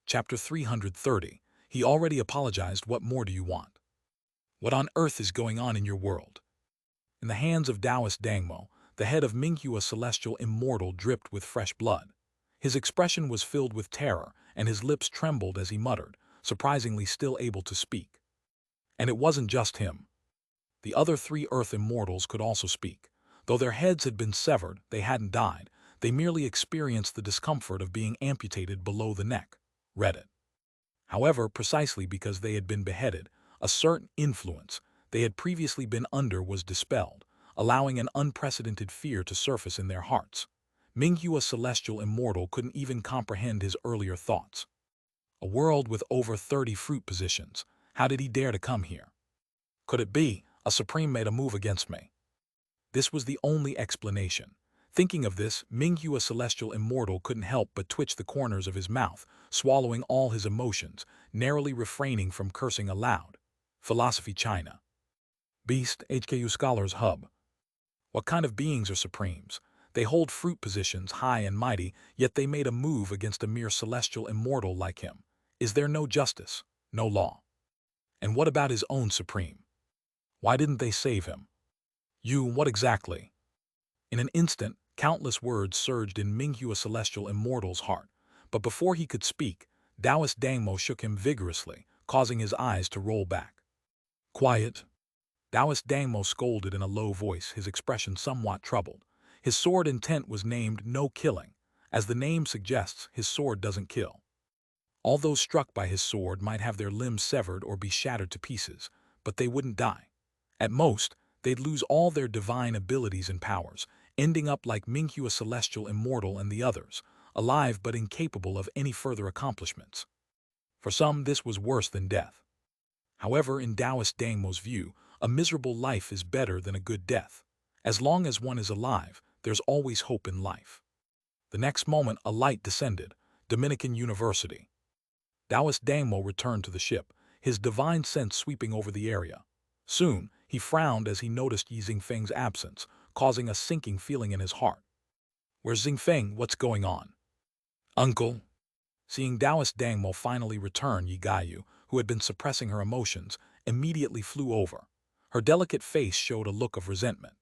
Chapter 330. He already apologized. What more do you want? What on earth is going on in your world? In the hands of Taoist Dangmo, the head of Minghua Celestial Immortal dripped with fresh blood. His expression was filled with terror, and his lips trembled as he muttered, surprisingly still able to speak. And it wasn't just him. The other three Earth Immortals could also speak. Though their heads had been severed, they hadn't died. They merely experienced the discomfort of being amputated below the neck. Reddit. However, precisely because they had been beheaded, a certain influence they had previously been under was dispelled, allowing an unprecedented fear to surface in their hearts. Minghua Celestial Immortal couldn't even comprehend his earlier thoughts. A world with over 30 fruit positions. How did he dare to come here? Could it be a Supreme made a move against me? This was the only explanation. Thinking of this, Minghua Celestial Immortal couldn't help but twitch the corners of his mouth, swallowing all his emotions, narrowly refraining from cursing aloud. Philosophy China. Beast HKU Scholars Hub. What kind of beings are Supremes? They hold fruit positions high and mighty, yet they made a move against a mere celestial immortal like him. Is there no justice, no law? And what about his own Supreme? Why didn't they save him? What exactly? In an instant, countless words surged in Minghua Celestial Immortal's heart, but before he could speak, Taoist Dangmo shook him vigorously, causing his eyes to roll back. Quiet. Taoist Dangmo scolded in a low voice, his expression somewhat troubled. His sword intent was named no killing. As the name suggests, his sword doesn't kill. All those struck by his sword might have their limbs severed or be shattered to pieces, but they wouldn't die. At most, they'd lose all their divine abilities and powers, ending up like Minghua Celestial Immortal and the others, alive but incapable of any further accomplishments. For some, this was worse than death. However, in Taoist Dangmo's view, a miserable life is better than a good death. As long as one is alive, there's always hope in life. The next moment, a light descended. Dominican University. Taoist Dangmo returned to the ship, his divine sense sweeping over the area. Soon, he frowned as he noticed Yi Xingfeng's absence, causing a sinking feeling in his heart. Where's Xingfeng? What's going on? Uncle? Seeing Taoist Dangmo finally return, Yi Gayu, who had been suppressing her emotions, immediately flew over. Her delicate face showed a look of resentment.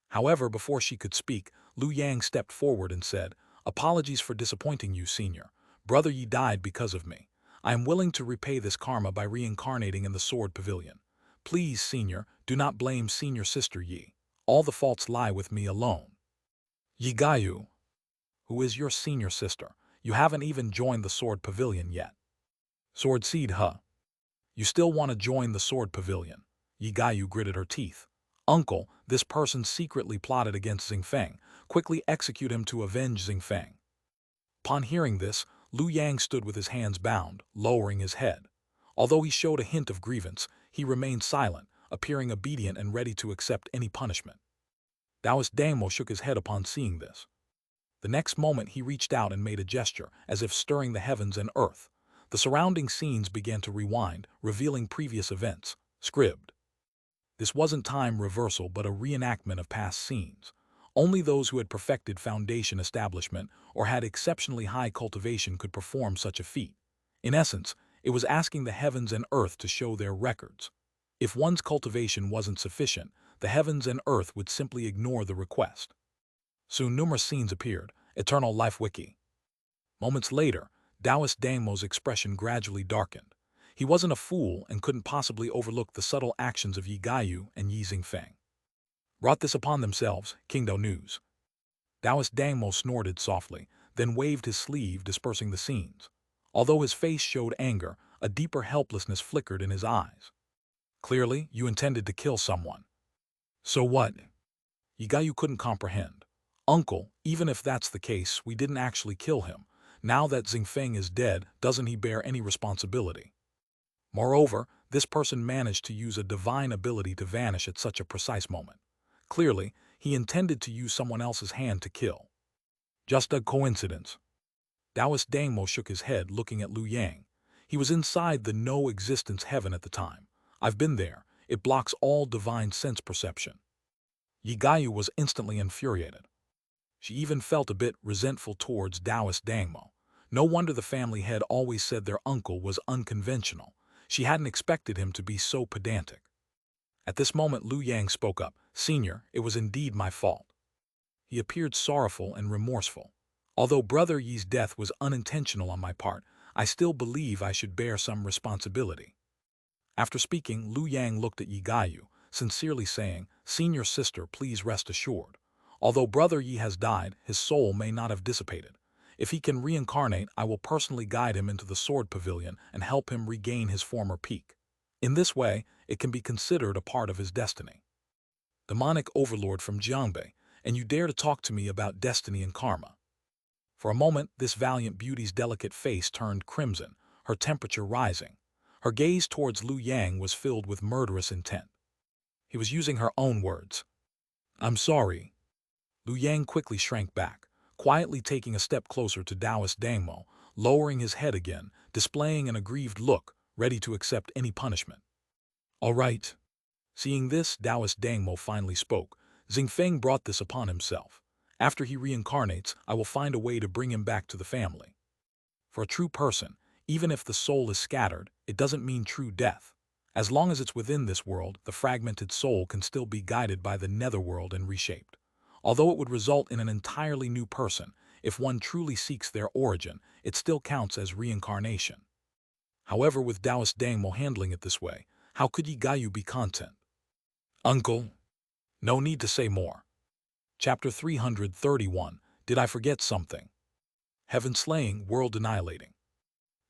However, before she could speak, Lu Yang stepped forward and said, "Apologies for disappointing you, Senior. Brother Yi died because of me. I am willing to repay this karma by reincarnating in the Sword Pavilion. Please, Senior, do not blame Senior Sister Yi. All the faults lie with me alone." Yi Gayu, who is your senior sister? You haven't even joined the Sword Pavilion yet. Sword Seed, huh? You still want to join the Sword Pavilion? Yi Gayu gritted her teeth. Uncle, this person secretly plotted against Xingfeng. Quickly execute him to avenge Xingfeng. Upon hearing this, Lu Yang stood with his hands bound, lowering his head. Although he showed a hint of grievance, he remained silent, appearing obedient and ready to accept any punishment. Taoist Dangmo shook his head upon seeing this. The next moment he reached out and made a gesture, as if stirring the heavens and earth. The surrounding scenes began to rewind, revealing previous events. Scribd. This wasn't time reversal but a reenactment of past scenes. Only those who had perfected foundation establishment or had exceptionally high cultivation could perform such a feat. In essence, it was asking the heavens and earth to show their records. If one's cultivation wasn't sufficient, the heavens and earth would simply ignore the request. Soon numerous scenes appeared. Eternal Life Wiki. Moments later, Taoist Dangmo's expression gradually darkened. He wasn't a fool and couldn't possibly overlook the subtle actions of Yi Gayu and Yi Xingfeng. Brought this upon themselves, Qingdao News. Taoist Dangmo snorted softly, then waved his sleeve, dispersing the scenes. Although his face showed anger, a deeper helplessness flickered in his eyes. Clearly, you intended to kill someone. So what? Yi Gayu couldn't comprehend. Uncle, even if that's the case, we didn't actually kill him. Now that Xingfeng is dead, doesn't he bear any responsibility? Moreover, this person managed to use a divine ability to vanish at such a precise moment. Clearly, he intended to use someone else's hand to kill. Just a coincidence. Taoist Dangmo shook his head, looking at Lu Yang. He was inside the no-existence heaven at the time. I've been there. It blocks all divine sense perception. Yi Gayu was instantly infuriated. She even felt a bit resentful towards Taoist Dangmo. No wonder the family head always said their uncle was unconventional. She hadn't expected him to be so pedantic. At this moment Lu Yang spoke up. "Senior, it was indeed my fault." He appeared sorrowful and remorseful. "Although Brother Yi's death was unintentional on my part, I still believe I should bear some responsibility." After speaking, Lu Yang looked at Yi Gaiyu, sincerely saying, "Senior sister, please rest assured. Although Brother Yi has died, his soul may not have dissipated. If he can reincarnate, I will personally guide him into the Sword Pavilion and help him regain his former peak. In this way, it can be considered a part of his destiny." Demonic overlord from Jiangbei, and you dare to talk to me about destiny and karma. For a moment, this valiant beauty's delicate face turned crimson, her temperature rising. Her gaze towards Lu Yang was filled with murderous intent. He was using her own words. "I'm sorry." Lu Yang quickly shrank back, quietly taking a step closer to Taoist Dangmo, lowering his head again, displaying an aggrieved look, ready to accept any punishment. "All right." Seeing this, Taoist Dangmo finally spoke. "Xingfeng brought this upon himself. After he reincarnates, I will find a way to bring him back to the family." For a true person, even if the soul is scattered, it doesn't mean true death. As long as it's within this world, the fragmented soul can still be guided by the netherworld and reshaped. Although it would result in an entirely new person, if one truly seeks their origin, it still counts as reincarnation. However, with Taoist Dangmo handling it this way, how could Yi Gaiyu be content? "Uncle." No need to say more. Chapter 331, Did I Forget Something? Heaven-slaying, world-annihilating.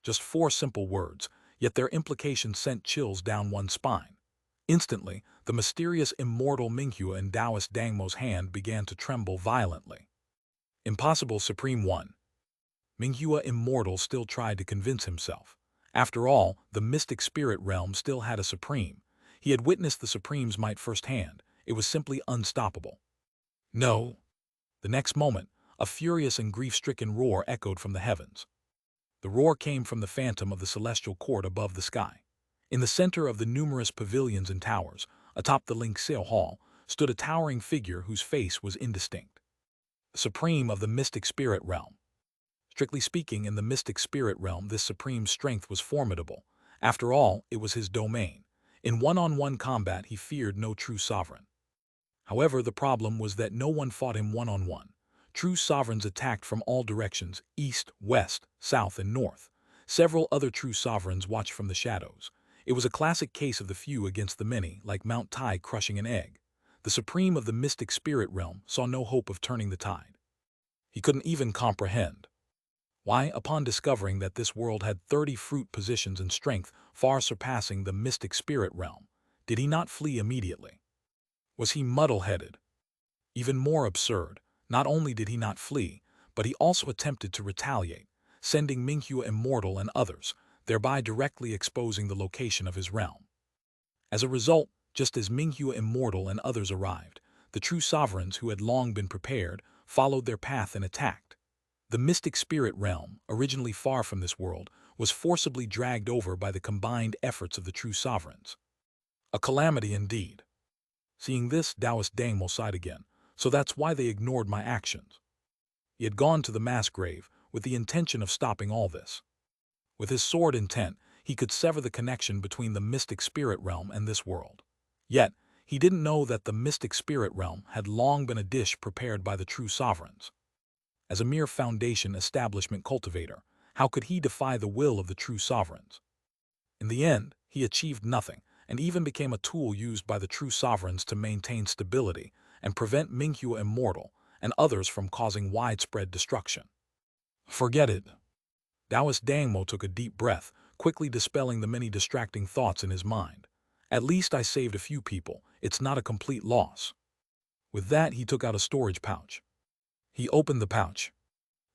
Just 4 simple words, yet their implications sent chills down one's spine. Instantly, the mysterious immortal Minghua in Taoist Dangmo's hand began to tremble violently. "Impossible, Supreme One." Minghua Immortal still tried to convince himself. After all, the mystic spirit realm still had a Supreme. He had witnessed the Supreme's might firsthand. It was simply unstoppable. "No." The next moment, a furious and grief-stricken roar echoed from the heavens. The roar came from the phantom of the celestial court above the sky. In the center of the numerous pavilions and towers, atop the Xiao Hall, stood a towering figure whose face was indistinct. The Supreme of the mystic spirit realm. Strictly speaking, in the mystic spirit realm, this Supreme's strength was formidable. After all, it was his domain. In one-on-one combat, he feared no true sovereign. However, the problem was that no one fought him one-on-one. True sovereigns attacked from all directions, east, west, south, and north. Several other true sovereigns watched from the shadows. It was a classic case of the few against the many, like Mount Tai crushing an egg. The Supreme of the mystic spirit realm saw no hope of turning the tide. He couldn't even comprehend why, upon discovering that this world had 30 fruit positions and strength far surpassing the mystic spirit realm, did he not flee immediately? Was he muddle-headed? Even more absurd, not only did he not flee, but he also attempted to retaliate, sending Minghua Immortal and others, thereby directly exposing the location of his realm. As a result, just as Minghua Immortal and others arrived, the true sovereigns who had long been prepared followed their path and attacked. The mystic spirit realm, originally far from this world, was forcibly dragged over by the combined efforts of the true sovereigns. A calamity indeed. Seeing this, Taoist Dangmo sighed again. "So that's why they ignored my actions." He had gone to the mass grave with the intention of stopping all this. With his sword intent, he could sever the connection between the mystic spirit realm and this world. Yet, he didn't know that the mystic spirit realm had long been a dish prepared by the true sovereigns. As a mere foundation establishment cultivator, how could he defy the will of the true sovereigns? In the end, he achieved nothing, and even became a tool used by the true sovereigns to maintain stability and prevent Minghua Immortal and others from causing widespread destruction. Forget it. Taoist Dangmo took a deep breath, quickly dispelling the many distracting thoughts in his mind. At least I saved a few people. It's not a complete loss. With that, he took out a storage pouch. He opened the pouch.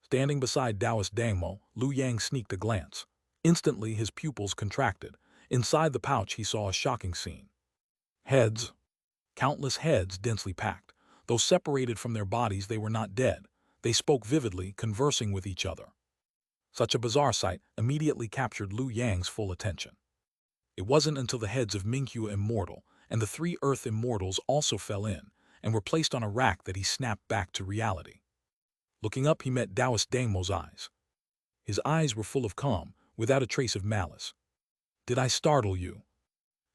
Standing beside Taoist Dangmo, Lu Yang sneaked a glance. Instantly, his pupils contracted. Inside the pouch, he saw a shocking scene. Heads. Countless heads densely packed. Though separated from their bodies, they were not dead. They spoke vividly, conversing with each other. Such a bizarre sight immediately captured Lu Yang's full attention. It wasn't until the heads of Minghua Immortal and the 3 Earth Immortals also fell in and were placed on a rack that he snapped back to reality. Looking up, he met Taoist Dangmo's eyes. His eyes were full of calm, without a trace of malice. "Did I startle you?"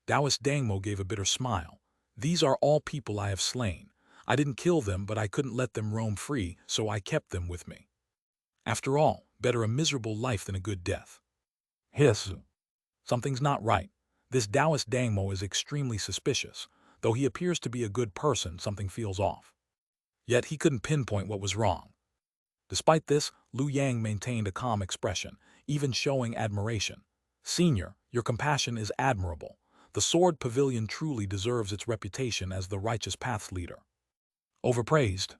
Taoist Dangmo gave a bitter smile. "These are all people I have slain. I didn't kill them, but I couldn't let them roam free, so I kept them with me. After all, better a miserable life than a good death." Hiss. Something's not right. This Taoist Dangmo is extremely suspicious. Though he appears to be a good person, something feels off. Yet he couldn't pinpoint what was wrong. Despite this, Lu Yang maintained a calm expression, even showing admiration. "Senior, your compassion is admirable. The Sword Pavilion truly deserves its reputation as the righteous path's leader." Overpraised.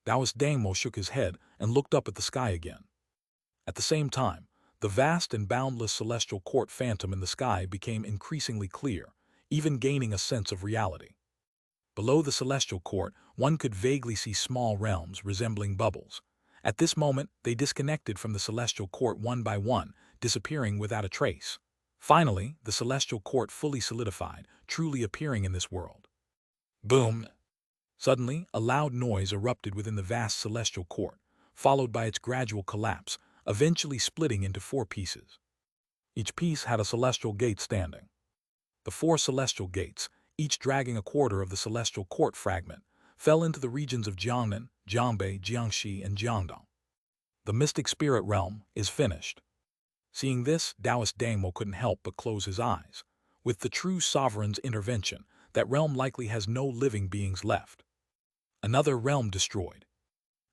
Taoist Dangmo shook his head and looked up at the sky again. At the same time, the vast and boundless celestial court phantom in the sky became increasingly clear, even gaining a sense of reality. Below the celestial court, one could vaguely see small realms resembling bubbles. At this moment, they disconnected from the celestial court one by one, disappearing without a trace. Finally, the celestial court fully solidified, truly appearing in this world. Boom! Suddenly, a loud noise erupted within the vast celestial court, followed by its gradual collapse, eventually splitting into 4 pieces. Each piece had a celestial gate standing. The 4 celestial gates, each dragging a quarter of the celestial court fragment, fell into the regions of Jiangnan, Jiangbei, Jiangxi, and Jiangdong. The mystic spirit realm is finished. Seeing this, Taoist Dangmo couldn't help but close his eyes. With the true sovereign's intervention, that realm likely has no living beings left. Another realm destroyed.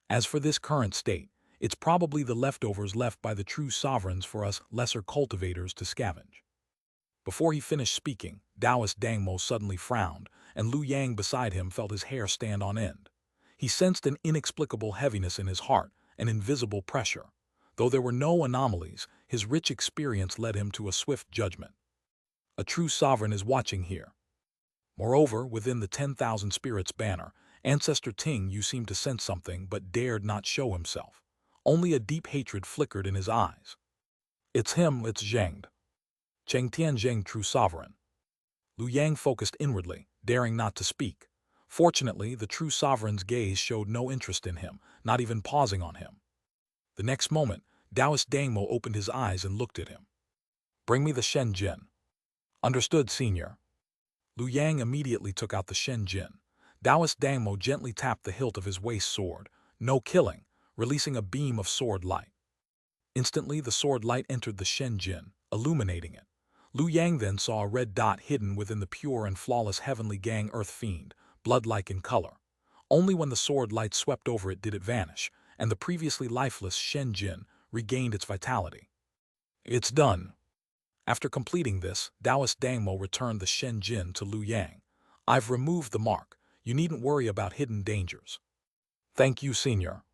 As for this current state, it's probably the leftovers left by the true sovereigns for us lesser cultivators to scavenge. Before he finished speaking, Taoist Dangmo suddenly frowned, and Lu Yang beside him felt his hair stand on end. He sensed an inexplicable heaviness in his heart, an invisible pressure. Though there were no anomalies, his rich experience led him to a swift judgment. A true sovereign is watching here. Moreover, within the 10,000 spirits banner, Ancestor Ting Yu seemed to sense something but dared not show himself. Only a deep hatred flickered in his eyes. "It's him, it's Zheng. Cheng Tianzheng, true sovereign." Lu Yang focused inwardly, daring not to speak. Fortunately, the true sovereign's gaze showed no interest in him, not even pausing on him. The next moment, Taoist Dangmo opened his eyes and looked at him. "Bring me the Shen Jin." "Understood, senior." Lu Yang immediately took out the Shen Jin. Taoist Dangmo gently tapped the hilt of his waist sword, no killing, releasing a beam of sword light. Instantly, the sword light entered the Shen Jin, illuminating it. Lu Yang then saw a red dot hidden within the pure and flawless heavenly gang earth fiend, blood-like in color. Only when the sword light swept over it did it vanish, and the previously lifeless Shen Jin regained its vitality. "It's done." After completing this, Taoist Dangmo returned the Shen Jin to Lu Yang. "I've removed the mark. You needn't worry about hidden dangers." "Thank you, senior."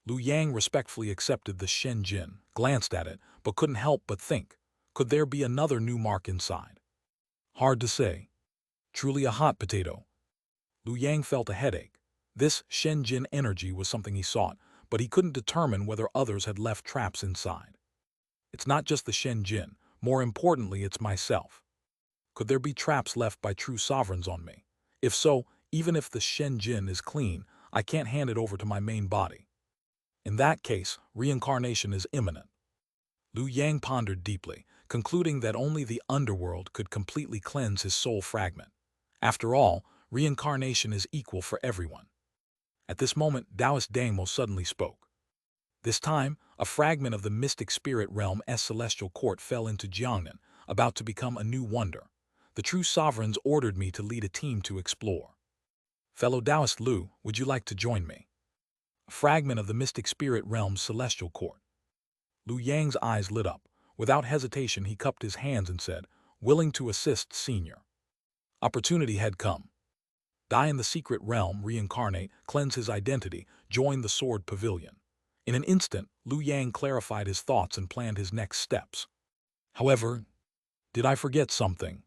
Lu Yang respectfully accepted the Shen Jin, glanced at it, but couldn't help but think. Could there be another new mark inside? Hard to say. Truly a hot potato. Lu Yang felt a headache. This Shen Jin energy was something he sought, but he couldn't determine whether others had left traps inside. It's not just the Shen Jin. More importantly, it's myself. Could there be traps left by true sovereigns on me? If so, even if the Shen Jin is clean, I can't hand it over to my main body. In that case, reincarnation is imminent. Lu Yang pondered deeply, concluding that only the underworld could completely cleanse his soul fragment. After all, reincarnation is equal for everyone. At this moment, Taoist Dangmo suddenly spoke. This time, a fragment of the mystic spirit realm's celestial court fell into Jiangnan, about to become a new wonder. The true sovereigns ordered me to lead a team to explore. "Fellow Taoist Lu, would you like to join me?" A fragment of the mystic spirit realm's celestial court. Lu Yang's eyes lit up. Without hesitation, he cupped his hands and said, "Willing to assist, senior." Opportunity had come. Die in the secret realm, reincarnate, cleanse his identity, join the Sword Pavilion. In an instant, Lu Yang clarified his thoughts and planned his next steps. However, did I forget something?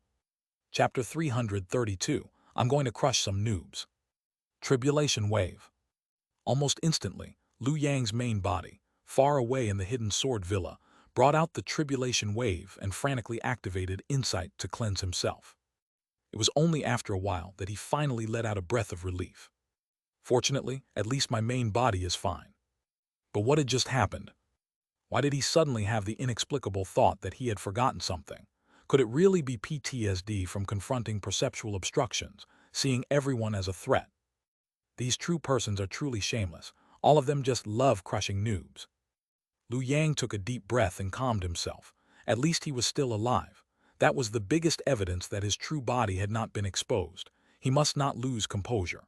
Chapter 332, I'm going to crush some noobs. Tribulation Wave. Almost instantly, Lu Yang's main body, far away in the hidden sword villa, brought out the tribulation wave and frantically activated insight to cleanse himself. It was only after a while that he finally let out a breath of relief. Fortunately, at least my main body is fine. But what had just happened? Why did he suddenly have the inexplicable thought that he had forgotten something? Could it really be PTSD from confronting perceptual obstructions, seeing everyone as a threat? These true persons are truly shameless. All of them just love crushing noobs. Liu Yang took a deep breath and calmed himself. At least he was still alive. That was the biggest evidence that his true body had not been exposed. He must not lose composure.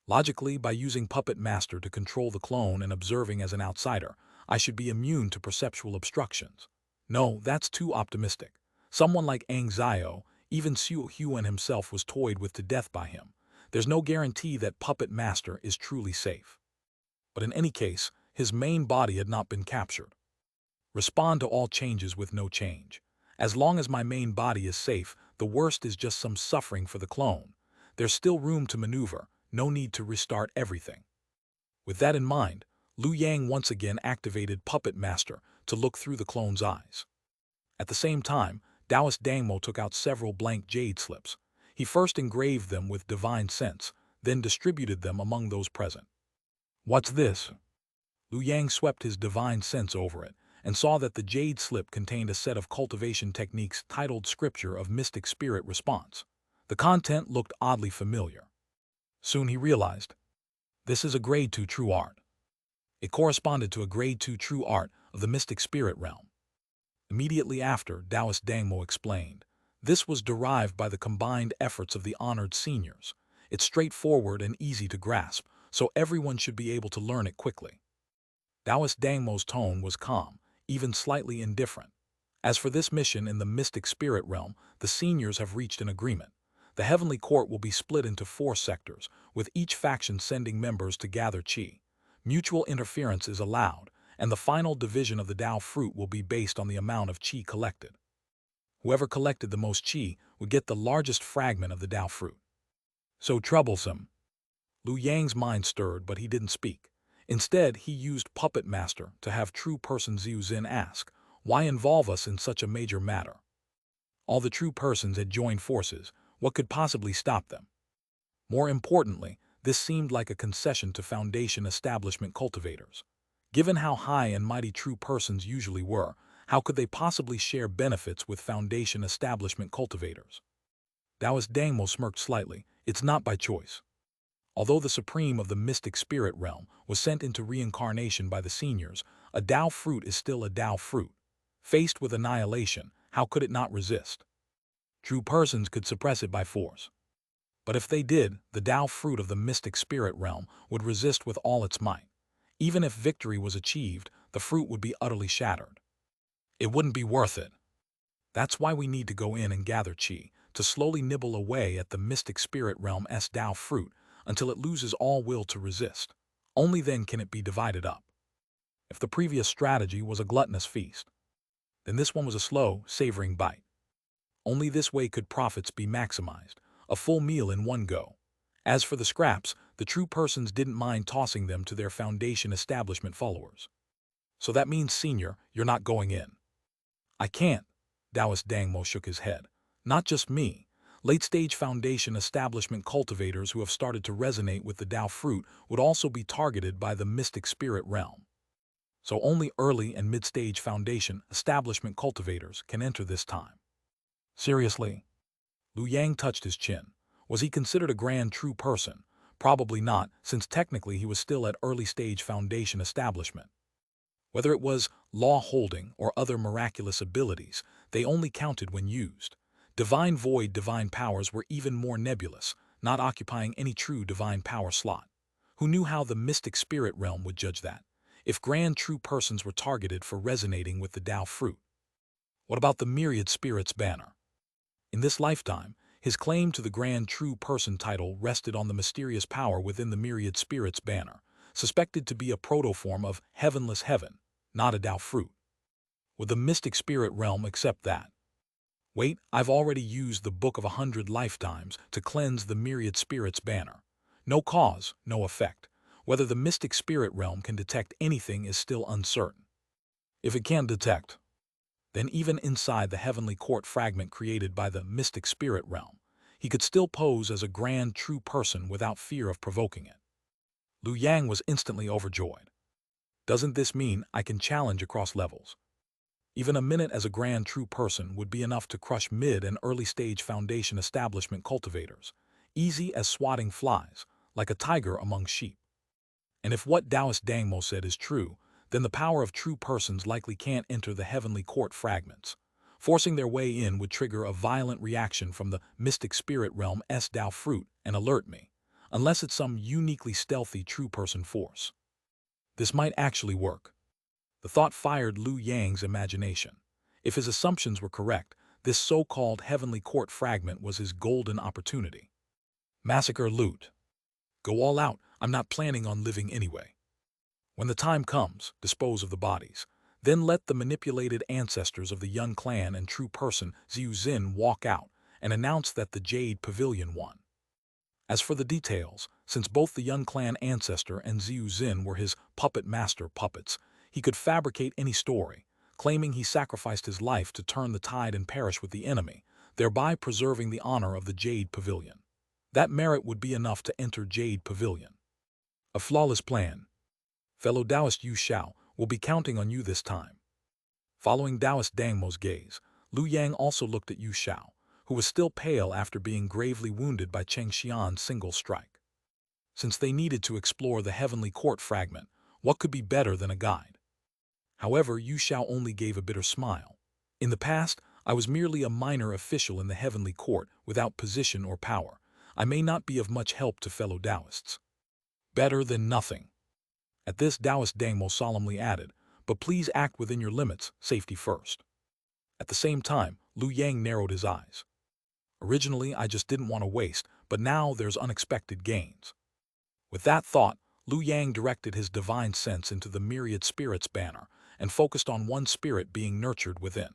Logically, by using Puppet Master to control the clone and observing as an outsider, I should be immune to perceptual obstructions. No, that's too optimistic. Someone like Ang Zio, even Su Huan himself was toyed with to death by him. There's no guarantee that Puppet Master is truly safe. But in any case, his main body had not been captured. Respond to all changes with no change. As long as my main body is safe, the worst is just some suffering for the clone. There's still room to maneuver, no need to restart everything. With that in mind, Liu Yang once again activated Puppet Master to look through the clone's eyes. At the same time, Taoist Dangmo took out several blank jade slips. He first engraved them with divine sense, then distributed them among those present. What's this? Liu Yang swept his divine sense over it and saw that the jade slip contained a set of cultivation techniques titled Scripture of Mystic Spirit Response. The content looked oddly familiar. Soon he realized, this is a Grade 2 true art. It corresponded to a Grade 2 true art of the mystic spirit realm. Immediately after, Taoist Dangmo explained, this was derived by the combined efforts of the honored seniors. It's straightforward and easy to grasp, so everyone should be able to learn it quickly. Taoist Dangmo's tone was calm, even slightly indifferent. As for this mission in the mystic spirit realm, the seniors have reached an agreement. The Heavenly Court will be split into 4 sectors, with each faction sending members to gather qi. Mutual interference is allowed, and the final division of the Tao fruit will be based on the amount of qi collected. Whoever collected the most qi would get the largest fragment of the Tao fruit. So troublesome. Liu Yang's mind stirred, but he didn't speak. Instead, he used Puppet Master to have true person Xiu Zin ask, why involve us in such a major matter? All the true persons had joined forces. What could possibly stop them? More importantly, this seemed like a concession to Foundation establishment cultivators. Given how high and mighty true persons usually were, how could they possibly share benefits with Foundation establishment cultivators? Taoist Dangmo smirked slightly. It's not by choice. Although the supreme of the mystic spirit realm was sent into reincarnation by the seniors, a Tao fruit is still a Tao fruit. Faced with annihilation, how could it not resist? True persons could suppress it by force. But if they did, the Tao fruit of the mystic spirit realm would resist with all its might. Even if victory was achieved, the fruit would be utterly shattered. It wouldn't be worth it. That's why we need to go in and gather qi, to slowly nibble away at the mystic spirit realm's Tao fruit until it loses all will to resist. Only then can it be divided up. If the previous strategy was a gluttonous feast, then this one was a slow, savoring bite. Only this way could profits be maximized, a full meal in one go. As for the scraps, the true persons didn't mind tossing them to their Foundation establishment followers. So that means, Senior, you're not going in. I can't. Taoist Dangmo shook his head. Not just me. Late-stage Foundation establishment cultivators who have started to resonate with the Tao fruit would also be targeted by the mystic spirit realm. So only early and mid-stage Foundation establishment cultivators can enter this time. Seriously? Liu Yang touched his chin. Was he considered a grand true person? Probably not, since technically he was still at early-stage Foundation establishment. Whether it was law holding or other miraculous abilities, they only counted when used. Divine void divine powers were even more nebulous, not occupying any true divine power slot. Who knew how the mystic spirit realm would judge that? If grand true persons were targeted for resonating with the Tao fruit. What about the myriad spirits banner? In this lifetime, his claim to the grand true person title rested on the mysterious power within the myriad spirits banner, suspected to be a protoform of heavenless heaven, not a Tao fruit. Would the mystic spirit realm accept that? Wait, I've already used the Book of 100 Lifetimes to cleanse the myriad spirits banner. No cause, no effect. Whether the mystic spirit realm can detect anything is still uncertain. If it can't detect, then even inside the heavenly court fragment created by the mystic spirit realm, he could still pose as a grand true person without fear of provoking it. Liu Yang was instantly overjoyed. Doesn't this mean I can challenge across levels? Even a minute as a grand true person would be enough to crush mid- and early-stage foundation establishment cultivators, easy as swatting flies, like a tiger among sheep. And if what Taoist Dangmo said is true, then the power of true persons likely can't enter the heavenly court fragments. Forcing their way in would trigger a violent reaction from the mystic spirit realm's Tao fruit and alert me, unless it's some uniquely stealthy true person force. This might actually work. The thought fired Liu Yang's imagination. If his assumptions were correct, this so-called heavenly court fragment was his golden opportunity. Massacre loot. Go all out, I'm not planning on living anyway. When the time comes, dispose of the bodies. Then let the manipulated ancestors of the Yun clan and true person Xiu Zin walk out and announce that the Jade Pavilion won. As for the details, since both the Yun clan ancestor and Xiu Zin were his puppet master puppets, he could fabricate any story, claiming he sacrificed his life to turn the tide and perish with the enemy, thereby preserving the honor of the Jade Pavilion. That merit would be enough to enter Jade Pavilion. A flawless plan. Fellow Taoist Yu Xiao will be counting on you this time. Following Taoist Dangmo's gaze, Liu Yang also looked at Yu Xiao, who was still pale after being gravely wounded by Cheng Xian's single strike. Since they needed to explore the heavenly court fragment, what could be better than a guide? However, Yu Xiao only gave a bitter smile. In the past, I was merely a minor official in the heavenly court without position or power. I may not be of much help to fellow Taoists. Better than nothing. At this, Taoist Dangmo solemnly added, but please act within your limits, safety first. At the same time, Liu Yang narrowed his eyes. Originally, I just didn't want to waste, but now there's unexpected gains. With that thought, Liu Yang directed his divine sense into the myriad spirits banner and focused on one spirit being nurtured within.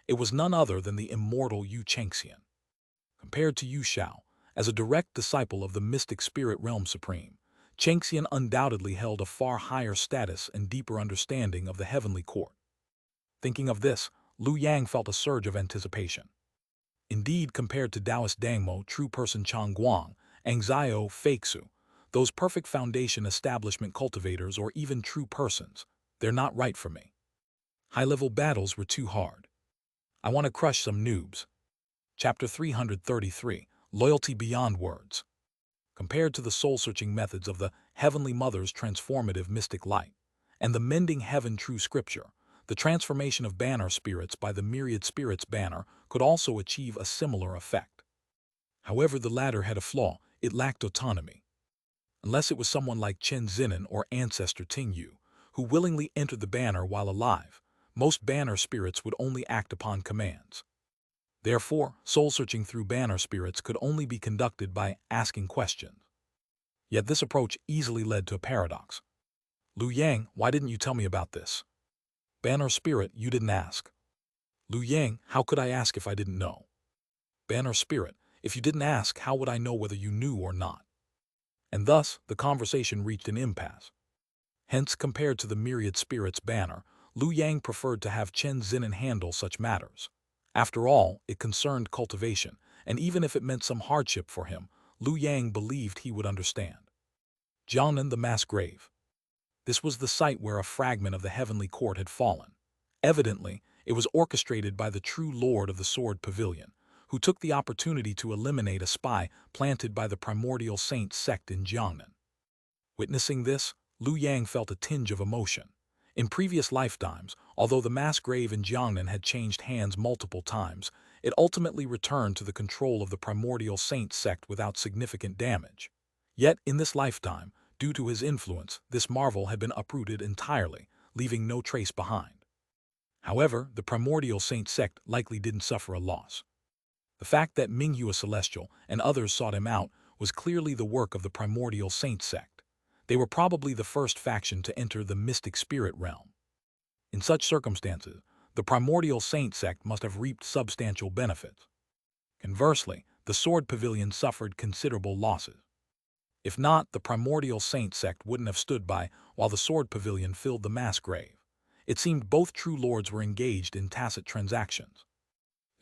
It was none other than the immortal Yu Chengxian. Compared to Yu Xiao, as a direct disciple of the mystic spirit realm supreme, Chengxian undoubtedly held a far higher status and deeper understanding of the heavenly court. Thinking of this, Liu Yang felt a surge of anticipation. Indeed, compared to Taoist Dangmo, true person Chang Guang, Angzio, Feixu, those perfect foundation establishment cultivators or even true persons, they're not right for me. High-level battles were too hard. I want to crush some noobs. Chapter 333, Loyalty Beyond Words. Compared to the soul-searching methods of the Heavenly Mother's transformative mystic light and the mending heaven true scripture, the transformation of banner spirits by the myriad spirits banner could also achieve a similar effect. However, the latter had a flaw: it lacked autonomy. Unless it was someone like Chen Zinan or ancestor Ting Yu, who willingly entered the banner while alive, most banner spirits would only act upon commands. Therefore, soul-searching through banner spirits could only be conducted by asking questions. Yet this approach easily led to a paradox. Liu Yang, why didn't you tell me about this? Banner spirit, you didn't ask. Liu Yang, how could I ask if I didn't know? Banner spirit, if you didn't ask, how would I know whether you knew or not? And thus, the conversation reached an impasse. Hence, compared to the myriad spirits banner, Liu Yang preferred to have Chen Zinan handle such matters. After all, it concerned cultivation, and even if it meant some hardship for him, Liu Yang believed he would understand. Jiangnan, the mass grave. This was the site where a fragment of the heavenly court had fallen. Evidently, it was orchestrated by the true lord of the Sword Pavilion, who took the opportunity to eliminate a spy planted by the Primordial Saint Sect in Jiangnan. Witnessing this, Liu Yang felt a tinge of emotion. In previous lifetimes, although the mass grave in Jiangnan had changed hands multiple times, it ultimately returned to the control of the Primordial Saint Sect without significant damage. Yet, in this lifetime, due to his influence, this marvel had been uprooted entirely, leaving no trace behind. However, the Primordial Saint Sect likely didn't suffer a loss. The fact that Minghua Celestial and others sought him out was clearly the work of the Primordial Saint Sect. They were probably the first faction to enter the mystic spirit realm. In such circumstances, the Primordial Saint Sect must have reaped substantial benefits. Conversely, the Sword Pavilion suffered considerable losses. If not, the Primordial Saint Sect wouldn't have stood by while the Sword Pavilion filled the mass grave. It seemed both true lords were engaged in tacit transactions.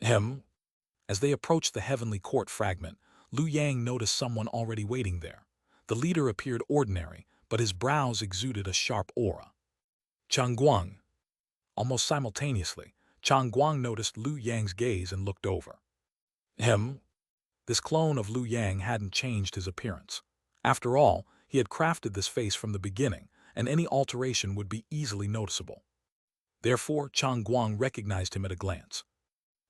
As they approached the heavenly court fragment, Liu Yang noticed someone already waiting there. The leader appeared ordinary, but his brows exuded a sharp aura. Changguang. Almost simultaneously, Changguang noticed Lu Yang's gaze and looked over. Him? This clone of Lu Yang hadn't changed his appearance. After all, he had crafted this face from the beginning, and any alteration would be easily noticeable. Therefore, Changguang recognized him at a glance.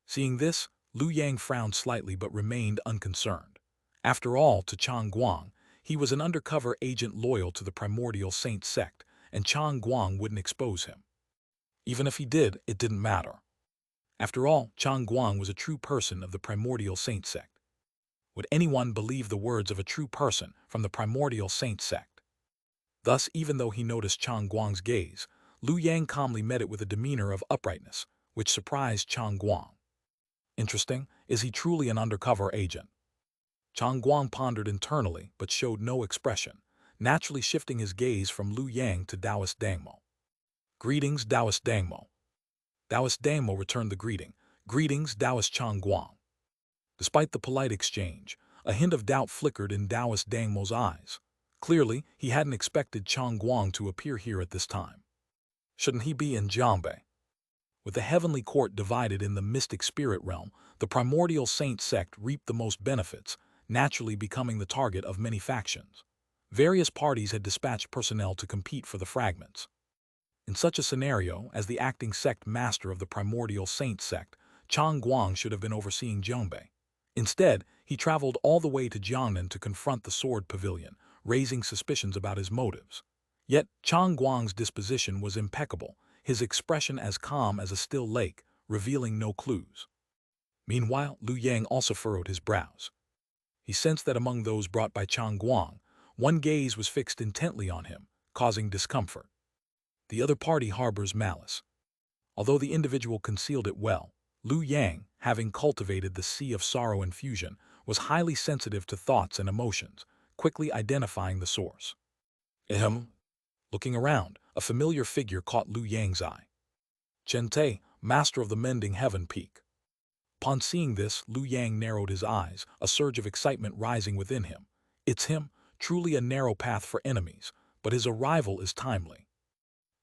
Seeing this, Lu Yang frowned slightly but remained unconcerned. After all, to Changguang, he was an undercover agent loyal to the Primordial Saint Sect, and Changguang wouldn't expose him. Even if he did, it didn't matter. After all, Changguang was a true person of the Primordial Saint Sect. Would anyone believe the words of a true person from the Primordial Saint Sect? Thus, even though he noticed Changguang's gaze, Lu Yang calmly met it with a demeanor of uprightness, which surprised Changguang. Interesting, is he truly an undercover agent? Changguang pondered internally but showed no expression, naturally shifting his gaze from Lu Yang to Taoist Dangmo. Greetings, Taoist Dangmo. Taoist Dangmo returned the greeting. Greetings, Taoist Changguang. Despite the polite exchange, a hint of doubt flickered in Taoist Dangmo's eyes. Clearly, he hadn't expected Changguang to appear here at this time. Shouldn't he be in Jiangbei? With the heavenly court divided in the mystic spirit realm, the Primordial Saint Sect reaped the most benefits, naturally becoming the target of many factions. Various parties had dispatched personnel to compete for the fragments. In such a scenario, as the acting sect master of the Primordial Saint Sect, Changguang should have been overseeing Jiangbei. Instead, he traveled all the way to Jiangnan to confront the Sword Pavilion, raising suspicions about his motives. Yet, Changguang's disposition was impeccable, his expression as calm as a still lake, revealing no clues. Meanwhile, Lu Yang also furrowed his brows. He sensed that among those brought by Changguang, one gaze was fixed intently on him, causing discomfort. The other party harbors malice. Although the individual concealed it well, Lu Yang, having cultivated the sea of sorrow and fusion, was highly sensitive to thoughts and emotions, quickly identifying the source. Ahem. Looking around, a familiar figure caught Lu Yang's eye. Chen Te, master of the Mending Heaven Peak. Upon seeing this, Lu Yang narrowed his eyes, a surge of excitement rising within him. It's him, truly a narrow path for enemies, but his arrival is timely.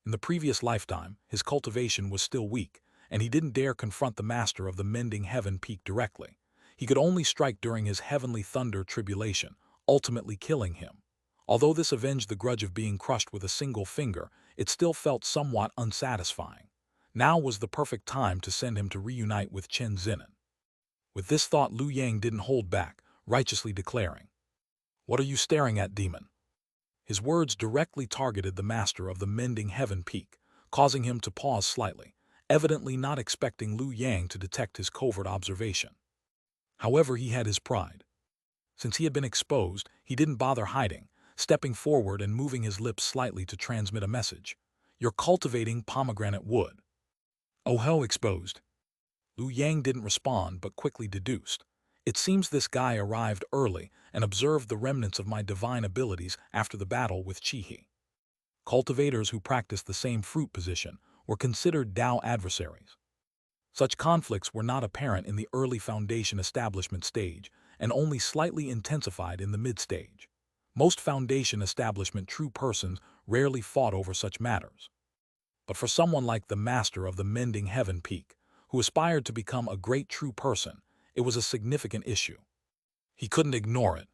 In the previous lifetime, his cultivation was still weak, and he didn't dare confront the master of the Mending Heaven Peak directly. He could only strike during his heavenly thunder tribulation, ultimately killing him. Although this avenged the grudge of being crushed with a single finger, it still felt somewhat unsatisfying. Now was the perfect time to send him to reunite with Chen Zinan. With this thought, Lu Yang didn't hold back, righteously declaring, "What are you staring at, demon?" His words directly targeted the master of the Mending Heaven Peak, causing him to pause slightly, evidently not expecting Lu Yang to detect his covert observation. However, he had his pride. Since he had been exposed, he didn't bother hiding, stepping forward and moving his lips slightly to transmit a message. "You're cultivating pomegranate wood." "Oh hell, exposed." Lu Yang didn't respond but quickly deduced. "It seems this guy arrived early and observed the remnants of my divine abilities after the battle with Chihi." Cultivators who practiced the same fruit position were considered Tao adversaries. Such conflicts were not apparent in the early foundation establishment stage and only slightly intensified in the mid-stage. Most foundation establishment true persons rarely fought over such matters. But for someone like the master of the Mending Heaven Peak, who aspired to become a great true person, it was a significant issue. He couldn't ignore it,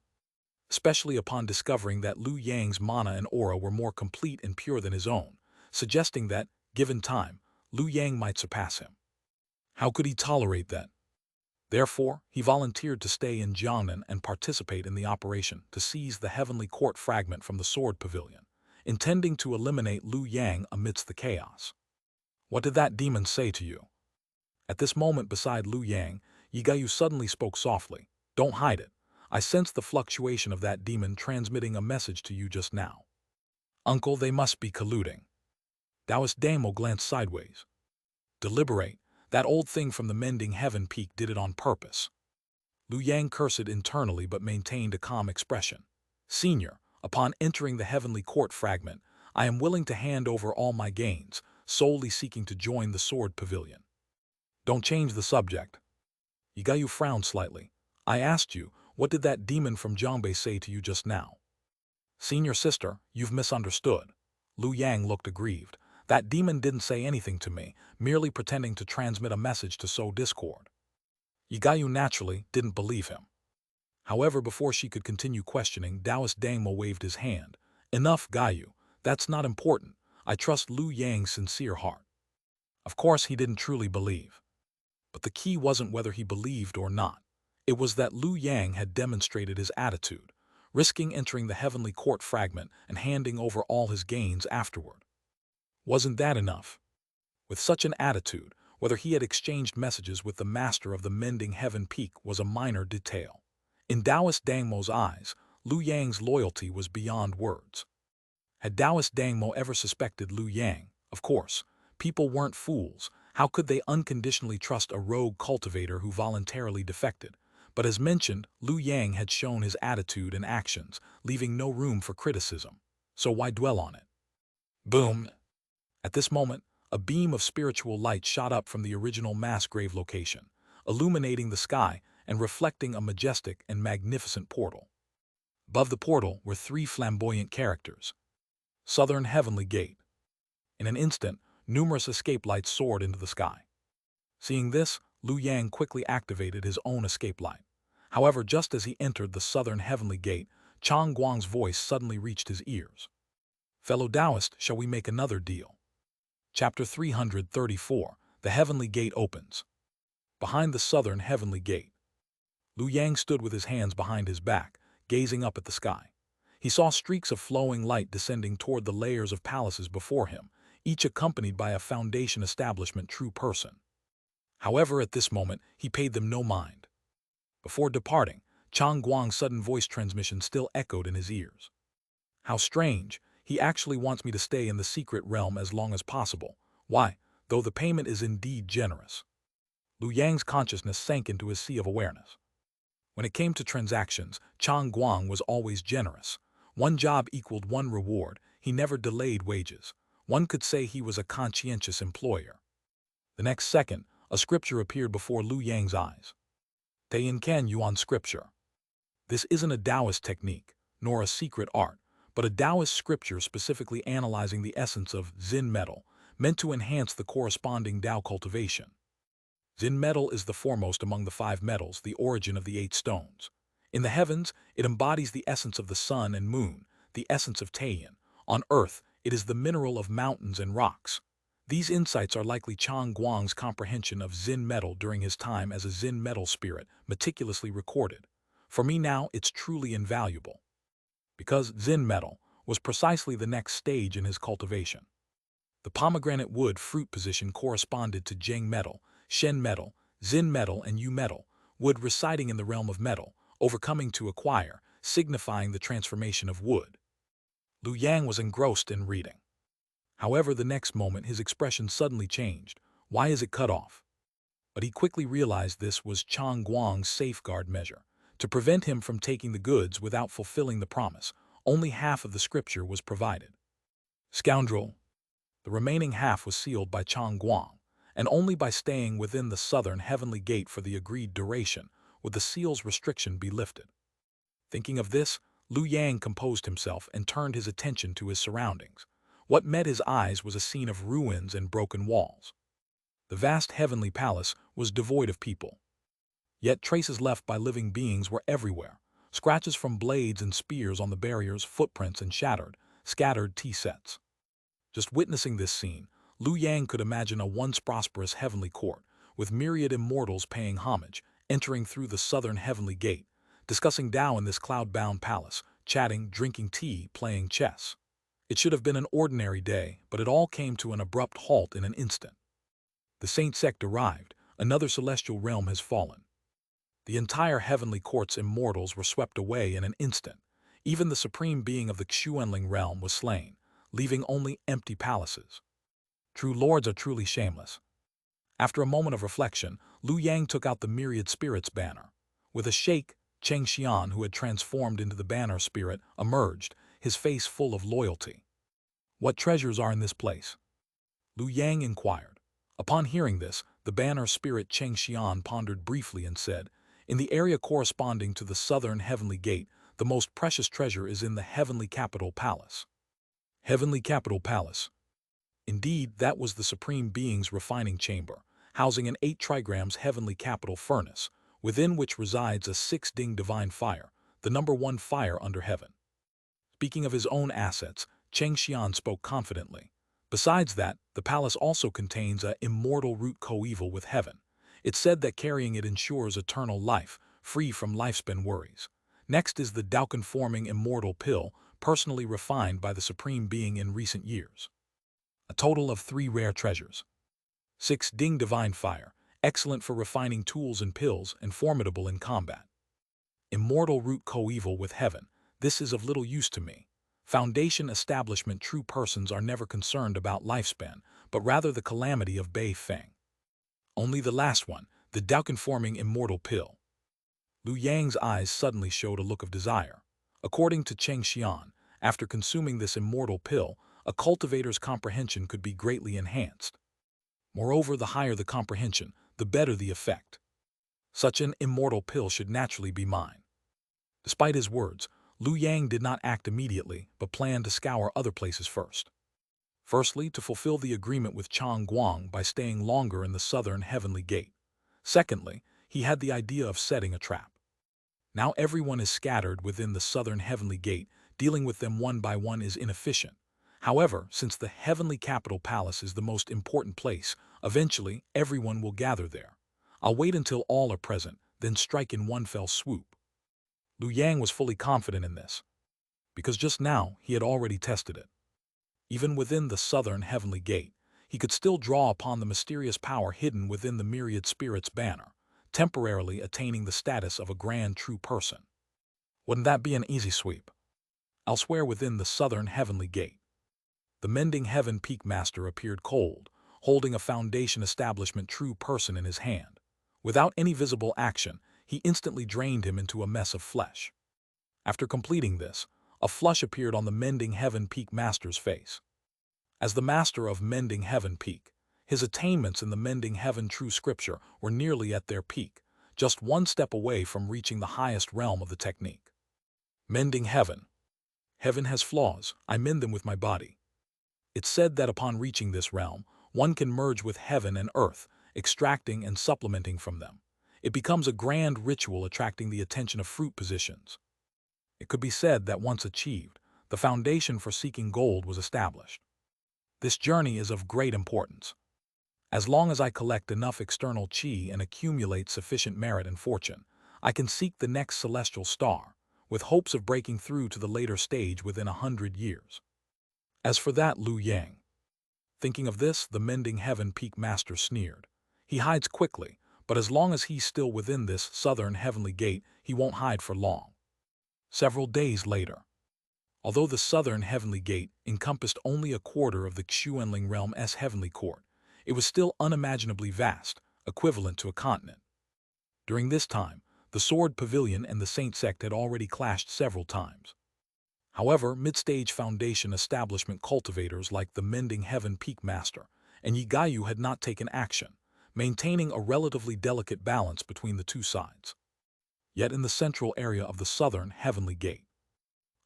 especially upon discovering that Lu Yang's mana and aura were more complete and pure than his own, suggesting that, given time, Lu Yang might surpass him. How could he tolerate that? Therefore, he volunteered to stay in Jiangnan and participate in the operation to seize the heavenly court fragment from the Sword Pavilion, intending to eliminate Lu Yang amidst the chaos. "What did that demon say to you?" At this moment beside Lu Yang, Yigayu suddenly spoke softly. "Don't hide it. I sensed the fluctuation of that demon transmitting a message to you just now." "Uncle, they must be colluding." Taoist Damo glanced sideways. "Deliberate. That old thing from the Mending Heaven Peak did it on purpose." Lu Yang cursed internally but maintained a calm expression. "Senior, upon entering the heavenly court fragment, I am willing to hand over all my gains, solely seeking to join the Sword Pavilion." "Don't change the subject." Yigayu frowned slightly. "I asked you, what did that demon from Jiangbei say to you just now?" "Senior sister, you've misunderstood." Lu Yang looked aggrieved. That demon didn't say anything to me, merely pretending to transmit a message to sow discord. Yigayu naturally didn't believe him. However, before she could continue questioning, Taoist Dangmo waved his hand. Enough, Gayu. That's not important. I trust Lu Yang's sincere heart. Of course, he didn't truly believe. But the key wasn't whether he believed or not. It was that Lu Yang had demonstrated his attitude, risking entering the heavenly court fragment and handing over all his gains afterward. Wasn't that enough? With such an attitude, whether he had exchanged messages with the master of the Mending Heaven Peak was a minor detail. In Taoist Dangmo's eyes, Lu Yang's loyalty was beyond words. Had Taoist Dangmo ever suspected Lu Yang? Of course, people weren't fools. How could they unconditionally trust a rogue cultivator who voluntarily defected? But as mentioned, Lu Yang had shown his attitude and actions, leaving no room for criticism. So why dwell on it? Boom! At this moment, a beam of spiritual light shot up from the original mass grave location, illuminating the sky and reflecting a majestic and magnificent portal. Above the portal were 3 flamboyant characters. Southern Heavenly Gate. In an instant, numerous escape lights soared into the sky. Seeing this, Lu Yang quickly activated his own escape light. However, just as he entered the Southern Heavenly Gate, Chang Guang's voice suddenly reached his ears. Fellow Taoist, shall we make another deal? Chapter 334, The Heavenly Gate Opens. Behind the Southern Heavenly Gate, Lu Yang stood with his hands behind his back, gazing up at the sky. He saw streaks of flowing light descending toward the layers of palaces before him, each accompanied by a Foundation establishment true person. However, at this moment, he paid them no mind. Before departing, Chang Guang's sudden voice transmission still echoed in his ears. How strange, he actually wants me to stay in the secret realm as long as possible. Why, though the payment is indeed generous. Lu Yang's consciousness sank into his sea of awareness. When it came to transactions, Chang Guang was always generous. One job equaled one reward, he never delayed wages. One could say he was a conscientious employer. The next second, a scripture appeared before Lu Yang's eyes. Taiyin Ken Yuan Scripture. This isn't a Taoist technique, nor a secret art, but a Taoist scripture specifically analyzing the essence of Xin metal, meant to enhance the corresponding Tao cultivation. Xin metal is the foremost among the 5 metals, the origin of the 8 stones. In the heavens, it embodies the essence of the sun and moon, the essence of Taiyin. On earth, it is the mineral of mountains and rocks. These insights are likely Chang Guang's comprehension of Xin metal during his time as a Xin metal spirit, meticulously recorded. For me now, it's truly invaluable. Because Xin metal was precisely the next stage in his cultivation. The pomegranate wood fruit position corresponded to Zheng metal, Shen metal, Xin metal, and Yu metal, wood residing in the realm of metal, overcoming to acquire, signifying the transformation of wood. Lu Yang was engrossed in reading. However, the next moment his expression suddenly changed. Why is it cut off? But he quickly realized this was Chang Guang's safeguard measure. To prevent him from taking the goods without fulfilling the promise, only half of the scripture was provided. Scoundrel! The remaining half was sealed by Chang Guang, and only by staying within the Southern Heavenly Gate for the agreed duration would the seal's restriction be lifted. Thinking of this, Lu Yang composed himself and turned his attention to his surroundings. What met his eyes was a scene of ruins and broken walls. The vast heavenly palace was devoid of people. Yet traces left by living beings were everywhere. Scratches from blades and spears on the barriers, footprints, and scattered tea sets. Just witnessing this scene, Lu Yang could imagine a once prosperous heavenly court, with myriad immortals paying homage, entering through the Southern Heavenly Gate, discussing Tao in this cloud-bound palace, chatting, drinking tea, playing chess. It should have been an ordinary day, but it all came to an abrupt halt in an instant. The Saint Sect arrived, another celestial realm has fallen. The entire heavenly court's immortals were swept away in an instant. Even the supreme being of the Xuanling realm was slain, leaving only empty palaces. True lords are truly shameless. After a moment of reflection, Lu Yang took out the myriad spirits banner. With a shake, Cheng Xian, who had transformed into the banner spirit, emerged, his face full of loyalty. What treasures are in this place? Lu Yang inquired. Upon hearing this, the banner spirit Cheng Xian pondered briefly and said, in the area corresponding to the Southern Heavenly Gate, the most precious treasure is in the Heavenly Capital Palace. Heavenly Capital Palace. Indeed, that was the Supreme Being's refining chamber, housing an 8 trigrams heavenly capital furnace, within which resides a 6-ding divine fire, the number 1 fire under heaven. Speaking of his own assets, Xianxia spoke confidently. Besides that, the palace also contains a immortal root coeval with heaven. It's said that carrying it ensures eternal life, free from lifespan worries. Next is the Dao-conforming immortal pill, personally refined by the Supreme Being in recent years. A total of 3 rare treasures. 6-ding divine fire, excellent for refining tools and pills and formidable in combat. Immortal root coeval with heaven, this is of little use to me. Foundation establishment true persons are never concerned about lifespan, but rather the calamity of Bei Feng. Only the last one, the Dao-conforming immortal pill. Lu Yang's eyes suddenly showed a look of desire. According to Xianxia, after consuming this immortal pill, a cultivator's comprehension could be greatly enhanced. Moreover, the higher the comprehension, the better the effect. Such an immortal pill should naturally be mine. Despite his words, Lu Yang did not act immediately, but planned to scour other places first. Firstly, to fulfill the agreement with Chang Guang by staying longer in the southern heavenly gate. Secondly, he had the idea of setting a trap. Now everyone is scattered within the southern heavenly gate, dealing with them one by one is inefficient. However, since the heavenly capital palace is the most important place, eventually everyone will gather there. I'll wait until all are present, then strike in one fell swoop. Lu Yang was fully confident in this, because just now he had already tested it. Even within the southern heavenly gate, he could still draw upon the mysterious power hidden within the myriad spirits' banner, temporarily attaining the status of a grand true person. Wouldn't that be an easy sweep? Elsewhere within the southern heavenly gate, the Mending Heaven Peak Master appeared cold, holding a foundation establishment true person in his hand. Without any visible action, he instantly drained him into a mess of flesh. After completing this, a flush appeared on the Mending Heaven Peak Master's face. As the master of Mending Heaven Peak, his attainments in the Mending Heaven True Scripture were nearly at their peak, just one step away from reaching the highest realm of the technique. Mending Heaven. Heaven has flaws, I mend them with my body. It's said that upon reaching this realm, one can merge with heaven and earth, extracting and supplementing from them. It becomes a grand ritual attracting the attention of fruit positions. It could be said that once achieved, the foundation for seeking gold was established. This journey is of great importance. As long as I collect enough external qi and accumulate sufficient merit and fortune, I can seek the next celestial star, with hopes of breaking through to the later stage within 100 years. As for that Lu Yang, thinking of this, the Mending Heaven Peak Master sneered. He hides quickly, but as long as he's still within this southern heavenly gate, he won't hide for long. Several days later, although the southern heavenly gate encompassed only a quarter of the Xuanling realm's heavenly court, it was still unimaginably vast, equivalent to a continent. During this time, the Sword Pavilion and the Saint Sect had already clashed several times. However, mid-stage foundation establishment cultivators like the Mending Heaven Peak Master and Yigayu had not taken action, maintaining a relatively delicate balance between the two sides. Yet in the central area of the southern heavenly gate,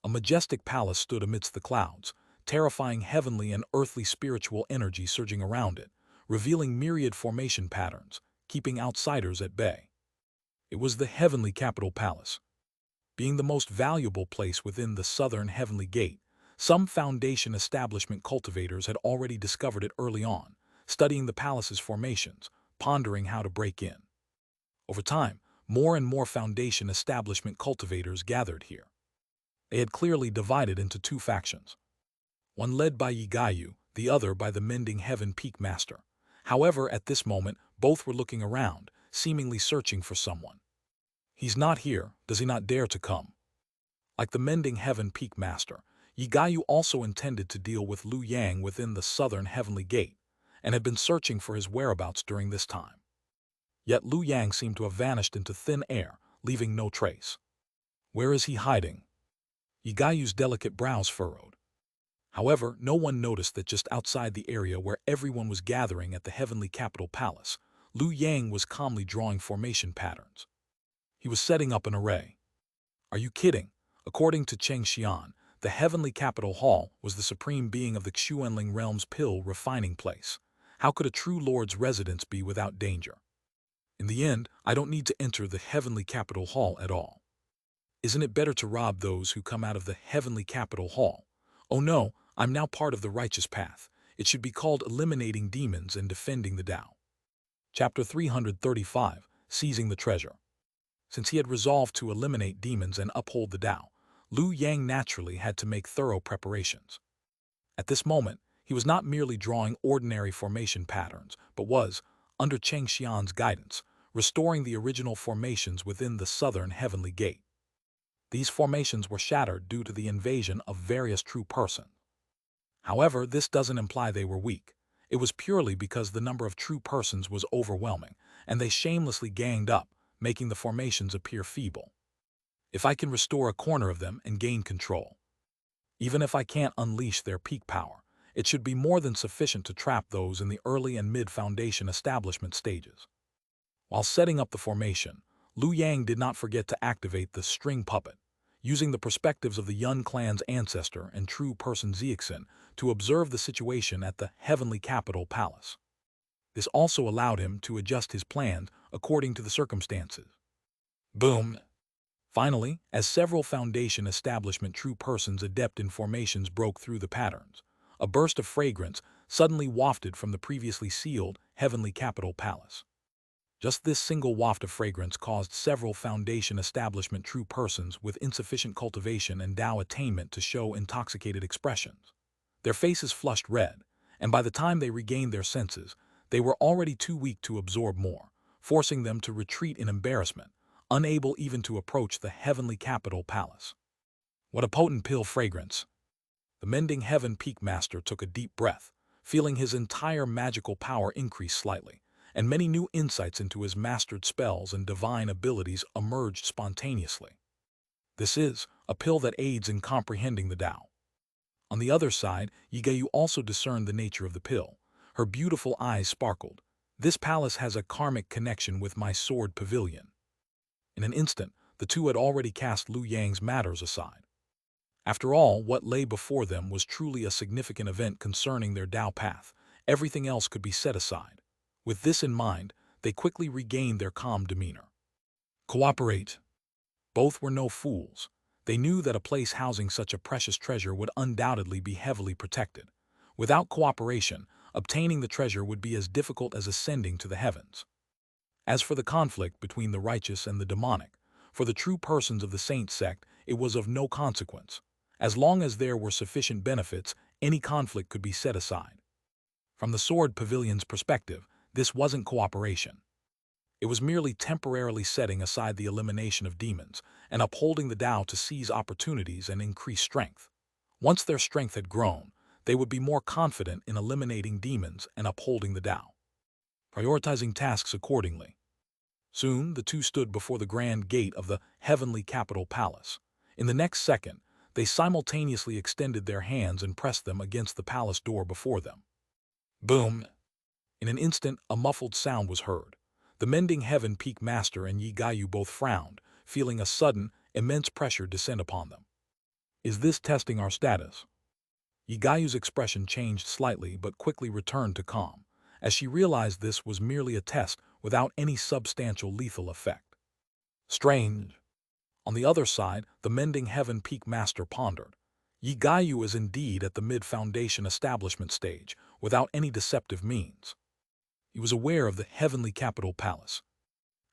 a majestic palace stood amidst the clouds, terrifying heavenly and earthly spiritual energy surging around it, revealing myriad formation patterns, keeping outsiders at bay. It was the heavenly capital palace. Being the most valuable place within the southern heavenly gate, some foundation establishment cultivators had already discovered it early on, studying the palace's formations, pondering how to break in. Over time, more and more foundation establishment cultivators gathered here. They had clearly divided into 2 factions, one led by Yigayu, the other by the Mending Heaven Peak Master. However, at this moment, both were looking around, seemingly searching for someone. He's not here, does he not dare to come? Like the Mending Heaven Peak Master, Yigayu also intended to deal with Lu Yang within the southern heavenly gate, and had been searching for his whereabouts during this time. Yet Lu Yang seemed to have vanished into thin air, leaving no trace. Where is he hiding? Yigayu's delicate brows furrowed. However, no one noticed that just outside the area where everyone was gathering at the heavenly capital palace, Lu Yang was calmly drawing formation patterns. He was setting up an array. Are you kidding? According to Xianxia, the Heavenly Capital Hall was the supreme being of the Xuanling realm's pill refining place. How could a true lord's residence be without danger? In the end, I don't need to enter the Heavenly Capital Hall at all. Isn't it better to rob those who come out of the Heavenly Capital Hall? Oh no, I'm now part of the righteous path. It should be called eliminating demons and defending the Tao. Chapter 335, Seizing the Treasure. Since he had resolved to eliminate demons and uphold the Tao, Liu Yang naturally had to make thorough preparations. At this moment, he was not merely drawing ordinary formation patterns, but was, under Xianxia's guidance, restoring the original formations within the southern heavenly gate. These formations were shattered due to the invasion of various true persons. However, this doesn't imply they were weak. It was purely because the number of true persons was overwhelming, and they shamelessly ganged up, making the formations appear feeble. If I can restore a corner of them and gain control, even if I can't unleash their peak power, it should be more than sufficient to trap those in the early and mid-foundation establishment stages. While setting up the formation, Liu Yang did not forget to activate the string puppet, using the perspectives of the Yun clan's ancestor and true person Xianxia to observe the situation at the Heavenly Capital Palace. This also allowed him to adjust his plans according to the circumstances. Boom! Finally, as several foundation establishment true persons adept in formations broke through the patterns, a burst of fragrance suddenly wafted from the previously sealed Heavenly Capital Palace. Just this single waft of fragrance caused several foundation establishment true persons with insufficient cultivation and Tao attainment to show intoxicated expressions. Their faces flushed red, and by the time they regained their senses, they were already too weak to absorb more, forcing them to retreat in embarrassment, unable even to approach the Heavenly Capital Palace. What a potent pill fragrance! The Mending Heaven Peak Master took a deep breath, feeling his entire magical power increase slightly, and many new insights into his mastered spells and divine abilities emerged spontaneously. This is a pill that aids in comprehending the Tao. On the other side, Yigayu also discerned the nature of the pill. Her beautiful eyes sparkled. This palace has a karmic connection with my sword pavilion. In an instant, the two had already cast Liu Yang's matters aside. After all, what lay before them was truly a significant event concerning their Tao path. Everything else could be set aside. With this in mind, they quickly regained their calm demeanor. Cooperate. Both were no fools. They knew that a place housing such a precious treasure would undoubtedly be heavily protected. Without cooperation, obtaining the treasure would be as difficult as ascending to the heavens. As for the conflict between the righteous and the demonic, for the true persons of the Saint Sect, it was of no consequence. As long as there were sufficient benefits, any conflict could be set aside. From the Sword Pavilion's perspective, this wasn't cooperation. It was merely temporarily setting aside the elimination of demons and upholding the Tao to seize opportunities and increase strength. Once their strength had grown, they would be more confident in eliminating demons and upholding the Tao, prioritizing tasks accordingly. Soon, the two stood before the grand gate of the Heavenly Capital Palace. In the next second, they simultaneously extended their hands and pressed them against the palace door before them. Boom! In an instant, a muffled sound was heard. The Mending Heaven Peak Master and Yigayu both frowned, feeling a sudden, immense pressure descend upon them. Is this testing our status? Yigayu's expression changed slightly but quickly returned to calm, as she realized this was merely a test without any substantial lethal effect. Strange. On the other side, the Mending Heaven Peak Master pondered. Yigayu is indeed at the mid-foundation establishment stage, without any deceptive means. He was aware of the Heavenly Capital Palace.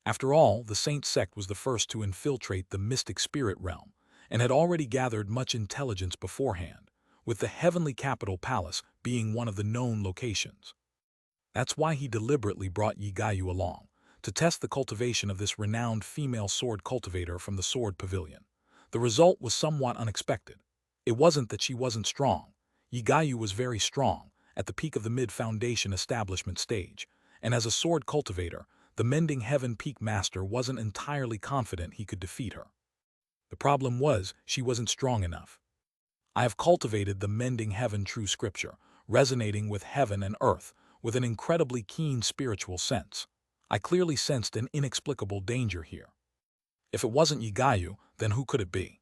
After all, the Saint Sect was the first to infiltrate the mystic spirit realm, and had already gathered much intelligence beforehand, with the Heavenly Capital Palace being one of the known locations. That's why he deliberately brought Yigayu along, to test the cultivation of this renowned female sword cultivator from the Sword Pavilion. The result was somewhat unexpected. It wasn't that she wasn't strong. Yigayu was very strong, at the peak of the mid-foundation establishment stage, and as a sword cultivator, the Mending Heaven Peak Master wasn't entirely confident he could defeat her. The problem was, she wasn't strong enough. I have cultivated the Mending Heaven true scripture, resonating with heaven and earth, with an incredibly keen spiritual sense. I clearly sensed an inexplicable danger here. If it wasn't Yigayu, then who could it be?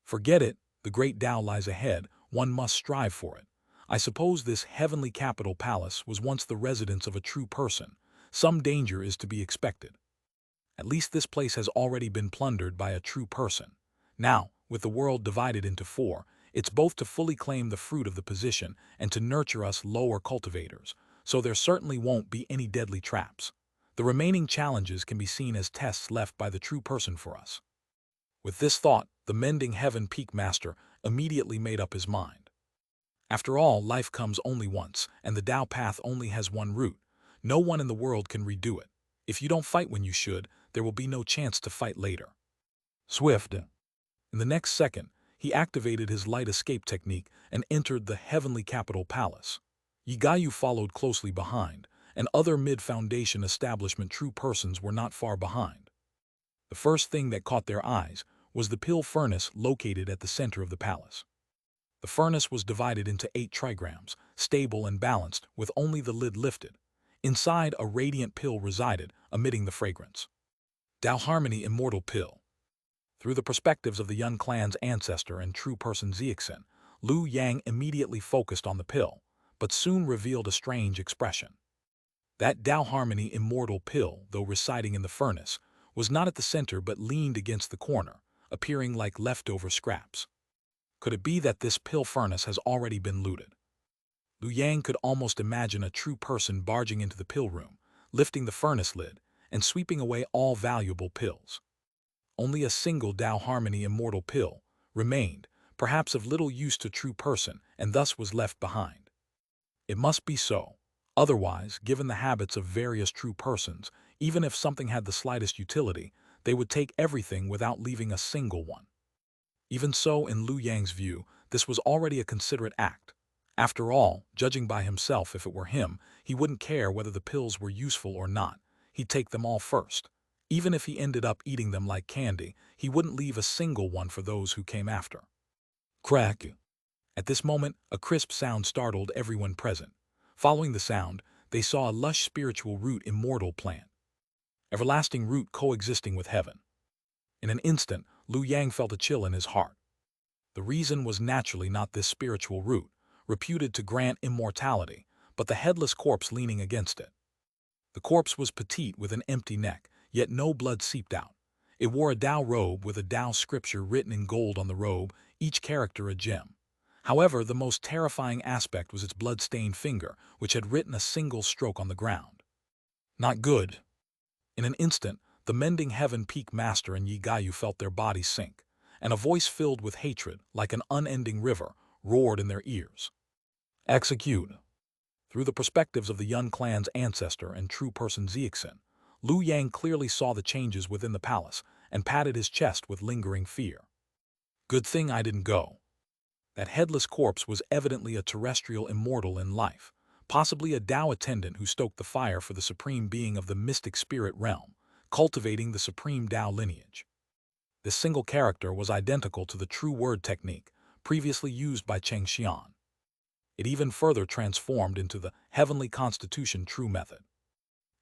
Forget it, The great Tao lies ahead, one must strive for it. I suppose this heavenly capital palace was once the residence of a true person. Some danger is to be expected. At least this place has already been plundered by a true person. Now, with the world divided into four, it's both to fully claim the fruit of the position and to nurture us lower cultivators, so there certainly won't be any deadly traps. The remaining challenges can be seen as tests left by the true person for us. With this thought, the Mending Heaven Peak Master immediately made up his mind. After all, life comes only once, and the Tao path only has one route. No one in the world can redo it. If you don't fight when you should, there will be no chance to fight later. Swift. In the next second, he activated his light escape technique and entered the heavenly capital palace. Yigayu followed closely behind, and other mid-foundation establishment true persons were not far behind. The first thing that caught their eyes was the pill furnace located at the center of the palace. The furnace was divided into 8 trigrams, stable and balanced, with only the lid lifted. Inside, a radiant pill resided, emitting the fragrance. Tao Harmony Immortal Pill. Through the perspectives of the Yun clan's ancestor and true person Xianxia, Liu Yang immediately focused on the pill, but soon revealed a strange expression. That Tao Harmony Immortal Pill, though residing in the furnace, was not at the center but leaned against the corner, appearing like leftover scraps. Could it be that this pill furnace has already been looted? Liu Yang could almost imagine a true person barging into the pill room, lifting the furnace lid, and sweeping away all valuable pills. Only a single Tao Harmony Immortal Pill remained, perhaps of little use to true person, and thus was left behind. It must be so. Otherwise, given the habits of various true persons, even if something had the slightest utility, they would take everything without leaving a single one. Even so, in Liu Yang's view, this was already a considerate act. After all, judging by himself, if it were him, he wouldn't care whether the pills were useful or not. He'd take them all first. Even if he ended up eating them like candy, he wouldn't leave a single one for those who came after. Crack! At this moment, a crisp sound startled everyone present. Following the sound, they saw a lush spiritual root immortal plant. Everlasting root coexisting with heaven. In an instant, Liu Yang felt a chill in his heart. The reason was naturally not this spiritual root, reputed to grant immortality, but the headless corpse leaning against it. The corpse was petite with an empty neck, yet no blood seeped out. It wore a Tao robe with a Tao scripture written in gold on the robe, each character a gem. However, the most terrifying aspect was its blood-stained finger, which had written a single stroke on the ground. Not good. In an instant, the Mending Heaven Peak Master and Yigayu felt their bodies sink, and a voice filled with hatred, like an unending river, roared in their ears. Execute. Through the perspectives of the Yun clan's ancestor and true person Xianxia, Liu Yang clearly saw the changes within the palace and patted his chest with lingering fear. Good thing I didn't go. That headless corpse was evidently a terrestrial immortal in life, possibly a Tao attendant who stoked the fire for the supreme being of the mystic spirit realm, cultivating the supreme Tao lineage. This single character was identical to the true word technique previously used by Xianxia. It even further transformed into the heavenly constitution true method.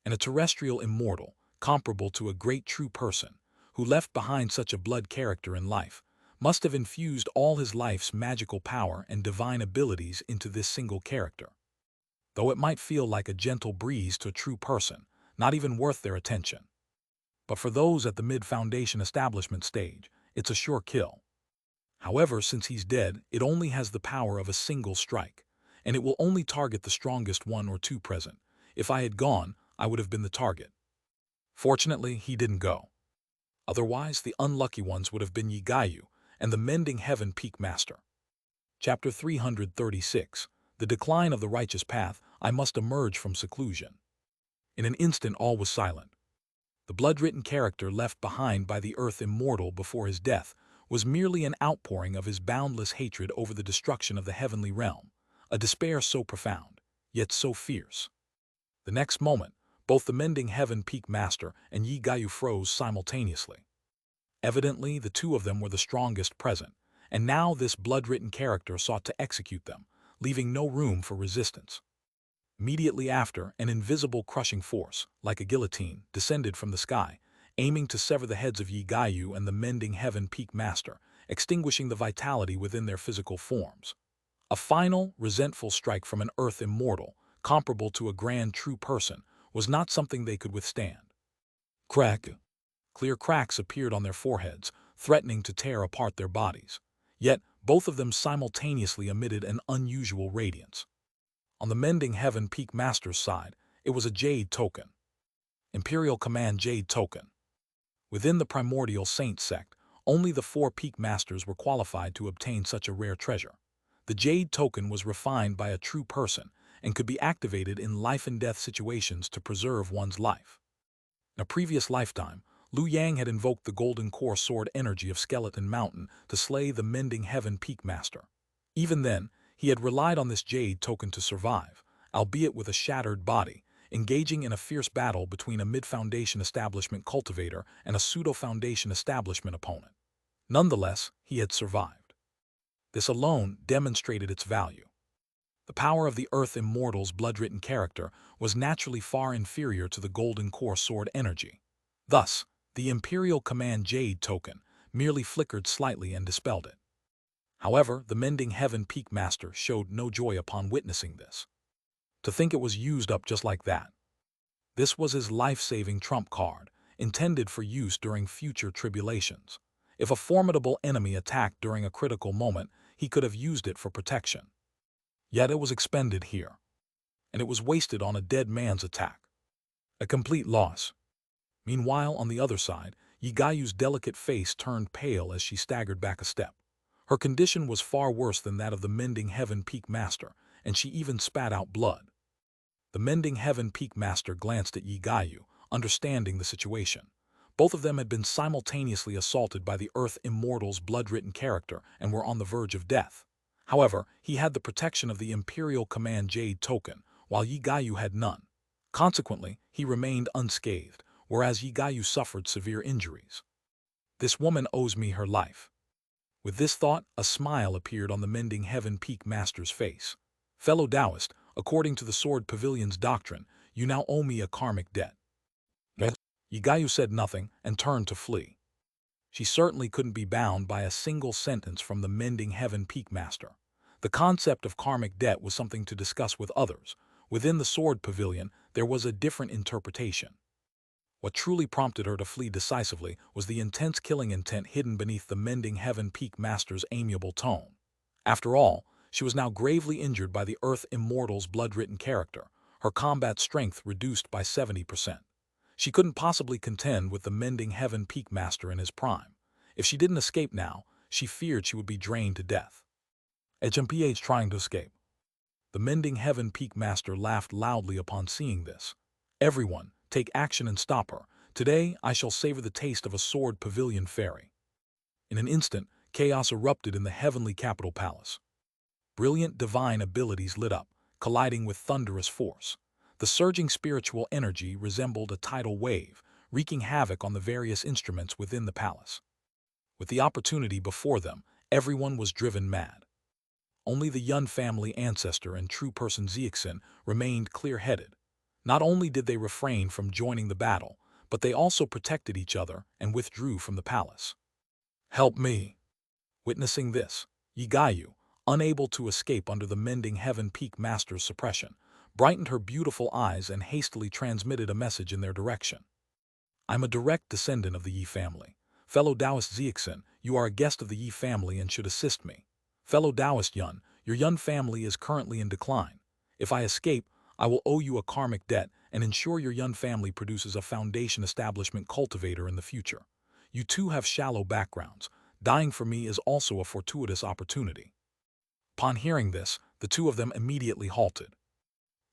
And a terrestrial immortal, comparable to a great true person, who left behind such a blood character in life, must have infused all his life's magical power and divine abilities into this single character. Though it might feel like a gentle breeze to a true person, not even worth their attention. But for those at the mid-foundation establishment stage, it's a sure kill. However, since he's dead, it only has the power of a single strike, and it will only target the strongest 1 or 2 present. If I had gone, I would have been the target. Fortunately, he didn't go. Otherwise, the unlucky ones would have been Yigayu and the Mending Heaven Peak Master. Chapter 336. The Decline of the Righteous Path. I must emerge from seclusion. In an instant all was silent. The blood-written character left behind by the earth immortal before his death was merely an outpouring of his boundless hatred over the destruction of the heavenly realm, a despair so profound, yet so fierce. The next moment, both the Mending Heaven Peak Master and Yigayu froze simultaneously. Evidently, the two of them were the strongest present, and now this blood-written character sought to execute them, leaving no room for resistance. Immediately after, an invisible crushing force, like a guillotine, descended from the sky, aiming to sever the heads of Yigayu and the Mending Heaven Peak Master, extinguishing the vitality within their physical forms. A final, resentful strike from an earth immortal, comparable to a grand true person, was not something they could withstand. Crack. Clear cracks appeared on their foreheads, threatening to tear apart their bodies. Yet, both of them simultaneously emitted an unusual radiance. On the Mending Heaven Peak Master's side, it was a Jade token. Imperial Command Jade token. Within the Primordial Saint Sect, only the 4 Peak Masters were qualified to obtain such a rare treasure. The Jade token was refined by a true person and could be activated in life-and-death situations to preserve one's life. In a previous lifetime, Liu Yang had invoked the golden core sword energy of Skeleton Mountain to slay the Mending Heaven Peak Master. Even then, he had relied on this Jade token to survive, albeit with a shattered body, engaging in a fierce battle between a mid-foundation establishment cultivator and a pseudo-foundation establishment opponent. Nonetheless, he had survived. This alone demonstrated its value. The power of the Earth Immortal's blood-written character was naturally far inferior to the golden core sword energy. Thus, the Imperial Command Jade token merely flickered slightly and dispelled it. However, the Mending Heaven Peak Master showed no joy upon witnessing this. To think it was used up just like that. This was his life-saving trump card, intended for use during future tribulations. If a formidable enemy attacked during a critical moment, he could have used it for protection. Yet it was expended here, and it was wasted on a dead man's attack. A complete loss. Meanwhile, on the other side, Yigayu's delicate face turned pale as she staggered back a step. Her condition was far worse than that of the Mending Heaven Peak Master, and she even spat out blood. The Mending Heaven Peak Master glanced at Yigayu, understanding the situation. Both of them had been simultaneously assaulted by the Earth Immortal's blood-written character and were on the verge of death. However, he had the protection of the Imperial Command Jade token, while Yigayu had none. Consequently, he remained unscathed, whereas Yigayu suffered severe injuries. This woman owes me her life. With this thought, a smile appeared on the Mending Heaven Peak Master's face. Fellow Taoist, according to the Sword Pavilion's doctrine, you now owe me a karmic debt. Yigayu said nothing and turned to flee. She certainly couldn't be bound by a single sentence from the Mending Heaven Peak Master. The concept of karmic debt was something to discuss with others. Within the Sword Pavilion, there was a different interpretation. What truly prompted her to flee decisively was the intense killing intent hidden beneath the Mending Heaven Peak Master's amiable tone. After all, she was now gravely injured by the Earth Immortal's blood-written character, her combat strength reduced by 70%. She couldn't possibly contend with the Mending Heaven Peak Master in his prime. If she didn't escape now, she feared she would be drained to death. HMPH trying to escape. The Mending Heaven Peak Master laughed loudly upon seeing this. Everyone, take action and stop her. Today, I shall savor the taste of a Sword Pavilion fairy. In an instant, chaos erupted in the heavenly capital palace. Brilliant divine abilities lit up, colliding with thunderous force. The surging spiritual energy resembled a tidal wave, wreaking havoc on the various instruments within the palace. With the opportunity before them, everyone was driven mad. Only the Yun family ancestor and true person Xianxia remained clear-headed. Not only did they refrain from joining the battle, but they also protected each other and withdrew from the palace. Help me! Witnessing this, Yigayu, unable to escape under the Mending Heaven Peak Master's suppression, brightened her beautiful eyes and hastily transmitted a message in their direction. I'm a direct descendant of the Yi family. Fellow Taoist Xianxia, you are a guest of the Yi family and should assist me. Fellow Taoist Yun, your Yun family is currently in decline. If I escape, I will owe you a karmic debt and ensure your Yun family produces a foundation establishment cultivator in the future. You two have shallow backgrounds. Dying for me is also a fortuitous opportunity. Upon hearing this, the two of them immediately halted.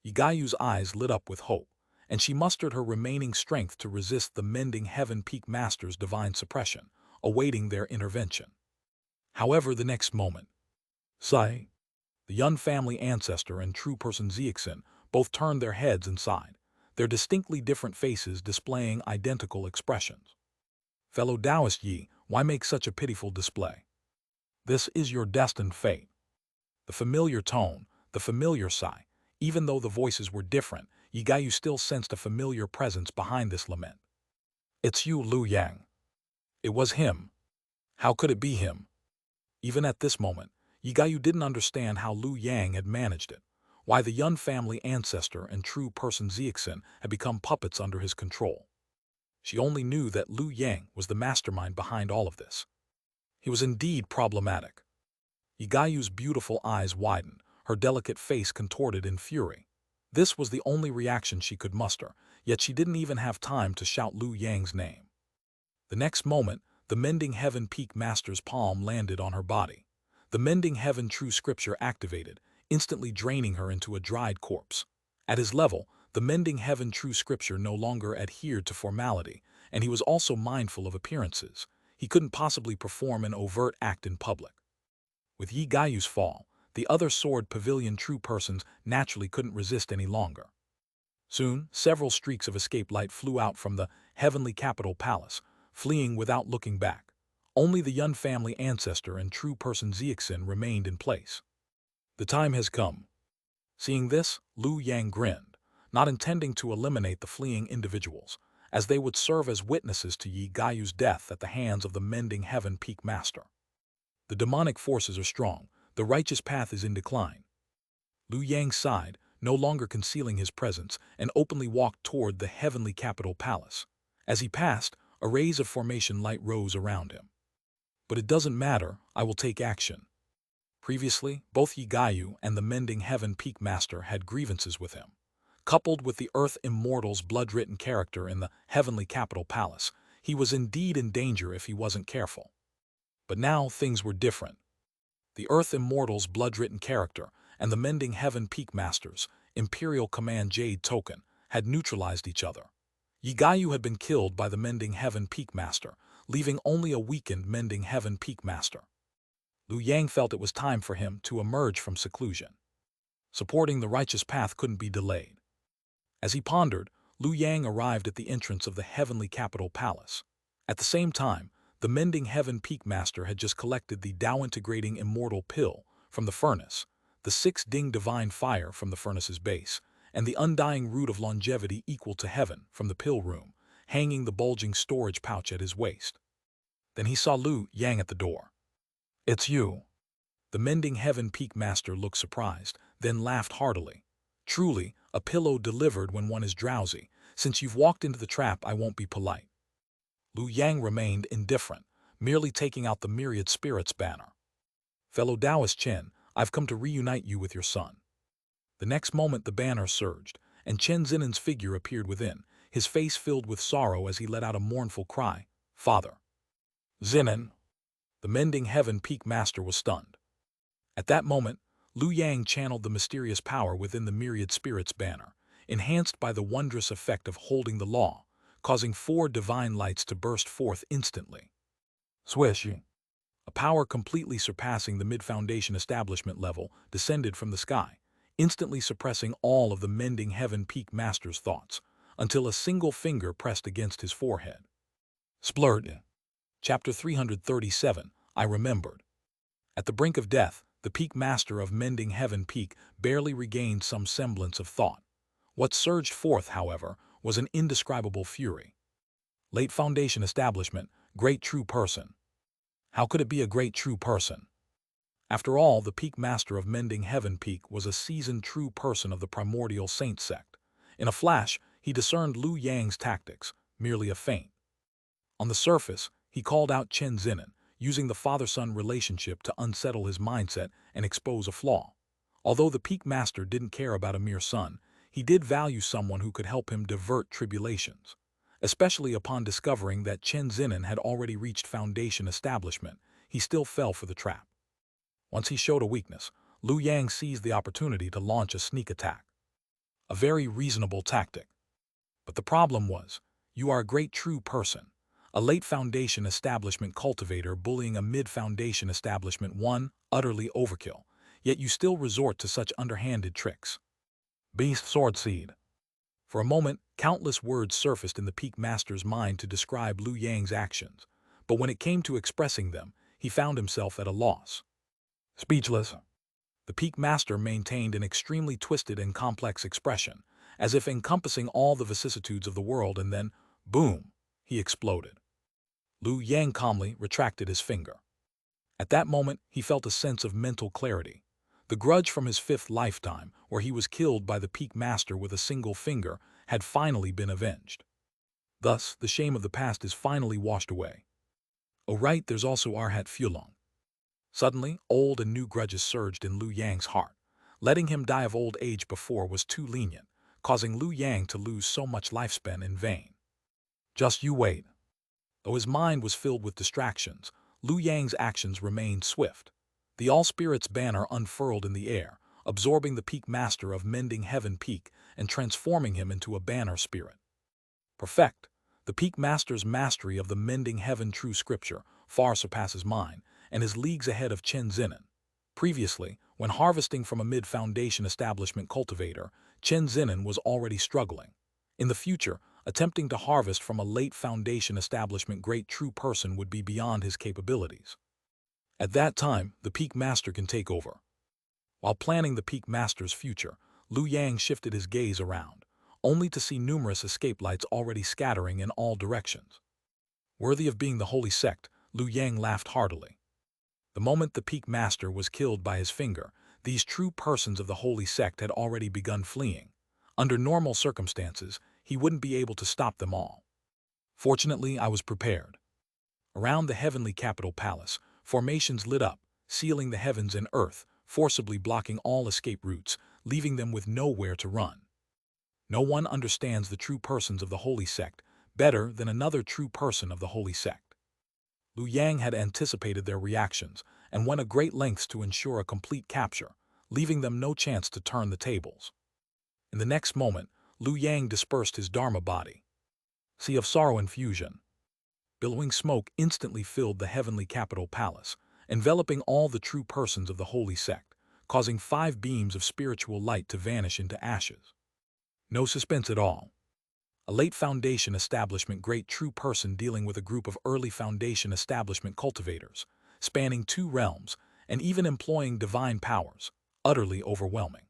Yigayu's eyes lit up with hope, and she mustered her remaining strength to resist the Mending Heaven Peak Master's divine suppression, awaiting their intervention. However, the next moment, the Yun family ancestor and true person Xianxia both turned their heads and sighed, their distinctly different faces displaying identical expressions. Fellow Taoist Yi, why make such a pitiful display? This is your destined fate. The familiar tone, the familiar sigh, even though the voices were different, Yigayu still sensed a familiar presence behind this lament. It's you, Liu Yang. It was him. How could it be him? Even at this moment, Yigayu didn't understand how Lu Yang had managed it, why the Yun family ancestor and true person Xianxia had become puppets under his control. She only knew that Lu Yang was the mastermind behind all of this. He was indeed problematic. Yigayu's beautiful eyes widened, her delicate face contorted in fury. This was the only reaction she could muster, yet she didn't even have time to shout Lu Yang's name. The next moment, the Mending Heaven Peak Master's palm landed on her body. The Mending Heaven True Scripture activated, instantly draining her into a dried corpse. At his level, the Mending Heaven True Scripture no longer adhered to formality, and he was also mindful of appearances. He couldn't possibly perform an overt act in public. With Yigayu's fall, the other Sword Pavilion true persons naturally couldn't resist any longer. Soon, several streaks of escape light flew out from the heavenly capital palace, fleeing without looking back. Only the Yun family ancestor and true person Xianxia remained in place. The time has come. Seeing this, Lu Yang grinned, not intending to eliminate the fleeing individuals, as they would serve as witnesses to Yigayu's death at the hands of the Mending Heaven Peak Master. The demonic forces are strong, the righteous path is in decline. Lu Yang sighed, no longer concealing his presence, and openly walked toward the heavenly capital palace. As he passed, arrays of formation light rose around him. But it doesn't matter, I will take action. Previously, both Yigayu and the Mending Heaven Peak Master had grievances with him. Coupled with the Earth Immortal's blood-written character in the heavenly capital palace, he was indeed in danger if he wasn't careful. But now things were different. The Earth Immortal's blood-written character and the Mending Heaven Peak Master's Imperial Command Jade token had neutralized each other. Yigayu had been killed by the Mending Heaven Peak Master, leaving only a weakened Mending Heaven Peak Master. Lu Yang felt it was time for him to emerge from seclusion. Supporting the righteous path couldn't be delayed. As he pondered, Lu Yang arrived at the entrance of the heavenly capital palace. At the same time, the Mending Heaven Peak Master had just collected the Tao-integrating immortal pill from the furnace, the 6-ding divine fire from the furnace's base, and the undying root of longevity equal to heaven from the pill room, hanging the bulging storage pouch at his waist. Then he saw Lu Yang at the door. "It's you." The Mending Heaven Peak Master looked surprised, then laughed heartily. "Truly, a pillow delivered when one is drowsy. Since you've walked into the trap, I won't be polite." Lu Yang remained indifferent, merely taking out the Myriad Spirits banner. "Fellow Taoist Chen, I've come to reunite you with your son." The next moment the banner surged, and Chen Xinin's figure appeared within, his face filled with sorrow as he let out a mournful cry, "Father." "Xinin." The Mending Heaven Peak Master was stunned. At that moment, Lu Yang channeled the mysterious power within the Myriad Spirits banner, enhanced by the wondrous effect of holding the law, causing 4 divine lights to burst forth instantly. Swish! A power completely surpassing the mid-foundation establishment level descended from the sky, instantly suppressing all of the Mending Heaven Peak Master's thoughts, until a single finger pressed against his forehead. Splurred. Chapter 337, I Remembered. At the brink of death, the Peak Master of Mending Heaven Peak barely regained some semblance of thought. What surged forth, however, was an indescribable fury. Late Foundation Establishment, great true person. How could it be a great true person? After all, the Peak Master of Mending Heaven Peak was a seasoned true person of the Primordial Saint Sect. In a flash, he discerned Lu Yang's tactics, merely a feint. On the surface, he called out Chen Xinin, using the father-son relationship to unsettle his mindset and expose a flaw. Although the Peak Master didn't care about a mere son, he did value someone who could help him divert tribulations. Especially upon discovering that Chen Xinin had already reached Foundation Establishment, he still fell for the trap. Once he showed a weakness, Lu Yang seized the opportunity to launch a sneak attack. A very reasonable tactic. But the problem was, you are a great true person. A late Foundation Establishment cultivator bullying a mid-Foundation Establishment one, utterly overkill, yet you still resort to such underhanded tricks. Beast Sword Seed. For a moment, countless words surfaced in the Peak Master's mind to describe Lu Yang's actions, but when it came to expressing them, he found himself at a loss. Speechless. The Peak Master maintained an extremely twisted and complex expression, as if encompassing all the vicissitudes of the world, and then, boom, he exploded. Lu Yang calmly retracted his finger. At that moment, he felt a sense of mental clarity. The grudge from his fifth lifetime, where he was killed by the Peak Master with a single finger, had finally been avenged. Thus, the shame of the past is finally washed away. Oh right, there's also Arhat Fulong. Suddenly, old and new grudges surged in Liu Yang's heart. Letting him die of old age before was too lenient, causing Liu Yang to lose so much lifespan in vain. Just you wait. Though his mind was filled with distractions, Liu Yang's actions remained swift. The All-Spirits banner unfurled in the air, absorbing the Peak Master of Mending Heaven Peak and transforming him into a banner spirit. Perfect. The Peak Master's mastery of the Mending Heaven true scripture far surpasses mine, and is leagues ahead of Chen Zinan. Previously, when harvesting from a mid-foundation establishment cultivator, Chen Zinan was already struggling. In the future, attempting to harvest from a late foundation establishment great true person would be beyond his capabilities. At that time, the Peak Master can take over. While planning the Peak Master's future, Liu Yang shifted his gaze around, only to see numerous escape lights already scattering in all directions. Worthy of being the Holy Sect, Liu Yang laughed heartily. The moment the Peak Master was killed by his finger, these true persons of the Holy Sect had already begun fleeing. Under normal circumstances, he wouldn't be able to stop them all. Fortunately, I was prepared. Around the heavenly capital palace, formations lit up, sealing the heavens and earth, forcibly blocking all escape routes, leaving them with nowhere to run. No one understands the true persons of the Holy Sect better than another true person of the Holy Sect. Liu Yang had anticipated their reactions and went a great lengths to ensure a complete capture, leaving them no chance to turn the tables. In the next moment, Liu Yang dispersed his Dharma body. Sea of Sorrow infusion. Billowing smoke instantly filled the heavenly capital palace, enveloping all the true persons of the Holy Sect, causing 5 beams of spiritual light to vanish into ashes. No suspense at all. A late foundation establishment great true person dealing with a group of early foundation establishment cultivators, spanning 2 realms, and even employing divine powers, utterly overwhelming.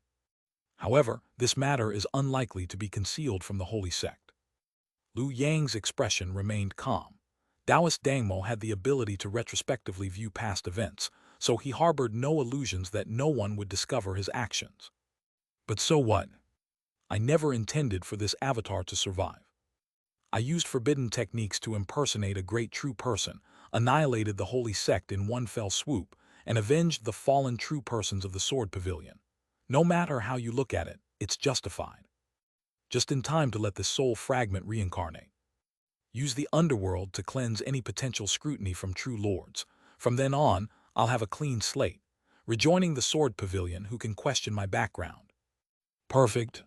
However, this matter is unlikely to be concealed from the Holy Sect. Liu Yang's expression remained calm. Taoist Dangmo had the ability to retrospectively view past events, so he harbored no illusions that no one would discover his actions. But so what? I never intended for this avatar to survive. I used forbidden techniques to impersonate a great true person, annihilated the Holy Sect in one fell swoop, and avenged the fallen true persons of the Sword Pavilion. No matter how you look at it, it's justified. Just in time to let this soul fragment reincarnate. Use the underworld to cleanse any potential scrutiny from true lords. From then on, I'll have a clean slate, rejoining the Sword Pavilion who can question my background. Perfect.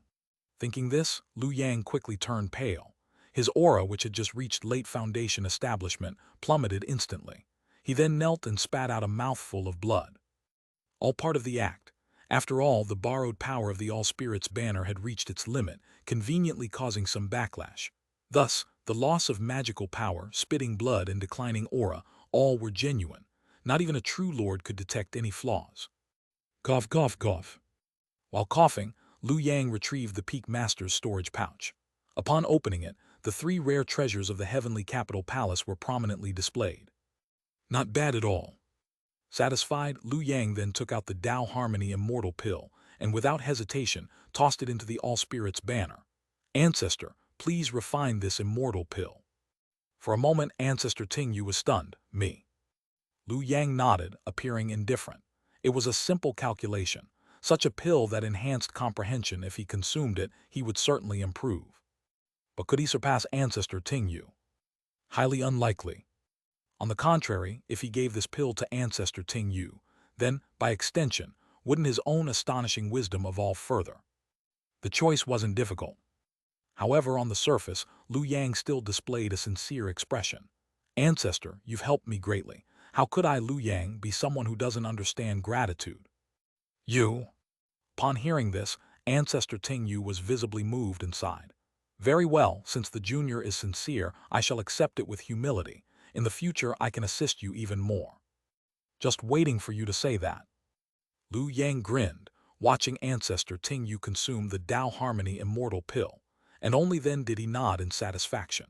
Thinking this, Liu Yang quickly turned pale. His aura, which had just reached late foundation establishment, plummeted instantly. He then knelt and spat out a mouthful of blood. All part of the act. After all, the borrowed power of the All-Spirits banner had reached its limit, conveniently causing some backlash. Thus, the loss of magical power, spitting blood, and declining aura, all were genuine. Not even a true lord could detect any flaws. Cough, cough, cough. While coughing, Liu Yang retrieved the Peak Master's storage pouch. Upon opening it, the 3 rare treasures of the heavenly capital palace were prominently displayed. Not bad at all. Satisfied, Liu Yang then took out the Tao Harmony Immortal Pill and without hesitation tossed it into the All-Spirits banner. Ancestor, please refine this immortal pill. For a moment, Ancestor Tingyu was stunned. Me. Liu Yang nodded, appearing indifferent. It was a simple calculation. Such a pill that enhanced comprehension. If he consumed it, he would certainly improve. But could he surpass Ancestor Tingyu? Highly unlikely. On the contrary, if he gave this pill to Ancestor Tingyu, then, by extension, wouldn't his own astonishing wisdom evolve further? The choice wasn't difficult. However, on the surface, Liu Yang still displayed a sincere expression. Ancestor, you've helped me greatly. How could I, Liu Yang, be someone who doesn't understand gratitude? You? Upon hearing this, Ancestor Tingyu was visibly moved and sighed. Very well, since the junior is sincere, I shall accept it with humility. In the future, I can assist you even more. Just waiting for you to say that. Liu Yang grinned, watching Ancestor Tingyu consume the Tao Harmony Immortal Pill, and only then did he nod in satisfaction.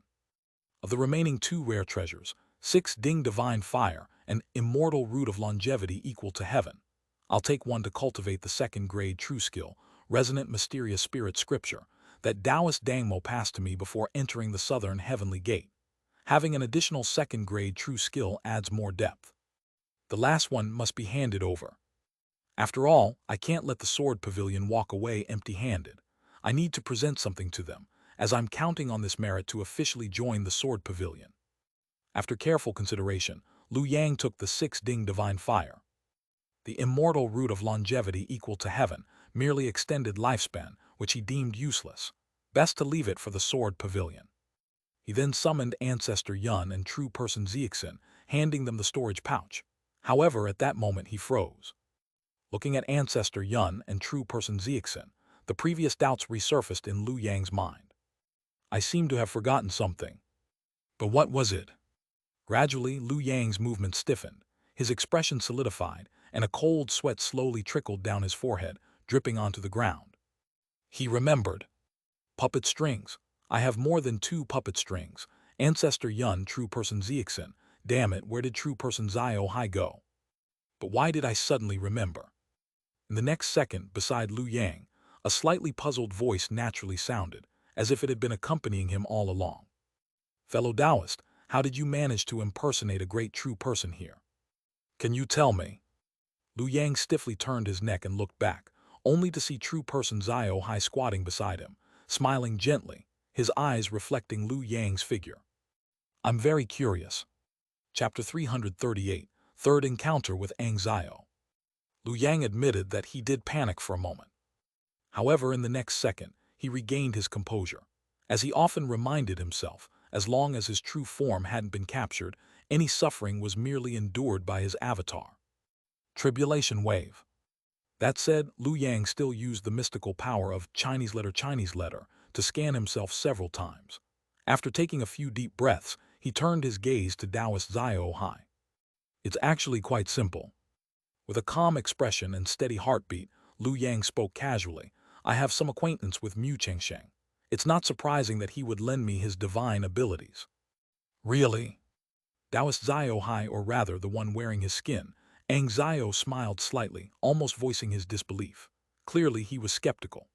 Of the remaining 2 rare treasures, 6 Ding divine fire, an immortal root of longevity equal to heaven. I'll take one to cultivate the second grade true skill, resonant mysterious spirit scripture, that Taoist Dangmo passed to me before entering the southern heavenly gate. Having an additional second grade true skill adds more depth. The last one must be handed over. After all, I can't let the sword pavilion walk away empty-handed. I need to present something to them, as I'm counting on this merit to officially join the sword pavilion. After careful consideration, Lu Yang took the 6 Ding divine fire. The immortal root of longevity equal to heaven, merely extended lifespan, which he deemed useless. Best to leave it for the sword pavilion. He then summoned Ancestor Yun and True Person Xianxia, handing them the storage pouch. However, at that moment he froze. Looking at Ancestor Yun and True Person Xianxia, the previous doubts resurfaced in Lu Yang's mind. I seem to have forgotten something. But what was it? Gradually, Lu Yang's movement stiffened, his expression solidified, and a cold sweat slowly trickled down his forehead, dripping onto the ground. He remembered. Puppet strings. I have more than 2 puppet strings. Ancestor Yun, True Person Xianxia. Damn it, where did True Person Zio Hai go? But why did I suddenly remember? In the next second, beside Lu Yang, a slightly puzzled voice naturally sounded, as if it had been accompanying him all along. Fellow Taoist, how did you manage to impersonate a great true person here? Can you tell me? Lu Yang stiffly turned his neck and looked back, only to see True Person Zio Hai squatting beside him, smiling gently, his eyes reflecting Lu Yang's figure. I'm very curious. Chapter 338, Third Encounter with Zio. Lu Yang admitted that he did panic for a moment. However, in the next second, he regained his composure. As he often reminded himself, as long as his true form hadn't been captured, any suffering was merely endured by his avatar. Tribulation wave. That said, Lu Yang still used the mystical power of Chinese letter to scan himself several times. After taking a few deep breaths, he turned his gaze to Taoist Zio Hai. It's actually quite simple. With a calm expression and steady heartbeat, Lu Yang spoke casually. I have some acquaintance with Mu Chengsheng. It's not surprising that he would lend me his divine abilities. Really? Taoist Zio Hai, or rather the one wearing his skin, Zio smiled slightly, almost voicing his disbelief. Clearly he was skeptical.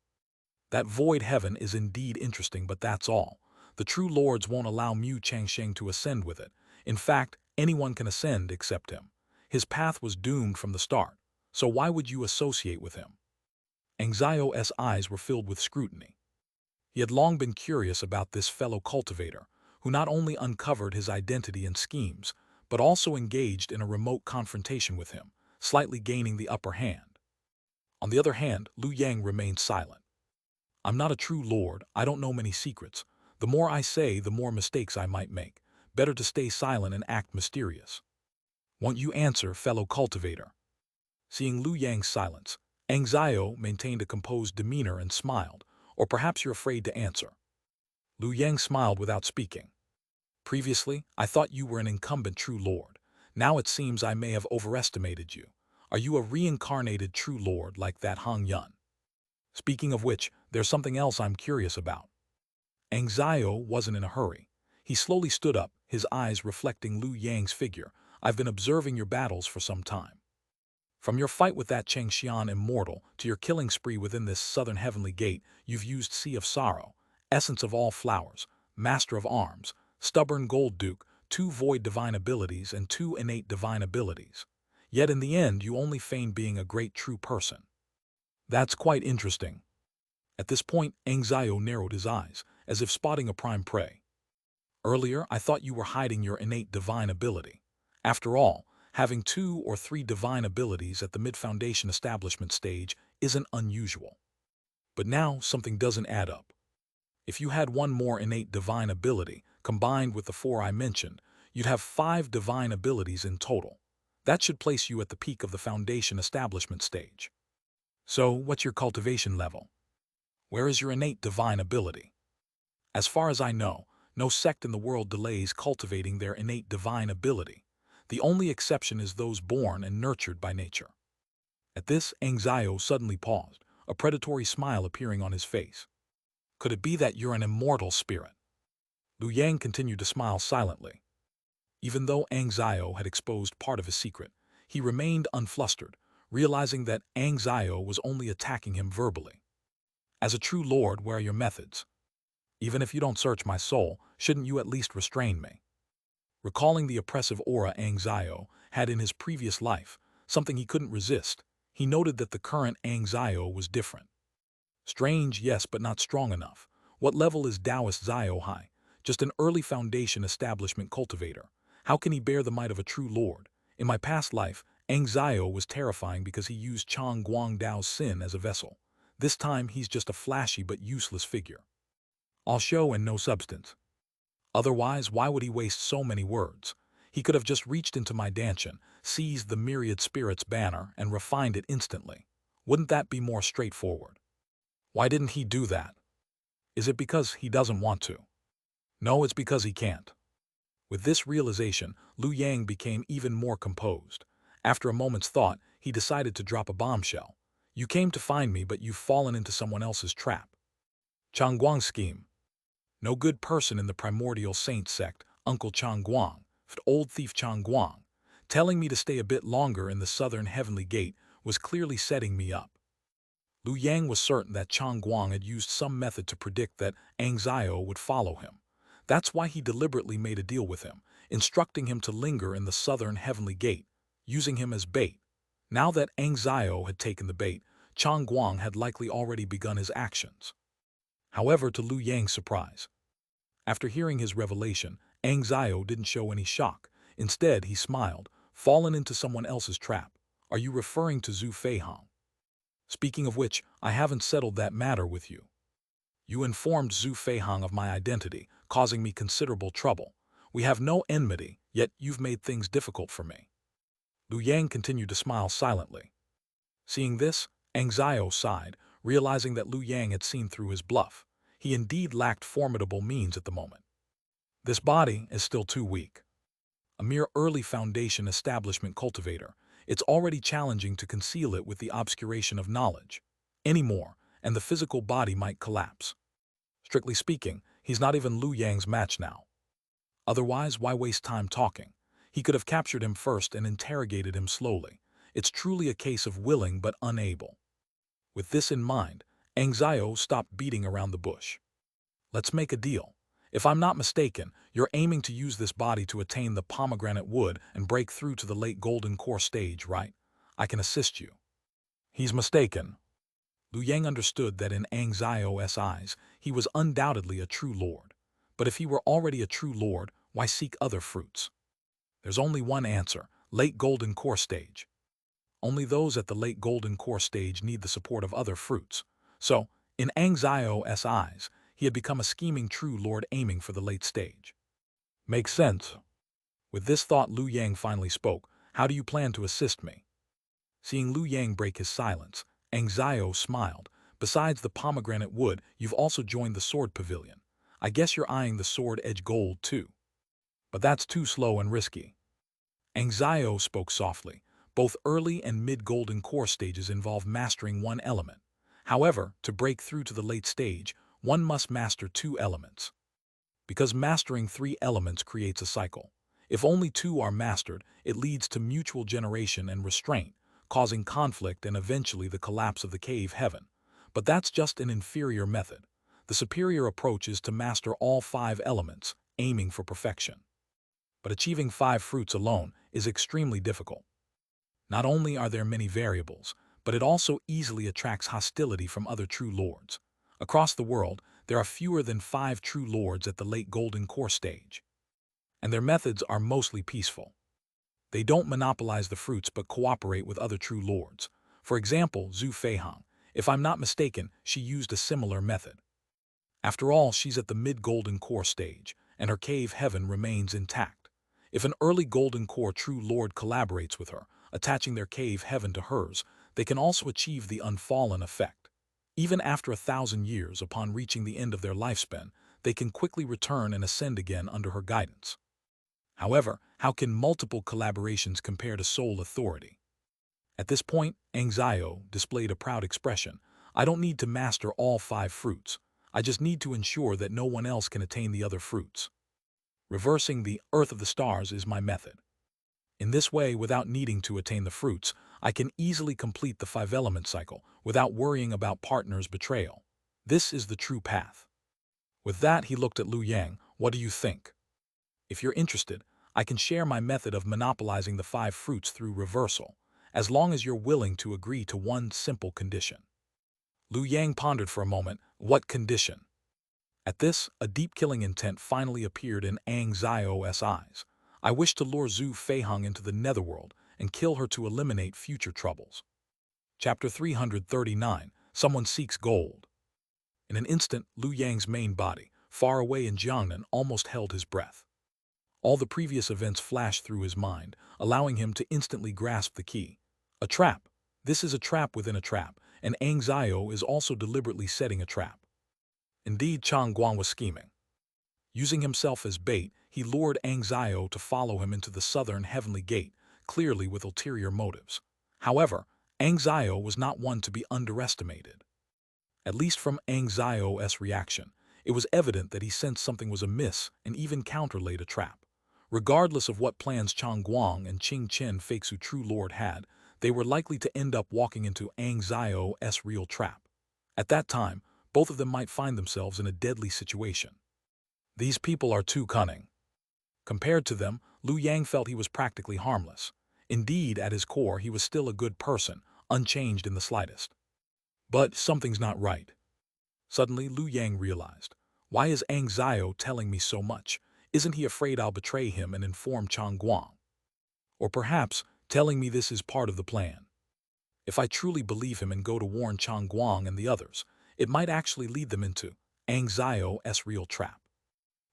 That void heaven is indeed interesting, but that's all. The true lords won't allow Mu Chengsheng to ascend with it. In fact, anyone can ascend except him. His path was doomed from the start, so why would you associate with him? Zio's eyes were filled with scrutiny. He had long been curious about this fellow cultivator, who not only uncovered his identity and schemes, but also engaged in a remote confrontation with him, slightly gaining the upper hand. On the other hand, Lu Yang remained silent. I'm not a true lord, I don't know many secrets. The more I say, the more mistakes I might make. Better to stay silent and act mysterious. Won't you answer, fellow cultivator? Seeing Lu Yang's silence, Zio maintained a composed demeanor and smiled. Or perhaps you're afraid to answer. Lu Yang smiled without speaking. Previously, I thought you were an incumbent true lord. Now it seems I may have overestimated you. Are you a reincarnated true lord like that Hong Yun? Speaking of which, there's something else I'm curious about. Zio wasn't in a hurry. He slowly stood up, his eyes reflecting Lu Yang's figure. I've been observing your battles for some time. From your fight with that Xianxia immortal to your killing spree within this southern heavenly gate, you've used Sea of Sorrow, Essence of All Flowers, Master of Arms, Stubborn Gold Duke, 2 void divine abilities and 2 innate divine abilities. Yet in the end you only feigned being a great true person. That's quite interesting. At this point, Zio narrowed his eyes, as if spotting a prime prey. Earlier, I thought you were hiding your innate divine ability. After all, having 2 or 3 divine abilities at the mid-foundation establishment stage isn't unusual. But now something doesn't add up. If you had 1 more innate divine ability, combined with the 4 I mentioned, you'd have 5 divine abilities in total. That should place you at the peak of the foundation establishment stage. So, what's your cultivation level? Where is your innate divine ability? As far as I know, no sect in the world delays cultivating their innate divine ability. The only exception is those born and nurtured by nature. At this, Zio suddenly paused, a predatory smile appearing on his face. Could it be that you're an immortal spirit? Lu Yang continued to smile silently. Even though Xianxia had exposed part of his secret, he remained unflustered, realizing that Xianxia was only attacking him verbally. As a true lord, where are your methods? Even if you don't search my soul, shouldn't you at least restrain me? Recalling the oppressive aura Xianxia had in his previous life, something he couldn't resist, he noted that the current Xianxia was different. Strange, yes, but not strong enough. What level is Taoist Zio high? Just an early foundation establishment cultivator. How can he bear the might of a true lord? In my past life, Zio was terrifying because he used Chang Guang Dao's sin as a vessel. This time, he's just a flashy but useless figure. All show and no substance. Otherwise, why would he waste so many words? He could have just reached into my dantian, seized the myriad spirits banner, and refined it instantly. Wouldn't that be more straightforward? Why didn't he do that? Is it because he doesn't want to? No, it's because he can't. With this realization, Lu Yang became even more composed. After a moment's thought, he decided to drop a bombshell. You came to find me, but you've fallen into someone else's trap. Changguang's scheme. No good person in the Primordial Saint Sect, Uncle Changguang, old thief Changguang, telling me to stay a bit longer in the southern heavenly gate was clearly setting me up. Lu Yang was certain that Changguang had used some method to predict that Xianxia would follow him. That's why he deliberately made a deal with him, instructing him to linger in the southern heavenly gate, using him as bait. Now that Xianxia had taken the bait, Changguang had likely already begun his actions. However, to Lu Yang's surprise, after hearing his revelation, Xianxia didn't show any shock. Instead, he smiled, fallen into someone else's trap. Are you referring to Zhu Feihang? Speaking of which, I haven't settled that matter with you. You informed Zhu Feihang of my identity, causing me considerable trouble. We have no enmity, yet you've made things difficult for me. Lu Yang continued to smile silently. Seeing this, Xianxia sighed, realizing that Lu Yang had seen through his bluff. He indeed lacked formidable means at the moment. This body is still too weak. A mere early foundation establishment cultivator, it's already challenging to conceal it with the obscuration of knowledge. Anymore, and the physical body might collapse. Strictly speaking, he's not even Lu Yang's match now. Otherwise, why waste time talking? He could have captured him first and interrogated him slowly. It's truly a case of willing but unable. With this in mind, Xianxia stopped beating around the bush. Let's make a deal. If I'm not mistaken, you're aiming to use this body to attain the pomegranate wood and break through to the late golden core stage, right? I can assist you. He's mistaken. Lu Yang understood that in Xiao's eyes, he was undoubtedly a true lord. But if he were already a true lord, why seek other fruits? There's only one answer: late golden core stage. Only those at the late golden core stage need the support of other fruits. So, in Xiao's eyes, he had become a scheming true lord aiming for the late stage. Makes sense. With this thought, Lu Yang finally spoke. How do you plan to assist me? Seeing Lu Yang break his silence, Xiao smiled. Besides the pomegranate wood, you've also joined the sword pavilion. I guess you're eyeing the sword edge gold too. But that's too slow and risky. Xiao spoke softly. Both early and mid-golden core stages involve mastering one element. However, to break through to the late stage, one must master two elements. Because mastering three elements creates a cycle. If only two are mastered, it leads to mutual generation and restraint, causing conflict and eventually the collapse of the cave heaven. But that's just an inferior method. The superior approach is to master all five elements, aiming for perfection. But achieving five fruits alone is extremely difficult. Not only are there many variables, but it also easily attracts hostility from other true lords. Across the world, there are fewer than 5 true lords at the late golden core stage. And their methods are mostly peaceful. They don't monopolize the fruits but cooperate with other true lords. For example, Zhu Feihang. If I'm not mistaken, she used a similar method. After all, she's at the mid-golden core stage, and her cave heaven remains intact. If an early golden core true lord collaborates with her, attaching their cave heaven to hers, they can also achieve the unfallen effect. Even after 1,000 years upon reaching the end of their lifespan, they can quickly return and ascend again under her guidance. However, how can multiple collaborations compare to sole authority? At this point, Xiao displayed a proud expression. I don't need to master all 5 fruits. I just need to ensure that no one else can attain the other fruits. Reversing the earth of the stars is my method. In this way, without needing to attain the fruits, I can easily complete the five-element cycle without worrying about partner's betrayal. This is the true path. With that, he looked at Liu Yang. What do you think? If you're interested, I can share my method of monopolizing the five fruits through reversal, as long as you're willing to agree to one simple condition. Liu Yang pondered for a moment. What condition? At this, a deep killing intent finally appeared in Ang Zio's eyes. I wish to lure Zhu Feiheng into the netherworld and kill her to eliminate future troubles. Chapter 339. Someone Seeks Gold. In an instant, Liu Yang's main body, far away in Jiangnan, almost held his breath. All the previous events flashed through his mind, allowing him to instantly grasp the key. A trap. This is a trap within a trap, and Ang Zio is also deliberately setting a trap. Indeed, Chang Guang was scheming. Using himself as bait, he lured Ang Zio to follow him into the southern heavenly gate, clearly with ulterior motives. However, Ang Zio was not one to be underestimated. At least from Ang Zio's reaction, it was evident that he sensed something was amiss and even counterlaid a trap. Regardless of what plans Chang Guang and Qing Chen Feixu True Lord had, they were likely to end up walking into Ang Zio's real trap. At that time, both of them might find themselves in a deadly situation. These people are too cunning. Compared to them, Liu Yang felt he was practically harmless. Indeed, at his core, he was still a good person, unchanged in the slightest. But something's not right. Suddenly, Liu Yang realized. Why is Ang Zio telling me so much? Isn't he afraid I'll betray him and inform Chang Guang? Or perhaps, telling me this is part of the plan. If I truly believe him and go to warn Chang Guang and the others, it might actually lead them into Ang Zio's real trap.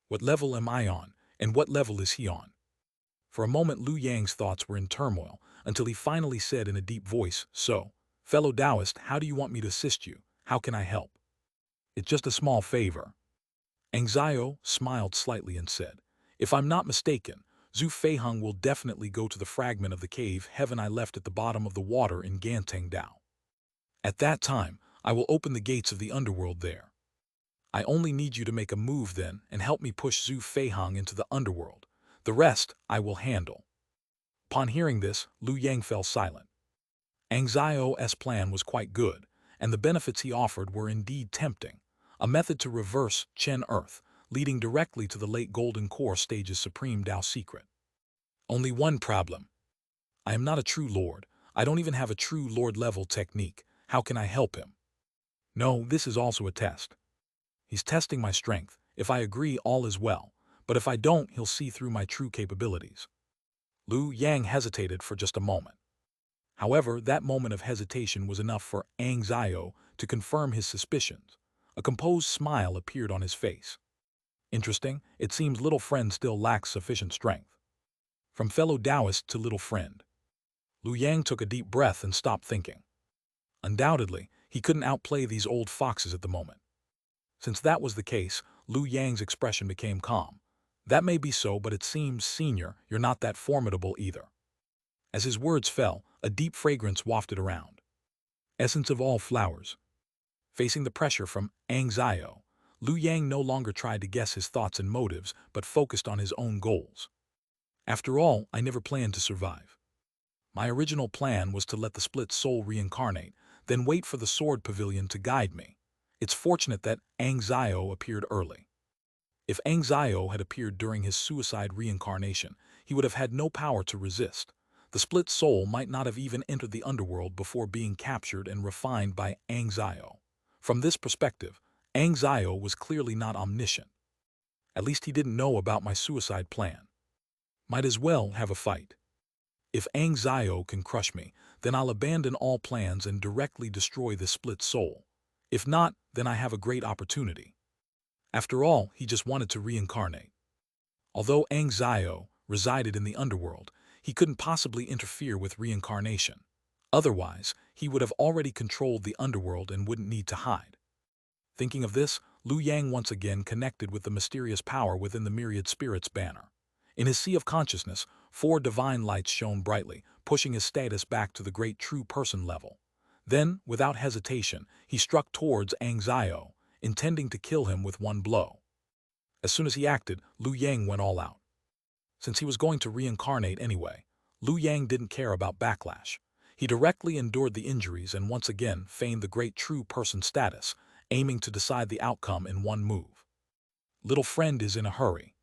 What level am I on, and what level is he on? For a moment, Liu Yang's thoughts were in turmoil, until he finally said in a deep voice, "So, fellow Taoist, how do you want me to assist you? How can I help?" "It's just a small favor." Ang Zio smiled slightly and said, "If I'm not mistaken, Zhu Feiheng will definitely go to the fragment of the cave heaven I left at the bottom of the water in Ganteng Dao. At that time, I will open the gates of the underworld there. I only need you to make a move then and help me push Zhu Feiheng into the underworld. The rest I will handle." Upon hearing this, Liu Yang fell silent. Ang Zio's plan was quite good, and the benefits he offered were indeed tempting. A method to reverse Chen Earth, leading directly to the late Golden Core stage's supreme Tao secret. Only one problem. I am not a true lord. I don't even have a true lord-level technique. How can I help him? No, this is also a test. He's testing my strength. If I agree, all is well. But if I don't, he'll see through my true capabilities. Liu Yang hesitated for just a moment. However, that moment of hesitation was enough for Ang Zio to confirm his suspicions. A composed smile appeared on his face. Interesting, it seems little friend still lacks sufficient strength. From fellow Taoist to little friend. Liu Yang took a deep breath and stopped thinking. Undoubtedly, he couldn't outplay these old foxes at the moment. Since that was the case, Liu Yang's expression became calm. That may be so, but it seems, senior, you're not that formidable either. As his words fell, a deep fragrance wafted around. Essence of all flowers. Facing the pressure from Ang Zio, Liu Yang no longer tried to guess his thoughts and motives, but focused on his own goals. After all, I never planned to survive. My original plan was to let the split soul reincarnate, then wait for the sword pavilion to guide me. It's fortunate that Ang Zio appeared early. If Ang Zio had appeared during his suicide reincarnation, he would have had no power to resist. The split soul might not have even entered the underworld before being captured and refined by Ang Zio. From this perspective, Ang Zio was clearly not omniscient. At least he didn't know about my suicide plan. Might as well have a fight. If Ang Zio can crush me, then I'll abandon all plans and directly destroy the split soul. If not, then I have a great opportunity. After all, he just wanted to reincarnate. Although Ang Zio resided in the underworld, he couldn't possibly interfere with reincarnation. Otherwise, he would have already controlled the underworld and wouldn't need to hide. Thinking of this, Liu Yang once again connected with the mysterious power within the myriad spirits banner. In his sea of consciousness, 4 divine lights shone brightly, pushing his status back to the great true person level. Then, without hesitation, he struck towards Ang Zio, intending to kill him with one blow. As soon as he acted, Liu Yang went all out. Since he was going to reincarnate anyway, Liu Yang didn't care about backlash. He directly endured the injuries and once again feigned the great true person status, aiming to decide the outcome in one move. Little friend is in a hurry.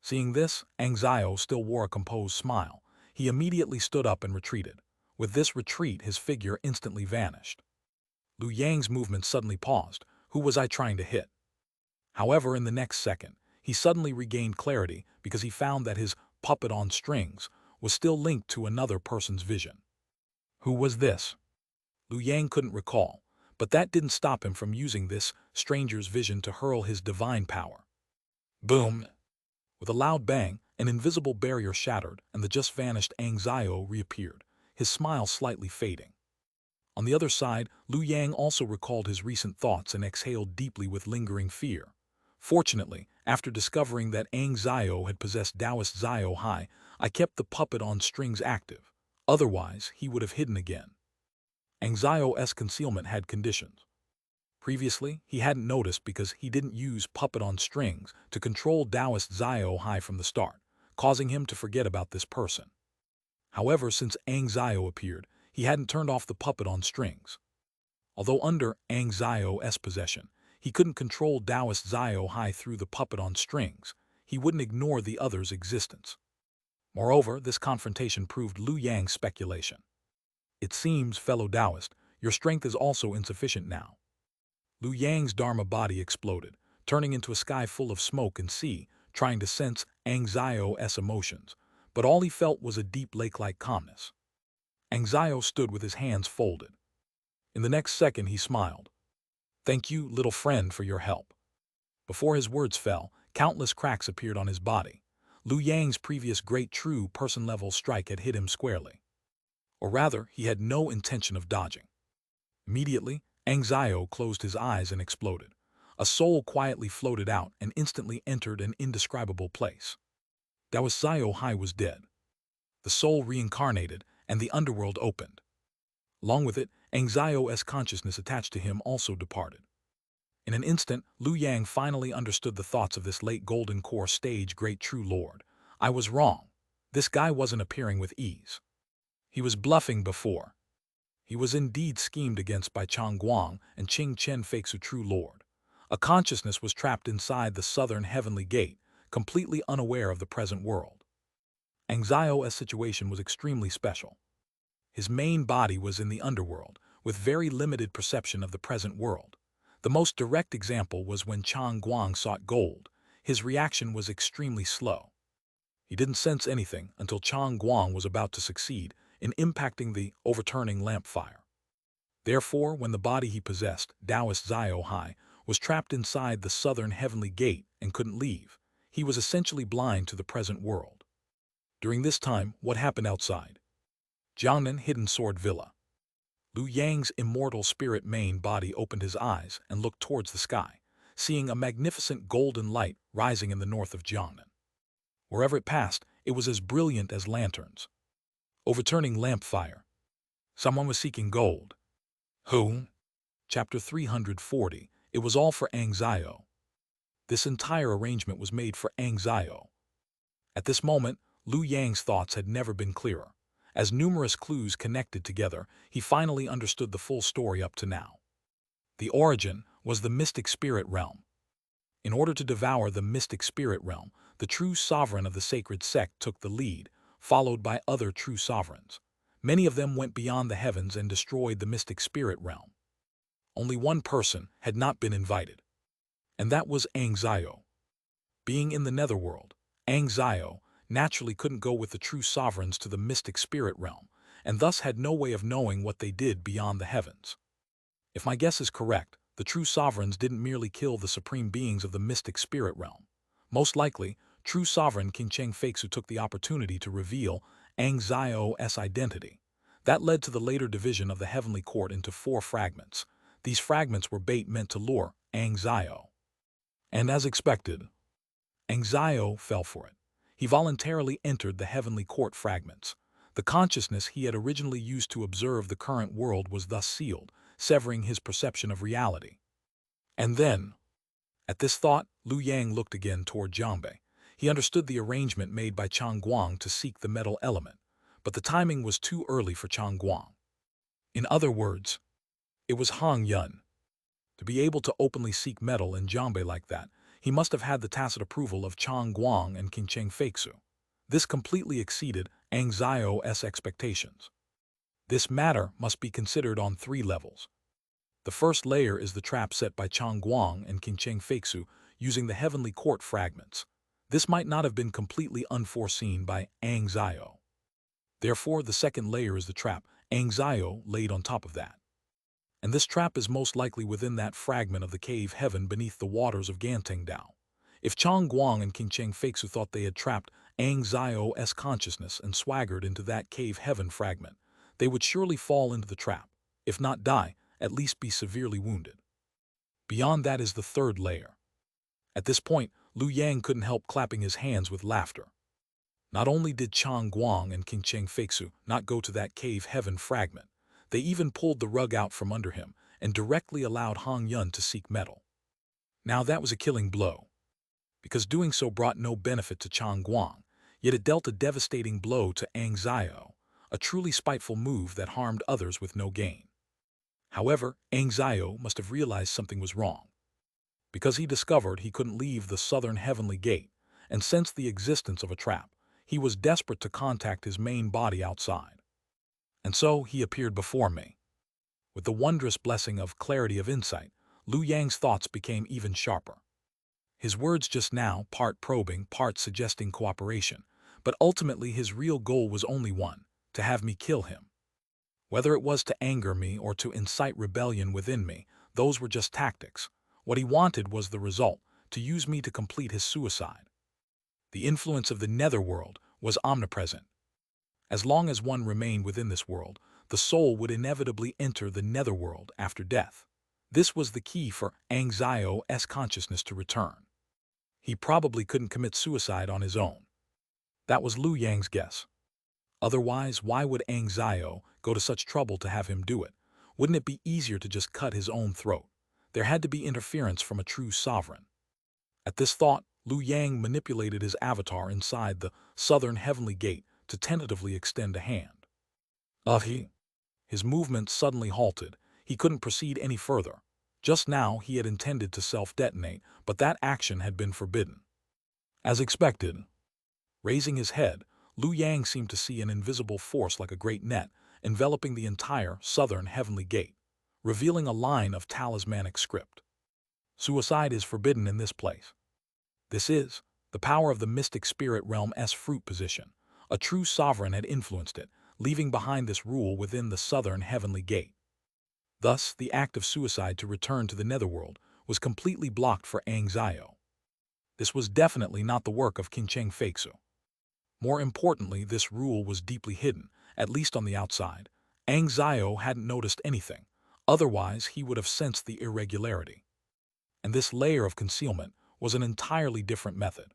Seeing this, Xianxia still wore a composed smile. He immediately stood up and retreated. With this retreat, his figure instantly vanished. Liu Yang's movement suddenly paused. Who was I trying to hit? However, in the next second, he suddenly regained clarity because he found that his puppet on strings was still linked to another person's vision. Who was this? Liu Yang couldn't recall, but that didn't stop him from using this stranger's vision to hurl his divine power. Boom! With a loud bang, an invisible barrier shattered and the just vanished Xianxia reappeared, his smile slightly fading. On the other side, Liu Yang also recalled his recent thoughts and exhaled deeply with lingering fear. Fortunately, after discovering that Xianxia had possessed Taoist Zio Hai, I kept the puppet on strings active. Otherwise, he would have hidden again. Xiao's concealment had conditions. Previously, he hadn't noticed because he didn't use puppet on strings to control Taoist Zio Hai from the start, causing him to forget about this person. However, since Xiao appeared, he hadn't turned off the puppet on strings. Although under Xiao's possession, he couldn't control Taoist Zio Hai through the puppet on strings, he wouldn't ignore the other's existence. Moreover, this confrontation proved Liu Yang's speculation. It seems, fellow Taoist, your strength is also insufficient now. Liu Yang's Dharma body exploded, turning into a sky full of smoke and sea, trying to sense Xiao's emotions, but all he felt was a deep lake-like calmness. Xiao stood with his hands folded. In the next second he smiled. Thank you, little friend, for your help. Before his words fell, countless cracks appeared on his body. Liu Yang's previous great true person-level strike had hit him squarely. Or rather, he had no intention of dodging. Immediately, Xiao closed his eyes and exploded. A soul quietly floated out and instantly entered an indescribable place. Taoist Zio Hai was dead. The soul reincarnated, and the underworld opened. Along with it, Xiao's consciousness attached to him also departed. In an instant, Liu Yang finally understood the thoughts of this late Golden Core stage great true lord. I was wrong. This guy wasn't appearing with ease. He was bluffing before. He was indeed schemed against by Chang Guang and Qing Chen Feixu true lord. A consciousness was trapped inside the southern heavenly gate, completely unaware of the present world. Xiao's situation was extremely special. His main body was in the underworld, with very limited perception of the present world. The most direct example was when Chang Guang sought gold. His reaction was extremely slow. He didn't sense anything until Chang Guang was about to succeed in impacting the overturning lamp fire. Therefore, when the body he possessed, Taoist Zio Hai, was trapped inside the southern heavenly gate and couldn't leave, he was essentially blind to the present world. During this time, what happened outside? Jiangnan Hidden Sword Villa. Liu Yang's immortal spirit main body opened his eyes and looked towards the sky, seeing a magnificent golden light rising in the north of Jiangnan. Wherever it passed, it was as brilliant as lanterns. Overturning lamp fire. Someone was seeking gold. Who? Chapter 340. It was all for Xiao. This entire arrangement was made for Xiao. At this moment, Liu Yang's thoughts had never been clearer. As numerous clues connected together, he finally understood the full story up to now. The origin was the mystic spirit realm. In order to devour the mystic spirit realm, the true sovereign of the sacred sect took the lead, followed by other true sovereigns. Many of them went beyond the heavens and destroyed the mystic spirit realm. Only one person had not been invited, and that was Xiao. Being in the netherworld, Xiao naturally couldn't go with the true sovereigns to the mystic spirit realm, and thus had no way of knowing what they did beyond the heavens. If my guess is correct, the true sovereigns didn't merely kill the supreme beings of the mystic spirit realm. Most likely, true sovereign King Cheng Feixu took the opportunity to reveal Xiao's identity. That led to the later division of the heavenly court into 4 fragments. These fragments were bait meant to lure Xiao. And as expected, Xiao fell for it. He voluntarily entered the heavenly court fragments. The consciousness he had originally used to observe the current world was thus sealed, severing his perception of reality. And then, At this thought, Lu Yang looked again toward Jiangbei. He understood the arrangement made by Chang Guang to seek the metal element, but the timing was too early for Chang Guang. In other words, it was Hong Yun. To be able to openly seek metal in Jiangbei like that, he must have had the tacit approval of Chang Guang and Qingcheng Feixu. This completely exceeded Ang Zio's expectations. This matter must be considered on 3 levels. The first layer is the trap set by Chang Guang and Qingcheng Feixu using the heavenly court fragments. This might not have been completely unforeseen by Ang Zio. Therefore, the second layer is the trap Ang Zio laid on top of that. And this trap is most likely within that fragment of the cave heaven beneath the waters of Gantengdao. If Chang Guang and Qingcheng Feixu thought they had trapped Ang Zio's consciousness and swaggered into that cave heaven fragment, they would surely fall into the trap, if not die, at least be severely wounded. Beyond that is the third layer. At this point, Lu Yang couldn't help clapping his hands with laughter. Not only did Chang Guang and Qingcheng Feixu not go to that cave heaven fragment, they even pulled the rug out from under him and directly allowed Hong Yun to seek metal. Now that was a killing blow, because doing so brought no benefit to Chang Guang, yet it dealt a devastating blow to Ang Zio, a truly spiteful move that harmed others with no gain. However, Ang Zio must have realized something was wrong, because he discovered he couldn't leave the southern heavenly gate and sensed the existence of a trap. He was desperate to contact his main body outside. And so he appeared before me. With the wondrous blessing of clarity of insight, Lu Yang's thoughts became even sharper. His words just now, part probing, part suggesting cooperation, but ultimately his real goal was only one: to have me kill him. Whether it was to anger me or to incite rebellion within me, those were just tactics. What he wanted was the result: to use me to complete his suicide. The influence of the netherworld was omnipresent. As long as one remained within this world, the soul would inevitably enter the netherworld after death. This was the key for Ang Zio's consciousness to return. He probably couldn't commit suicide on his own. That was Lu Yang's guess. Otherwise, why would Ang Zio go to such trouble to have him do it? Wouldn't it be easier to just cut his own throat? There had to be interference from a true sovereign. At this thought, Lu Yang manipulated his avatar inside the southern heavenly gate to tentatively extend a hand. His movement suddenly halted. He couldn't proceed any further. Just now he had intended to self-detonate, but that action had been forbidden. As expected, raising his head, Lu Yang seemed to see an invisible force like a great net enveloping the entire southern heavenly gate, revealing a line of talismanic script. Suicide is forbidden in this place. This is the power of the mystic spirit realm's fruit position. A true sovereign had influenced it, leaving behind this rule within the southern heavenly gate. Thus, the act of suicide to return to the netherworld was completely blocked for Ang Zio. This was definitely not the work of Qingcheng Feixu. More importantly, this rule was deeply hidden, at least on the outside. Ang Zio hadn't noticed anything, otherwise he would have sensed the irregularity. And this layer of concealment was an entirely different method.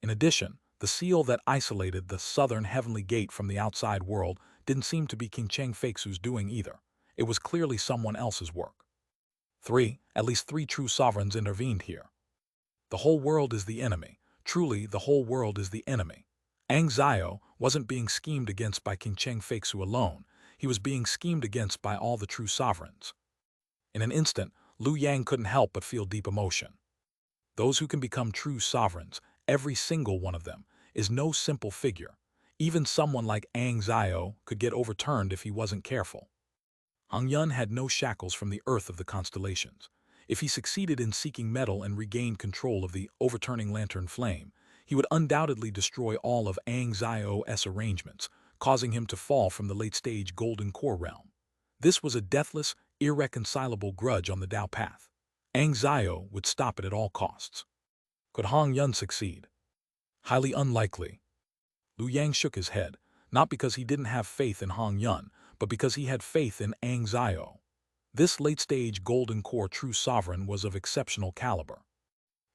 In addition, the seal that isolated the southern heavenly gate from the outside world didn't seem to be Qingcheng Feixu's doing either. It was clearly someone else's work. At least three true sovereigns intervened here. The whole world is the enemy. Truly, the whole world is the enemy. Ang Zio wasn't being schemed against by Qingcheng Feixu alone. He was being schemed against by all the true sovereigns. In an instant, Lu Yang couldn't help but feel deep emotion. Those who can become true sovereigns, every single one of them, is no simple figure. Even someone like Ang Zio could get overturned if he wasn't careful. Hong Yun had no shackles from the earth of the constellations. If he succeeded in seeking metal and regained control of the overturning lantern flame, he would undoubtedly destroy all of Ang Zio's arrangements, causing him to fall from the late-stage golden core realm. This was a deathless, irreconcilable grudge on the Tao path. Ang Zio would stop it at all costs. Could Hong Yun succeed? Highly unlikely. Lu Yang shook his head, not because he didn't have faith in Hong Yun, but because he had faith in Ang Zio. This late-stage golden core true sovereign was of exceptional caliber.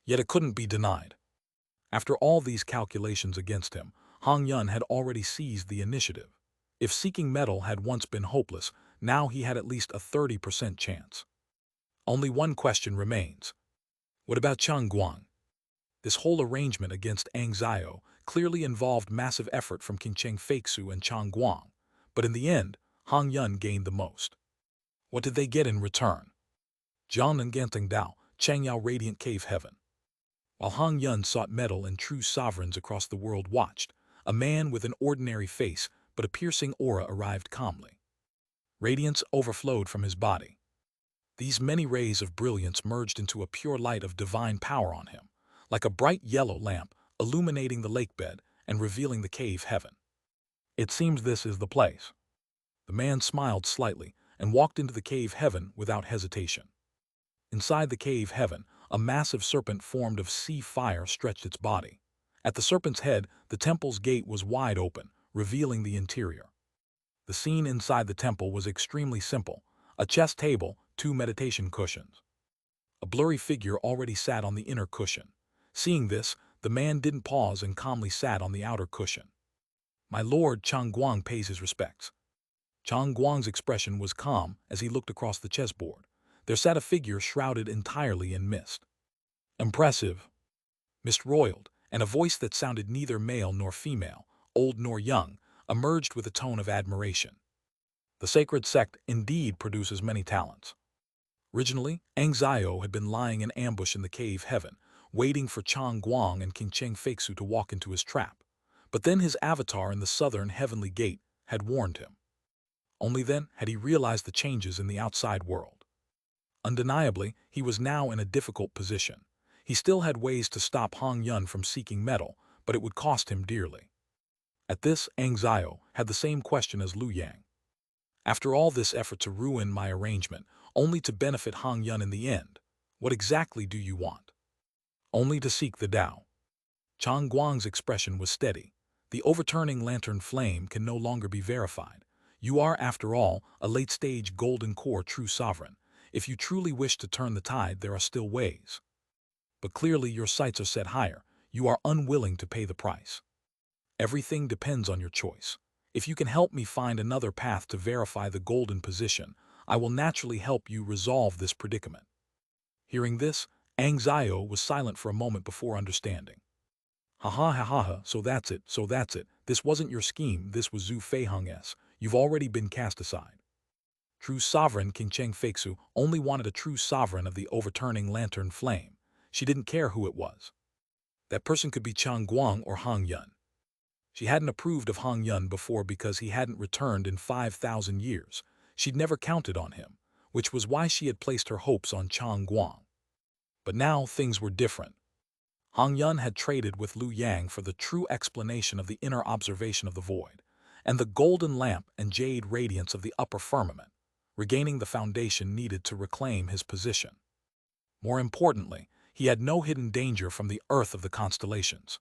Yet it couldn't be denied. After all these calculations against him, Hong Yun had already seized the initiative. If seeking metal had once been hopeless, now he had at least a 30% chance. Only one question remains. What about Chang Guang? This whole arrangement against Xianxia clearly involved massive effort from King Cheng Feixu and Chang Guang, but in the end, Hong Yun gained the most. What did they get in return? Jiang and Ganting Dao, Chang Yao Radiant Cave Heaven. While Hong Yun sought metal and true sovereigns across the world watched, a man with an ordinary face but a piercing aura arrived calmly. Radiance overflowed from his body. These many rays of brilliance merged into a pure light of divine power on him, like a bright yellow lamp illuminating the lakebed and revealing the cave heaven. It seems this is the place. The man smiled slightly and walked into the cave heaven without hesitation. Inside the cave heaven, a massive serpent formed of sea fire stretched its body. At the serpent's head, the temple's gate was wide open, revealing the interior. The scene inside the temple was extremely simple: a chess table, 2 meditation cushions. A blurry figure already sat on the inner cushion. Seeing this, the man didn't pause and calmly sat on the outer cushion. My lord, Chang Guang pays his respects. Chang Guang's expression was calm as he looked across the chessboard. There sat a figure shrouded entirely in mist. Impressive. Mist roiled, and a voice that sounded neither male nor female, old nor young, emerged with a tone of admiration. The sacred sect indeed produces many talents. Originally, Xianxia had been lying in ambush in the cave heaven, waiting for Chang Guang and King Cheng Feixu to walk into his trap. But then his avatar in the southern heavenly gate had warned him. Only then had he realized the changes in the outside world. Undeniably, he was now in a difficult position. He still had ways to stop Hong Yun from seeking metal, but it would cost him dearly. At this, Xianxia had the same question as Liu Yang. After all this effort to ruin my arrangement, only to benefit Hong Yun in the end, what exactly do you want? Only to seek the Tao. Chang Guang's expression was steady. The overturning lantern flame can no longer be verified. You are, after all, a late-stage golden core true sovereign. If you truly wish to turn the tide, there are still ways. But clearly your sights are set higher. You are unwilling to pay the price. Everything depends on your choice. If you can help me find another path to verify the golden position, I will naturally help you resolve this predicament. Hearing this, Xianxia was silent for a moment before understanding. Ha ha ha ha ha, so that's it. This wasn't your scheme, this was Zhu Feihong's. You've already been cast aside. True sovereign King Cheng Feixu only wanted a true sovereign of the overturning lantern flame. She didn't care who it was. That person could be Chang Guang or Hong Yun. She hadn't approved of Hong Yun before because he hadn't returned in 5,000 years. She'd never counted on him, which was why she had placed her hopes on Chang Guang. But now things were different. Hong Yun had traded with Liu Yang for the true explanation of the inner observation of the void, and the golden lamp and jade radiance of the upper firmament, regaining the foundation needed to reclaim his position. More importantly, he had no hidden danger from the earth of the constellations.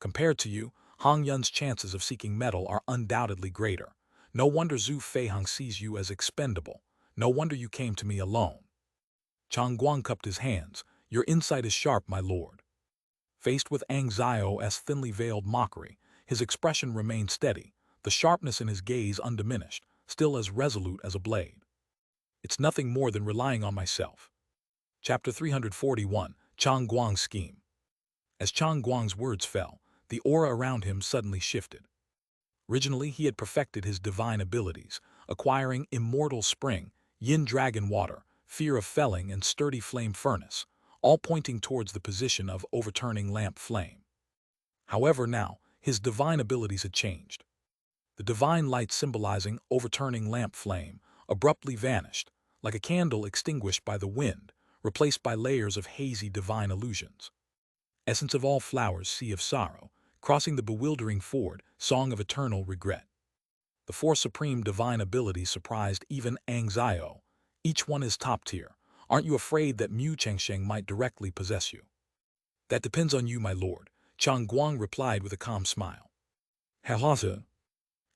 Compared to you, Hong Yun's chances of seeking metal are undoubtedly greater. No wonder Zhu Feihong sees you as expendable. No wonder you came to me alone. Chang Guang cupped his hands. Your insight is sharp, my lord. Faced with Xianxia's thinly veiled mockery, his expression remained steady, the sharpness in his gaze undiminished, still as resolute as a blade. It's nothing more than relying on myself. Chapter 341, Chang Guang's Scheme. As Chang Guang's words fell, the aura around him suddenly shifted. Originally, he had perfected his divine abilities, acquiring immortal spring, yin dragon water, fear of felling, and sturdy flame furnace, all pointing towards the position of overturning lamp flame. However, now, his divine abilities had changed. The divine light symbolizing overturning lamp flame abruptly vanished, like a candle extinguished by the wind, replaced by layers of hazy divine illusions. Essence of all flowers, sea of sorrow, crossing the bewildering ford, song of eternal regret. The four supreme divine abilities surprised even Xianxia. Each one is top tier. Aren't you afraid that Mu Chengsheng might directly possess you? That depends on you, my lord, Chang Guang replied with a calm smile. Halasa.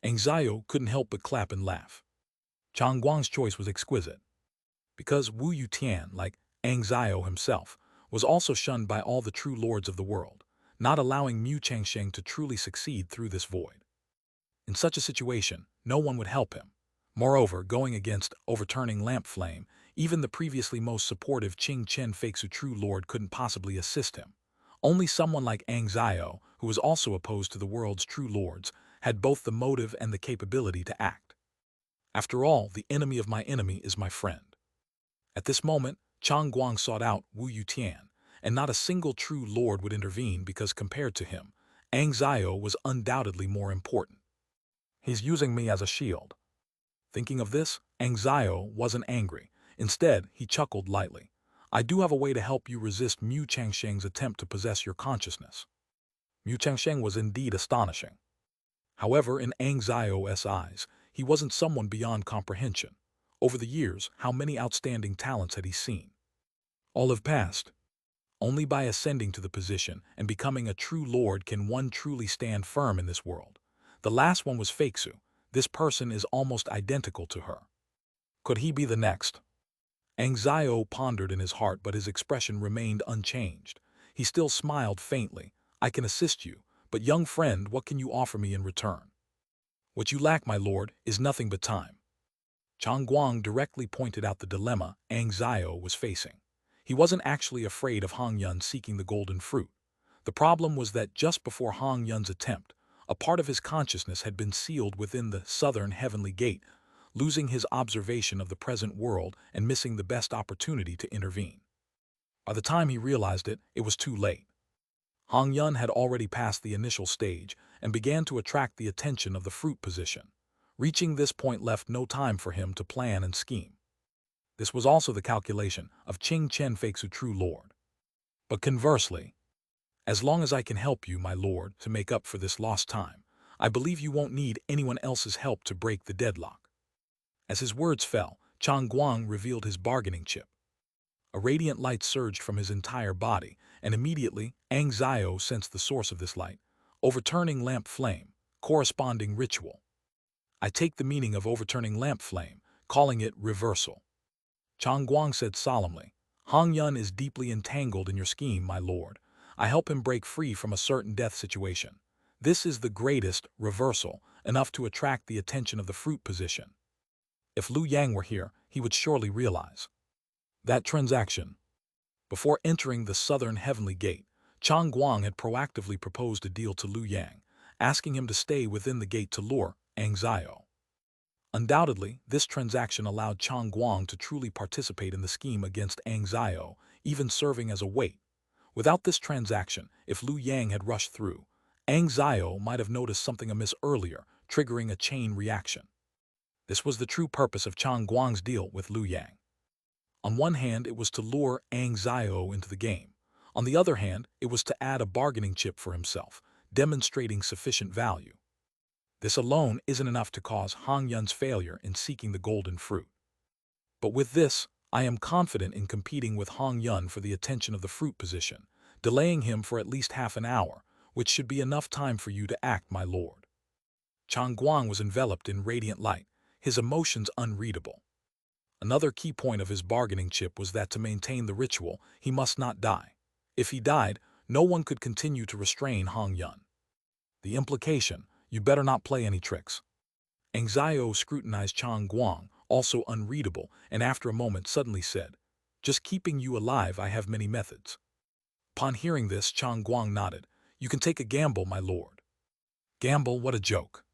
Xianxia couldn't help but clap and laugh. Chang Guang's choice was exquisite. Because Wu Yutian, like Xianxia himself, was also shunned by all the true lords of the world, not allowing Mu Chengsheng to truly succeed through this void. In such a situation, no one would help him. Moreover, going against overturning lamp flame, Even the previously most supportive Qing Chen Feixu True Lord couldn't possibly assist him. Only someone like Xianxia, who was also opposed to the world's true lords, had both the motive and the capability to act. After all, the enemy of my enemy is my friend. At this moment, Chang Guang sought out Wu Yutian, and not a single true lord would intervene because compared to him, Xianxia was undoubtedly more important. He's using me as a shield. Thinking of this, Xianxia wasn't angry. Instead, he chuckled lightly. I do have a way to help you resist Mu Changsheng's attempt to possess your consciousness. Mu Changsheng was indeed astonishing. However, in Xiao's eyes, he wasn't someone beyond comprehension. Over the years, how many outstanding talents had he seen? All have passed. Only by ascending to the position and becoming a true lord can one truly stand firm in this world. The last one was Feixu. This person is almost identical to her. Could he be the next? Xiao pondered in his heart, but his expression remained unchanged. He still smiled faintly. I can assist you, but young friend, what can you offer me in return? What you lack, my lord, is nothing but time. Chang Guang directly pointed out the dilemma Xiao was facing. He wasn't actually afraid of Hong Yun seeking the golden fruit. The problem was that just before Hong Yun's attempt, a part of his consciousness had been sealed within the southern heavenly gate, losing his observation of the present world and missing the best opportunity to intervene. By the time he realized it, it was too late. Hong Yun had already passed the initial stage and began to attract the attention of the fruit position. Reaching this point left no time for him to plan and scheme. This was also the calculation of Qing Chen Feixu True Lord. But conversely, as long as I can help you, my lord, to make up for this lost time, I believe you won't need anyone else's help to break the deadlock. As his words fell, Chang Guang revealed his bargaining chip. A radiant light surged from his entire body, and immediately Xiao sensed the source of this light, overturning lamp flame, corresponding ritual. I take the meaning of overturning lamp flame, calling it reversal. Chang Guang said solemnly, Hong Yun is deeply entangled in your scheme, my lord. I help him break free from a certain death situation. This is the greatest reversal, enough to attract the attention of the fruit position. If Lu Yang were here, he would surely realize that transaction. Before entering the southern heavenly gate, Chang Guang had proactively proposed a deal to Lu Yang, asking him to stay within the gate to lure Xiao. Undoubtedly, this transaction allowed Chang Guang to truly participate in the scheme against Xiao, even serving as a weight. Without this transaction, if Lu Yang had rushed through, Xiao might have noticed something amiss earlier, triggering a chain reaction. This was the true purpose of Chang Guang's deal with Lu Yang. On one hand, it was to lure Xiao into the game. On the other hand, it was to add a bargaining chip for himself, demonstrating sufficient value. This alone isn't enough to cause Hong Yun's failure in seeking the golden fruit. But with this, I am confident in competing with Hong Yun for the attention of the fruit position, delaying him for at least half an hour, which should be enough time for you to act, my lord. Chang Guang was enveloped in radiant light, his emotions unreadable. Another key point of his bargaining chip was that to maintain the ritual, he must not die. If he died, no one could continue to restrain Hong Yun. The implication, you better not play any tricks. Xiao scrutinized Chang Guang, also unreadable, and after a moment suddenly said, just keeping you alive, I have many methods. Upon hearing this, Chang Guang nodded. You can take a gamble, my lord. Gamble, what a joke.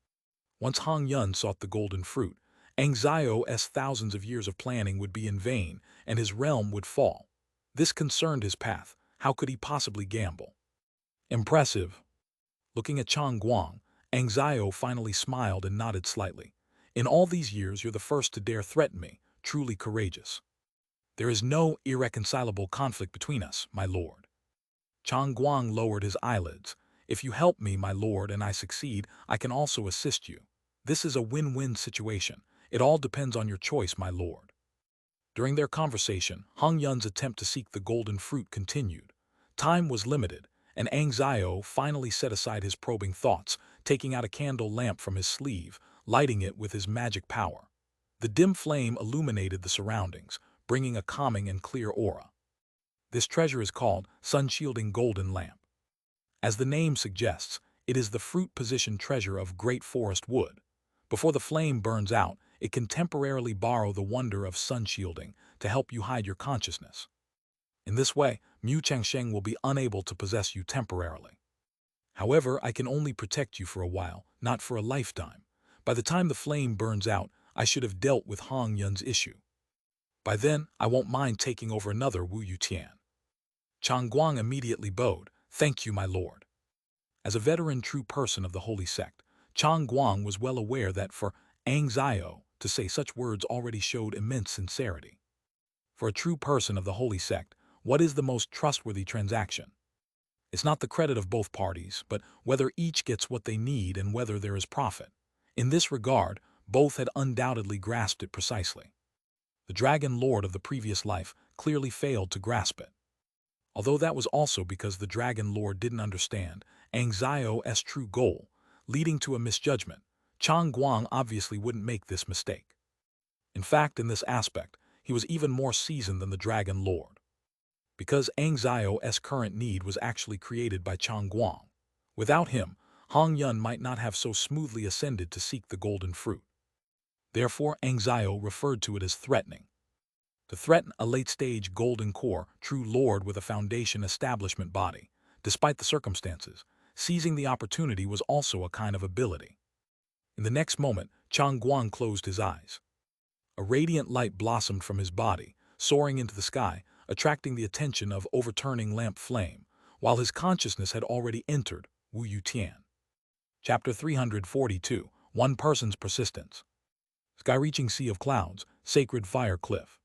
Once Hong Yun sought the golden fruit, Xiao's thousands of years of planning would be in vain, and his realm would fall. This concerned his path. How could he possibly gamble? Impressive. Looking at Chang Guang, Xiao finally smiled and nodded slightly. In all these years, you're the first to dare threaten me, truly courageous. There is no irreconcilable conflict between us, my lord. Chang Guang lowered his eyelids. If you help me, my lord, and I succeed, I can also assist you. This is a win-win situation. It all depends on your choice, my lord. During their conversation, Hong Yun's attempt to seek the golden fruit continued. Time was limited, and Xiao finally set aside his probing thoughts, taking out a candle lamp from his sleeve, lighting it with his magic power. The dim flame illuminated the surroundings, bringing a calming and clear aura. This treasure is called Sun-Shielding Golden Lamp. As the name suggests, it is the fruit-positioned treasure of great forest wood. Before the flame burns out, it can temporarily borrow the wonder of sun shielding to help you hide your consciousness. In this way, Mu Changsheng will be unable to possess you temporarily. However, I can only protect you for a while, not for a lifetime. By the time the flame burns out, I should have dealt with Hong Yun's issue. By then, I won't mind taking over another Wu Yutian. Chang Guang immediately bowed. Thank you, my lord. As a veteran true person of the holy sect, Chang Guang was well aware that for Ang Zio to say such words already showed immense sincerity. For a true person of the holy sect, what is the most trustworthy transaction? It's not the credit of both parties, but whether each gets what they need and whether there is profit. In this regard, both had undoubtedly grasped it precisely. The Dragon Lord of the previous life clearly failed to grasp it. Although that was also because the Dragon Lord didn't understand Ang Zio's true goal, leading to a misjudgment. Chang Guang obviously wouldn't make this mistake. In fact, in this aspect, he was even more seasoned than the Dragon Lord. Because Ang Zio's current need was actually created by Chang Guang. Without him, Hong Yun might not have so smoothly ascended to seek the golden fruit. Therefore, Ang Zio referred to it as threatening. To threaten a late-stage golden core true lord with a foundation establishment body, despite the circumstances, seizing the opportunity was also a kind of ability. In the next moment, Chang Guang closed his eyes. A radiant light blossomed from his body, soaring into the sky, attracting the attention of overturning lamp flame, while his consciousness had already entered Wu Yutian. Chapter 342, One Person's Persistence. Sky-reaching sea of clouds, sacred fire cliff.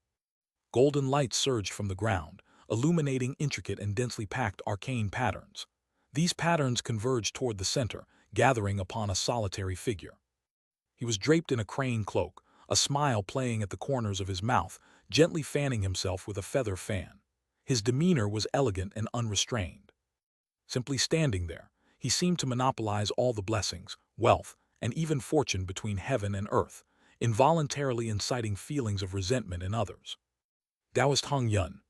Golden light surged from the ground, illuminating intricate and densely packed arcane patterns. These patterns converged toward the center, gathering upon a solitary figure. He was draped in a crane cloak, a smile playing at the corners of his mouth, gently fanning himself with a feather fan. His demeanor was elegant and unrestrained. Simply standing there, he seemed to monopolize all the blessings, wealth, and even fortune between heaven and earth, involuntarily inciting feelings of resentment in others. Taoist Hong Yun.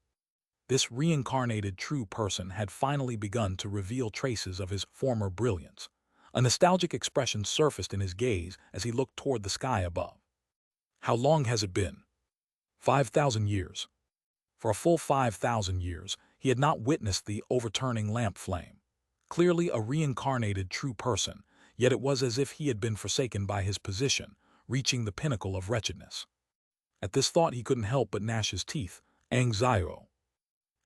This reincarnated true person had finally begun to reveal traces of his former brilliance. A nostalgic expression surfaced in his gaze as he looked toward the sky above. How long has it been? 5,000 years. For a full 5,000 years, he had not witnessed the overturning lamp flame. Clearly a reincarnated true person, yet it was as if he had been forsaken by his position, reaching the pinnacle of wretchedness. At this thought he couldn't help but gnash his teeth. Ang Zio.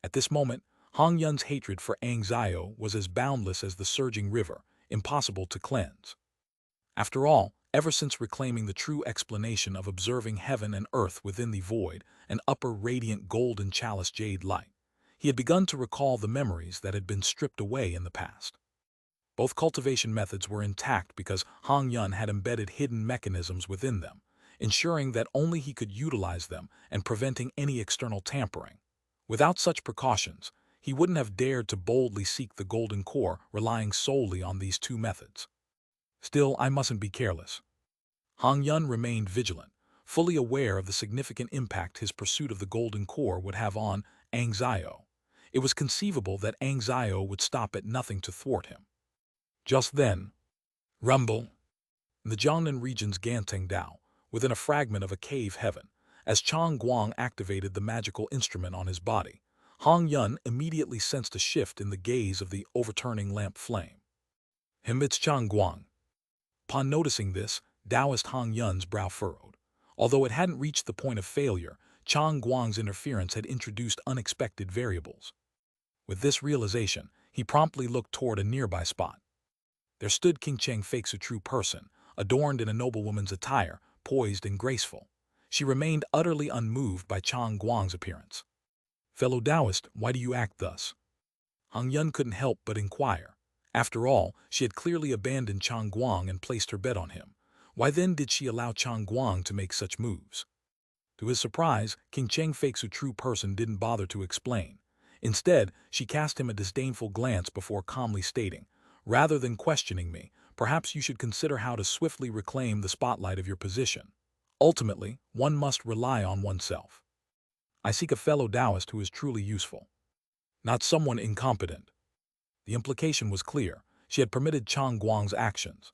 At this moment, Hong Yun's hatred for Ang Zio was as boundless as the surging river, impossible to cleanse. After all, ever since reclaiming the true explanation of observing heaven and earth within the void, an upper radiant golden chalice jade light, he had begun to recall the memories that had been stripped away in the past. Both cultivation methods were intact because Hong Yun had embedded hidden mechanisms within them, ensuring that only he could utilize them and preventing any external tampering. Without such precautions, he wouldn't have dared to boldly seek the golden core relying solely on these two methods. Still, I mustn't be careless. Hong Yun remained vigilant, fully aware of the significant impact his pursuit of the golden core would have on Ang Zio. It was conceivable that Ang Zio would stop at nothing to thwart him. Just then, rumble. In the Jiangnan region's Ganteng Dao, within a fragment of a cave heaven, as Chang Guang activated the magical instrument on his body, Hong Yun immediately sensed a shift in the gaze of the overturning lamp flame. It's Chang Guang. Upon noticing this, Taoist Hong Yun's brow furrowed. Although it hadn't reached the point of failure, Chang Guang's interference had introduced unexpected variables. With this realization, he promptly looked toward a nearby spot. There stood King Cheng Fakes, a true person, adorned in a noblewoman's attire, poised and graceful. She remained utterly unmoved by Chang Guang's appearance. Fellow Taoist, why do you act thus? Hong Yun couldn't help but inquire. After all, she had clearly abandoned Chang Guang and placed her bet on him. Why then did she allow Chang Guang to make such moves? To his surprise, King Cheng Fakes, a true person, didn't bother to explain. Instead, she cast him a disdainful glance before calmly stating, "Rather than questioning me, perhaps you should consider how to swiftly reclaim the spotlight of your position. Ultimately, one must rely on oneself. I seek a fellow Taoist who is truly useful, not someone incompetent." The implication was clear. She had permitted Chang Guang's actions.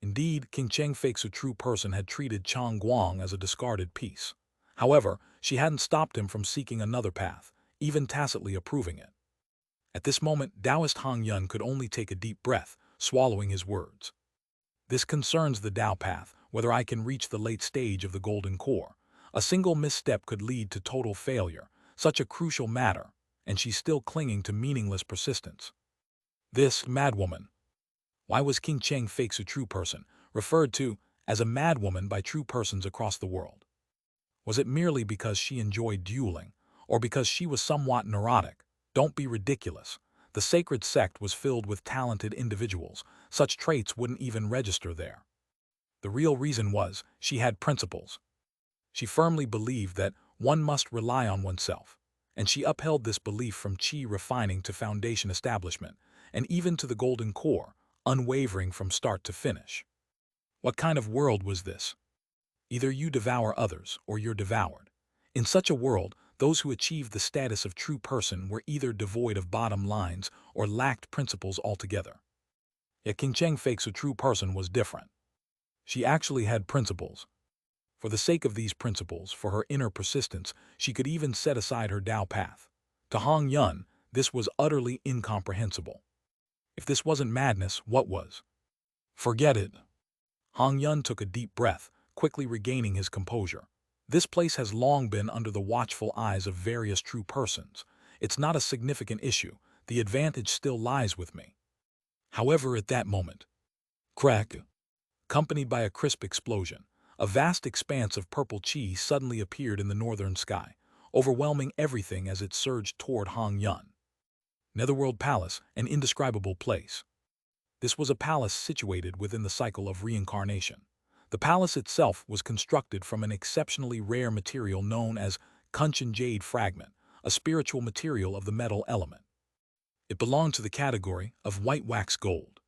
Indeed, King Cheng Fake's a true person had treated Chang Guang as a discarded piece. However, she hadn't stopped him from seeking another path, even tacitly approving it. At this moment, Taoist Hong Yun could only take a deep breath, swallowing his words. This concerns the Tao path, whether I can reach the late stage of the golden core. A single misstep could lead to total failure, such a crucial matter, and she's still clinging to meaningless persistence. This madwoman. Why was King Cheng Fake's a true person referred to as a madwoman by true persons across the world? Was it merely because she enjoyed dueling, or because she was somewhat neurotic? Don't be ridiculous. The sacred sect was filled with talented individuals. Such traits wouldn't even register there. The real reason was she had principles. She firmly believed that one must rely on oneself, and she upheld this belief from Qi refining to foundation establishment, and even to the golden core, unwavering from start to finish. What kind of world was this? Either you devour others or you're devoured. In such a world, those who achieved the status of true person were either devoid of bottom lines or lacked principles altogether. Yet King Cheng Fake's a true person was different. She actually had principles. For the sake of these principles, for her inner persistence, she could even set aside her Tao path. To Hong Yun, this was utterly incomprehensible. If this wasn't madness, what was? Forget it. Hong Yun took a deep breath, quickly regaining his composure. This place has long been under the watchful eyes of various true persons. It's not a significant issue. The advantage still lies with me. However, at that moment, crack, accompanied by a crisp explosion, a vast expanse of purple chi suddenly appeared in the northern sky, overwhelming everything as it surged toward Hong Yun. Netherworld Palace, an indescribable place. This was a palace situated within the cycle of reincarnation. The palace itself was constructed from an exceptionally rare material known as Kunshan Jade fragment, a spiritual material of the metal element. It belonged to the category of white wax gold.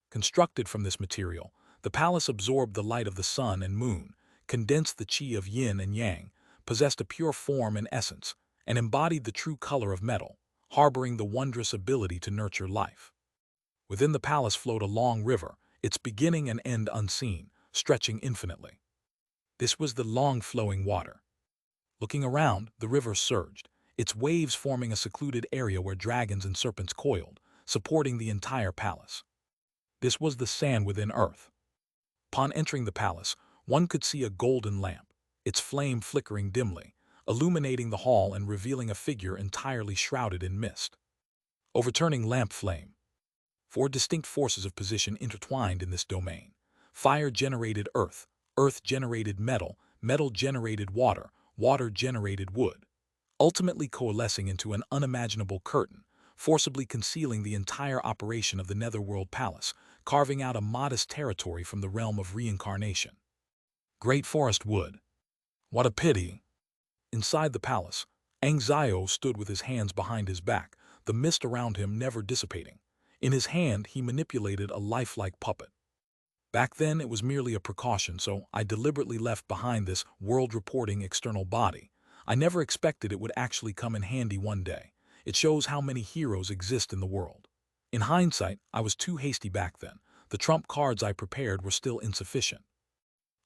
Constructed from this material, the palace absorbed the light of the sun and moon, condensed the chi of yin and yang, possessed a pure form and essence, and embodied the true color of metal, harboring the wondrous ability to nurture life. Within the palace flowed a long river, its beginning and end unseen, stretching infinitely. This was the long-flowing water. Looking around, the river surged, its waves forming a secluded area where dragons and serpents coiled, supporting the entire palace. This was the sand within earth. Upon entering the palace, one could see a golden lamp, its flame flickering dimly, illuminating the hall and revealing a figure entirely shrouded in mist. Overturning lamp flame. Four distinct forces of position intertwined in this domain. Fire generated earth, earth generated metal, metal generated water, water generated wood, ultimately coalescing into an unimaginable curtain, forcibly concealing the entire operation of the Netherworld Palace, carving out a modest territory from the realm of reincarnation. Great forest wood. What a pity! Inside the palace, Angzio stood with his hands behind his back, the mist around him never dissipating. In his hand, he manipulated a lifelike puppet. Back then, it was merely a precaution, so I deliberately left behind this world-reporting external body. I never expected it would actually come in handy one day. It shows how many heroes exist in the world. In hindsight, I was too hasty back then. The trump cards I prepared were still insufficient.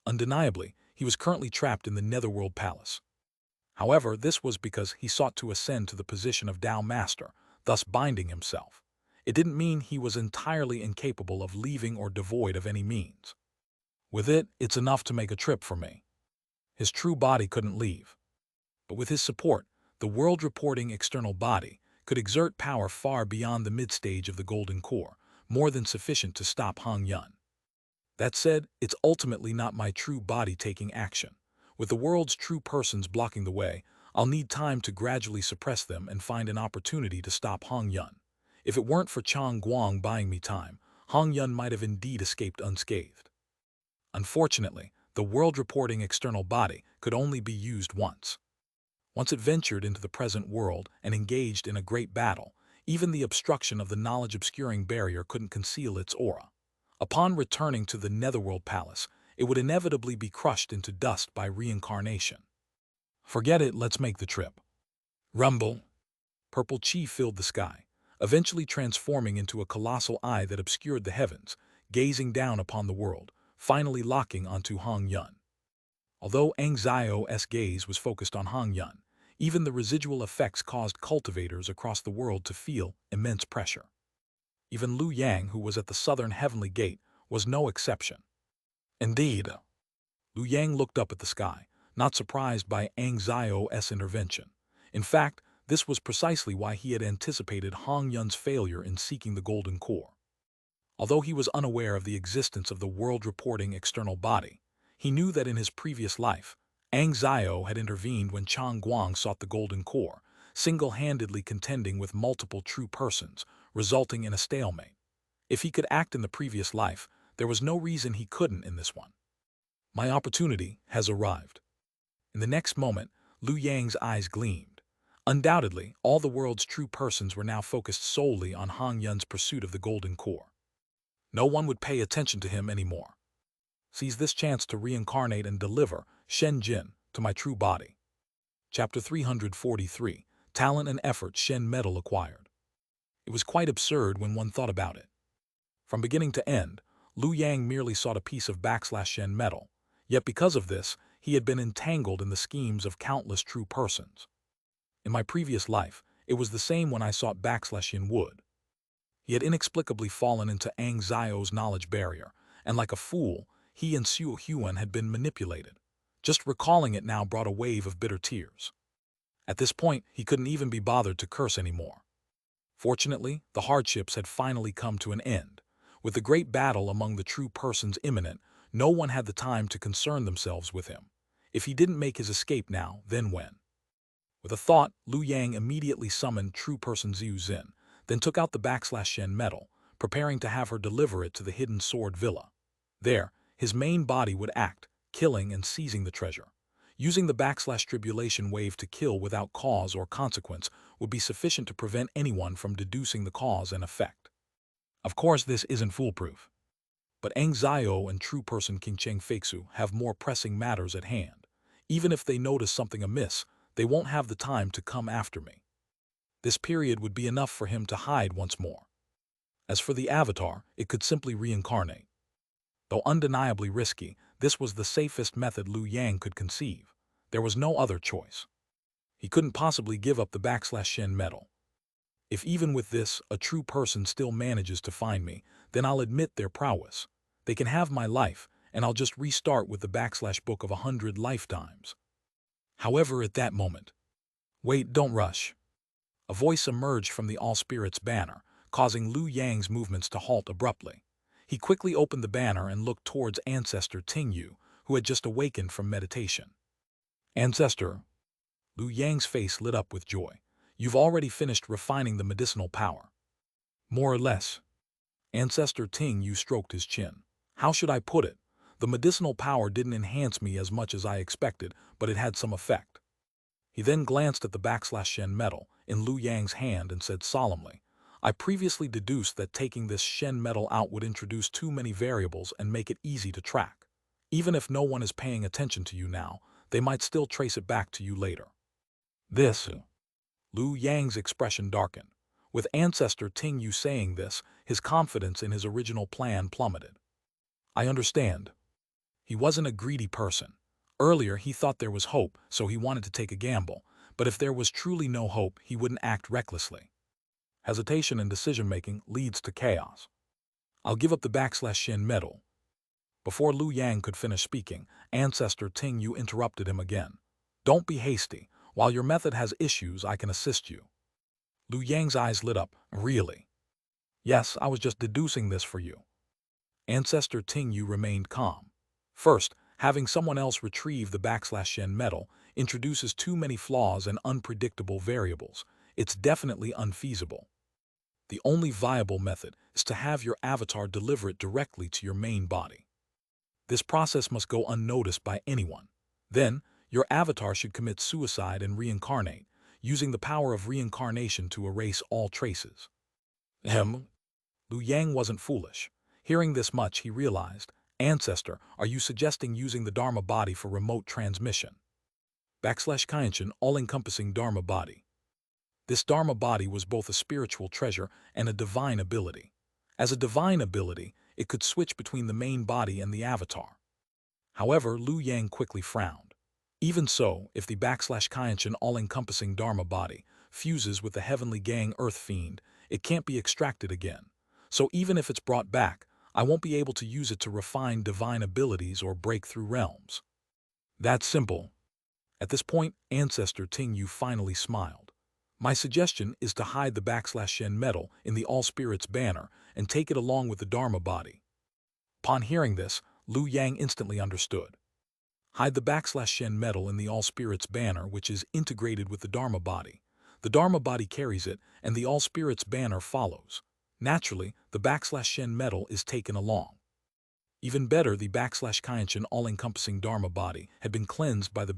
Undeniably, he was currently trapped in the Netherworld Palace. However, this was because he sought to ascend to the position of Tao Master, thus binding himself. It didn't mean he was entirely incapable of leaving or devoid of any means. With it, it's enough to make a trip for me. His true body couldn't leave. But with his support, the world-reporting external body could exert power far beyond the mid-stage of the golden core, more than sufficient to stop Hong Yun. That said, it's ultimately not my true body taking action. With the world's true persons blocking the way, I'll need time to gradually suppress them and find an opportunity to stop Hong Yun. If it weren't for Chang Guang buying me time, Hong Yun might have indeed escaped unscathed. Unfortunately, the world-reporting external body could only be used once. Once it ventured into the present world and engaged in a great battle, even the obstruction of the knowledge-obscuring barrier couldn't conceal its aura. Upon returning to the Netherworld Palace, it would inevitably be crushed into dust by reincarnation. Forget it, let's make the trip. Rumble. Purple chi filled the sky, eventually transforming into a colossal eye that obscured the heavens, gazing down upon the world, finally locking onto Hong Yun. Although Xiao's gaze was focused on Hong Yun, even the residual effects caused cultivators across the world to feel immense pressure. Even Lu Yang, who was at the southern heavenly gate, was no exception. Indeed, Lu Yang looked up at the sky, not surprised by Xiao's intervention. In fact, this was precisely why he had anticipated Hong Yun's failure in seeking the golden core. Although he was unaware of the existence of the world-reporting external body, he knew that in his previous life, Xiao had intervened when Chang Guang sought the golden core, single-handedly contending with multiple true persons, resulting in a stalemate. If he could act in the previous life, there was no reason he couldn't in this one. My opportunity has arrived. In the next moment, Lu Yang's eyes gleamed. Undoubtedly, all the world's true persons were now focused solely on Hong Yun's pursuit of the golden core. No one would pay attention to him anymore. Seize this chance to reincarnate and deliver Shen Jin to my true body. Chapter 343, Talent and Effort Shen Metal Acquired. It was quite absurd when one thought about it. From beginning to end, Lu Yang merely sought a piece of Shen metal, yet because of this, he had been entangled in the schemes of countless true persons. In my previous life, it was the same when I sought Shen wood. He had inexplicably fallen into Xiao's knowledge barrier, and like a fool, he and Xu Huan had been manipulated. Just recalling it now brought a wave of bitter tears. At this point, he couldn't even be bothered to curse anymore. Fortunately, the hardships had finally come to an end. With the great battle among the true persons imminent, no one had the time to concern themselves with him. If he didn't make his escape now, then when? With a thought, Lu Yang immediately summoned true person Zhu Xin, then took out the Shen metal, preparing to have her deliver it to the hidden sword villa. There, his main body would act, killing and seizing the treasure. Using the tribulation wave to kill without cause or consequence would be sufficient to prevent anyone from deducing the cause and effect. Of course, this isn't foolproof. But Xiao and true person King Cheng Feixu have more pressing matters at hand. Even if they notice something amiss, they won't have the time to come after me. This period would be enough for him to hide once more. As for the avatar, it could simply reincarnate. Though undeniably risky, this was the safest method Lu Yang could conceive. There was no other choice. He couldn't possibly give up the Shen metal. If even with this, a true person still manages to find me, then I'll admit their prowess. They can have my life, and I'll just restart with the book of 100 lifetimes. However, at that moment, wait, don't rush. A voice emerged from the All Spirits banner, causing Lu Yang's movements to halt abruptly. He quickly opened the banner and looked towards Ancestor Tingyu, who had just awakened from meditation. Ancestor, Lu Yang's face lit up with joy. You've already finished refining the medicinal power. More or less. Ancestor Tingyu stroked his chin. How should I put it? The medicinal power didn't enhance me as much as I expected, but it had some effect. He then glanced at the Shen metal in Lu Yang's hand and said solemnly, I previously deduced that taking this Shen metal out would introduce too many variables and make it easy to track. Even if no one is paying attention to you now, they might still trace it back to you later. This, Lu Yang's expression darkened. With Ancestor Tingyu saying this, his confidence in his original plan plummeted. I understand. He wasn't a greedy person. Earlier, he thought there was hope, so he wanted to take a gamble, but if there was truly no hope, he wouldn't act recklessly. Hesitation in decision-making leads to chaos. I'll give up the Shen metal. Before Lu Yang could finish speaking, Ancestor Tingyu interrupted him again. Don't be hasty. While your method has issues, I can assist you. Lu Yang's eyes lit up. Really? Yes, I was just deducing this for you. Ancestor Tingyu remained calm. First, having someone else retrieve the Shen metal introduces too many flaws and unpredictable variables. It's definitely unfeasible. The only viable method is to have your avatar deliver it directly to your main body. This process must go unnoticed by anyone. Then, your avatar should commit suicide and reincarnate, using the power of reincarnation to erase all traces. Lu Yang wasn't foolish. Hearing this much, he realized, Ancestor, are you suggesting using the Dharma body for remote transmission? Xianxia, all-encompassing Dharma body. This Dharma body was both a spiritual treasure and a divine ability. As a divine ability, it could switch between the main body and the avatar. However, Liu Yang quickly frowned. Even so, if the Xianxia all-encompassing Dharma body fuses with the heavenly gang Earth Fiend, it can't be extracted again. So even if it's brought back, I won't be able to use it to refine divine abilities or break through realms. That's simple. At this point, Ancestor Tingyu finally smiled. My suggestion is to hide the Xian metal in the All-Spirits banner and take it along with the Dharma body. Upon hearing this, Liu Yang instantly understood. Hide the Xian metal in the All-Spirits banner, which is integrated with the Dharma body. The Dharma body carries it, and the All-Spirits banner follows. Naturally, the Xian metal is taken along. Even better, the Xianxia all-encompassing Dharma body had been cleansed by the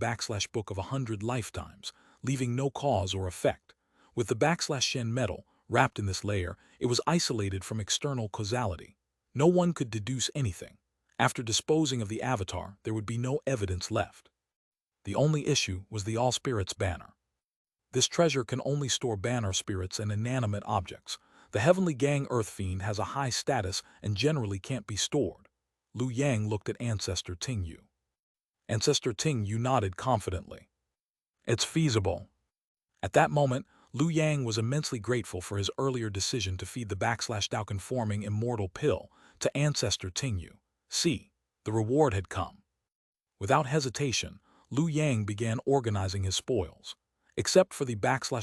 Book of 100 lifetimes, leaving no cause or effect. With the Xian metal wrapped in this layer, it was isolated from external causality. No one could deduce anything. After disposing of the avatar, there would be no evidence left. The only issue was the All-Spirits banner. This treasure can only store banner spirits and inanimate objects. The heavenly gang Earth Fiend has a high status and generally can't be stored. Liu Yang looked at Ancestor Tingyu. Ancestor Tingyu nodded confidently. It's feasible. At that moment, Liu Yang was immensely grateful for his earlier decision to feed the Dao-conforming immortal pill to Ancestor Tingyu. See, the reward had come. Without hesitation, Liu Yang began organizing his spoils. Except for the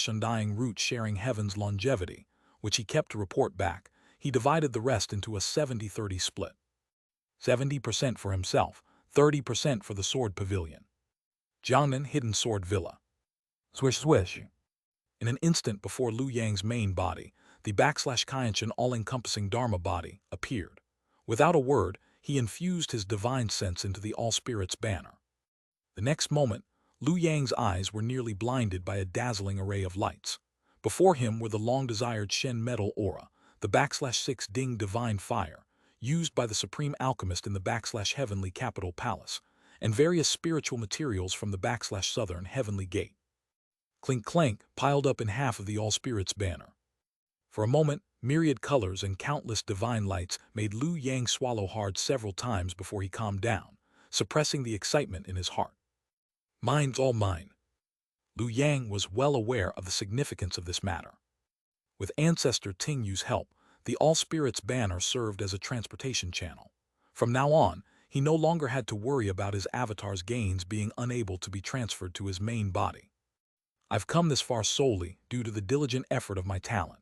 undying root sharing heaven's longevity, which he kept to report back, he divided the rest into a 70-30 split. 70% for himself, 30% for the sword pavilion. Jiangnan Hidden Sword Villa. Swish swish. In an instant before Liu Yang's main body, the Xianxia all-encompassing Dharma body appeared. Without a word, he infused his divine sense into the All-Spirits banner. The next moment, Liu Yang's eyes were nearly blinded by a dazzling array of lights. Before him were the long-desired Shen metal aura, the 6 Ding divine fire, used by the supreme alchemist in the heavenly capital palace, and various spiritual materials from the southern heavenly gate. Clink clank piled up in half of the All-Spirits banner. For a moment, myriad colors and countless divine lights made Liu Yang swallow hard several times before he calmed down, suppressing the excitement in his heart. Mine's all mine. Liu Yang was well aware of the significance of this matter. With Ancestor Tingyu's help, the All-Spirits banner served as a transportation channel. From now on, he no longer had to worry about his avatar's gains being unable to be transferred to his main body. I've come this far solely due to the diligent effort of my talent.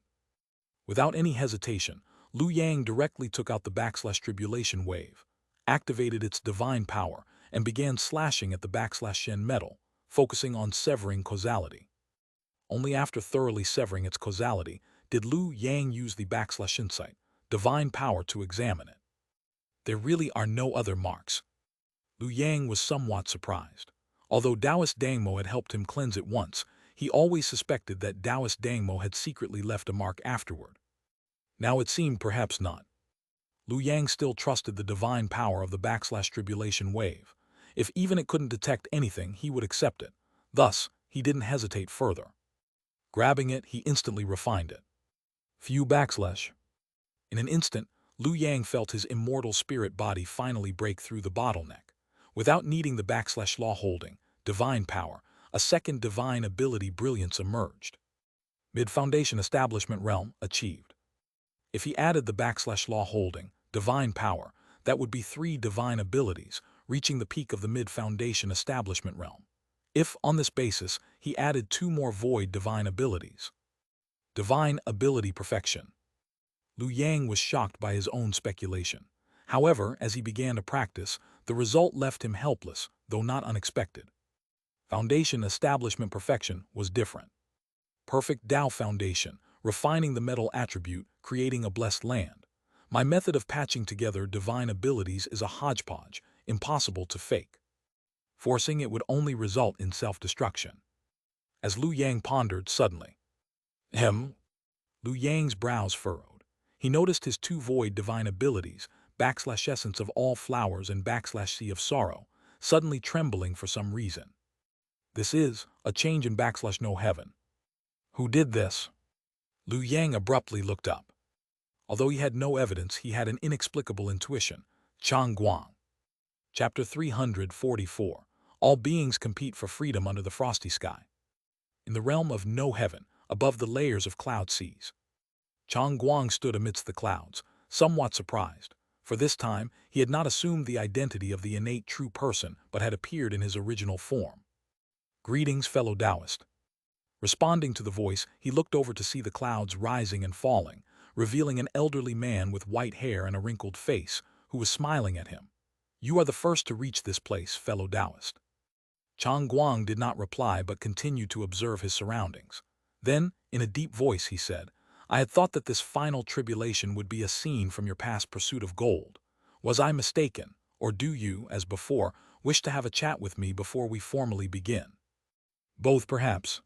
Without any hesitation, Liu Yang directly took out the tribulation wave, activated its divine power, and began slashing at the Shen metal, focusing on severing causality. Only after thoroughly severing its causality did Liu Yang use the insight, divine power, to examine it. There really are no other marks. Liu Yang was somewhat surprised. Although Taoist Dangmo had helped him cleanse it once, he always suspected that Taoist Dangmo had secretly left a mark afterward. Now it seemed perhaps not. Liu Yang still trusted the divine power of the tribulation wave. If even it couldn't detect anything, he would accept it. Thus, he didn't hesitate further. Grabbing it, he instantly refined it. Few backslash. In an instant, Liu Yang felt his immortal spirit body finally break through the bottleneck. Without needing the law holding, divine power, a second divine ability brilliance emerged. Mid-foundation establishment realm achieved. If he added the law holding, divine power, that would be 3 divine abilities, reaching the peak of the mid-foundation establishment realm. If, on this basis, he added 2 more void divine abilities. Divine ability perfection. Liu Yang was shocked by his own speculation. However, as he began to practice, the result left him helpless, though not unexpected. Foundation establishment perfection was different. Perfect Dao foundation, refining the metal attribute, creating a blessed land. My method of patching together divine abilities is a hodgepodge, impossible to fake. Forcing it would only result in self-destruction. As Liu Yang pondered suddenly, Liu Yang's brows furrowed. He noticed his 2 void divine abilities, essence of all flowers and sea of sorrow, suddenly trembling for some reason. This is a change in no heaven. Who did this? Liu Yang abruptly looked up. Although he had no evidence, he had an inexplicable intuition. Chang Guang. Chapter 344. All beings compete for freedom under the frosty sky. In the realm of no heaven, above the layers of cloud seas, Chang Guang stood amidst the clouds, somewhat surprised. For this time, he had not assumed the identity of the innate true person, but had appeared in his original form. Greetings, fellow Taoist. Responding to the voice, he looked over to see the clouds rising and falling, revealing an elderly man with white hair and a wrinkled face, who was smiling at him. You are the first to reach this place, fellow Taoist. Chang Guang did not reply but continued to observe his surroundings. Then, in a deep voice, he said, I had thought that this final tribulation would be a scene from your past pursuit of gold. Was I mistaken, or do you, as before, wish to have a chat with me before we formally begin? Both, perhaps.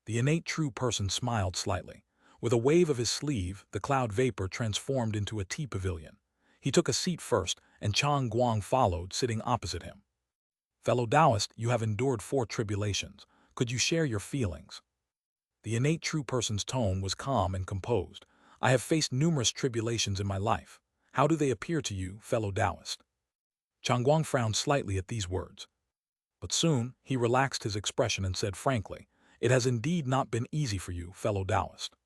The innate true person smiled slightly. With a wave of his sleeve, the cloud vapor transformed into a tea pavilion. He took a seat first, and Chang Guang followed, sitting opposite him. Fellow Taoist, you have endured 4 tribulations. Could you share your feelings? The innate true person's tone was calm and composed. I have faced numerous tribulations in my life. How do they appear to you, fellow Taoist? Chang Guang frowned slightly at these words. But soon, he relaxed his expression and said frankly, it has indeed not been easy for you, fellow Taoist.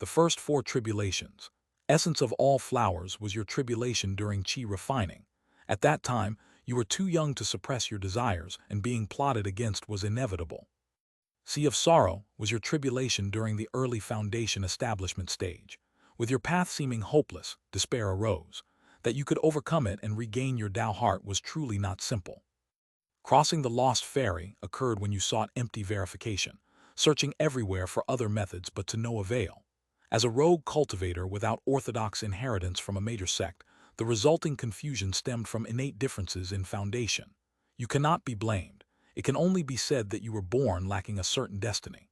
The first 4 tribulations, essence of all flowers, was your tribulation during qi refining. At that time, you were too young to suppress your desires, and being plotted against was inevitable. Sea of sorrow was your tribulation during the early foundation establishment stage. With your path seeming hopeless, despair arose. That you could overcome it and regain your Tao heart was truly not simple. Crossing the lost ferry occurred when you sought empty verification, searching everywhere for other methods but to no avail. As a rogue cultivator without orthodox inheritance from a major sect, the resulting confusion stemmed from innate differences in foundation. You cannot be blamed. It can only be said that you were born lacking a certain destiny.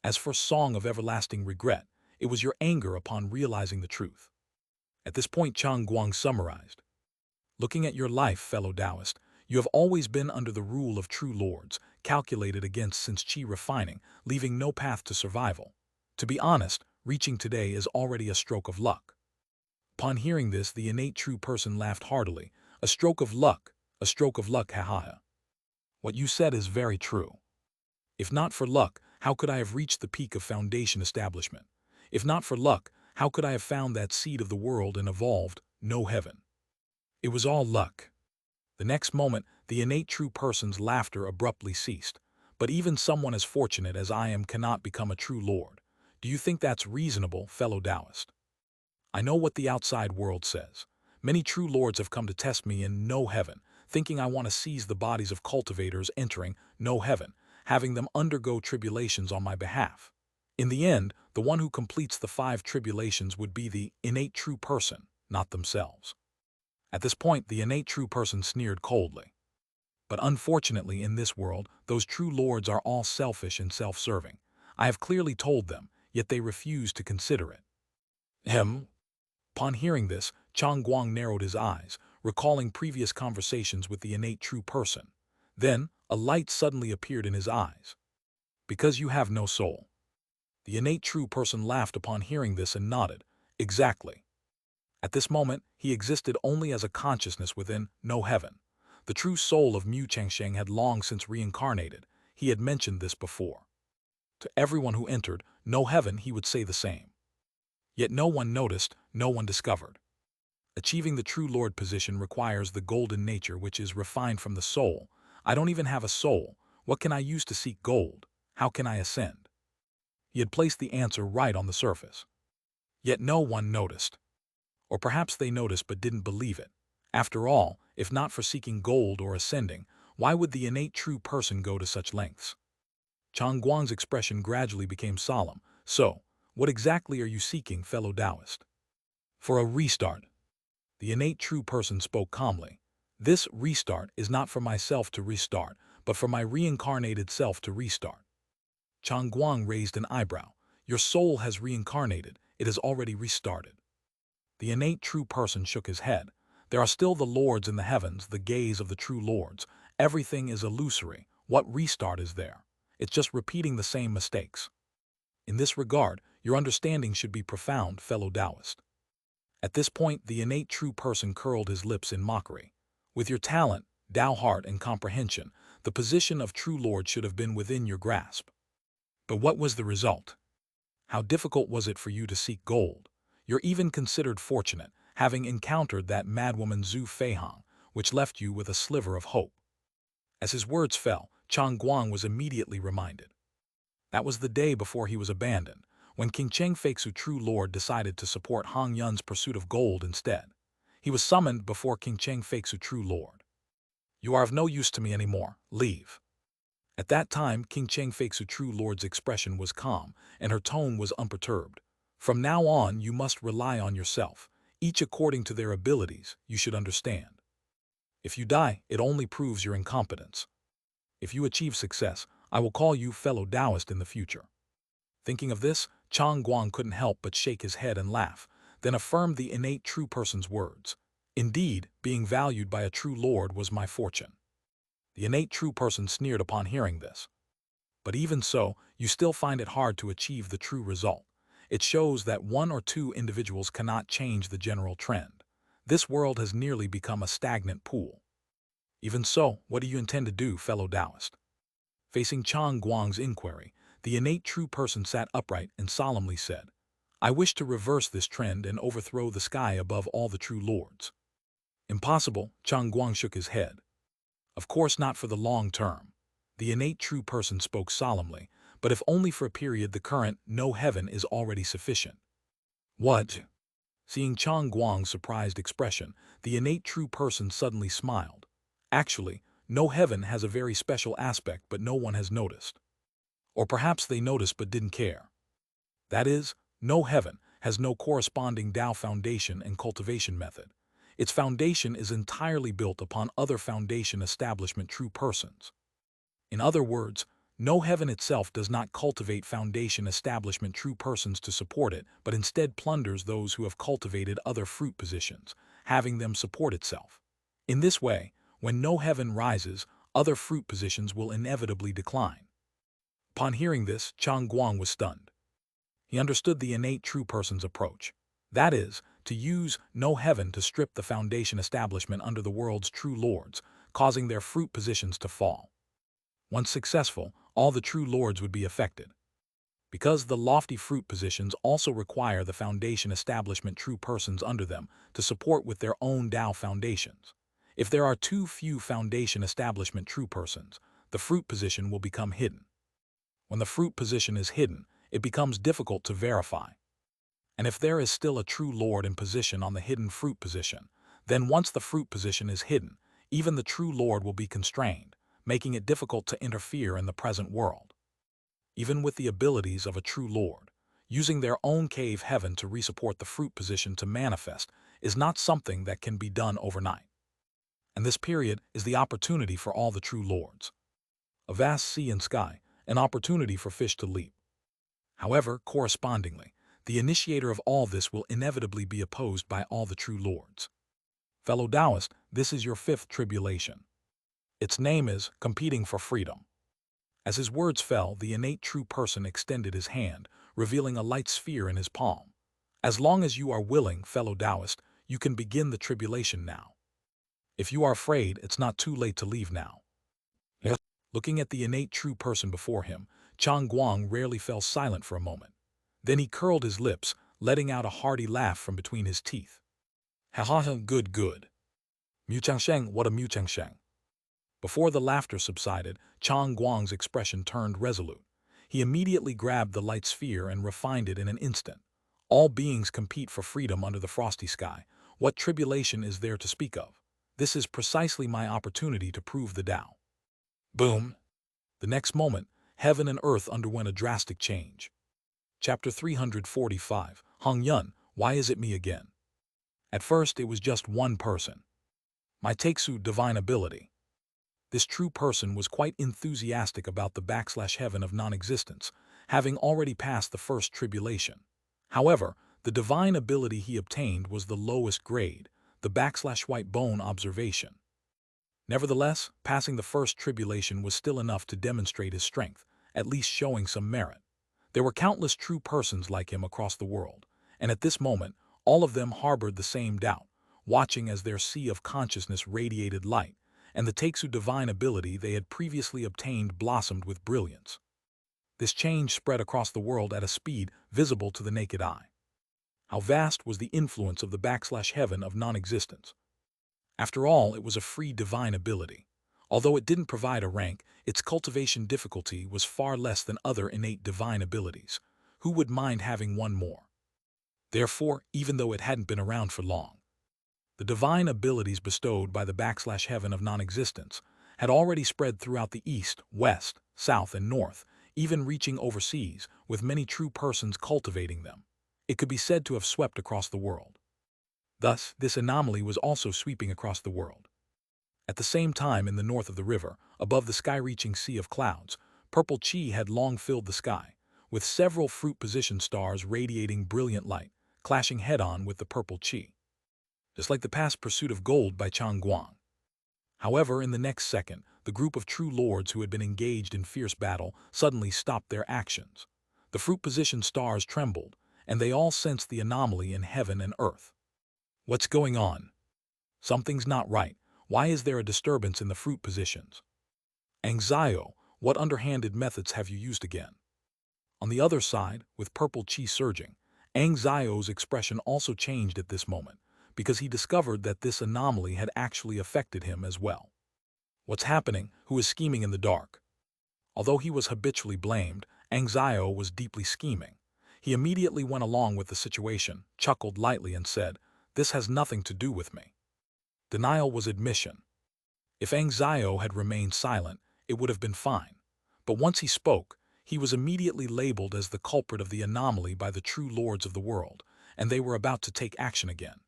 As for Song of Everlasting Regret, it was your anger upon realizing the truth. At this point, Chang Guang summarized. Looking at your life, fellow Taoist, you have always been under the rule of true lords, calculated against since qi refining, leaving no path to survival. To be honest, reaching today is already a stroke of luck. Upon hearing this, the innate true person laughed heartily. A stroke of luck, ha ha ha. What you said is very true. If not for luck, how could I have reached the peak of foundation establishment? If not for luck, how could I have found that seed of the world and evolved, no heaven? It was all luck. The next moment, the innate true person's laughter abruptly ceased. But even someone as fortunate as I am cannot become a true lord. Do you think that's reasonable, fellow Taoist? I know what the outside world says. Many true lords have come to test me in no heaven, thinking I want to seize the bodies of cultivators entering no heaven, having them undergo tribulations on my behalf. In the end, the one who completes the 5 tribulations would be the innate true person, not themselves. At this point, the innate true person sneered coldly. But unfortunately, in this world, those true lords are all selfish and self-serving. I have clearly told them, yet they refuse to consider it. Upon hearing this, Chang Guang narrowed his eyes, recalling previous conversations with the innate true person. Then, a light suddenly appeared in his eyes. Because you have no soul. The innate true person laughed upon hearing this and nodded. Exactly. At this moment, he existed only as a consciousness within no heaven. The true soul of Mu Changsheng had long since reincarnated. He had mentioned this before. To everyone who entered no heaven, he would say the same. Yet no one noticed, no one discovered. Achieving the true Lord position requires the golden nature which is refined from the soul. I don't even have a soul. What can I use to seek gold? How can I ascend? He had placed the answer right on the surface. Yet no one noticed. Or perhaps they noticed but didn't believe it. After all, if not for seeking gold or ascending, why would the innate true person go to such lengths? Chang Guang's expression gradually became solemn. So, what exactly are you seeking, fellow Taoist? For a restart. The innate true person spoke calmly. This restart is not for myself to restart, but for my reincarnated self to restart. Chang Guang raised an eyebrow. Your soul has reincarnated. It has already restarted. The innate true person shook his head. There are still the lords in the heavens, the gaze of the true lords. Everything is illusory. What restart is there? It's just repeating the same mistakes. In this regard, your understanding should be profound, fellow Taoist. At this point, the innate true person curled his lips in mockery. With your talent, Tao heart, and comprehension, the position of true lord should have been within your grasp. But what was the result? How difficult was it for you to seek gold? You're even considered fortunate, having encountered that madwoman Zhu Feihang, which left you with a sliver of hope. As his words fell, Chang Guang was immediately reminded. That was the day before he was abandoned, when King Cheng Feixiu True Lord decided to support Hong Yun's pursuit of gold instead. He was summoned before King Cheng Feixiu True Lord. You are of no use to me anymore. Leave. At that time, King Cheng Feixiu True Lord's expression was calm, and her tone was unperturbed. From now on, you must rely on yourself, each according to their abilities, you should understand. If you die, it only proves your incompetence. If you achieve success, I will call you fellow Taoist in the future. Thinking of this, Chang Guang couldn't help but shake his head and laugh, then affirmed the innate true person's words. Indeed, being valued by a true lord was my fortune. The innate true person sneered upon hearing this. But even so, you still find it hard to achieve the true result. It shows that one or two individuals cannot change the general trend. This world has nearly become a stagnant pool. Even so, what do you intend to do, fellow Taoist? Facing Chang Guang's inquiry, the innate true person sat upright and solemnly said, I wish to reverse this trend and overthrow the sky above all the true lords. Impossible, Chang Guang shook his head. Of course not for the long term. The innate true person spoke solemnly, but if only for a period, the current no heaven is already sufficient. What? Seeing Chang Guang's surprised expression, the innate true person suddenly smiled. Actually, no heaven has a very special aspect but no one has noticed. Or perhaps they noticed but didn't care. That is, no heaven has no corresponding Tao foundation and cultivation method. Its foundation is entirely built upon other foundation establishment true persons. In other words, no heaven itself does not cultivate foundation establishment true persons to support it, but instead plunders those who have cultivated other fruit positions, having them support itself. In this way, when no heaven rises, other fruit positions will inevitably decline. Upon hearing this, Chang Guang was stunned. He understood the innate true person's approach. That is, to use no heaven to strip the foundation establishment under the world's true lords, causing their fruit positions to fall. Once successful, all the true lords would be affected. Because the lofty fruit positions also require the foundation establishment true persons under them to support with their own Tao foundations. If there are too few foundation establishment true persons, the fruit position will become hidden. When the fruit position is hidden, it becomes difficult to verify. And if there is still a true lord in position on the hidden fruit position, then once the fruit position is hidden, even the true lord will be constrained, making it difficult to interfere in the present world. Even with the abilities of a true lord, using their own cave heaven to resupport the fruit position to manifest is not something that can be done overnight. And this period is the opportunity for all the true lords. A vast sea and sky, an opportunity for fish to leap. However, correspondingly, the initiator of all this will inevitably be opposed by all the true lords. Fellow Taoist, this is your fifth tribulation. Its name is competing for freedom. As his words fell, the innate true person extended his hand, revealing a light sphere in his palm. As long as you are willing, fellow Taoist, you can begin the tribulation now. If you are afraid, it's not too late to leave now. Yes. Looking at the innate true person before him, Chang Guang rarely fell silent for a moment. Then he curled his lips, letting out a hearty laugh from between his teeth. Ha ha ha, good, good. Mu Changsheng, what a Mu Changsheng. Before the laughter subsided, Chang Guang's expression turned resolute. He immediately grabbed the light sphere and refined it in an instant. All beings compete for freedom under the frosty sky. What tribulation is there to speak of? This is precisely my opportunity to prove the Tao. Boom! The next moment, heaven and earth underwent a drastic change. Chapter 345, Hong Yun, Why Is It Me Again? At first, it was just one person. My Takesu divine ability. This true person was quite enthusiastic about the heaven of non-existence, having already passed the first tribulation. However, the divine ability he obtained was the lowest grade, the white bone observation. Nevertheless, passing the first tribulation was still enough to demonstrate his strength, at least showing some merit. There were countless true persons like him across the world, and at this moment, All of them harbored the same doubt, watching as their sea of consciousness radiated light, and the Takesu divine ability they had previously obtained blossomed with brilliance. This change spread across the world at a speed visible to the naked eye. How vast was the influence of the heaven of non-existence? After all, it was a free divine ability. Although it didn't provide a rank, its cultivation difficulty was far less than other innate divine abilities. Who would mind having one more? Therefore, even though it hadn't been around for long, the divine abilities bestowed by the heaven of non-existence had already spread throughout the east, west, south, and north, even reaching overseas, with many true persons cultivating them. It could be said to have swept across the world. Thus, this anomaly was also sweeping across the world. At the same time, in the north of the river, above the sky-reaching sea of clouds, purple chi had long filled the sky, with several fruit-positioned stars radiating brilliant light, clashing head-on with the purple chi. Just like the past pursuit of gold by Changguang. However, in the next second, the group of true lords who had been engaged in fierce battle suddenly stopped their actions. The fruit-positioned stars trembled, and they all sensed the anomaly in heaven and earth. What's going on? Something's not right. Why is there a disturbance in the fruit positions? Anxio, what underhanded methods have you used again? On the other side, with purple chi surging, Anxio's expression also changed at this moment, because he discovered that this anomaly had actually affected him as well. What's happening? Who is scheming in the dark? Although he was habitually blamed, Anxio was deeply scheming. He immediately went along with the situation, chuckled lightly, and said, "This has nothing to do with me." Denial was admission. If Anxio had remained silent, it would have been fine. But once he spoke, he was immediately labeled as the culprit of the anomaly by the true lords of the world, and they were about to take action again.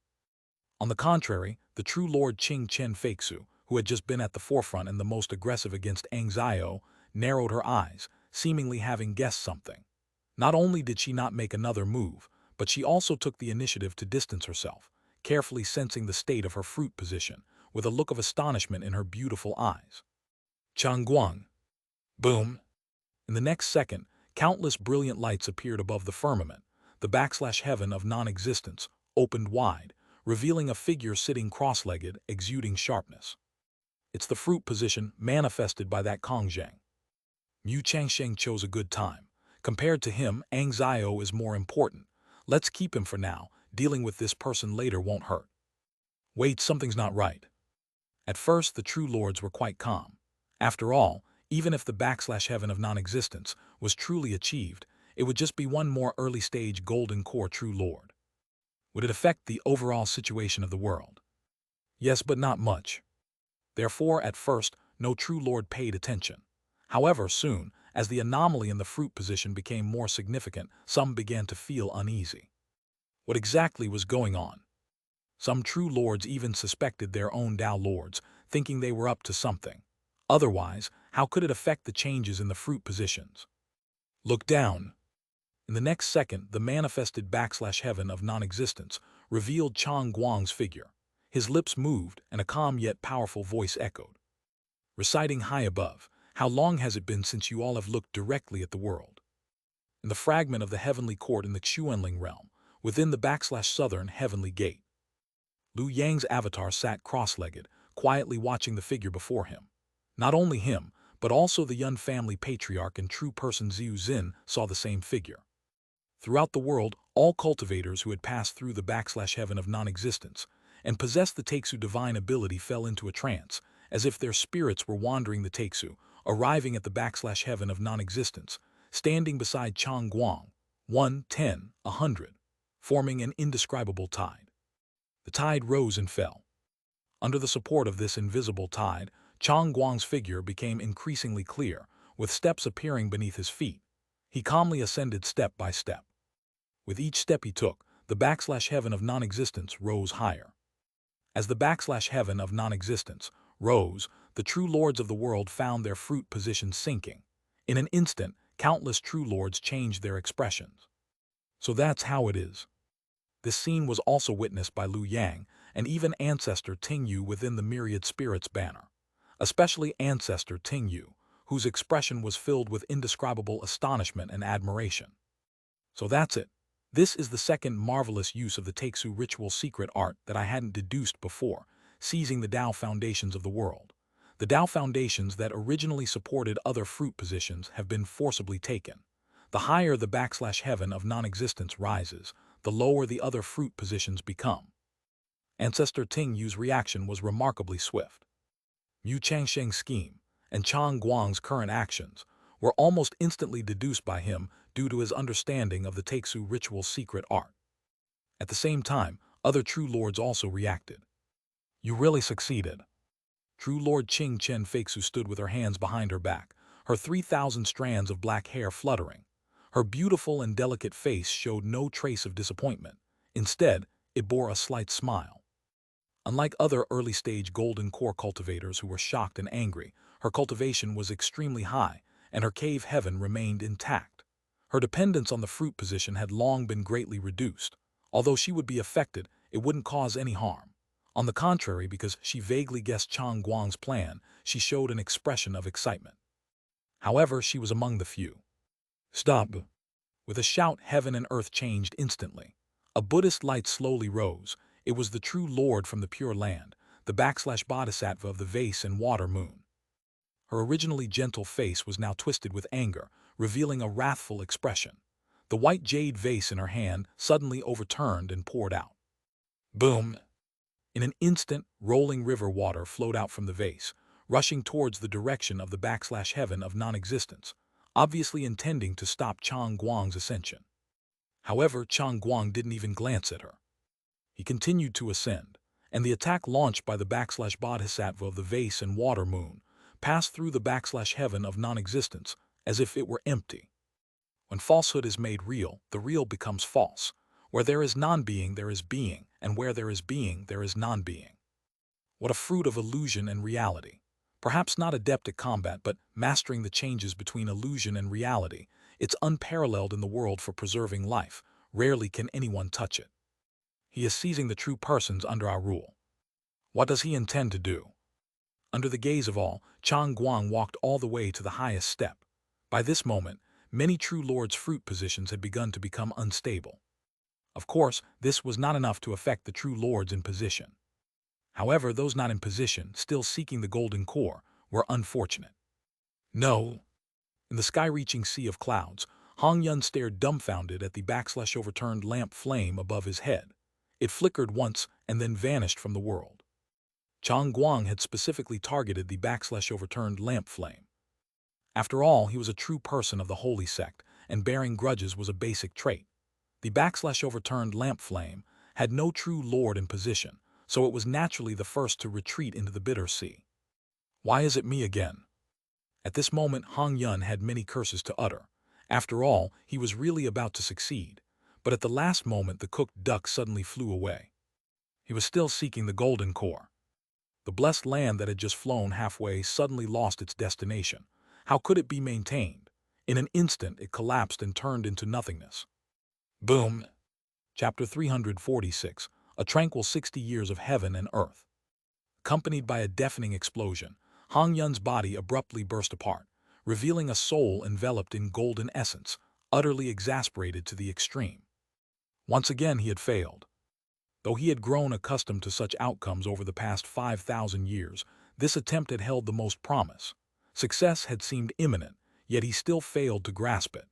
On the contrary, the true Lord Qing Chen Feixu, who had just been at the forefront and the most aggressive against Anxio, narrowed her eyes, seemingly having guessed something. Not only did she not make another move, but she also took the initiative to distance herself, carefully sensing the state of her fruit position, with a look of astonishment in her beautiful eyes. Changguang. Boom. In the next second, countless brilliant lights appeared above the firmament. The heaven of non-existence opened wide, revealing a figure sitting cross-legged, exuding sharpness. It's the fruit position manifested by that Kongzheng. Mu Changsheng chose a good time. Compared to him, Anxio is more important. Let's keep him for now. Dealing with this person later won't hurt. Wait, something's not right. At first, the true lords were quite calm. After all, even if the heaven of non-existence was truly achieved, it would just be one more early-stage golden core true lord. Would it affect the overall situation of the world? Yes, but not much. Therefore, at first, no true lord paid attention. However, soon, as the anomaly in the fruit position became more significant, some began to feel uneasy. What exactly was going on? Some true lords even suspected their own Tao lords, thinking they were up to something. Otherwise, how could it affect the changes in the fruit positions? Look down. In the next second, the manifested heaven of non-existence revealed Chang Guang's figure. His lips moved, and a calm yet powerful voice echoed. Reciting high above, how long has it been since you all have looked directly at the world? In the fragment of the heavenly court in the Xuanling realm, within the southern heavenly gate, Lu Yang's avatar sat cross-legged, quietly watching the figure before him. Not only him, but also the Yun family patriarch and true person Zhu Xin saw the same figure. Throughout the world, all cultivators who had passed through the heaven of non-existence and possessed the Takesu divine ability fell into a trance, as if their spirits were wandering the Takesu, arriving at the heaven of non-existence, standing beside Chang Guang, 1, 10, 100, forming an indescribable tide. The tide rose and fell. Under the support of this invisible tide, Chang Guang's figure became increasingly clear, with steps appearing beneath his feet. He calmly ascended step by step. With each step he took, the heaven of non-existence rose higher. As the heaven of non-existence rose, the true lords of the world found their fruit positions sinking. In an instant, countless true lords changed their expressions. So that's how it is. This scene was also witnessed by Lu Yang, and even Ancestor Tingyu within the Myriad Spirits banner. Especially Ancestor Tingyu, whose expression was filled with indescribable astonishment and admiration. So that's it. This is the second marvelous use of the Taixu ritual secret art that I hadn't deduced before, seizing the Tao foundations of the world. The Tao foundations that originally supported other fruit positions have been forcibly taken. The higher the \heaven of non-existence rises, the lower the other fruit positions become. Ancestor Ting Yu's reaction was remarkably swift. Mu Changsheng's scheme and Chang Guang's current actions were almost instantly deduced by him due to his understanding of the Taixu ritual secret art. At the same time, other true lords also reacted. You really succeeded. True Lord Qing Chen Feixu stood with her hands behind her back, her 3,000 strands of black hair fluttering. Her beautiful and delicate face showed no trace of disappointment. Instead, it bore a slight smile. Unlike other early-stage golden core cultivators who were shocked and angry, her cultivation was extremely high, and her cave heaven remained intact. Her dependence on the fruit position had long been greatly reduced. Although she would be affected, it wouldn't cause any harm. On the contrary, because she vaguely guessed Chang Guang's plan, she showed an expression of excitement. However, she was among the few. Stop! With a shout, heaven and earth changed instantly. A Buddhist light slowly rose. It was the true Lord from the Pure Land, the Bodhisattva of the vase and water moon. Her originally gentle face was now twisted with anger, revealing a wrathful expression. The white jade vase in her hand suddenly overturned and poured out. Boom! In an instant, rolling river water flowed out from the vase, rushing towards the direction of the heaven of non-existence, obviously intending to stop Chang Guang's ascension. However, Chang Guang didn't even glance at her. He continued to ascend, and the attack launched by the Bodhisattva of the vase and water moon passed through the heaven of non-existence as if it were empty. When falsehood is made real, the real becomes false. Where there is non-being, there is being, and where there is being, there is non-being. What a fruit of illusion and reality. Perhaps not adept at combat, but mastering the changes between illusion and reality. It's unparalleled in the world for preserving life. Rarely can anyone touch it. He is seizing the true persons under our rule. What does he intend to do? Under the gaze of all, Chang Guang walked all the way to the highest step. By this moment, many true lords' fruit positions had begun to become unstable. Of course, this was not enough to affect the true lords in position. However, those not in position, still seeking the golden core, were unfortunate. No! In the sky-reaching sea of clouds, Hong Yun stared dumbfounded at the overturned lamp flame above his head. It flickered once and then vanished from the world. Chang Guang had specifically targeted the overturned lamp flame. After all, he was a true person of the holy sect, and bearing grudges was a basic trait. The overturned lamp flame had no true lord in position, so it was naturally the first to retreat into the bitter sea. Why is it me again? At this moment, Hong Yun had many curses to utter. After all, he was really about to succeed. But at the last moment, the cooked duck suddenly flew away. He was still seeking the golden core. The blessed land that had just flown halfway suddenly lost its destination. How could it be maintained? In an instant, it collapsed and turned into nothingness. Boom! Chapter 346, A Tranquil 60 Years of Heaven and Earth. Accompanied by a deafening explosion, Hong Yun's body abruptly burst apart, revealing a soul enveloped in golden essence, utterly exasperated to the extreme. Once again he had failed. Though he had grown accustomed to such outcomes over the past 5,000 years, this attempt had held the most promise. Success had seemed imminent, yet he still failed to grasp it.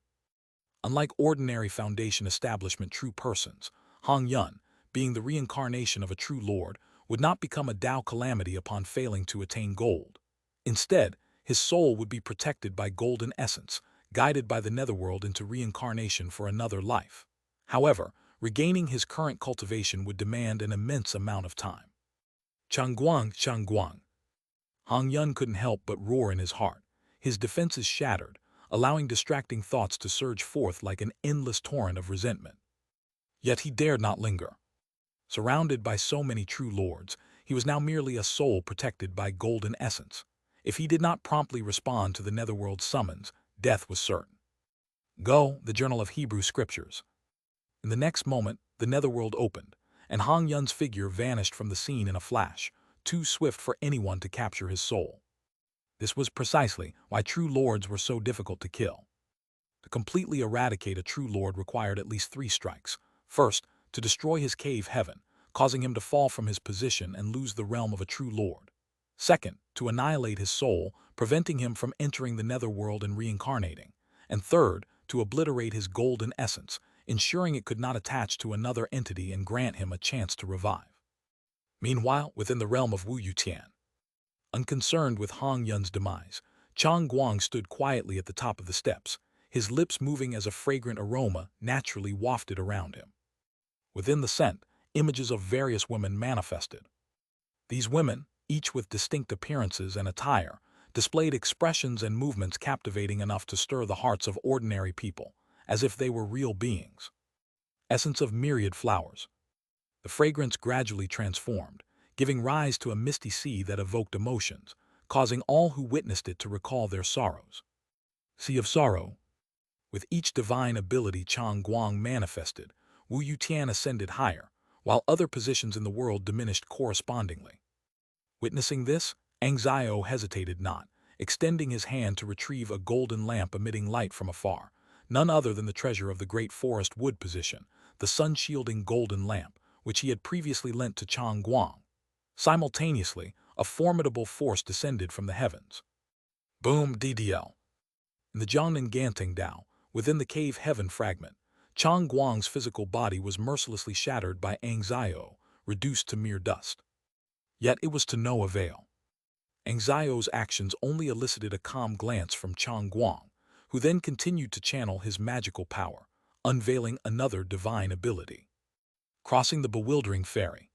Unlike ordinary Foundation establishment true persons, Hong Yun, being the reincarnation of a true lord, would not become a Tao calamity upon failing to attain gold. Instead, his soul would be protected by golden essence, guided by the netherworld into reincarnation for another life. However, regaining his current cultivation would demand an immense amount of time. Chang Guang, Chang Guang. Hong Yun couldn't help but roar in his heart. His defenses shattered, allowing distracting thoughts to surge forth like an endless torrent of resentment. Yet he dared not linger. Surrounded by so many true lords, he was now merely a soul protected by golden essence. If he did not promptly respond to the netherworld's summons, death was certain. Go, the Journal of Hebrew Scriptures. In the next moment, the netherworld opened, and Hong Yun's figure vanished from the scene in a flash, too swift for anyone to capture his soul. This was precisely why true lords were so difficult to kill. To completely eradicate a true lord required at least 3 strikes. First, to destroy his cave heaven, causing him to fall from his position and lose the realm of a true lord. Second, to annihilate his soul, preventing him from entering the netherworld and reincarnating. And third, to obliterate his golden essence, ensuring it could not attach to another entity and grant him a chance to revive. Meanwhile, within the realm of Wu Yutian, unconcerned with Hong Yun's demise, Chang Guang stood quietly at the top of the steps, his lips moving as a fragrant aroma naturally wafted around him. Within the scent, images of various women manifested. These women, each with distinct appearances and attire, displayed expressions and movements captivating enough to stir the hearts of ordinary people, as if they were real beings. Essence of myriad flowers. The fragrance gradually transformed, giving rise to a misty sea that evoked emotions, causing all who witnessed it to recall their sorrows. Sea of sorrow. With each divine ability Chang Guang manifested, Wu Yutian ascended higher, while other positions in the world diminished correspondingly. Witnessing this, Xianxia hesitated not, extending his hand to retrieve a golden lamp emitting light from afar, none other than the treasure of the great forest wood position, the sun-shielding golden lamp, which he had previously lent to Chang Guang. Simultaneously, a formidable force descended from the heavens. Boom DDL. In the Jiangnan Ganting Dao, within the cave heaven fragment, Chang Guang's physical body was mercilessly shattered by Xianxia, reduced to mere dust. Yet it was to no avail. Xianxia's actions only elicited a calm glance from Chang Guang, who then continued to channel his magical power, unveiling another divine ability. Crossing the bewildering ferry.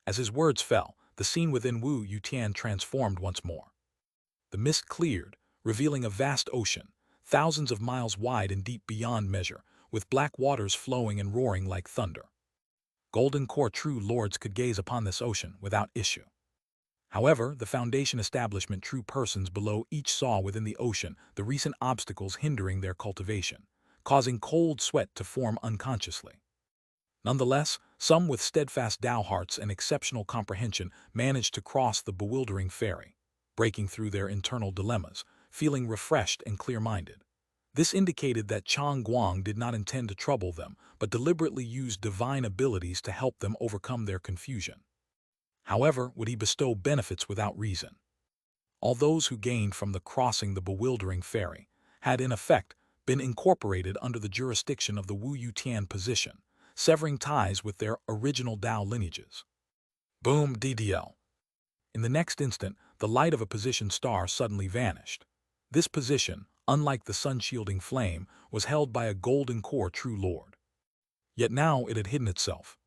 As his words fell, the scene within Wu Yutian transformed once more. The mist cleared, revealing a vast ocean, thousands of miles wide and deep beyond measure, with black waters flowing and roaring like thunder. Golden Core true lords could gaze upon this ocean without issue. However, the Foundation establishment true persons below each saw within the ocean the recent obstacles hindering their cultivation, causing cold sweat to form unconsciously. Nonetheless, some with steadfast Tao hearts and exceptional comprehension managed to cross the bewildering ferry, breaking through their internal dilemmas, feeling refreshed and clear-minded. This indicated that Chang Guang did not intend to trouble them, but deliberately used divine abilities to help them overcome their confusion. However, would he bestow benefits without reason? All those who gained from the crossing the bewildering ferry had, in effect, been incorporated under the jurisdiction of the Wu Yutian position, severing ties with their original Tao lineages. Boom DDL. In the next instant, the light of a position star suddenly vanished. This position, unlike the sun-shielding flame, was held by a golden core true lord. Yet now it had hidden itself.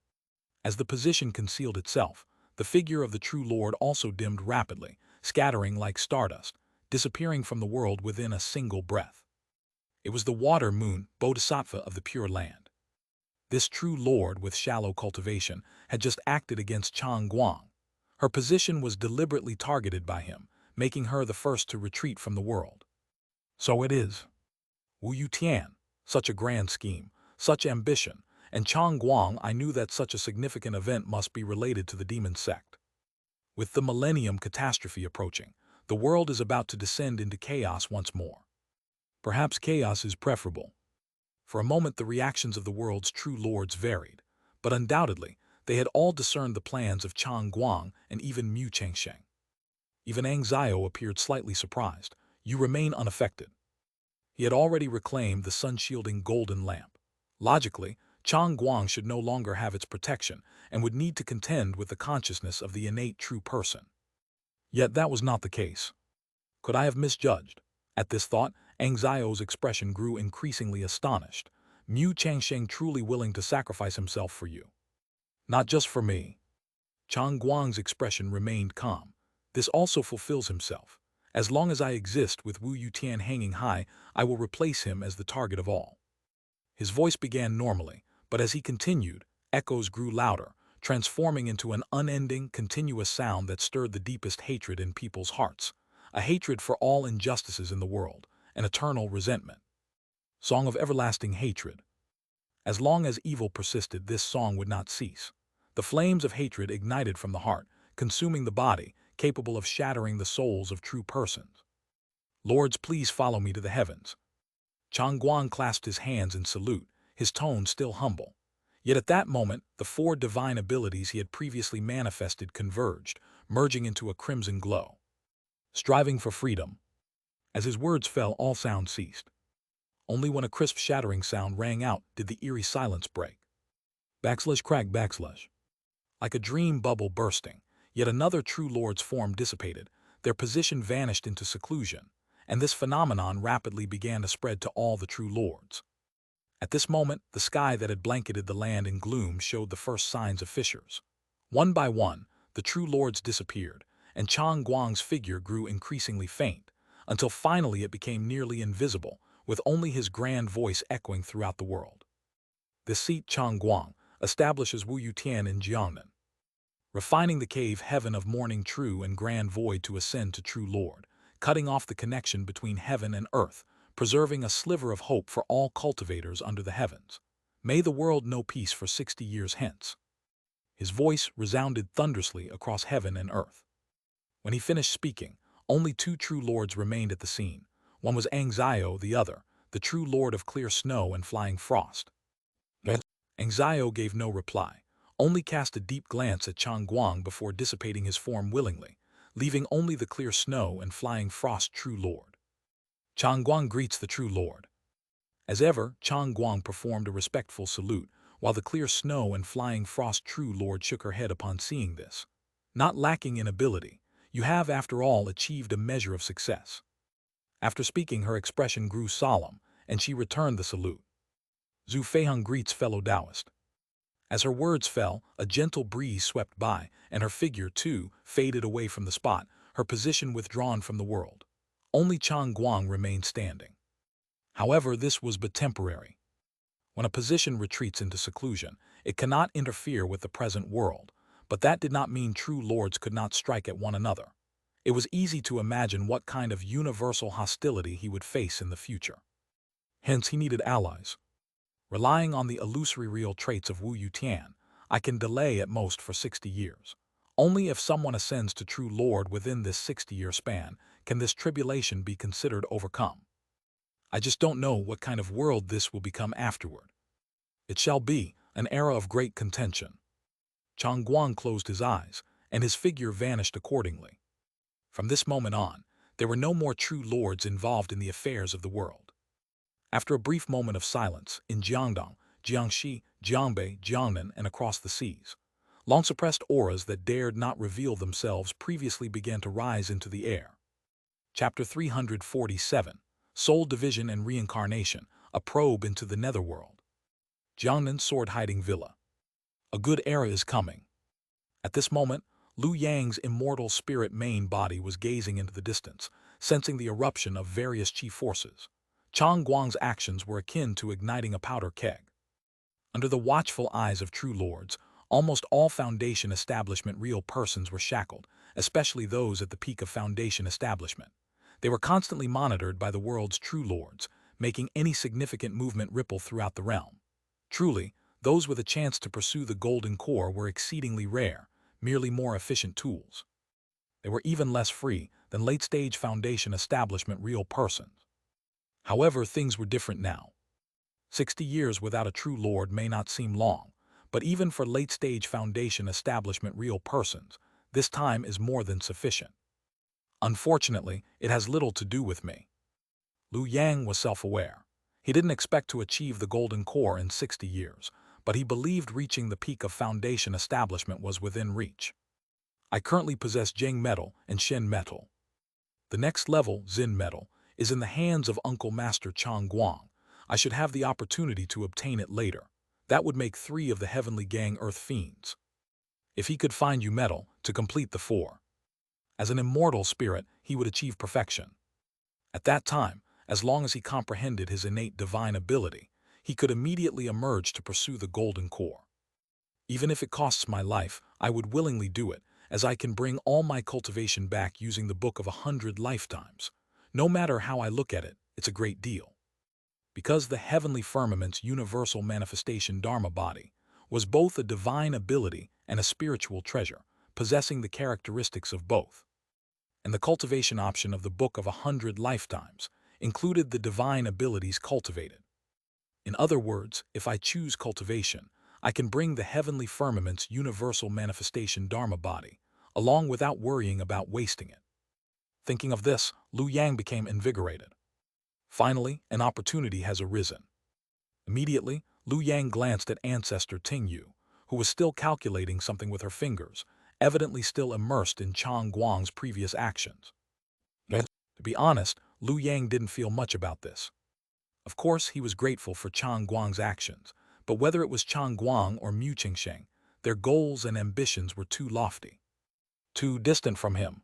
As the position concealed itself, the figure of the true lord also dimmed rapidly, scattering like stardust, disappearing from the world within a single breath. It was the water moon, bodhisattva of the Pure Land. This true lord with shallow cultivation had just acted against Chang Guang. Her position was deliberately targeted by him, making her the first to retreat from the world. So it is. Wu Yutian, such a grand scheme, such ambition, and Chang Guang, I knew that such a significant event must be related to the demon sect. With the millennium catastrophe approaching, the world is about to descend into chaos once more. Perhaps chaos is preferable. For a moment the reactions of the world's true lords varied, but undoubtedly they had all discerned the plans of Chang Guang and even Mu Chengsheng. Even Xianxia appeared slightly surprised. You remain unaffected. He had already reclaimed the sun-shielding golden lamp. Logically, Chang Guang should no longer have its protection and would need to contend with the consciousness of the innate true person. Yet that was not the case. Could I have misjudged? At this thought, Xiao's expression grew increasingly astonished. Mu Changsheng truly willing to sacrifice himself for you. Not just for me. Chang Guang's expression remained calm. This also fulfills himself. As long as I exist with Wu Yutian hanging high, I will replace him as the target of all. His voice began normally, but as he continued, echoes grew louder, transforming into an unending, continuous sound that stirred the deepest hatred in people's hearts, a hatred for all injustices in the world, an eternal resentment. Song of everlasting hatred. As long as evil persisted, this song would not cease. The flames of hatred ignited from the heart, consuming the body, capable of shattering the souls of true persons. Lords, please follow me to the heavens. Changguang clasped his hands in salute, his tone still humble. Yet at that moment, the four divine abilities he had previously manifested converged, merging into a crimson glow. Striving for freedom. As his words fell, all sound ceased. Only when a crisp shattering sound rang out did the eerie silence break. Crack backslash. Like a dream bubble bursting, yet another true lord's form dissipated, their position vanished into seclusion, and this phenomenon rapidly began to spread to all the true lords. At this moment, the sky that had blanketed the land in gloom showed the first signs of fissures. One by one, the true lords disappeared, and Chang Guang's figure grew increasingly faint, until finally it became nearly invisible, with only his grand voice echoing throughout the world. This seat Chang Guang establishes Wu Yutian in Jiangnan, refining the cave heaven of morning true and grand void to ascend to true lord, cutting off the connection between heaven and earth, preserving a sliver of hope for all cultivators under the heavens. May the world know peace for 60 years hence. His voice resounded thunderously across heaven and earth. When he finished speaking, only two true lords remained at the scene. One was Xianxia, the other, the true lord of clear snow and flying frost. Xianxia gave no reply, only cast a deep glance at Chang Guang before dissipating his form willingly, leaving only the clear snow and flying frost true lord. Chang Guang greets the true lord. As ever, Chang Guang performed a respectful salute, while the clear snow and flying frost true lord shook her head upon seeing this. Not lacking in ability, you have after all achieved a measure of success. After speaking, her expression grew solemn, and she returned the salute. Zhu Feiheng greets fellow Taoist. As her words fell, a gentle breeze swept by, and her figure, too, faded away from the spot, her position withdrawn from the world. Only Chang Guang remained standing. However, this was but temporary. When a position retreats into seclusion, it cannot interfere with the present world, but that did not mean true lords could not strike at one another. It was easy to imagine what kind of universal hostility he would face in the future. Hence, he needed allies. Relying on the illusory real traits of Wu Yutian, I can delay at most for 60 years. Only if someone ascends to true lord within this 60-year span can this tribulation be considered overcome. I just don't know what kind of world this will become afterward. It shall be an era of great contention. Chang Guang closed his eyes, and his figure vanished accordingly. From this moment on, there were no more true lords involved in the affairs of the world. After a brief moment of silence, in Jiangdong, Jiangxi, Jiangbei, Jiangnan, and across the seas, long-suppressed auras that dared not reveal themselves previously began to rise into the air. Chapter 347, Soul Division and Reincarnation, a probe into the netherworld. Jiangnan Sword-Hiding Villa. A good era is coming. At this moment, Lu Yang's immortal spirit main body was gazing into the distance, sensing the eruption of various chi forces. Chang Guang's actions were akin to igniting a powder keg. Under the watchful eyes of true lords, almost all Foundation establishment real persons were shackled, especially those at the peak of Foundation establishment. They were constantly monitored by the world's true lords, making any significant movement ripple throughout the realm. Truly, those with a chance to pursue the golden core were exceedingly rare, merely more efficient tools. They were even less free than late-stage Foundation establishment real persons. However, things were different now. 60 years without a true lord may not seem long, but even for late-stage Foundation establishment real persons, this time is more than sufficient. Unfortunately, it has little to do with me. Lu Yang was self-aware. He didn't expect to achieve the golden core in 60 years, but he believed reaching the peak of Foundation establishment was within reach. I currently possess Jing metal and Shen metal. The next level, Xin metal, is in the hands of Uncle Master Chang Guang. I should have the opportunity to obtain it later. That would make 3 of the Heavenly Gang Earth Fiends. If he could find you metal to complete the 4. As an immortal spirit, he would achieve perfection. At that time, as long as he comprehended his innate divine ability, he could immediately emerge to pursue the golden core. Even if it costs my life, I would willingly do it, as I can bring all my cultivation back using the Book of 100 Lifetimes. No matter how I look at it, it's a great deal. Because the heavenly firmament's universal manifestation Dharma body was both a divine ability and a spiritual treasure, possessing the characteristics of both. And the cultivation option of the Book of 100 Lifetimes included the divine abilities cultivated. In other words, if I choose cultivation, I can bring the heavenly firmament's universal manifestation Dharma body, along without worrying about wasting it. Thinking of this, Lu Yang became invigorated. Finally, an opportunity has arisen. Immediately, Lu Yang glanced at ancestor Ting Yu, who was still calculating something with her fingers, evidently still immersed in Chang Guang's previous actions. To be honest, Lu Yang didn't feel much about this. Of course, he was grateful for Chang Guang's actions, but whether it was Chang Guang or Mu Qingsheng, their goals and ambitions were too lofty, too distant from him.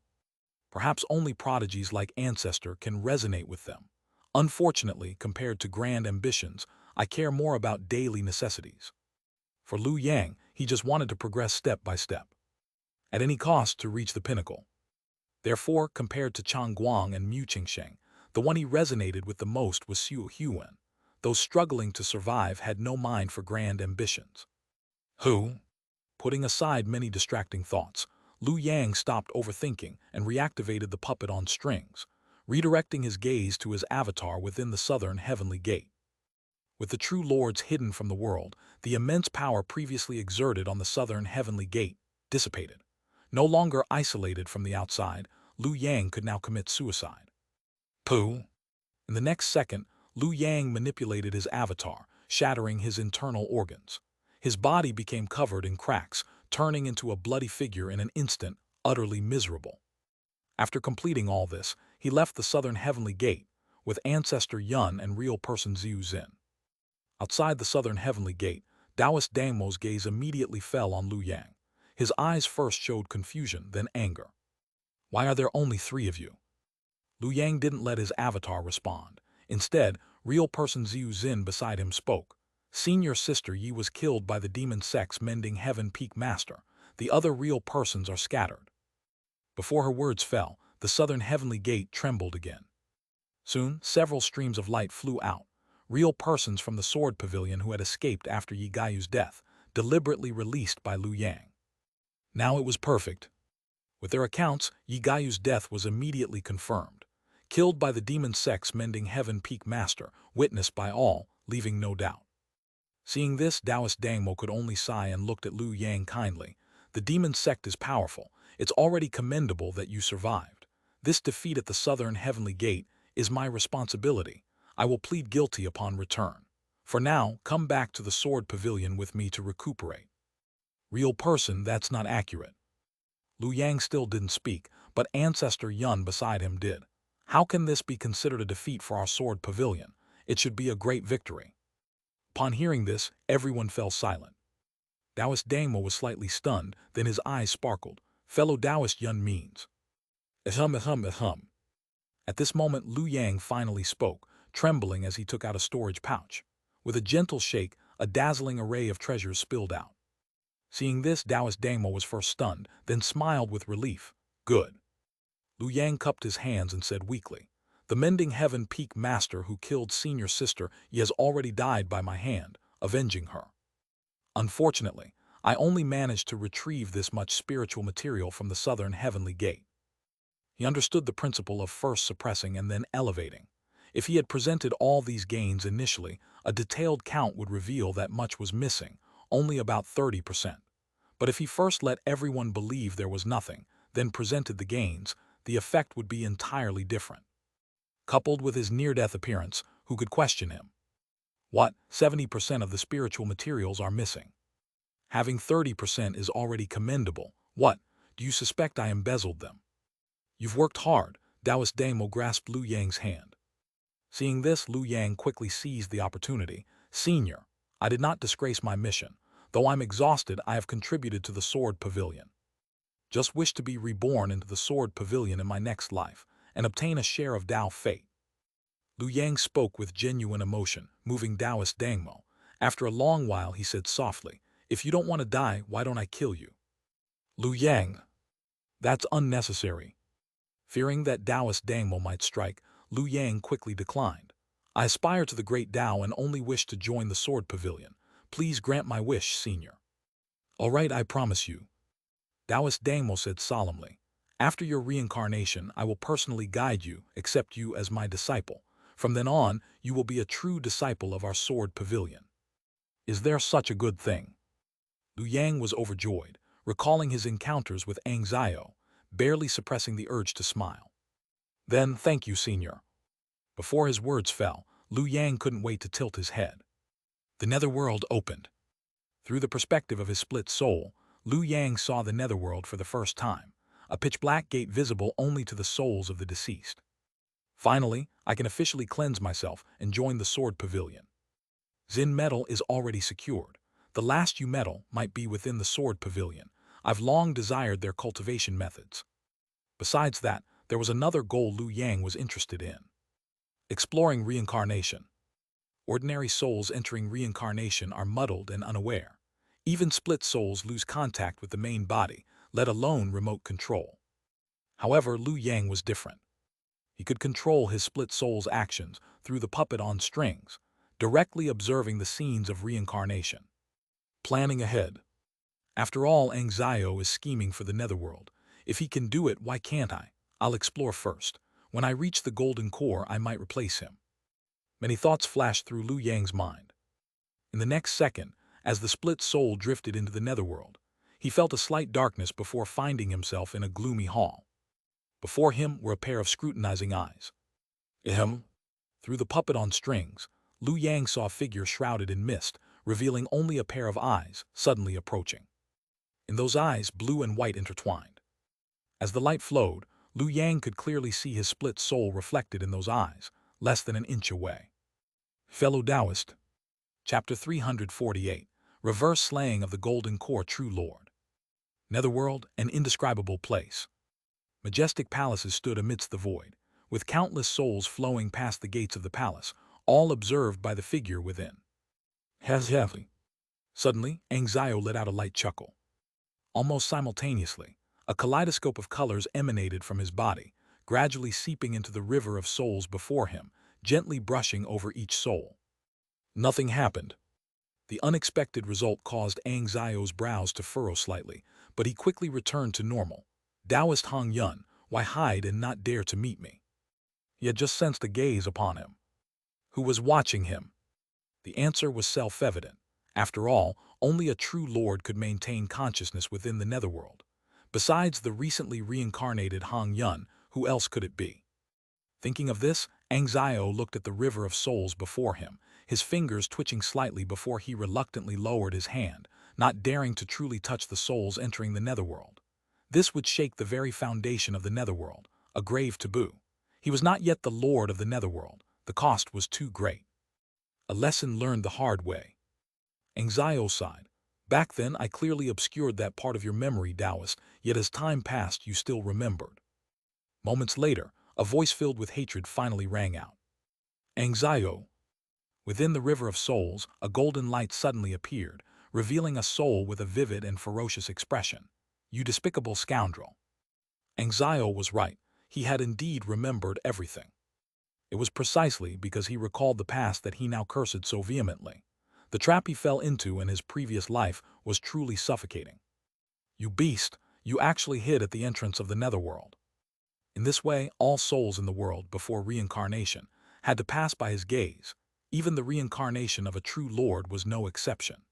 Perhaps only prodigies like Ancestor can resonate with them. Unfortunately, compared to grand ambitions, I care more about daily necessities. For Lu Yang, he just wanted to progress step by step, at any cost to reach the pinnacle. Therefore, compared to Chang Guang and Mu Qingsheng, the one he resonated with the most was Xu Huan. Those struggling to survive had no mind for grand ambitions. Putting aside many distracting thoughts, Lu Yang stopped overthinking and reactivated the puppet on strings, redirecting his gaze to his avatar within the southern heavenly gate. With the true lords hidden from the world, the immense power previously exerted on the southern heavenly gate dissipated. No longer isolated from the outside, Lu Yang could now commit suicide. In the next second, Lu Yang manipulated his avatar, shattering his internal organs. His body became covered in cracks, turning into a bloody figure in an instant, utterly miserable. After completing all this, he left the southern heavenly gate, with ancestor Yun and real person Zhu Xin. Outside the southern heavenly gate, Taoist Dangmo's gaze immediately fell on Lu Yang. His eyes first showed confusion, then anger. Why are there only 3 of you? Lu Yang didn't let his avatar respond. Instead, real person Zhu Xin beside him spoke. Senior sister Yi was killed by the demon sect's mending heaven peak master. The other real persons are scattered. Before her words fell, the southern heavenly gate trembled again. Soon, several streams of light flew out. Real persons from the sword pavilion who had escaped after Yi Gaiyu's death, deliberately released by Lu Yang. Now it was perfect. With their accounts, Yi Gaiyu's death was immediately confirmed. Killed by the demon sect's mending heaven peak master, witnessed by all, leaving no doubt. Seeing this, Taoist Dangmo could only sigh and looked at Lu Yang kindly. The demon sect is powerful. It's already commendable that you survived. This defeat at the southern heavenly gate is my responsibility. I will plead guilty upon return. For now, come back to the sword pavilion with me to recuperate. Real person, that's not accurate. Lu Yang still didn't speak, but ancestor Yun beside him did. How can this be considered a defeat for our sword pavilion? It should be a great victory. Upon hearing this, everyone fell silent. Taoist Dangmo was slightly stunned, then his eyes sparkled. Fellow Taoist Yun means. At this moment, Lu Yang finally spoke, trembling as he took out a storage pouch. With a gentle shake, a dazzling array of treasures spilled out. Seeing this, Taoist Dangmo was first stunned, then smiled with relief. Good. Lu Yang cupped his hands and said weakly, the mending heaven peak master who killed senior sister Yi has already died by my hand, avenging her. Unfortunately, I only managed to retrieve this much spiritual material from the southern heavenly gate. He understood the principle of first suppressing and then elevating. If he had presented all these gains initially, a detailed count would reveal that much was missing, only about 30%. But if he first let everyone believe there was nothing, then presented the gains, the effect would be entirely different. Coupled with his near-death appearance, who could question him? What, 70% of the spiritual materials are missing? Having 30% is already commendable. What, do you suspect I embezzled them? You've worked hard. Taoist Dangmo grasped Lu Yang's hand. Seeing this, Lu Yang quickly seized the opportunity. Senior, I did not disgrace my mission. Though I'm exhausted, I have contributed to the sword pavilion. Just wish to be reborn into the sword pavilion in my next life, and obtain a share of Tao fate. Lu Yang spoke with genuine emotion, moving Taoist Dangmo. After a long while, he said softly, if you don't want to die, why don't I kill you? Lu Yang. That's unnecessary. Fearing that Taoist Dangmo might strike, Lu Yang quickly declined. I aspire to the great Tao and only wish to join the sword pavilion. Please grant my wish, senior. All right, I promise you. Taoist Dangmo said solemnly. After your reincarnation, I will personally guide you, accept you as my disciple. From then on, you will be a true disciple of our sword pavilion. Is there such a good thing? Liu Yang was overjoyed, recalling his encounters with Xianxia, barely suppressing the urge to smile. Then, thank you, Senior. Before his words fell, Liu Yang couldn't wait to tilt his head. The netherworld opened. Through the perspective of his split soul, Liu Yang saw the netherworld for the first time, a pitch-black gate visible only to the souls of the deceased. Finally, I can officially cleanse myself and join the sword pavilion. Xin metal is already secured. The last Yu metal might be within the sword pavilion. I've long desired their cultivation methods. Besides that, there was another goal Liu Yang was interested in. Exploring reincarnation. Ordinary souls entering reincarnation are muddled and unaware. Even split souls lose contact with the main body, let alone remote control. However, Liu Yang was different. He could control his split soul's actions through the puppet on strings, directly observing the scenes of reincarnation. Planning ahead. After all, Xianxia is scheming for the netherworld. If he can do it, why can't I? I'll explore first. When I reach the golden core, I might replace him. Many thoughts flashed through Liu Yang's mind. In the next second, as the split soul drifted into the netherworld, he felt a slight darkness before finding himself in a gloomy hall. Before him were a pair of scrutinizing eyes. Ahem. Through the puppet on strings, Liu Yang saw a figure shrouded in mist, revealing only a pair of eyes, suddenly approaching. In those eyes, blue and white intertwined. As the light flowed, Liu Yang could clearly see his split soul reflected in those eyes, less than an inch away. Fellow Taoist. Chapter 348. Reverse Slaying of the Golden Core True Lord. Netherworld, an indescribable place. Majestic palaces stood amidst the void, with countless souls flowing past the gates of the palace, all observed by the figure within. Heavy. Suddenly, Xianxia let out a light chuckle. Almost simultaneously, a kaleidoscope of colors emanated from his body, gradually seeping into the river of souls before him, gently brushing over each soul. Nothing happened. The unexpected result caused Xiao's brows to furrow slightly, but he quickly returned to normal. Taoist Hong Yun, why hide and not dare to meet me? He had just sensed a gaze upon him. Who was watching him? The answer was self-evident. After all, only a true lord could maintain consciousness within the netherworld. Besides the recently reincarnated Hong Yun, who else could it be? Thinking of this, Xianxia looked at the river of souls before him, his fingers twitching slightly before he reluctantly lowered his hand, not daring to truly touch the souls entering the netherworld. This would shake the very foundation of the netherworld, a grave taboo. He was not yet the lord of the netherworld. The cost was too great. A lesson learned the hard way. Xianxia sighed. Back then, I clearly obscured that part of your memory, Taoist, yet as time passed, you still remembered. Moments later, a voice filled with hatred finally rang out. Xianxia. Within the river of souls, a golden light suddenly appeared, revealing a soul with a vivid and ferocious expression. You despicable scoundrel. Xianxia was right. He had indeed remembered everything. It was precisely because he recalled the past that he now cursed so vehemently. The trap he fell into in his previous life was truly suffocating. You beast, you actually hid at the entrance of the netherworld. In this way, all souls in the world before reincarnation had to pass by his gaze. Even the reincarnation of a true lord was no exception.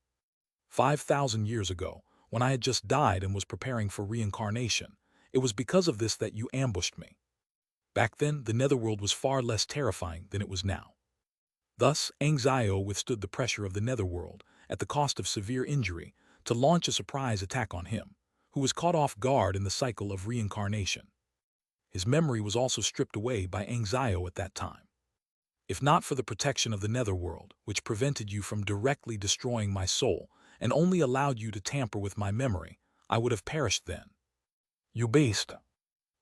5,000 years ago, when I had just died and was preparing for reincarnation, it was because of this that you ambushed me. Back then, the netherworld was far less terrifying than it was now. Thus, Xianxia withstood the pressure of the netherworld, at the cost of severe injury, to launch a surprise attack on him, who was caught off guard in the cycle of reincarnation. His memory was also stripped away by Xianxia at that time. If not for the protection of the netherworld, which prevented you from directly destroying my soul and only allowed you to tamper with my memory, I would have perished then. You beast!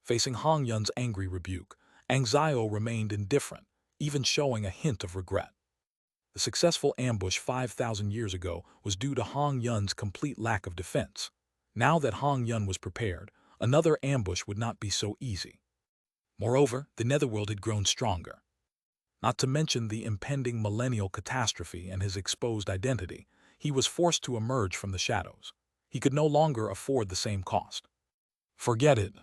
Facing Hong Yun's angry rebuke, Xianxia remained indifferent, even showing a hint of regret. The successful ambush 5,000 years ago was due to Hong Yun's complete lack of defense. Now that Hong Yun was prepared, another ambush would not be so easy. Moreover, the netherworld had grown stronger. Not to mention the impending millennial catastrophe and his exposed identity, he was forced to emerge from the shadows. He could no longer afford the same cost. Forget it.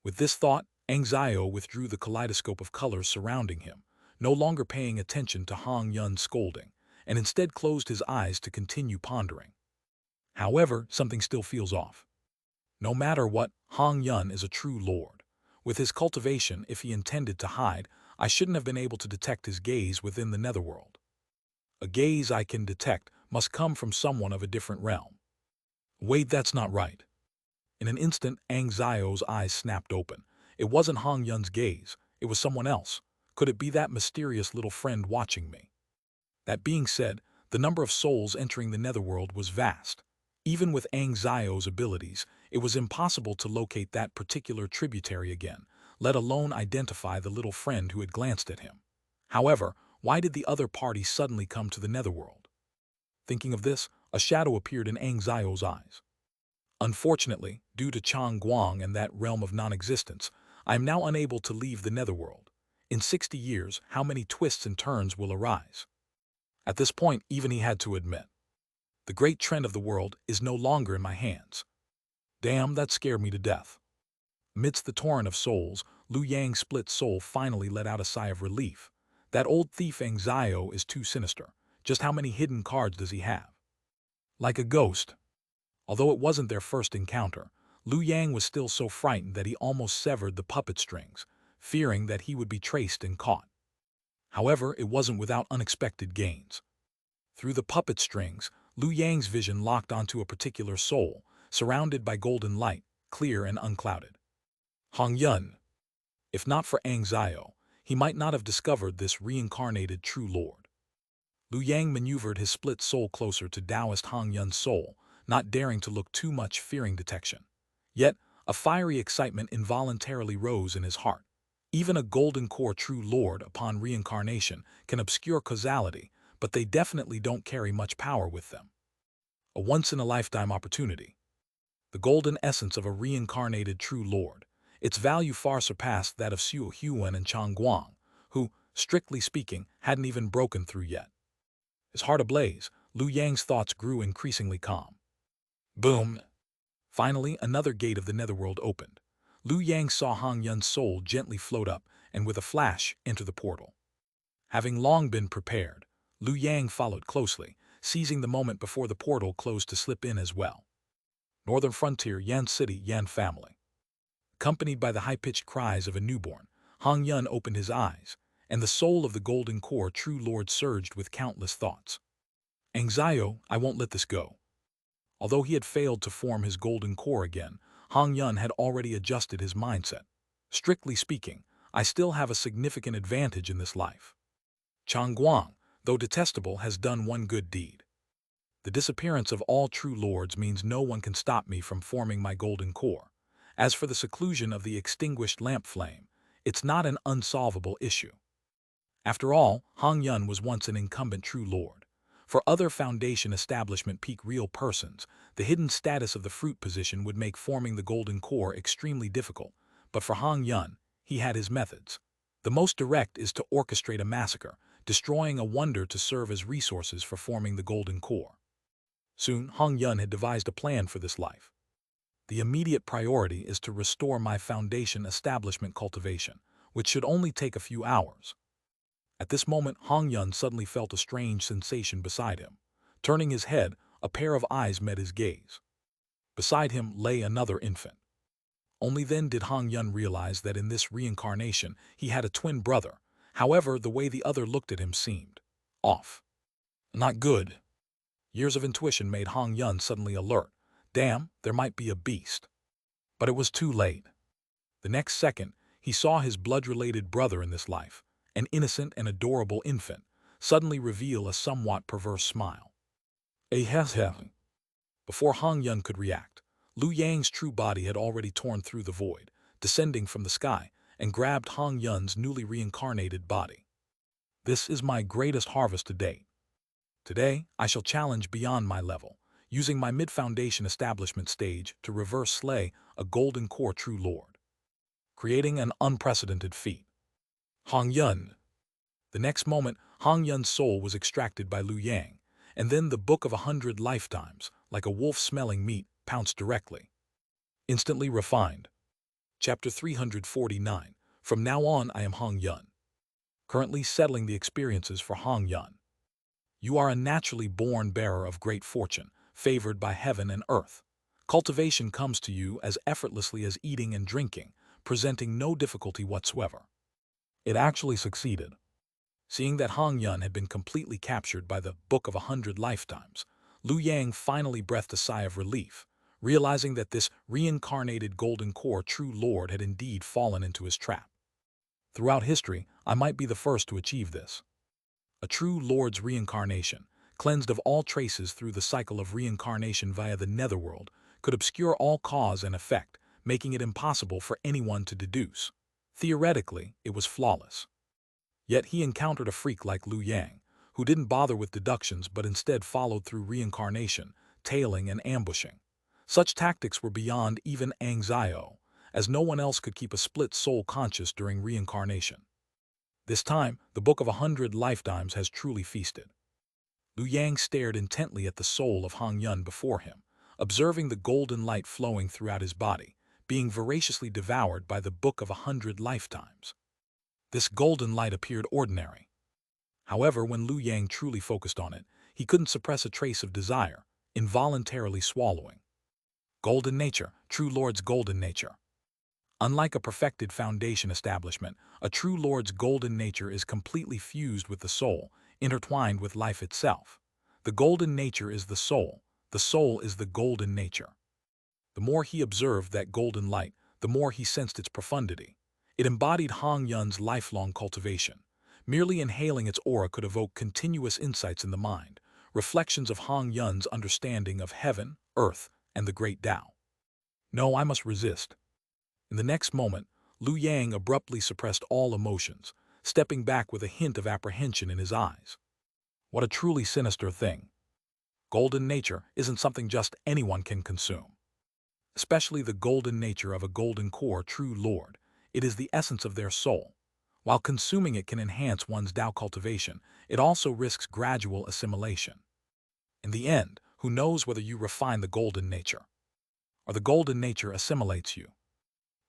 With this thought, Xianxia withdrew the kaleidoscope of colors surrounding him, no longer paying attention to Hong Yun's scolding, and instead closed his eyes to continue pondering. However, something still feels off. No matter what, Hong Yun is a true lord. With his cultivation, if he intended to hide, I shouldn't have been able to detect his gaze within the netherworld. A gaze I can detect must come from someone of a different realm. Wait, that's not right. In an instant, Xiao's eyes snapped open. It wasn't Hong Yun's gaze, it was someone else. Could it be that mysterious little friend watching me? That being said, the number of souls entering the netherworld was vast. Even with Xiao's abilities, it was impossible to locate that particular tributary again, let alone identify the little friend who had glanced at him. However, why did the other party suddenly come to the netherworld? Thinking of this, a shadow appeared in Xiao's eyes. Unfortunately, due to Chang Guang and that realm of non-existence, I am now unable to leave the netherworld. In 60 years, how many twists and turns will arise? At this point, even he had to admit, the great trend of the world is no longer in my hands. Damn, that scared me to death. Amidst the torrent of souls, Liu Yang's split soul finally let out a sigh of relief. That old thief Xiao is too sinister. Just how many hidden cards does he have? Like a ghost. Although it wasn't their first encounter, Liu Yang was still so frightened that he almost severed the puppet strings, fearing that he would be traced and caught. However, it wasn't without unexpected gains. Through the puppet strings, Liu Yang's vision locked onto a particular soul, surrounded by golden light, clear and unclouded. Hong Yun. If not for Xiao, he might not have discovered this reincarnated true lord. Liu Yang maneuvered his split soul closer to Taoist Hong Yun's soul, not daring to look too much, fearing detection. Yet, a fiery excitement involuntarily rose in his heart. Even a golden core true lord upon reincarnation can obscure causality, but they definitely don't carry much power with them. A once-in-a-lifetime opportunity. The golden essence of a reincarnated true lord. Its value far surpassed that of Xu Huan and Chang Guang, who, strictly speaking, hadn't even broken through yet. His heart ablaze, Liu Yang's thoughts grew increasingly calm. Boom! Finally, another gate of the netherworld opened. Liu Yang saw Hong Yun's soul gently float up and with a flash enter the portal. Having long been prepared, Liu Yang followed closely, seizing the moment before the portal closed to slip in as well. Northern Frontier, Yan City, Yan family. Accompanied by the high-pitched cries of a newborn, Hong Yun opened his eyes, and the soul of the golden core true lord surged with countless thoughts. Xiao, I won't let this go. Although he had failed to form his golden core again, Hong Yun had already adjusted his mindset. Strictly speaking, I still have a significant advantage in this life. Chang Guang, though detestable, has done one good deed. The disappearance of all true lords means no one can stop me from forming my golden core. As for the seclusion of the extinguished lamp flame, it's not an unsolvable issue. After all, Hong Yun was once an incumbent true lord. For other foundation establishment peak real persons, the hidden status of the fruit position would make forming the golden core extremely difficult, but for Hong Yun, he had his methods. The most direct is to orchestrate a massacre, destroying a wonder to serve as resources for forming the golden core. Soon, Hong Yun had devised a plan for this life. The immediate priority is to restore my foundation establishment cultivation, which should only take a few hours. At this moment, Hong Yun suddenly felt a strange sensation beside him. Turning his head, a pair of eyes met his gaze. Beside him lay another infant. Only then did Hong Yun realize that in this reincarnation he had a twin brother. However, the way the other looked at him seemed off. Not good. Years of intuition made Hong Yun suddenly alert. Damn, there might be a beast. But it was too late. The next second, he saw his blood-related brother in this life, an innocent and adorable infant, suddenly reveal a somewhat perverse smile. Before Hong Yun could react, Liu Yang's true body had already torn through the void, descending from the sky, and grabbed Hong Yun's newly reincarnated body. This is my greatest harvest to date. Today, I shall challenge beyond my level, using my mid-foundation establishment stage to reverse slay a golden core true lord, creating an unprecedented feat. Hong Yun. The next moment, Hong Yun's soul was extracted by Liu Yang, and then the Book of 100 Lifetimes, like a wolf smelling meat, pounced directly. Instantly refined. Chapter 349. From now on, I am Hong Yun. currently settling the experiences for Hong Yun. You are a naturally born bearer of great fortune, favored by heaven and earth. Cultivation comes to you as effortlessly as eating and drinking, presenting no difficulty whatsoever. It actually succeeded. Seeing that Hong Yun had been completely captured by the Book of 100 Lifetimes, Liu Yang finally breathed a sigh of relief, realizing that this reincarnated golden core true lord had indeed fallen into his trap. Throughout history, I might be the first to achieve this. A true lord's reincarnation, cleansed of all traces through the cycle of reincarnation via the netherworld, could obscure all cause and effect, making it impossible for anyone to deduce. Theoretically, it was flawless. Yet he encountered a freak like Liu Yang, who didn't bother with deductions but instead followed through reincarnation, tailing and ambushing. Such tactics were beyond even Xianxia, as no one else could keep a split soul conscious during reincarnation. This time, the Book of 100 Lifetimes has truly feasted. Liu Yang stared intently at the soul of Hong Yun before him, observing the golden light flowing throughout his body, being voraciously devoured by the Book of 100 Lifetimes. This golden light appeared ordinary. However, when Liu Yang truly focused on it, he couldn't suppress a trace of desire, involuntarily swallowing. Golden nature, true lord's golden nature. Unlike a perfected foundation establishment, a true lord's golden nature is completely fused with the soul, intertwined with life itself. The golden nature is the soul is the golden nature. The more he observed that golden light, the more he sensed its profundity. It embodied Hong Yun's lifelong cultivation. Merely inhaling its aura could evoke continuous insights in the mind, reflections of Hong Yun's understanding of heaven, earth, and the great Tao. No, I must resist. In the next moment, Liu Yang abruptly suppressed all emotions, stepping back with a hint of apprehension in his eyes. What a truly sinister thing. Golden nature isn't something just anyone can consume. Especially the golden nature of a golden core true lord. It is the essence of their soul. While consuming it can enhance one's Tao cultivation, it also risks gradual assimilation. In the end, who knows whether you refine the golden nature, or the golden nature assimilates you?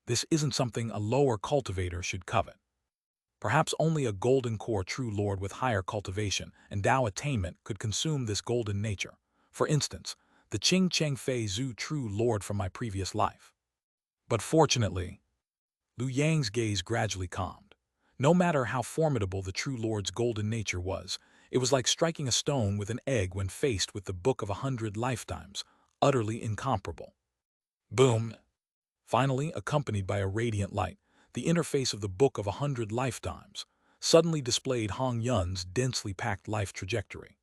This isn't something a lower cultivator should covet. Perhaps only a golden core true lord with higher cultivation and Tao attainment could consume this golden nature. For instance, the Qing Cheng Fei Zhu true lord from my previous life. But fortunately, Liu Yang's gaze gradually calmed. No matter how formidable the true lord's golden nature was, it was like striking a stone with an egg when faced with the Book of 100 Lifetimes, utterly incomparable. Boom! Finally, accompanied by a radiant light, the interface of the Book of 100 Lifetimes suddenly displayed Hong Yun's densely packed life trajectory.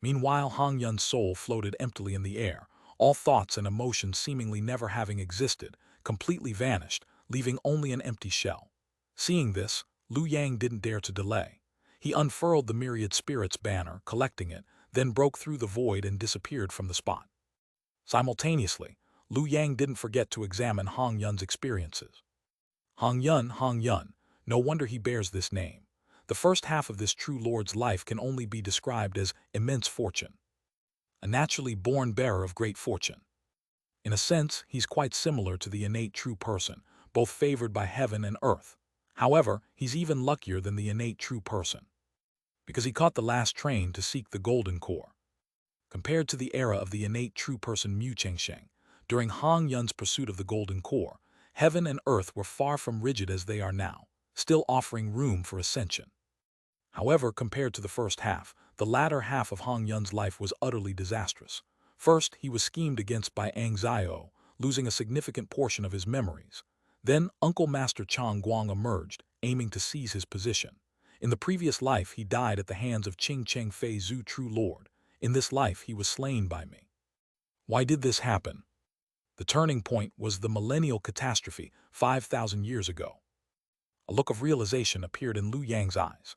Meanwhile, Hong Yun's soul floated emptily in the air, all thoughts and emotions seemingly never having existed, completely vanished, leaving only an empty shell. Seeing this, Liu Yang didn't dare to delay. He unfurled the myriad spirits banner, collecting it, then broke through the void and disappeared from the spot. Simultaneously, Liu Yang didn't forget to examine Hong Yun's experiences. Hong Yun, no wonder he bears this name. The first half of this true lord's life can only be described as immense fortune. A naturally born bearer of great fortune. In a sense, he's quite similar to the innate true person, both favored by heaven and earth. However, he's even luckier than the innate true person, because he caught the last train to seek the golden core. Compared to the era of the innate true person Mu Chengsheng, during Hong Yun's pursuit of the golden core, heaven and earth were far from rigid as they are now, still offering room for ascension. However, compared to the first half, the latter half of Hong Yun's life was utterly disastrous. First, he was schemed against by Xianxia, losing a significant portion of his memories. Then, Uncle Master Chang Guang emerged, aiming to seize his position. In the previous life, he died at the hands of Qing Cheng Fei Zhu True Lord. In this life, he was slain by me. Why did this happen? The turning point was the millennial catastrophe 5,000 years ago. A look of realization appeared in Liu Yang's eyes.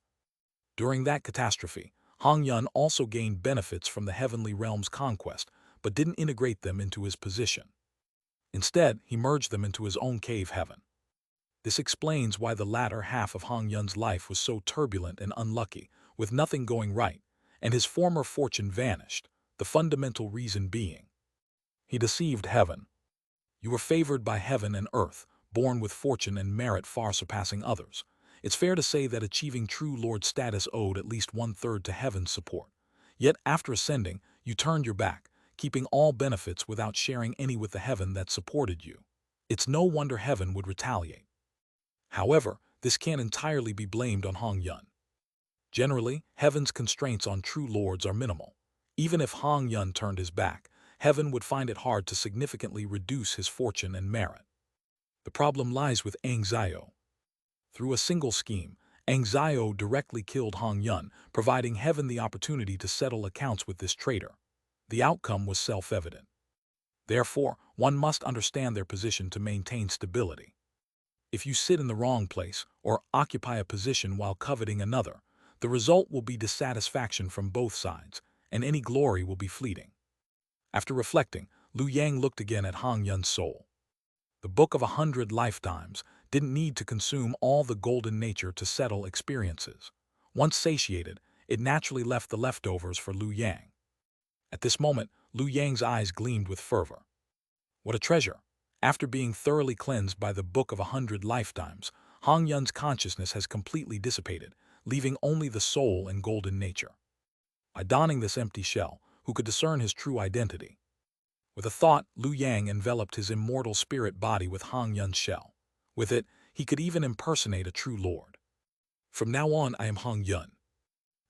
During that catastrophe, Hong Yun also gained benefits from the heavenly realm's conquest, but didn't integrate them into his position. Instead, he merged them into his own cave heaven. This explains why the latter half of Hong Yun's life was so turbulent and unlucky, with nothing going right, and his former fortune vanished, the fundamental reason being: he deceived heaven. You were favored by heaven and earth, born with fortune and merit far surpassing others. It's fair to say that achieving true Lord status owed at least one-third to heaven's support. Yet, after ascending, you turned your back, keeping all benefits without sharing any with the heaven that supported you. It's no wonder heaven would retaliate. However, this can't entirely be blamed on Hong Yun. Generally, heaven's constraints on true lords are minimal. Even if Hong Yun turned his back, heaven would find it hard to significantly reduce his fortune and merit. The problem lies with Xianxia. Through a single scheme, Xianxia directly killed Hong Yun, providing heaven the opportunity to settle accounts with this traitor. The outcome was self-evident. Therefore, one must understand their position to maintain stability. If you sit in the wrong place or occupy a position while coveting another, the result will be dissatisfaction from both sides, and any glory will be fleeting. After reflecting, Liu Yang looked again at Hong Yun's soul. The Book of 100 Lifetimes didn't need to consume all the golden nature to settle experiences. Once satiated, it naturally left the leftovers for Liu Yang. At this moment, Liu Yang's eyes gleamed with fervor. What a treasure! After being thoroughly cleansed by the Book of 100 Lifetimes, Hong Yun's consciousness has completely dissipated, leaving only the soul and golden nature. By donning this empty shell, who could discern his true identity? With a thought, Liu Yang enveloped his immortal spirit body with Hong Yun's shell. With it, he could even impersonate a true lord. From now on, I am Hong Yun.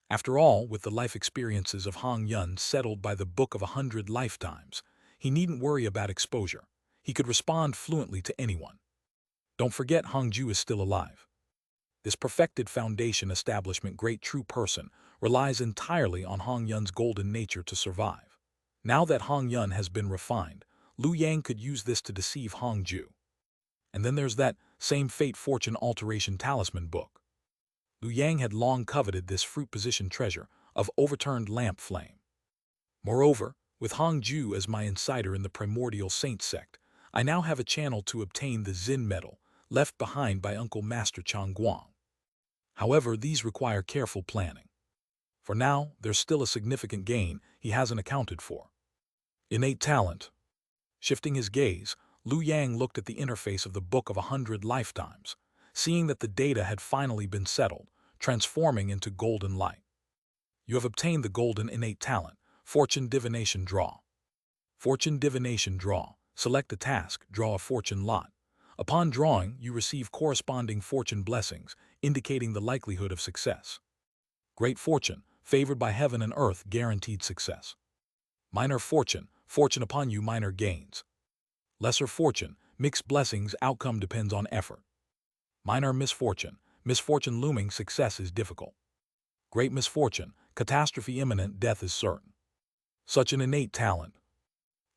After all, with the life experiences of Hong Yun settled by the Book of 100 Lifetimes, he needn't worry about exposure. He could respond fluently to anyone. Don't forget Hongju is still alive. This perfected foundation establishment great true person relies entirely on Hong Yun's golden nature to survive. Now that Hong Yun has been refined, Liu Yang could use this to deceive Hongju. And then there's that same fate fortune alteration talisman book. Liu Yang had long coveted this fruit-positioned treasure of overturned lamp flame. Moreover, with Hongju as my insider in the Primordial Saint Sect, I now have a channel to obtain the Xin medal left behind by Uncle Master Changguang. However, these require careful planning. For now, there's still a significant gain he hasn't accounted for. Innate talent. Shifting his gaze, Liu Yang looked at the interface of the Book of 100 Lifetimes, seeing that the data had finally been settled, transforming into golden light. You have obtained the golden innate talent, Fortune Divination Draw. Fortune Divination Draw. Select a task, draw a fortune lot. Upon drawing, you receive corresponding fortune blessings, indicating the likelihood of success. Great fortune, favored by heaven and earth, guaranteed success. Minor fortune, fortune upon you, minor gains. Lesser fortune, mixed blessings, outcome depends on effort. Minor misfortune, misfortune looming, success is difficult. Great misfortune, catastrophe imminent, death is certain. Such an innate talent.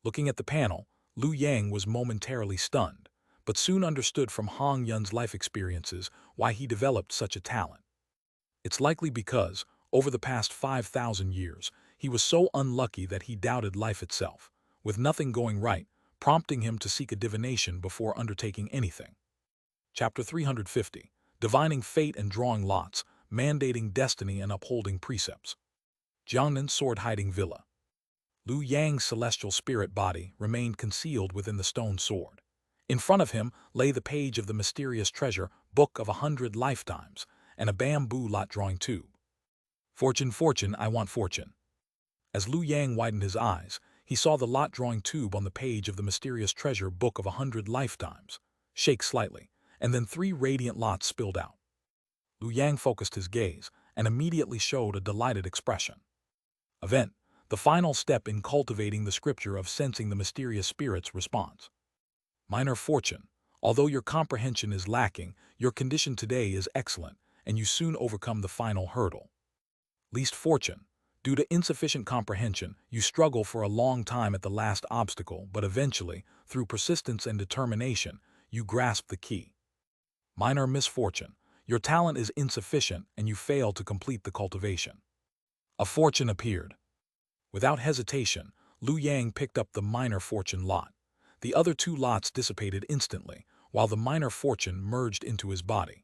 Looking at the panel, Liu Yang was momentarily stunned, but soon understood from Hong Yun's life experiences why he developed such a talent. It's likely because, over the past 5,000 years, he was so unlucky that he doubted life itself, with nothing going right, prompting him to seek a divination before undertaking anything. Chapter 350. Divining Fate and Drawing Lots, Mandating Destiny and Upholding Precepts. Jiangnan Sword-Hiding Villa. Liu Yang's celestial spirit body remained concealed within the stone sword. In front of him lay the page of the mysterious treasure, Book of 100 Lifetimes, and a bamboo lot drawing tube. Fortune, fortune, I want fortune. As Liu Yang widened his eyes, he saw the lot drawing tube on the page of the mysterious treasure, Book of 100 Lifetimes, shake slightly, and then 3 radiant lots spilled out. Liu Yang focused his gaze and immediately showed a delighted expression. Event. The final step in cultivating the scripture of sensing the mysterious spirit's response. Minor fortune. Although your comprehension is lacking, your condition today is excellent, and you soon overcome the final hurdle. Least fortune. Due to insufficient comprehension, you struggle for a long time at the last obstacle, but eventually, through persistence and determination, you grasp the key. Minor misfortune. Your talent is insufficient, and you fail to complete the cultivation. A fortune appeared. Without hesitation, Liu Yang picked up the minor fortune lot. The other 2 lots dissipated instantly, while the minor fortune merged into his body.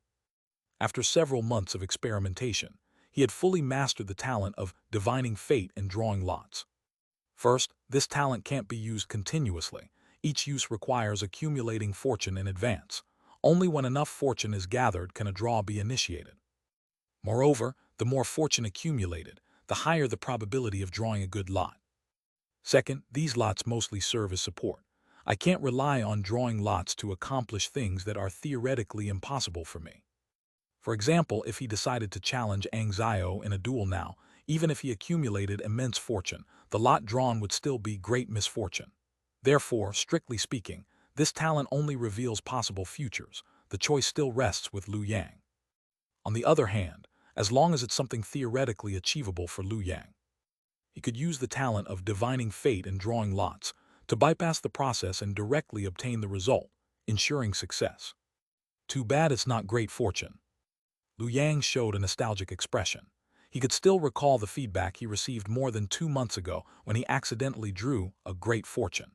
After several months of experimentation, he had fully mastered the talent of divining fate and drawing lots. First, this talent can't be used continuously. Each use requires accumulating fortune in advance. Only when enough fortune is gathered can a draw be initiated. Moreover, the more fortune accumulated, the higher the probability of drawing a good lot. Second, these lots mostly serve as support. I can't rely on drawing lots to accomplish things that are theoretically impossible for me. For example, if he decided to challenge Xianxia in a duel now, even if he accumulated immense fortune, the lot drawn would still be great misfortune. Therefore, strictly speaking, this talent only reveals possible futures. The choice still rests with Liu Yang. On the other hand, as long as it's something theoretically achievable for Liu Yang, he could use the talent of divining fate and drawing lots to bypass the process and directly obtain the result, ensuring success. Too bad it's not great fortune. Liu Yang showed a nostalgic expression. He could still recall the feedback he received more than 2 months ago when he accidentally drew a great fortune.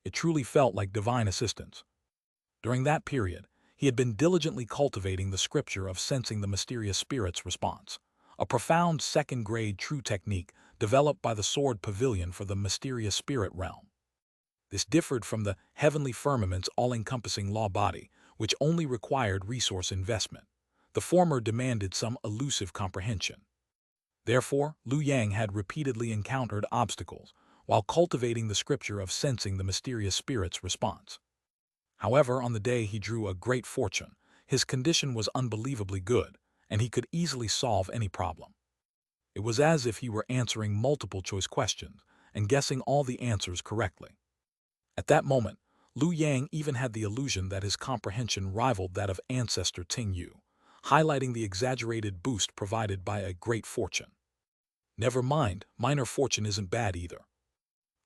It truly felt like divine assistance. During that period, he had been diligently cultivating the scripture of sensing the mysterious spirit's response, a profound second-grade true technique developed by the Sword Pavilion for the mysterious spirit realm. This differed from the heavenly firmament's all-encompassing law body, which only required resource investment. The former demanded some elusive comprehension. Therefore, Liu Yang had repeatedly encountered obstacles while cultivating the scripture of sensing the mysterious spirit's response. However, on the day he drew a great fortune, his condition was unbelievably good, and he could easily solve any problem. It was as if he were answering multiple-choice questions and guessing all the answers correctly. At that moment, Liu Yang even had the illusion that his comprehension rivaled that of ancestor Ting Yu, highlighting the exaggerated boost provided by a great fortune. Never mind, minor fortune isn't bad either.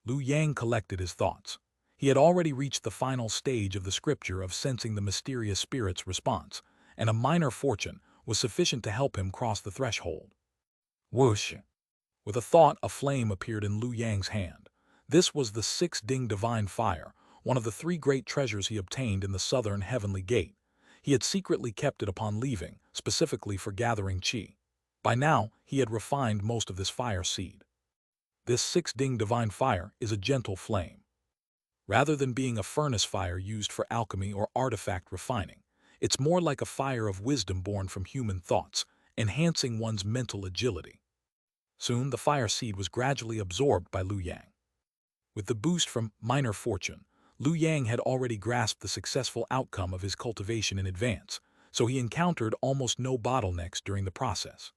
Liu Yang collected his thoughts. He had already reached the final stage of the scripture of sensing the mysterious spirit's response, and a minor fortune was sufficient to help him cross the threshold. Whoosh! With a thought, a flame appeared in Liu Yang's hand. This was the 6-ding divine fire, one of the 3 great treasures he obtained in the southern heavenly gate. He had secretly kept it upon leaving, specifically for gathering qi. By now, he had refined most of this fire seed. This 6-ding divine fire is a gentle flame. Rather than being a furnace fire used for alchemy or artifact refining, it's more like a fire of wisdom born from human thoughts, enhancing one's mental agility. Soon, the fire seed was gradually absorbed by Liu Yang. With the boost from minor fortune, Liu Yang had already grasped the successful outcome of his cultivation in advance, so he encountered almost no bottlenecks during the process.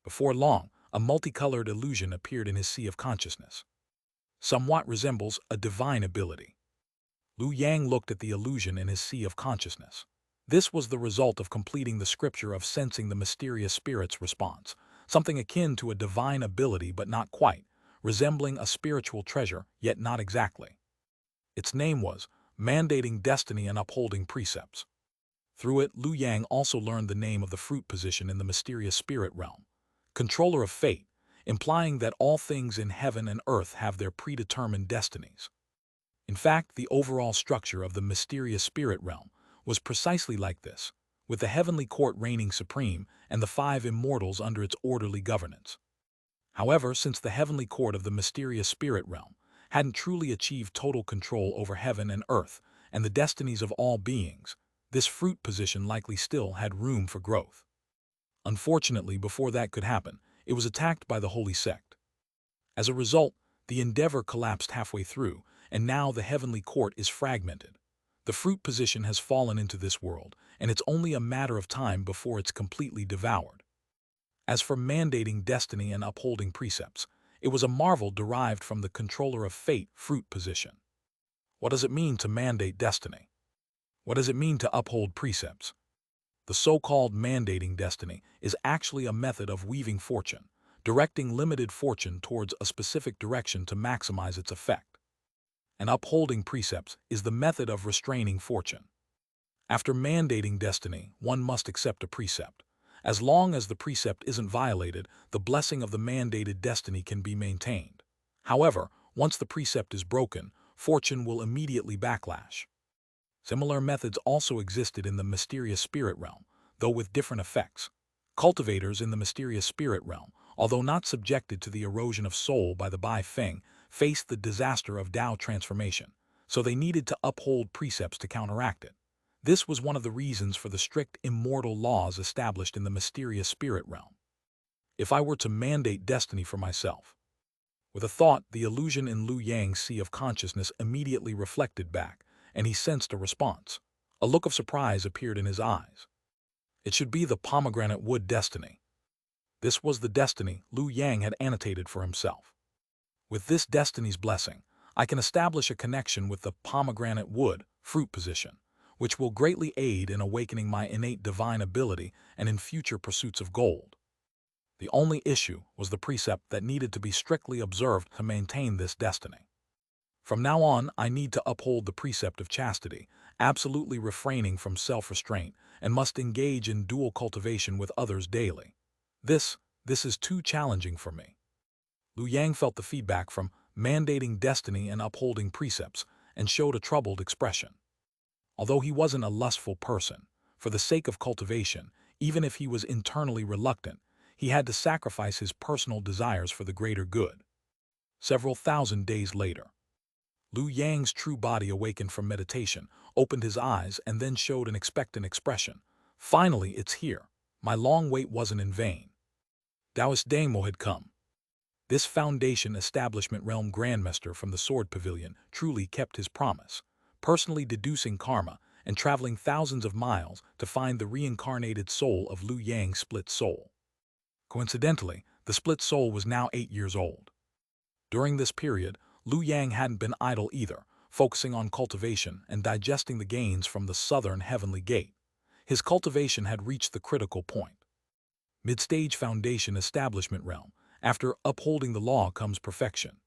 Before long, a multicolored illusion appeared in his sea of consciousness. Somewhat resembles a divine ability. Liu Yang looked at the illusion in his sea of consciousness. This was the result of completing the scripture of sensing the mysterious spirit's response, something akin to a divine ability but not quite, resembling a spiritual treasure, yet not exactly. Its name was mandating destiny and upholding precepts. Through it, Liu Yang also learned the name of the fruit position in the mysterious spirit realm, controller of fate, implying that all things in heaven and earth have their predetermined destinies. In fact, the overall structure of the mysterious spirit realm was precisely like this, with the heavenly court reigning supreme and the 5 immortals under its orderly governance. However, since the heavenly court of the mysterious spirit realm hadn't truly achieved total control over heaven and earth and the destinies of all beings, this fruit position likely still had room for growth. Unfortunately, before that could happen, it was attacked by the Holy Sect. As a result, the endeavor collapsed halfway through, and now the heavenly court is fragmented. The fruit position has fallen into this world, and it's only a matter of time before it's completely devoured. As for mandating destiny and upholding precepts, it was a marvel derived from the controller of fate fruit position. What does it mean to mandate destiny? What does it mean to uphold precepts? The so-called mandating destiny is actually a method of weaving fortune, directing limited fortune towards a specific direction to maximize its effect. And upholding precepts is the method of restraining fortune. After mandating destiny, one must accept a precept. As long as the precept isn't violated, the blessing of the mandated destiny can be maintained. However, once the precept is broken, fortune will immediately backlash. Similar methods also existed in the mysterious spirit realm, though with different effects. Cultivators in the mysterious spirit realm, although not subjected to the erosion of soul by the Bai Feng, faced the disaster of Tao transformation, so they needed to uphold precepts to counteract it. This was one of the reasons for the strict immortal laws established in the mysterious spirit realm. If I were to mandate destiny for myself, with a thought, the illusion in Liu Yang's sea of consciousness immediately reflected back, and he sensed a response. A look of surprise appeared in his eyes. It should be the pomegranate wood destiny. This was the destiny Liu Yang had annotated for himself. With this destiny's blessing, I can establish a connection with the pomegranate wood fruit position, which will greatly aid in awakening my innate divine ability and in future pursuits of gold. The only issue was the precept that needed to be strictly observed to maintain this destiny. From now on, I need to uphold the precept of chastity, absolutely refraining from self-restraint, and must engage in dual cultivation with others daily. This is too challenging for me. Liu Yang felt the feedback from mandating destiny and upholding precepts, and showed a troubled expression. Although he wasn't a lustful person, for the sake of cultivation, even if he was internally reluctant, he had to sacrifice his personal desires for the greater good. Several thousand days later, Liu Yang's true body awakened from meditation, opened his eyes, and then showed an expectant expression. Finally, it's here. My long wait wasn't in vain. Taoist Dangmo had come. This Foundation Establishment Realm Grandmaster from the Sword Pavilion truly kept his promise, personally deducing karma and traveling thousands of miles to find the reincarnated soul of Liu Yang's split soul. Coincidentally, the split soul was now 8 years old. During this period, Liu Yang hadn't been idle either, focusing on cultivation and digesting the gains from the southern heavenly gate. His cultivation had reached the critical point. Mid-stage Foundation Establishment Realm. After upholding the law comes perfection.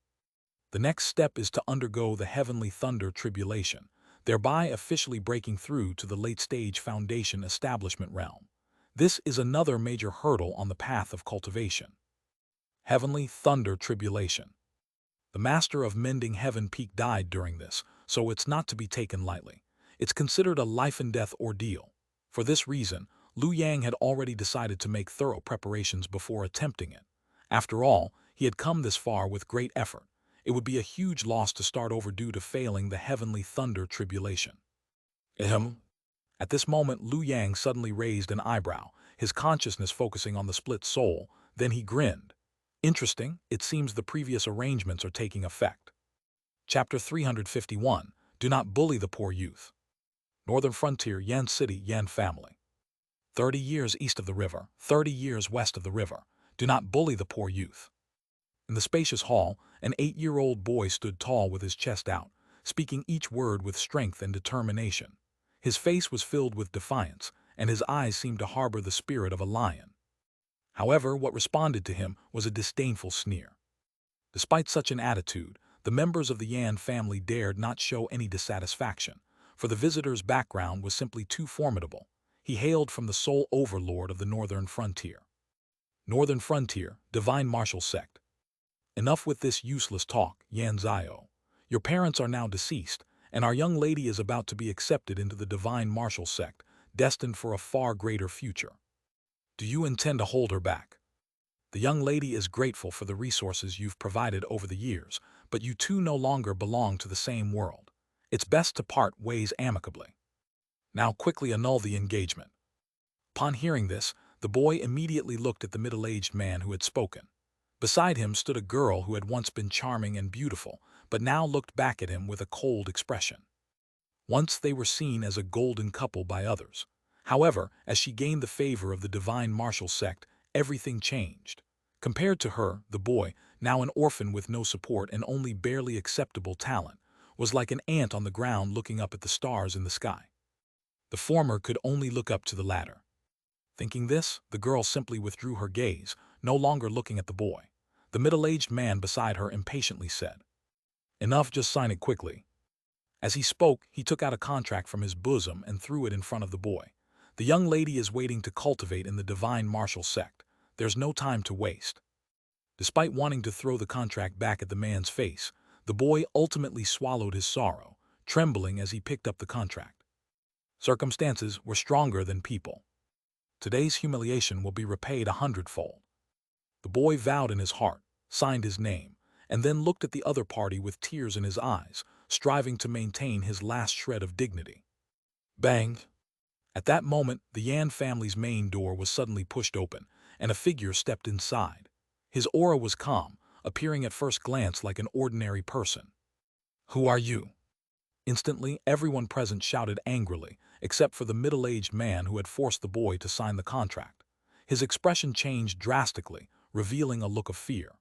The next step is to undergo the heavenly thunder tribulation, thereby officially breaking through to the late-stage Foundation Establishment Realm. This is another major hurdle on the path of cultivation. Heavenly thunder tribulation. The master of mending heaven peak died during this, so it's not to be taken lightly. It's considered a life-and-death ordeal. For this reason, Liu Yang had already decided to make thorough preparations before attempting it. After all, he had come this far with great effort. It would be a huge loss to start over due to failing the heavenly thunder tribulation. At this moment, Liu Yang suddenly raised an eyebrow, his consciousness focusing on the split soul. Then he grinned. Interesting, it seems the previous arrangements are taking effect. Chapter 351. Do not bully the poor youth. Northern Frontier, Yan City, Yan Family. 30 years east of the river, 30 years west of the river. Do not bully the poor youth. In the spacious hall, an 8-year-old boy stood tall with his chest out, speaking each word with strength and determination. His face was filled with defiance, and his eyes seemed to harbor the spirit of a lion. However, what responded to him was a disdainful sneer. Despite such an attitude, the members of the Yan family dared not show any dissatisfaction, for the visitor's background was simply too formidable. He hailed from the sole overlord of the Northern Frontier. Northern Frontier, Divine Martial Sect. Enough with this useless talk, Yan Zio. Your parents are now deceased, and our young lady is about to be accepted into the Divine Martial Sect, destined for a far greater future. Do you intend to hold her back? The young lady is grateful for the resources you've provided over the years, but you two no longer belong to the same world. It's best to part ways amicably. Now quickly annul the engagement. Upon hearing this, the boy immediately looked at the middle-aged man who had spoken. Beside him stood a girl who had once been charming and beautiful, but now looked back at him with a cold expression. Once they were seen as a golden couple by others. However, as she gained the favor of the Divine Martial Sect, everything changed. Compared to her, the boy, now an orphan with no support and only barely acceptable talent, was like an ant on the ground looking up at the stars in the sky. The former could only look up to the latter. Thinking this, the girl simply withdrew her gaze, no longer looking at the boy. The middle-aged man beside her impatiently said, "Enough, just sign it quickly." As he spoke, he took out a contract from his bosom and threw it in front of the boy. The young lady is waiting to cultivate in the Divine Martial Sect. There's no time to waste. Despite wanting to throw the contract back at the man's face, the boy ultimately swallowed his sorrow, trembling as he picked up the contract. Circumstances were stronger than people. Today's humiliation will be repaid 100-fold. The boy vowed in his heart, signed his name, and then looked at the other party with tears in his eyes, striving to maintain his last shred of dignity. Bang! At that moment, the Yan family's main door was suddenly pushed open, and a figure stepped inside. His aura was calm, appearing at first glance like an ordinary person. "Who are you?" Instantly, everyone present shouted angrily, except for the middle-aged man who had forced the boy to sign the contract. His expression changed drastically, revealing a look of fear.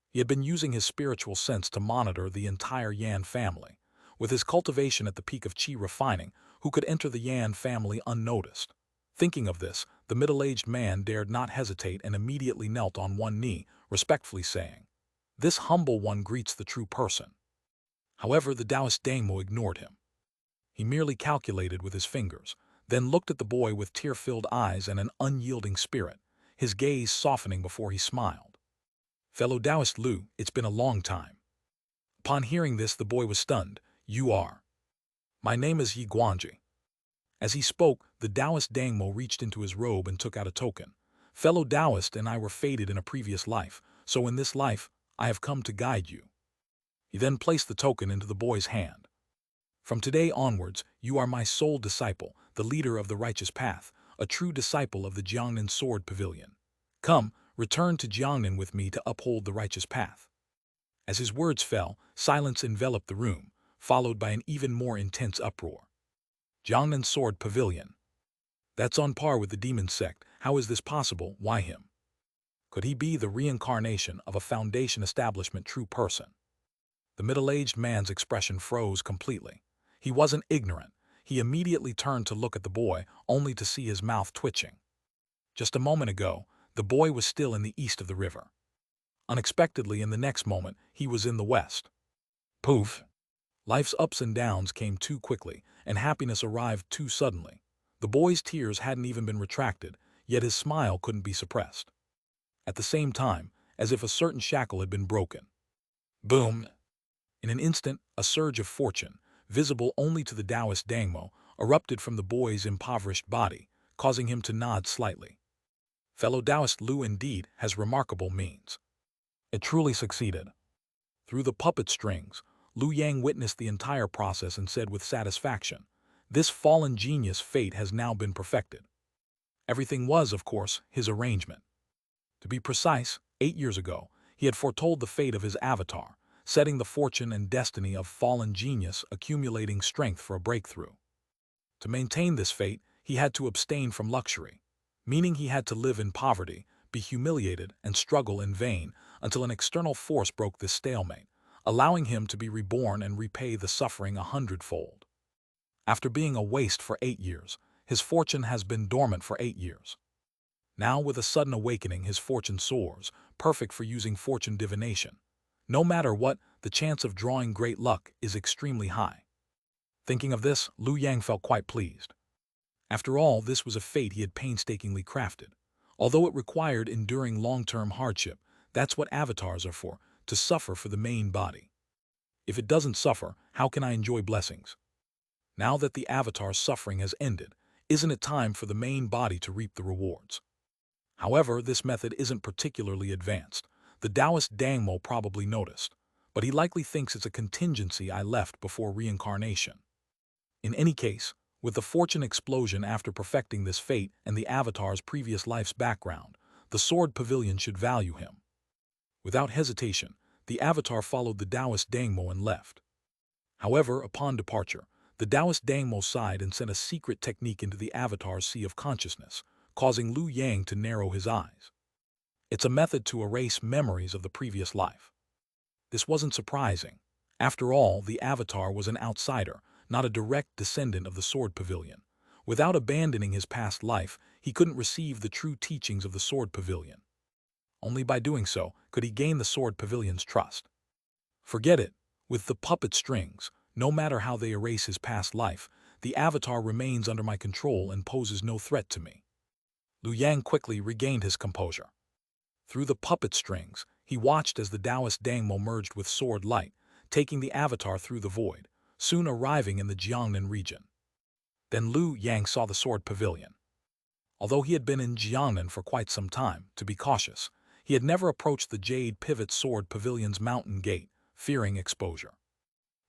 He had been using his spiritual sense to monitor the entire Yan family. With his cultivation at the peak of qi refining, who could enter the Yan family unnoticed? Thinking of this, the middle-aged man dared not hesitate and immediately knelt on one knee, respectfully saying, "This humble one greets the true person." However, the Taoist Dangmo ignored him. He merely calculated with his fingers, then looked at the boy with tear-filled eyes and an unyielding spirit, his gaze softening before he smiled. "Fellow Taoist Lu, it's been a long time." Upon hearing this, the boy was stunned. "You are?" "My name is Yi Guanji." As he spoke, the Taoist Dangmo reached into his robe and took out a token. "Fellow Taoist and I were fated in a previous life, so in this life, I have come to guide you." He then placed the token into the boy's hand. "From today onwards, you are my sole disciple, the leader of the righteous path, a true disciple of the Jiangnan Sword Pavilion. Come, return to Jiangnan with me to uphold the righteous path." As his words fell, silence enveloped the room, followed by an even more intense uproar. Jiangnan Sword Pavilion. That's on par with the demon sect. How is this possible? Why him? Could he be the reincarnation of a Foundation establishment true person? The middle-aged man's expression froze completely. He wasn't ignorant. He immediately turned to look at the boy, only to see his mouth twitching. Just a moment ago, the boy was still in the east of the river. Unexpectedly, in the next moment, he was in the west. Poof! Life's ups and downs came too quickly, and happiness arrived too suddenly. The boy's tears hadn't even been retracted, yet his smile couldn't be suppressed. At the same time, as if a certain shackle had been broken. Boom! In an instant, a surge of fortune, visible only to the Taoist Dangmo, erupted from the boy's impoverished body, causing him to nod slightly. Fellow Taoist Lu indeed has remarkable means. It truly succeeded. Through the puppet strings, Lu Yang witnessed the entire process and said with satisfaction, "This fallen genius fate has now been perfected." Everything was, of course, his arrangement. To be precise, 8 years ago, he had foretold the fate of his avatar, setting the fortune and destiny of fallen genius accumulating strength for a breakthrough. To maintain this fate, he had to abstain from luxury, meaning he had to live in poverty, be humiliated, and struggle in vain until an external force broke this stalemate, allowing him to be reborn and repay the suffering 100-fold. After being a waste for 8 years, his fortune has been dormant for 8 years. Now, with a sudden awakening, his fortune soars, perfect for using fortune divination. No matter what, the chance of drawing great luck is extremely high. Thinking of this, Lu Yang felt quite pleased. After all, this was a fate he had painstakingly crafted. Although it required enduring long-term hardship, that's what avatars are for, to suffer for the main body. If it doesn't suffer, how can I enjoy blessings? Now that the avatar's suffering has ended, isn't it time for the main body to reap the rewards? However, this method isn't particularly advanced. The Taoist Dangmo probably noticed, but he likely thinks it's a contingency I left before reincarnation. In any case, with the fortune explosion after perfecting this fate and the avatar's previous life's background, the Sword Pavilion should value him. Without hesitation, the avatar followed the Taoist Dangmo and left. However, upon departure, the Taoist Dangmo sighed and sent a secret technique into the avatar's sea of consciousness, causing Lu Yang to narrow his eyes. It's a method to erase memories of the previous life. This wasn't surprising. After all, the avatar was an outsider, not a direct descendant of the Sword Pavilion. Without abandoning his past life, he couldn't receive the true teachings of the Sword Pavilion. Only by doing so could he gain the Sword Pavilion's trust. Forget it. With the puppet strings, no matter how they erase his past life, the avatar remains under my control and poses no threat to me. Lu Yang quickly regained his composure. Through the puppet strings, he watched as the Taoist Dangmo merged with sword light, taking the avatar through the void, soon arriving in the Jiangnan region. Then Lu Yang saw the Sword Pavilion. Although he had been in Jiangnan for quite some time, to be cautious, he had never approached the Jade Pivot Sword Pavilion's mountain gate, fearing exposure.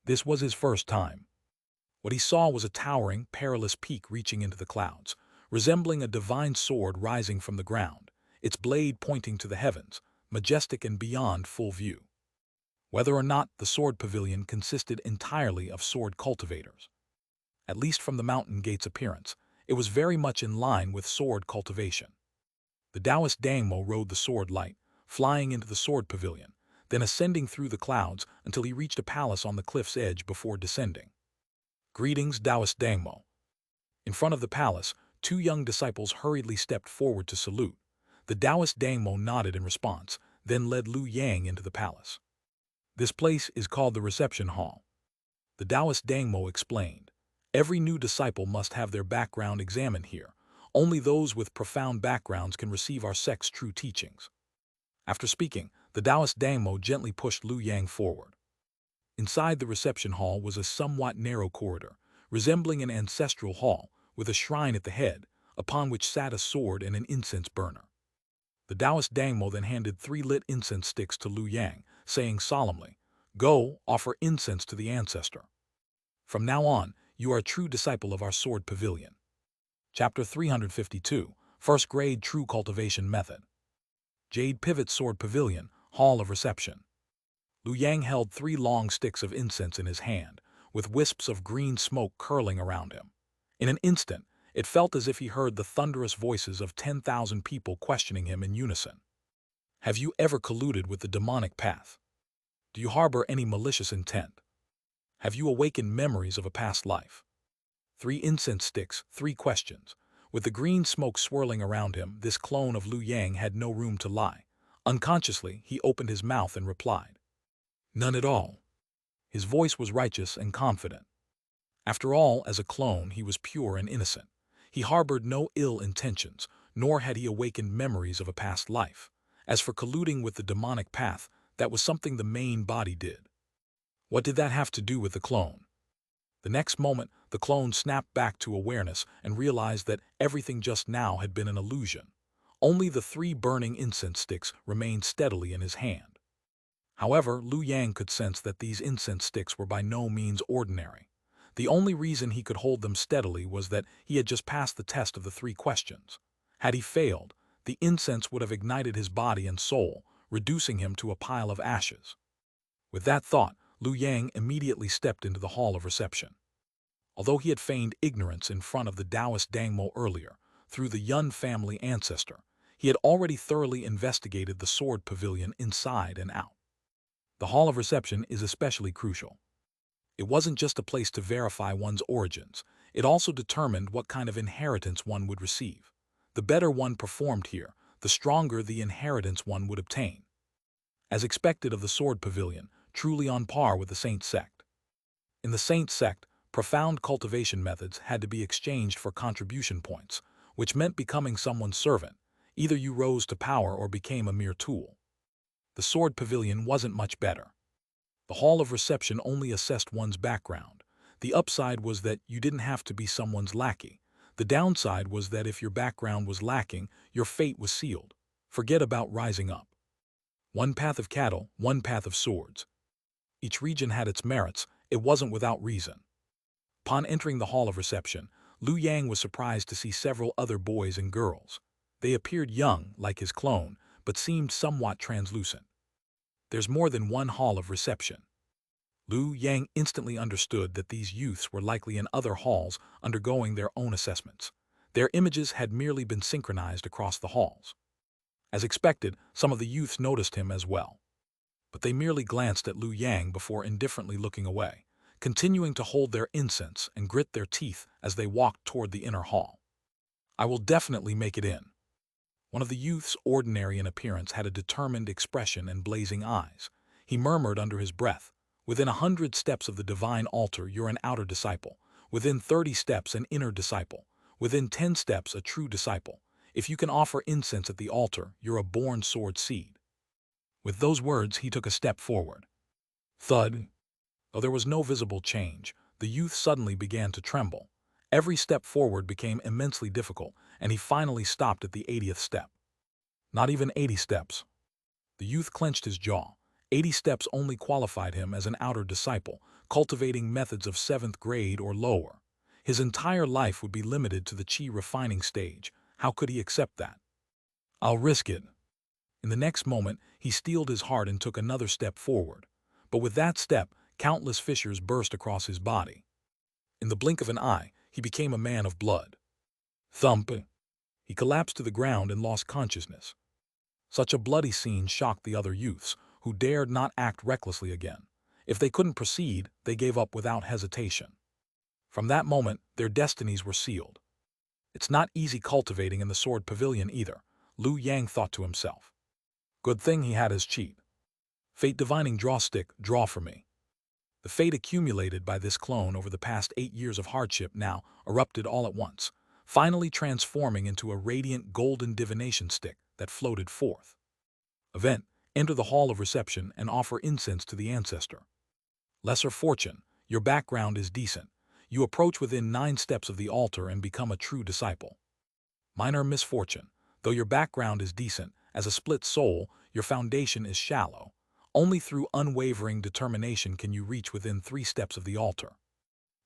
This was his first time. What he saw was a towering, perilous peak reaching into the clouds, resembling a divine sword rising from the ground, its blade pointing to the heavens, majestic and beyond full view. Whether or not the sword pavilion consisted entirely of sword cultivators. At least from the mountain gate's appearance, it was very much in line with sword cultivation. The Taoist Dangmo rode the sword light, flying into the sword pavilion, then ascending through the clouds until he reached a palace on the cliff's edge before descending. Greetings, Taoist Dangmo. In front of the palace, two young disciples hurriedly stepped forward to salute. The Taoist Dangmo nodded in response, then led Lu Yang into the palace. This place is called the reception hall. The Taoist Dangmo explained. Every new disciple must have their background examined here. Only those with profound backgrounds can receive our sect's true teachings. After speaking, the Taoist Dangmo gently pushed Lu Yang forward. Inside the reception hall was a somewhat narrow corridor, resembling an ancestral hall, with a shrine at the head, upon which sat a sword and an incense burner. The Taoist Dangmo then handed 3 lit incense sticks to Lu Yang, saying solemnly, "Go, offer incense to the ancestor. From now on, you are a true disciple of our sword pavilion." Chapter 352, First Grade True Cultivation Method. Jade Pivot Sword Pavilion, Hall of Reception. Lu Yang held 3 long sticks of incense in his hand, with wisps of green smoke curling around him. In an instant, it felt as if he heard the thunderous voices of 10,000 people questioning him in unison. Have you ever colluded with the demonic path? Do you harbor any malicious intent? Have you awakened memories of a past life? 3 incense sticks, 3 questions. With the green smoke swirling around him, this clone of Lu Yang had no room to lie. Unconsciously, he opened his mouth and replied. None at all. His voice was righteous and confident. After all, as a clone, he was pure and innocent. He harbored no ill intentions, nor had he awakened memories of a past life. As for colluding with the demonic path, that was something the main body did. What did that have to do with the clone? The next moment, the clone snapped back to awareness and realized that everything just now had been an illusion. Only the 3 burning incense sticks remained steadily in his hand. However, Lu Yang could sense that these incense sticks were by no means ordinary. The only reason he could hold them steadily was that he had just passed the test of the 3 questions. Had he failed, the incense would have ignited his body and soul, reducing him to a pile of ashes. With that thought, Lu Yang immediately stepped into the hall of reception. Although he had feigned ignorance in front of the Taoist Dangmo earlier, through the Yun family ancestor, he had already thoroughly investigated the sword pavilion inside and out. The hall of reception is especially crucial. It wasn't just a place to verify one's origins, it also determined what kind of inheritance one would receive. The better one performed here, the stronger the inheritance one would obtain. As expected of the sword pavilion, truly on par with the Saint Sect. In the Saint Sect, profound cultivation methods had to be exchanged for contribution points, which meant becoming someone's servant. Either you rose to power or became a mere tool. The sword pavilion wasn't much better. The hall of reception only assessed one's background. The upside was that you didn't have to be someone's lackey. The downside was that if your background was lacking, your fate was sealed. Forget about rising up. One path of cattle, one path of swords. Each region had its merits, it wasn't without reason. Upon entering the hall of reception, Lu Yang was surprised to see several other boys and girls. They appeared young, like his clone, but seemed somewhat translucent. There's more than one hall of reception. Lu Yang instantly understood that these youths were likely in other halls undergoing their own assessments. Their images had merely been synchronized across the halls. As expected, some of the youths noticed him as well. But they merely glanced at Lu Yang before indifferently looking away, continuing to hold their incense and grit their teeth as they walked toward the inner hall. I will definitely make it in. One of the youths, ordinary in appearance, had a determined expression and blazing eyes. He murmured under his breath, "Within 100 steps of the divine altar, you're an outer disciple. Within 30 steps, an inner disciple. Within 10 steps, a true disciple. If you can offer incense at the altar, you're a born sword seed." With those words, he took a step forward. Thud. Though there was no visible change, the youth suddenly began to tremble. Every step forward became immensely difficult, and he finally stopped at the 80th step. Not even 80 steps. The youth clenched his jaw. 80 steps only qualified him as an outer disciple, cultivating methods of 7th grade or lower. His entire life would be limited to the chi refining stage. How could he accept that? I'll risk it. In the next moment, he steeled his heart and took another step forward. But with that step, countless fissures burst across his body. In the blink of an eye, he became a man of blood. Thump! He collapsed to the ground and lost consciousness. Such a bloody scene shocked the other youths, who dared not act recklessly again. If they couldn't proceed, they gave up without hesitation. From that moment, their destinies were sealed. It's not easy cultivating in the sword pavilion either, Liu Yang thought to himself. Good thing he had his cheat. Fate divining draw stick, draw for me. The fate accumulated by this clone over the past 8 years of hardship now erupted all at once, finally transforming into a radiant golden divination stick that floated forth. Event, enter the hall of reception and offer incense to the ancestor. Lesser fortune, your background is decent. You approach within 9 steps of the altar and become a true disciple. Minor misfortune, though your background is decent, as a split soul, your foundation is shallow. Only through unwavering determination can you reach within 3 steps of the altar.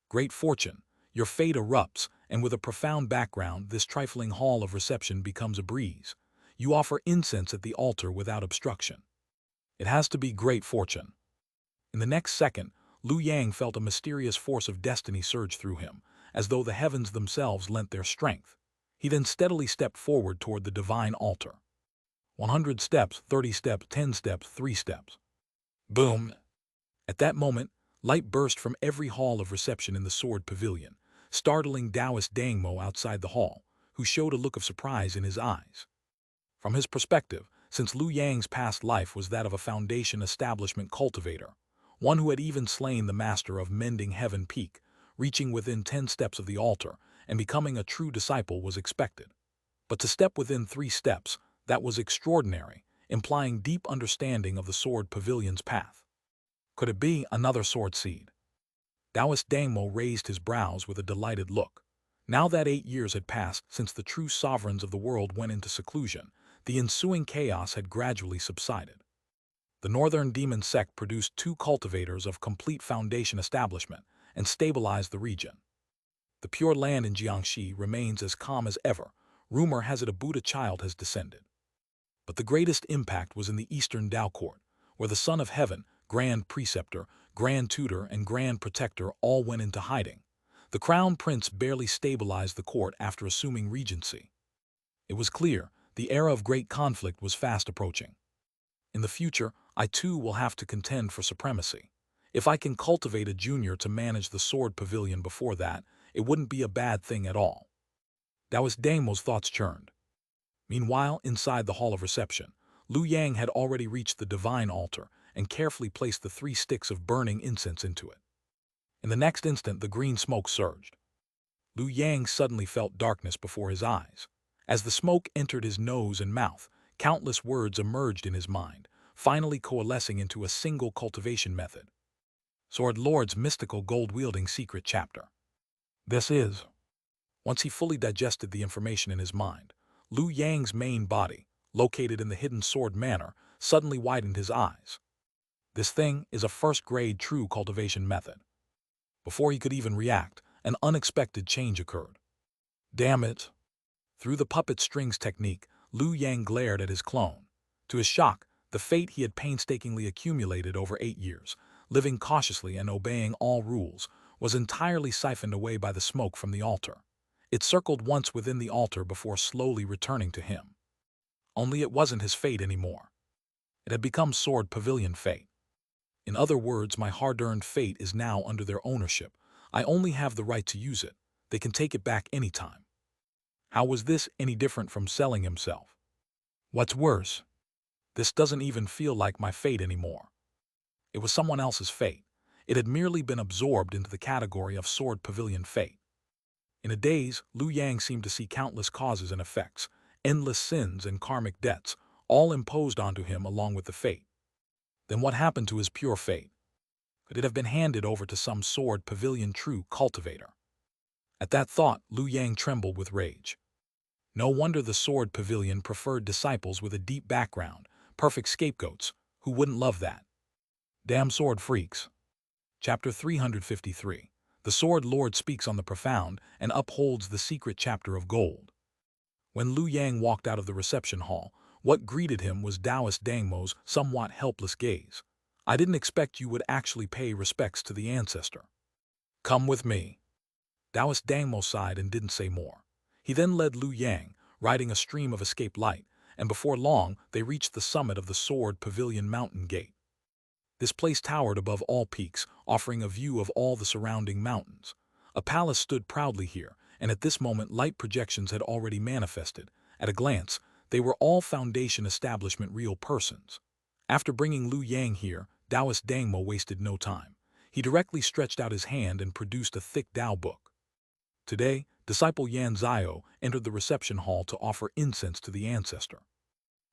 Great fortune, your fate erupts, and with a profound background, this trifling hall of reception becomes a breeze. You offer incense at the altar without obstruction. It has to be great fortune. In the next second, Liu Yang felt a mysterious force of destiny surge through him, as though the heavens themselves lent their strength. He then steadily stepped forward toward the divine altar. 100 steps, 30 steps, 10 steps, 3 steps. Boom! At that moment, light burst from every hall of reception in the sword pavilion, startling Taoist Dangmo outside the hall, who showed a look of surprise in his eyes. From his perspective, since Liu Yang's past life was that of a foundation establishment cultivator, one who had even slain the master of Mending Heaven Peak, reaching within 10 steps of the altar and becoming a true disciple was expected. But to step within 3 steps, that was extraordinary, implying deep understanding of the sword pavilion's path. Could it be another sword seed? Taoist Dangmo raised his brows with a delighted look. Now that 8 years had passed since the true sovereigns of the world went into seclusion, the ensuing chaos had gradually subsided. The Northern Demon Sect produced 2 cultivators of complete foundation establishment and stabilized the region. The Pure Land in Xianxia remains as calm as ever. Rumor has it a Buddha child has descended. But the greatest impact was in the Eastern Tao Court, where the Son of Heaven, Grand Preceptor, Grand Tutor, and Grand Protector all went into hiding. The Crown Prince barely stabilized the court after assuming regency. It was clear the era of great conflict was fast approaching. In the future, I too will have to contend for supremacy. If I can cultivate a junior to manage the sword pavilion before that, it wouldn't be a bad thing at all. Taoist Dangmo's thoughts churned. Meanwhile, inside the hall of reception, Liu Yang had already reached the divine altar and carefully placed the 3 sticks of burning incense into it. In the next instant, the green smoke surged. Liu Yang suddenly felt darkness before his eyes. As the smoke entered his nose and mouth, countless words emerged in his mind, finally coalescing into a single cultivation method. Sword Lord's mystical gold-wielding secret chapter. This is. Once he fully digested the information in his mind, Liu Yang's main body, located in the hidden sword manor, suddenly widened his eyes. This thing is a first-grade true cultivation method. Before he could even react, an unexpected change occurred. Damn it! Through the puppet strings technique, Liu Yang glared at his clone. To his shock, the fate he had painstakingly accumulated over 8 years, living cautiously and obeying all rules, was entirely siphoned away by the smoke from the altar. It circled once within the altar before slowly returning to him. Only it wasn't his fate anymore. It had become Sword Pavilion fate. In other words, my hard-earned fate is now under their ownership. I only have the right to use it. They can take it back anytime. How was this any different from selling himself? What's worse, this doesn't even feel like my fate anymore. It was someone else's fate. It had merely been absorbed into the category of Sword Pavilion fate. In a daze, Liu Yang seemed to see countless causes and effects, endless sins and karmic debts, all imposed onto him along with the fate. Then what happened to his pure fate? Could it have been handed over to some Sword Pavilion true cultivator? At that thought, Liu Yang trembled with rage. No wonder the Sword Pavilion preferred disciples with a deep background, perfect scapegoats. Who wouldn't love that? Damn sword freaks. Chapter 353. The Sword Lord speaks on the profound and upholds the secret chapter of gold. When Liu Yang walked out of the reception hall, what greeted him was Taoist Dangmo's somewhat helpless gaze. I didn't expect you would actually pay respects to the ancestor. Come with me. Taoist Dangmo sighed and didn't say more. He then led Liu Yang, riding a stream of escape light, and before long they reached the summit of the Sword Pavilion mountain gate. This place towered above all peaks, offering a view of all the surrounding mountains. A palace stood proudly here, and at this moment light projections had already manifested. At a glance, they were all Foundation establishment real persons. After bringing Liu Yang here, Taoist Dangmo wasted no time. He directly stretched out his hand and produced a thick Tao book. Today, disciple Yan Zio entered the reception hall to offer incense to the ancestor.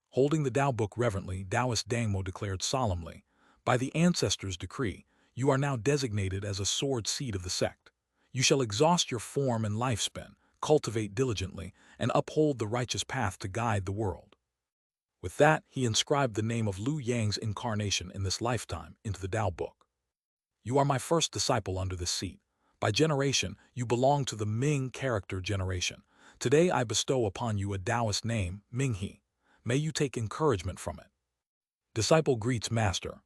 Holding the Tao book reverently, Taoist Dangmo declared solemnly, "By the ancestor's decree, you are now designated as a sword seed of the sect. You shall exhaust your form and lifespan, cultivate diligently, and uphold the righteous path to guide the world." With that, he inscribed the name of Liu Yang's incarnation in this lifetime into the Tao book. You are my first disciple under this seat. By generation, you belong to the Ming character generation. Today I bestow upon you a Taoist name, Minghe. May you take encouragement from it. Disciple greets master.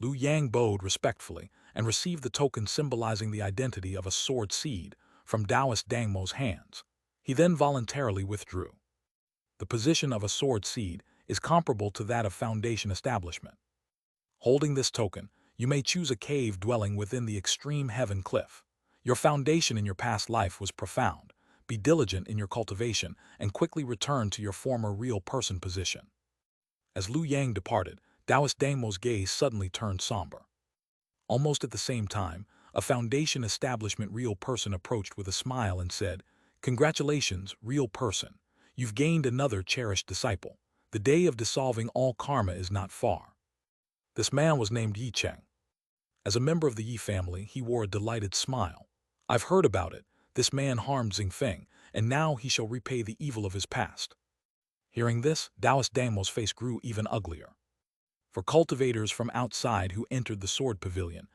Liu Yang bowed respectfully and received the token symbolizing the identity of a sword seed from Taoist Dangmo's hands. He then voluntarily withdrew. The position of a sword seed is comparable to that of Foundation establishment. Holding this token, you may choose a cave dwelling within the extreme heaven cliff. Your foundation in your past life was profound. Be diligent in your cultivation and quickly return to your former real person position. As Liu Yang departed, Taoist Dangmo's gaze suddenly turned somber. Almost at the same time, a Foundation establishment real person approached with a smile and said, "Congratulations, real person. You've gained another cherished disciple. The day of dissolving all karma is not far." This man was named Yi Cheng. As a member of the Yi family, he wore a delighted smile. "I've heard about it. This man harmed Xingfeng, and now he shall repay the evil of his past." Hearing this, Taoist Dangmo's face grew even uglier. For cultivators from outside who entered the Sword Pavilion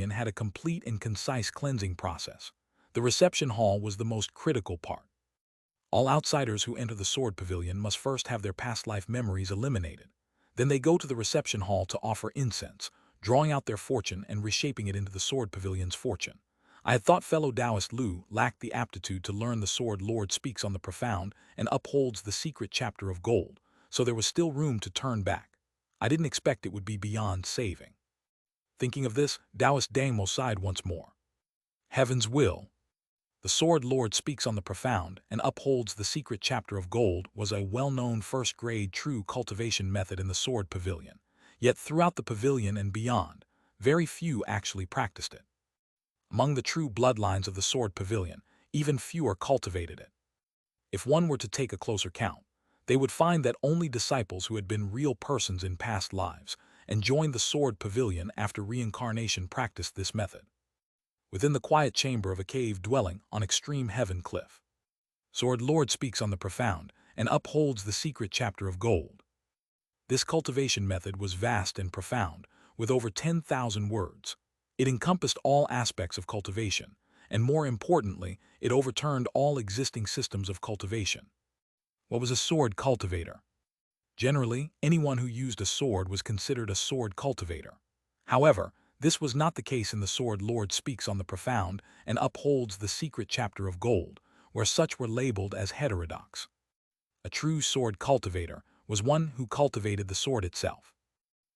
had a complete and concise cleansing process. The reception hall was the most critical part. All outsiders who enter the Sword Pavilion must first have their past life memories eliminated. Then they go to the reception hall to offer incense, drawing out their fortune and reshaping it into the Sword Pavilion's fortune. I had thought fellow Taoist Liu lacked the aptitude to learn the Sword Lord speaks on the profound and upholds the secret chapter of gold, so there was still room to turn back. I didn't expect it would be beyond saving. Thinking of this, Taoist Dangmo sighed once more. Heaven's will. The Sword Lord speaks on the profound and upholds the secret chapter of gold was a well-known first-grade true cultivation method in the Sword Pavilion. Yet throughout the pavilion and beyond, very few actually practiced it. Among the true bloodlines of the Sword Pavilion, even fewer cultivated it. If one were to take a closer count, they would find that only disciples who had been real persons in past lives and joined the Sword Pavilion after reincarnation practiced this method. Within the quiet chamber of a cave dwelling on extreme heaven cliff, Sword Lord speaks on the profound and upholds the secret chapter of gold. This cultivation method was vast and profound, with over 10,000 words. It encompassed all aspects of cultivation, and more importantly, it overturned all existing systems of cultivation. What was a sword cultivator? Generally, anyone who used a sword was considered a sword cultivator. However, this was not the case in the Sword Lord speaks on the profound and upholds the secret chapter of gold, where such were labeled as heterodox. A true sword cultivator was one who cultivated the sword itself.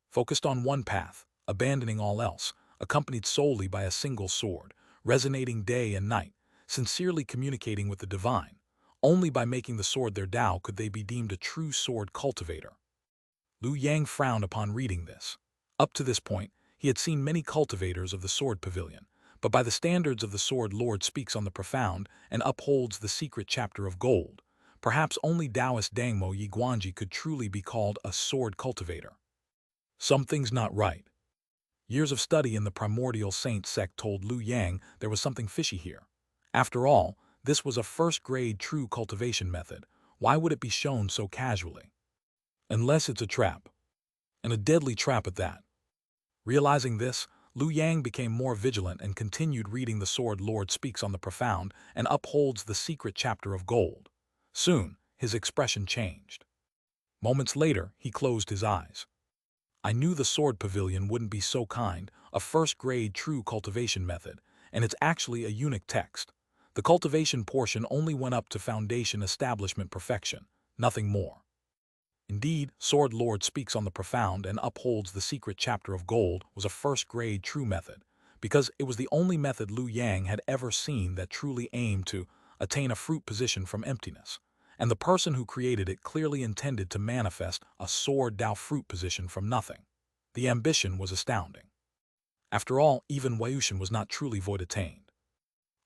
Focused on one path, abandoning all else, accompanied solely by a single sword, resonating day and night, sincerely communicating with the divine. Only by making the sword their Tao could they be deemed a true sword cultivator. Liu Yang frowned upon reading this. Up to this point, he had seen many cultivators of the Sword Pavilion, but by the standards of the Sword Lord speaks on the profound and upholds the secret chapter of gold, perhaps only Taoist Dangmo Yi Guanji could truly be called a sword cultivator. Something's not right. Years of study in the Primordial Saint Sect told Liu Yang there was something fishy here. After all, this was a first-grade true cultivation method. Why would it be shown so casually? Unless it's a trap. And a deadly trap at that. Realizing this, Liu Yang became more vigilant and continued reading The Sword Lord Speaks on the Profound and Upholds the Secret Chapter of Gold. Soon, his expression changed. Moments later, he closed his eyes. I knew the Sword Pavilion wouldn't be so kind, a first-grade true cultivation method, and it's actually a unique text. The cultivation portion only went up to foundation establishment perfection, nothing more. Indeed, Sword Lord Speaks on the Profound and Upholds the Secret Chapter of Gold was a first-grade true method, because it was the only method Liu Yang had ever seen that truly aimed to attain a fruit position from emptiness, and the person who created it clearly intended to manifest a Sword Dao fruit position from nothing. The ambition was astounding. After all, even Wayushan was not truly void-attained.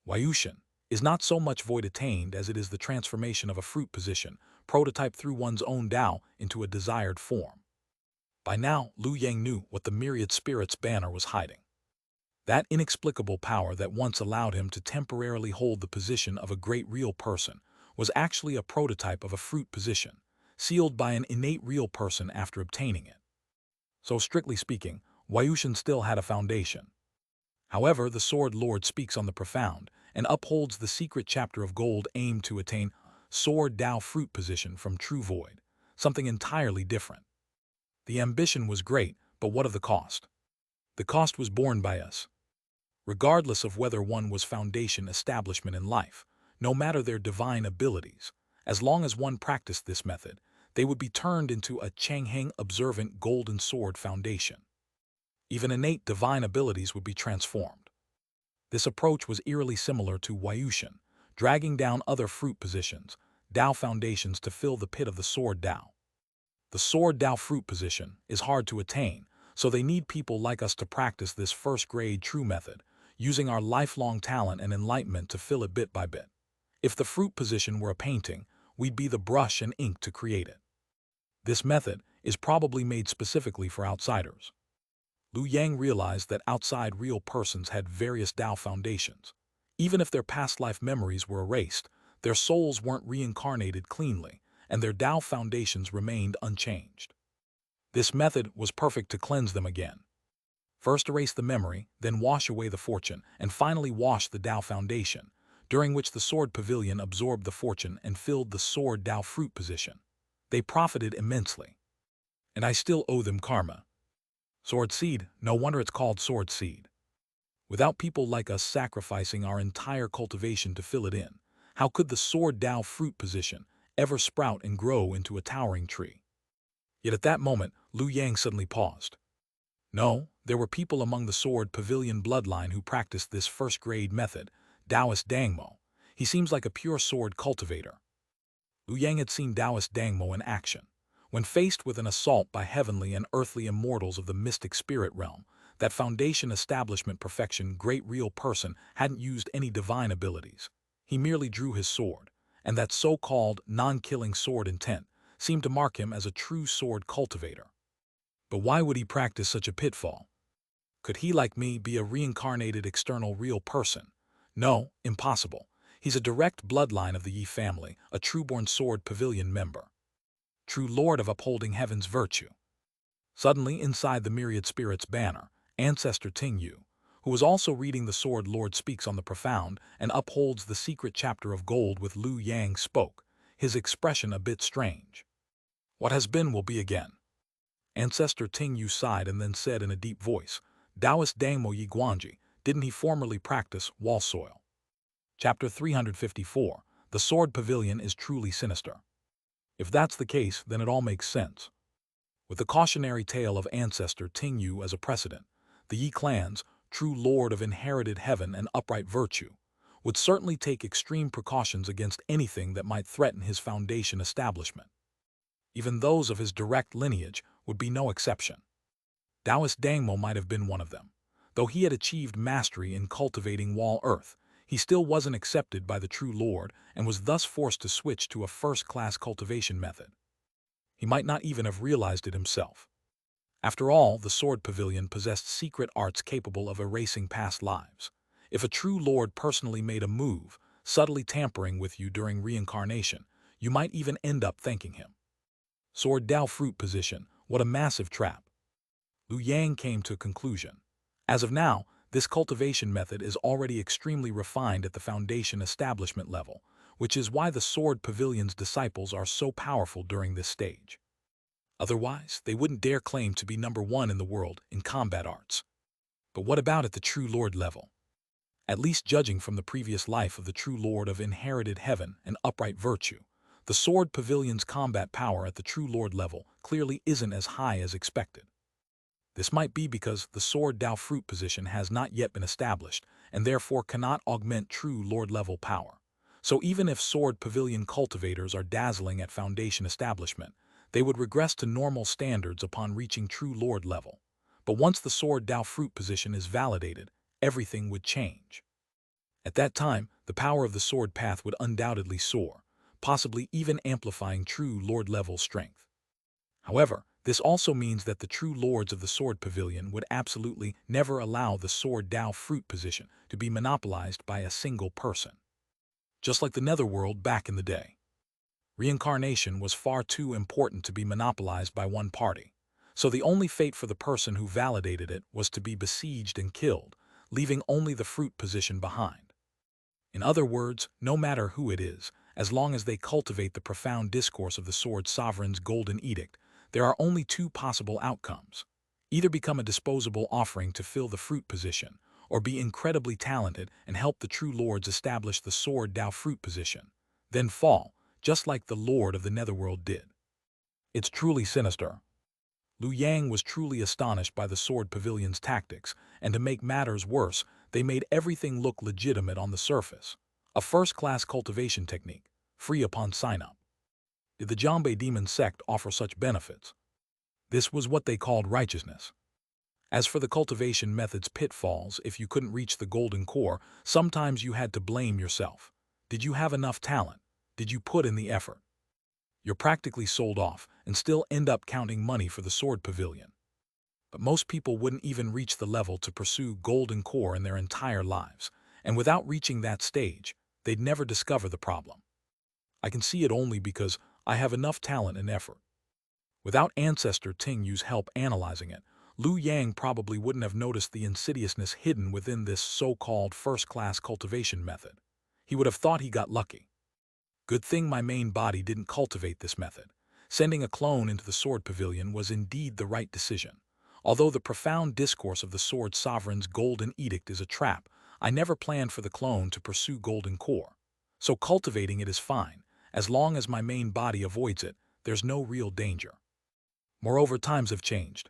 Wayushan is not so much void-attained as it is the transformation of a fruit position, prototype through one's own Tao into a desired form. By now, Liu Yang knew what the myriad spirits banner was hiding. That inexplicable power that once allowed him to temporarily hold the position of a great real person was actually a prototype of a fruit position, sealed by an innate real person after obtaining it. So strictly speaking, Wayushan still had a foundation. However, the Sword Lord Speaks on the Profound and Upholds the Secret Chapter of Gold aimed to attain Sword Dao fruit position from true void, something entirely different. The ambition was great, but what of the cost? The cost was borne by us. Regardless of whether one was foundation establishment in life, no matter their divine abilities, as long as one practiced this method, they would be turned into a Changheng observant golden sword foundation. Even innate divine abilities would be transformed. This approach was eerily similar to Wayushan, dragging down other fruit positions, Dao foundations to fill the pit of the Sword Dao. The Sword Dao fruit position is hard to attain, so they need people like us to practice this first-grade true method, using our lifelong talent and enlightenment to fill it bit by bit. If the fruit position were a painting, we'd be the brush and ink to create it. This method is probably made specifically for outsiders. Liu Yang realized that outside real persons had various Dao foundations. Even if their past life memories were erased, their souls weren't reincarnated cleanly, and their Dao foundations remained unchanged. This method was perfect to cleanse them again. First erase the memory, then wash away the fortune, and finally wash the Dao foundation, during which the Sword Pavilion absorbed the fortune and filled the Sword Dao fruit position. They profited immensely. And I still owe them karma. Sword Seed, no wonder it's called Sword Seed. Without people like us sacrificing our entire cultivation to fill it in, how could the Sword Dao fruit position ever sprout and grow into a towering tree? Yet at that moment, Liu Yang suddenly paused. No, there were people among the Sword Pavilion bloodline who practiced this first-grade method, Taoist Dangmo. He seems like a pure sword cultivator. Liu Yang had seen Taoist Dangmo in action. When faced with an assault by heavenly and earthly immortals of the mystic spirit realm, that foundation establishment perfection great real person hadn't used any divine abilities. He merely drew his sword, and that so-called non-killing sword intent seemed to mark him as a true sword cultivator. But why would he practice such a pitfall? Could he, like me, be a reincarnated external real person? No, impossible. He's a direct bloodline of the Yi family, a true-born Sword Pavilion member. True Lord of upholding heaven's virtue. Suddenly, inside the myriad spirits banner, Ancestor Ting Yu, who was also reading The Sword Lord Speaks on the Profound and Upholds the Secret Chapter of Gold with Liu Yang, spoke, his expression a bit strange. What has been will be again. Ancestor Ting Yu sighed and then said in a deep voice, Taoist Dangmo Yi Guanji, didn't he formerly practice wall soil? Chapter 354, The Sword Pavilion is truly sinister. If that's the case, then it all makes sense. With the cautionary tale of Ancestor Ting Yu as a precedent, the Yi clans, true lord of inherited heaven and upright virtue, would certainly take extreme precautions against anything that might threaten his foundation establishment. Even those of his direct lineage would be no exception. Taoist Dangmo might have been one of them. Though he had achieved mastery in cultivating wall earth, he still wasn't accepted by the true lord and was thus forced to switch to a first-class cultivation method. He might not even have realized it himself. After all, the Sword Pavilion possessed secret arts capable of erasing past lives. If a true lord personally made a move, subtly tampering with you during reincarnation, you might even end up thanking him. Sword Dao fruit position, what a massive trap. Lu Yang came to a conclusion. As of now, this cultivation method is already extremely refined at the foundation establishment level, which is why the Sword Pavilion's disciples are so powerful during this stage. Otherwise, they wouldn't dare claim to be #1 in the world in combat arts. But what about at the True Lord level? At least judging from the previous life of the True Lord of inherited heaven and upright virtue, the Sword Pavilion's combat power at the True Lord level clearly isn't as high as expected. This might be because the Sword Dao fruit position has not yet been established and therefore cannot augment True Lord level power. So even if Sword Pavilion cultivators are dazzling at foundation establishment, they would regress to normal standards upon reaching True Lord level. But once the Sword Dao fruit position is validated, everything would change. At that time, the power of the sword path would undoubtedly soar, possibly even amplifying True Lord level strength. However, this also means that the True Lords of the Sword Pavilion would absolutely never allow the Sword Dao fruit position to be monopolized by a single person. Just like the Netherworld back in the day. Reincarnation was far too important to be monopolized by one party, so the only fate for the person who validated it was to be besieged and killed, leaving only the fruit position behind. In other words, no matter who it is, as long as they cultivate the profound discourse of the Sword Sovereign's Golden Edict, there are only two possible outcomes. Either become a disposable offering to fill the fruit position, or be incredibly talented and help the True Lords establish the Sword Dao fruit position, then fall, just like the Lord of the Netherworld did. It's truly sinister. Lu Yang was truly astonished by the Sword Pavilion's tactics, and to make matters worse, they made everything look legitimate on the surface. A first-class cultivation technique, free upon sign-up. Did the Jambe Demon Sect offer such benefits? This was what they called righteousness. As for the cultivation method's pitfalls, if you couldn't reach the golden core, sometimes you had to blame yourself. Did you have enough talent? Did you put in the effort? You're practically sold off and still end up counting money for the Sword Pavilion. But most people wouldn't even reach the level to pursue golden core in their entire lives, and without reaching that stage, they'd never discover the problem. I can see it only because I have enough talent and effort. Without Ancestor Tingyu's help analyzing it, Lu Yang probably wouldn't have noticed the insidiousness hidden within this so-called first-class cultivation method. He would have thought he got lucky. Good thing my main body didn't cultivate this method. Sending a clone into the Sword Pavilion was indeed the right decision. Although the profound discourse of the Sword Sovereign's Golden Edict is a trap, I never planned for the clone to pursue Golden Core. So cultivating it is fine. As long as my main body avoids it, there's no real danger. Moreover, times have changed.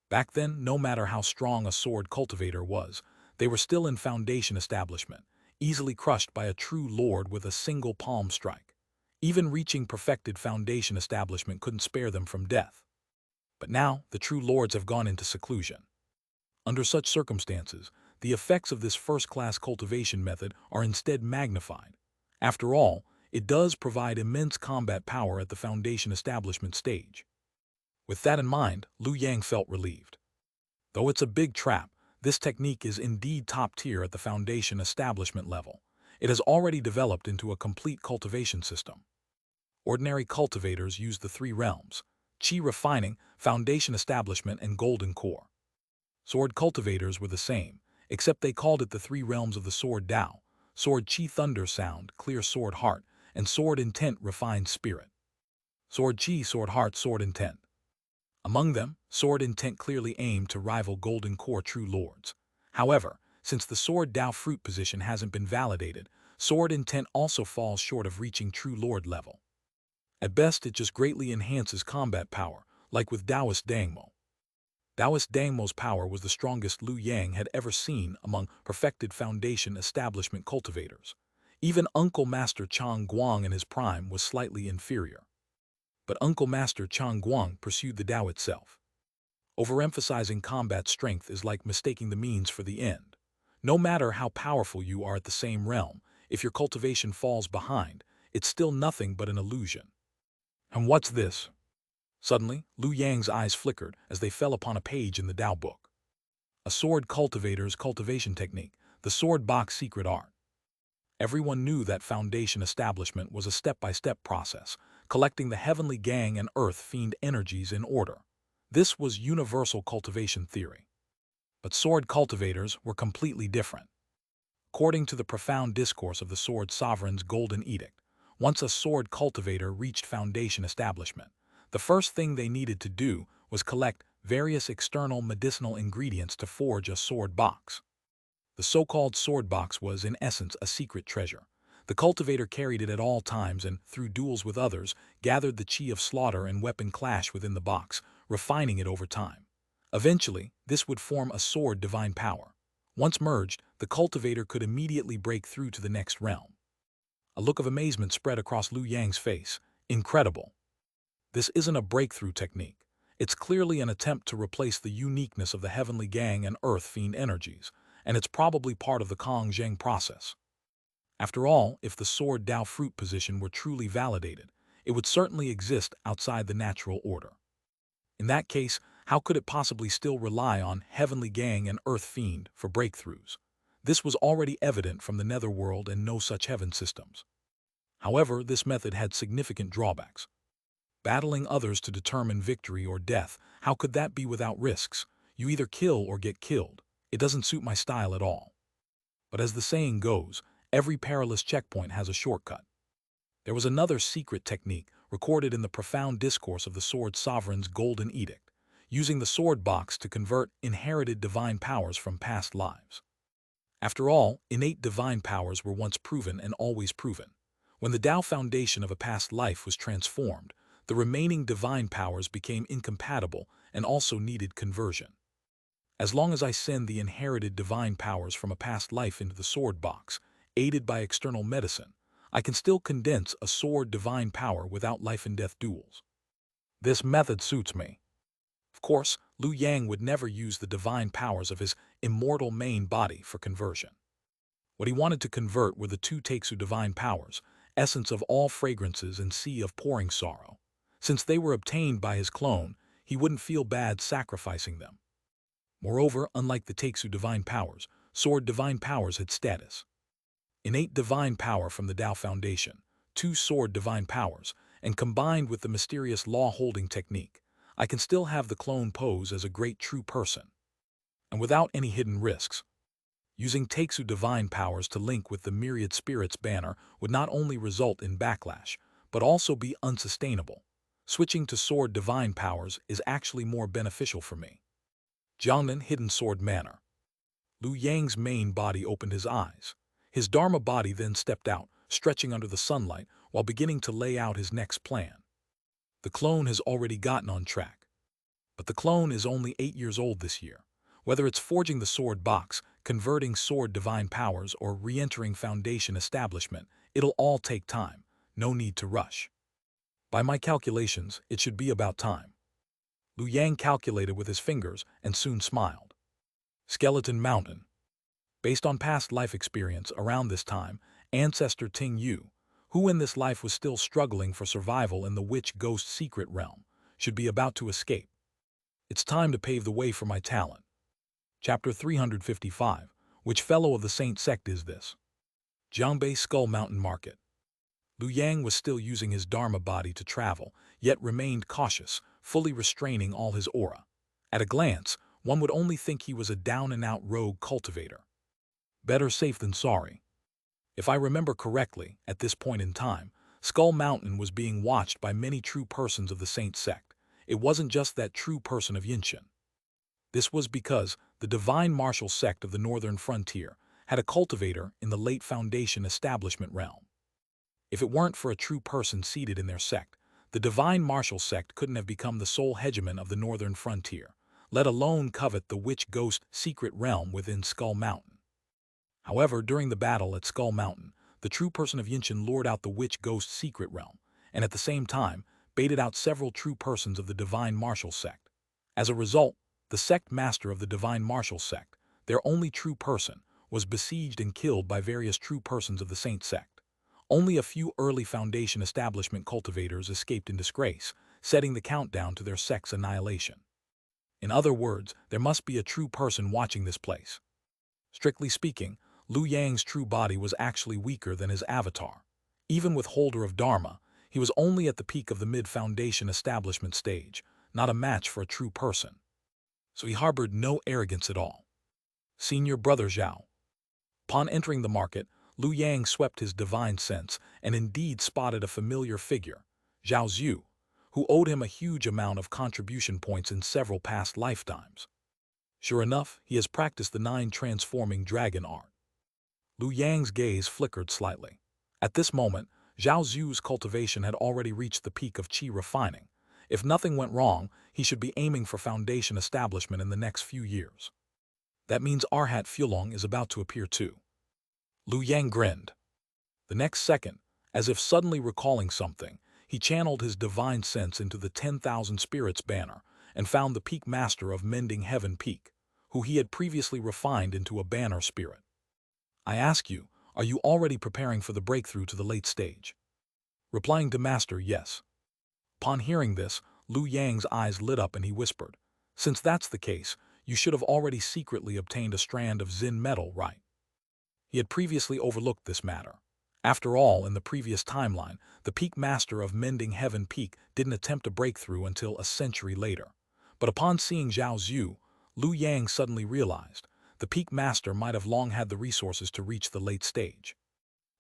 Back then, no matter how strong a sword cultivator was, they were still in foundation establishment, easily crushed by a true lord with a single palm strike. Even reaching perfected foundation establishment couldn't spare them from death. But now, the true lords have gone into seclusion. Under such circumstances, the effects of this first-class cultivation method are instead magnified. After all, it does provide immense combat power at the foundation establishment stage. With that in mind, Lu Yang felt relieved. Though it's a big trap, this technique is indeed top tier at the foundation establishment level. It has already developed into a complete cultivation system. Ordinary cultivators use the three realms: Qi refining, foundation establishment, and golden core. Sword cultivators were the same, except they called it the three realms of the Sword Dao: Sword Qi thunder sound, clear sword heart, and Sword intent refined spirit. Sword Qi, sword heart, sword intent. Among them, Sword Intent clearly aimed to rival Golden Core True Lords. However, since the Sword Dao fruit position hasn't been validated, Sword Intent also falls short of reaching True Lord level. At best, it just greatly enhances combat power, like with Taoist Dangmo. Taoist Dangmo's power was the strongest Lu Yang had ever seen among perfected foundation establishment cultivators. Even Uncle Master Chang Guang in his prime was slightly inferior. But Uncle Master Chang Guang pursued the Tao itself. Overemphasizing combat strength is like mistaking the means for the end. No matter how powerful you are at the same realm, if your cultivation falls behind, it's still nothing but an illusion. And what's this? Suddenly, Lu Yang's eyes flickered as they fell upon a page in the Tao book. A sword cultivator's cultivation technique, the sword box secret art. Everyone knew that foundation establishment was a step-by-step process, collecting the heavenly gang and earth fiend energies in order. This was universal cultivation theory. But sword cultivators were completely different. According to the profound discourse of the sword sovereign's golden edict, once a sword cultivator reached foundation establishment, the first thing they needed to do was collect various external medicinal ingredients to forge a sword box. The so-called sword box was, in essence, a secret treasure. The cultivator carried it at all times and, through duels with others, gathered the chi of slaughter and weapon clash within the box, refining it over time. Eventually, this would form a sword divine power. Once merged, the cultivator could immediately break through to the next realm. A look of amazement spread across Liu Yang's face. Incredible. This isn't a breakthrough technique. It's clearly an attempt to replace the uniqueness of the Heavenly Gang and Earth Fiend energies, and it's probably part of the Kong Zheng process. After all, if the sword Dao fruit position were truly validated, it would certainly exist outside the natural order. In that case, how could it possibly still rely on Heavenly Gang and Earth Fiend for breakthroughs? This was already evident from the Netherworld and no such heaven systems. However, this method had significant drawbacks. Battling others to determine victory or death, how could that be without risks? You either kill or get killed. It doesn't suit my style at all. But as the saying goes, every perilous checkpoint has a shortcut. There was another secret technique recorded in the profound discourse of the sword sovereign's golden edict, using the sword box to convert inherited divine powers from past lives. After all, innate divine powers were once proven and always proven. When the Tao foundation of a past life was transformed, the remaining divine powers became incompatible and also needed conversion. As long as I send the inherited divine powers from a past life into the sword box, aided by external medicine, I can still condense a sword divine power without life and death duels. This method suits me. Of course, Liu Yang would never use the divine powers of his immortal main body for conversion. What he wanted to convert were the two Taixu divine powers, essence of all fragrances and sea of pouring sorrow. Since they were obtained by his clone, he wouldn't feel bad sacrificing them. Moreover, unlike the Taixu divine powers, sword divine powers had status. Innate divine power from the Tao Foundation, two sword divine powers, and combined with the mysterious law-holding technique, I can still have the clone pose as a great true person. And without any hidden risks. Using Taixu divine powers to link with the myriad spirits banner would not only result in backlash, but also be unsustainable. Switching to sword divine powers is actually more beneficial for me. Jiangnan hidden sword manner. Liu Yang's main body opened his eyes. His Dharma body then stepped out, stretching under the sunlight while beginning to lay out his next plan. The clone has already gotten on track. But the clone is only 8 years old this year. Whether it's forging the sword box, converting sword divine powers, or re-entering foundation establishment, it'll all take time. No need to rush. By my calculations, it should be about time. Liu Yang calculated with his fingers and soon smiled. Skeleton Mountain. Based on past life experience around this time, ancestor Ting Yu, who in this life was still struggling for survival in the witch ghost secret realm, should be about to escape. It's time to pave the way for my talent. Chapter 355. Which fellow of the Saint Sect is this? Jiangbei Skull Mountain Market. Liu Yang was still using his Dharma body to travel, yet remained cautious, fully restraining all his aura. At a glance, one would only think he was a down-and-out rogue cultivator. Better safe than sorry. If I remember correctly, at this point in time, Skull Mountain was being watched by many true persons of the Saint Sect. It wasn't just that true person of Yinshan. This was because the Divine Martial Sect of the Northern Frontier had a cultivator in the late Foundation establishment realm. If it weren't for a true person seated in their sect, the Divine Martial Sect couldn't have become the sole hegemon of the Northern Frontier, let alone covet the witch ghost secret realm within Skull Mountain. However, during the battle at Skull Mountain, the true person of Yinshan lured out the witch ghost secret realm, and at the same time, baited out several true persons of the Divine Martial Sect. As a result, the sect master of the Divine Martial Sect, their only true person, was besieged and killed by various true persons of the Saint Sect. Only a few early Foundation establishment cultivators escaped in disgrace, setting the countdown to their sect's annihilation. In other words, there must be a true person watching this place. Strictly speaking, Liu Yang's true body was actually weaker than his avatar. Even with holder of Dharma, he was only at the peak of the mid-Foundation establishment stage, not a match for a true person. So he harbored no arrogance at all. Senior Brother Zhao. Upon entering the market, Lu Yang swept his divine sense and indeed spotted a familiar figure, Zhao Zhu, who owed him a huge amount of contribution points in several past lifetimes. Sure enough, he has practiced the 9 transforming dragon art. Lu Yang's gaze flickered slightly. At this moment, Zhao Zhu's cultivation had already reached the peak of qi refining. If nothing went wrong, he should be aiming for foundation establishment in the next few years. That means Arhat Fulong is about to appear too. Lu Yang grinned. The next second, as if suddenly recalling something, he channeled his divine sense into the 10,000 Spirits banner and found the peak master of Mending Heaven Peak, who he had previously refined into a banner spirit. I ask you, are you already preparing for the breakthrough to the late stage? Replying to Master, yes. Upon hearing this, Lu Yang's eyes lit up and he whispered, since that's the case, you should have already secretly obtained a strand of Xin metal, right? He had previously overlooked this matter. After all, in the previous timeline, the peak master of Mending Heaven Peak didn't attempt a breakthrough until a century later. But upon seeing Zhao Zhu, Lu Yang suddenly realized the peak master might have long had the resources to reach the late stage.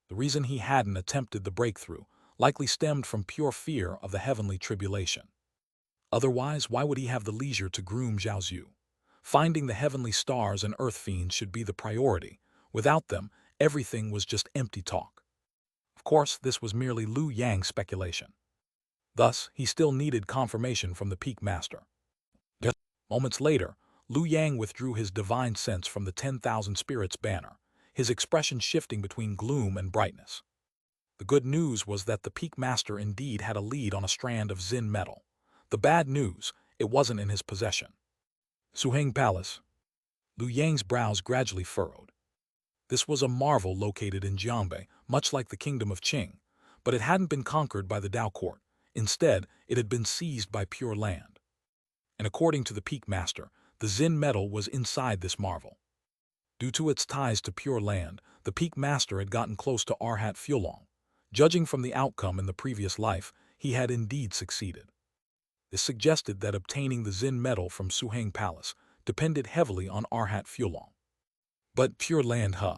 The reason he hadn't attempted the breakthrough likely stemmed from pure fear of the heavenly tribulation. Otherwise, why would he have the leisure to groom Zhao Zhu? Finding the heavenly stars and earth fiends should be the priority. Without them, everything was just empty talk. Of course, this was merely Lu Yang's speculation. Thus, he still needed confirmation from the peak master. Moments later, Lu Yang withdrew his divine sense from the 10,000 Spirits banner, his expression shifting between gloom and brightness. The good news was that the peak master indeed had a lead on a strand of Xin metal. The bad news, it wasn't in his possession. Suheng Palace. Lu Yang's brows gradually furrowed. This was a marvel located in Jiangbei, much like the kingdom of Qing, but it hadn't been conquered by the Dao court. Instead, it had been seized by Pure Land. And according to the peak master, the Xin metal was inside this marvel. Due to its ties to Pure Land, the peak master had gotten close to Arhat Fulong. Judging from the outcome in the previous life, he had indeed succeeded. This suggested that obtaining the Xin metal from Suheng Palace depended heavily on Arhat Fulong. But Pure Land, huh?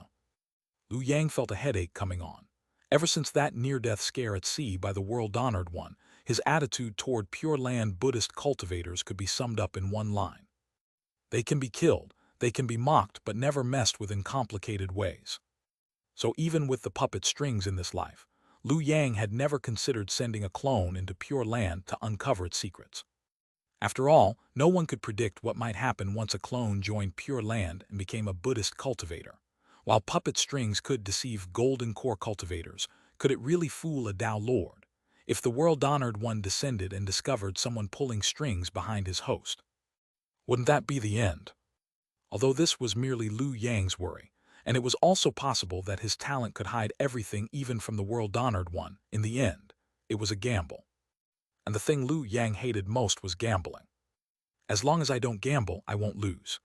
Lu Yang felt a headache coming on. Ever since that near-death scare at sea by the world-honored one, his attitude toward Pure Land Buddhist cultivators could be summed up in one line. They can be killed, they can be mocked, but never messed with in complicated ways. So even with the puppet strings in this life, Lu Yang had never considered sending a clone into Pure Land to uncover its secrets. After all, no one could predict what might happen once a clone joined Pure Land and became a Buddhist cultivator. While puppet strings could deceive golden core cultivators, could it really fool a Dao Lord? If the world-honored one descended and discovered someone pulling strings behind his host, wouldn't that be the end? Although this was merely Lu Yang's worry, and it was also possible that his talent could hide everything even from the world-honored one, in the end, it was a gamble. And the thing Lu Yang hated most was gambling. As long as I don't gamble, I won't lose.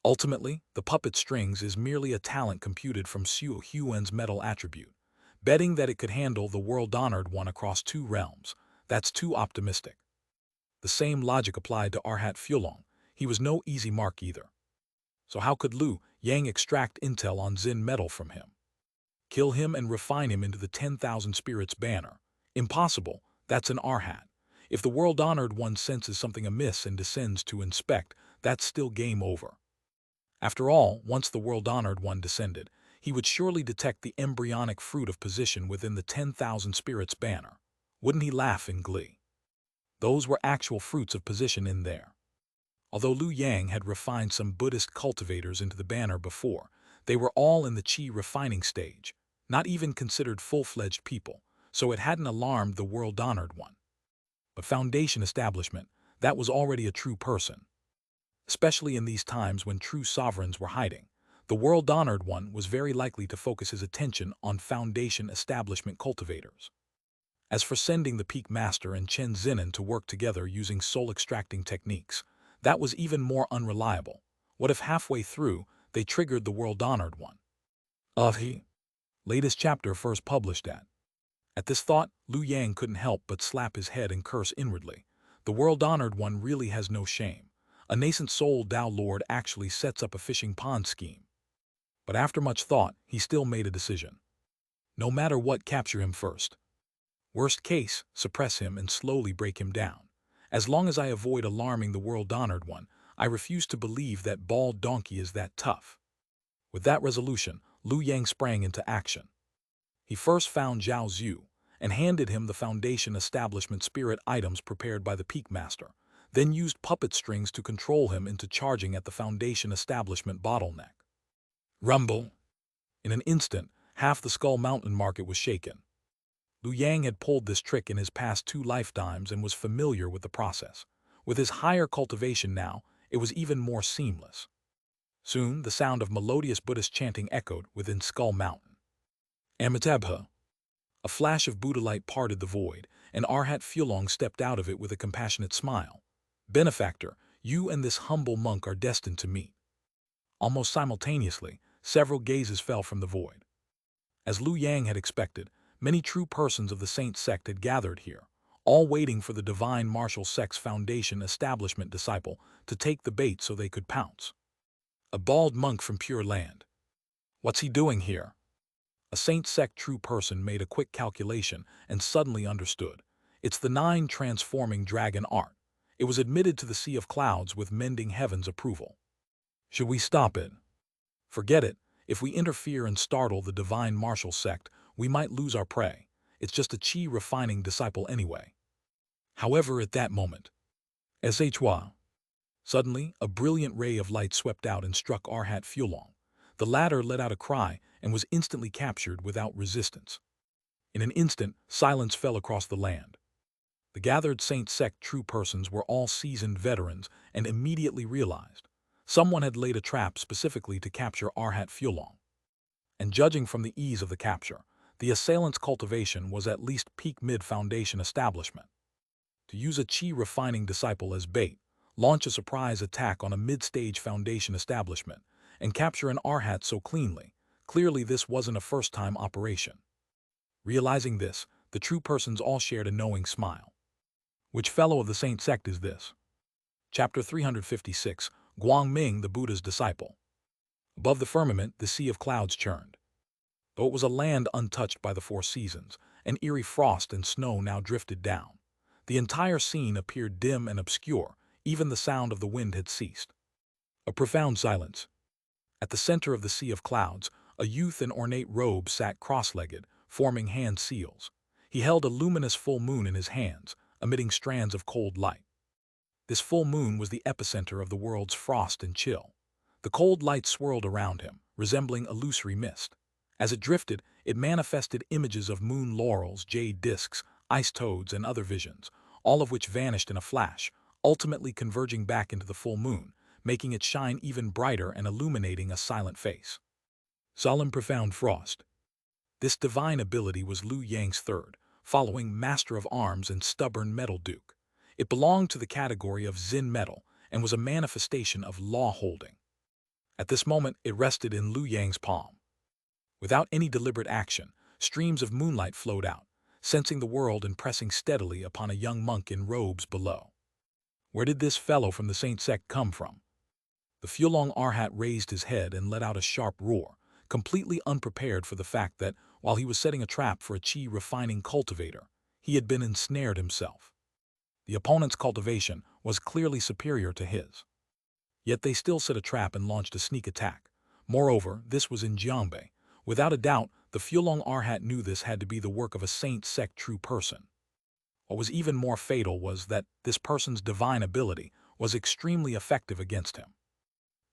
Ultimately, the puppet strings is merely a talent computed from Xu Huan's metal attribute. Betting that it could handle the world-honored one across 2 realms, that's too optimistic. The same logic applied to Arhat Fulong. He was no easy mark either. So how could Lu Yang extract intel on Xin metal from him? Kill him and refine him into the 10,000 Spirits banner? Impossible, that's an Arhat. If the world-honored one senses something amiss and descends to inspect, that's still game over. After all, once the world-honored one descended, he would surely detect the embryonic fruit of position within the 10,000 Spirits banner. Wouldn't he laugh in glee? Those were actual fruits of position in there. Although Lu Yang had refined some Buddhist cultivators into the banner before, they were all in the qi refining stage, not even considered full-fledged people, so it hadn't alarmed the world-honored one. But foundation establishment, that was already a true person. Especially in these times when true sovereigns were hiding, the world-honored one was very likely to focus his attention on foundation establishment cultivators. As for sending the peak master and Chen Zinan to work together using soul-extracting techniques, that was even more unreliable. What if halfway through, they triggered the world-honored one? He. Latest chapter first published at. At this thought, Lu Yang couldn't help but slap his head and curse inwardly. The world-honored one really has no shame. A nascent soul Tao Lord actually sets up a fishing pond scheme. But after much thought, he still made a decision. No matter what, capture him first. Worst case, suppress him and slowly break him down. As long as I avoid alarming the world-honored one, I refuse to believe that bald donkey is that tough. With that resolution, Lu Yang sprang into action. He first found Zhao Zhu and handed him the Foundation Establishment spirit items prepared by the Peak Master, then used puppet strings to control him into charging at the Foundation Establishment bottleneck. Rumble! In an instant, half the Skull Mountain market was shaken. Lu Yang had pulled this trick in his past 2 lifetimes and was familiar with the process. With his higher cultivation now, it was even more seamless. Soon, the sound of melodious Buddhist chanting echoed within Skull Mountain. Amitabha. A flash of Buddha light parted the void, and Arhat Fulong stepped out of it with a compassionate smile. Benefactor, you and this humble monk are destined to meet. Almost simultaneously, several gazes fell from the void. As Lu Yang had expected, many true persons of the Saint Sect had gathered here, all waiting for the divine martial sect's Foundation Establishment disciple to take the bait so they could pounce. A bald monk from Pure Land. What's he doing here? A Saint Sect true person made a quick calculation and suddenly understood. It's the 9 transforming dragon art. It was admitted to the Sea of Clouds with Mending Heaven's approval. Should we stop it? Forget it. If we interfere and startle the divine martial sect, we might lose our prey. It's just a chi-refining disciple anyway. However, at that moment, Shua. Suddenly, a brilliant ray of light swept out and struck Arhat Fulong. The latter let out a cry and was instantly captured without resistance. In an instant, silence fell across the land. The gathered Saint Sect true persons were all seasoned veterans and immediately realized someone had laid a trap specifically to capture Arhat Fulong. And judging from the ease of the capture, the assailant's cultivation was at least peak mid-Foundation Establishment. To use a chi-refining disciple as bait, launch a surprise attack on a mid-stage Foundation Establishment, and capture an Arhat so clearly this wasn't a first-time operation. Realizing this, the true persons all shared a knowing smile. Which fellow of the Saint Sect is this? Chapter 356, Guangming the Buddha's Disciple. Above the firmament, the Sea of Clouds churned. Though it was a land untouched by the 4 seasons, an eerie frost and snow now drifted down. The entire scene appeared dim and obscure, even the sound of the wind had ceased. A profound silence. At the center of the Sea of Clouds, a youth in ornate robe sat cross-legged, forming hand seals. He held a luminous full moon in his hands, emitting strands of cold light. This full moon was the epicenter of the world's frost and chill. The cold light swirled around him, resembling illusory mist. As it drifted, it manifested images of moon laurels, jade discs, ice toads, and other visions, all of which vanished in a flash, ultimately converging back into the full moon, making it shine even brighter and illuminating a silent face. Solemn profound frost. This divine ability was Lu Yang's third, following Master of Arms and Stubborn Metal Duke. It belonged to the category of Zin Metal and was a manifestation of law-holding. At this moment, it rested in Lu Yang's palm. Without any deliberate action, streams of moonlight flowed out, sensing the world and pressing steadily upon a young monk in robes below. Where did this fellow from the Saint Sect come from? The Fulong Arhat raised his head and let out a sharp roar, completely unprepared for the fact that, while he was setting a trap for a chi-refining cultivator, he had been ensnared himself. The opponent's cultivation was clearly superior to his. Yet they still set a trap and launched a sneak attack. Moreover, this was in Jiangbei. Without a doubt, the Fulong Arhat knew this had to be the work of a Saint Sect true person. What was even more fatal was that this person's divine ability was extremely effective against him.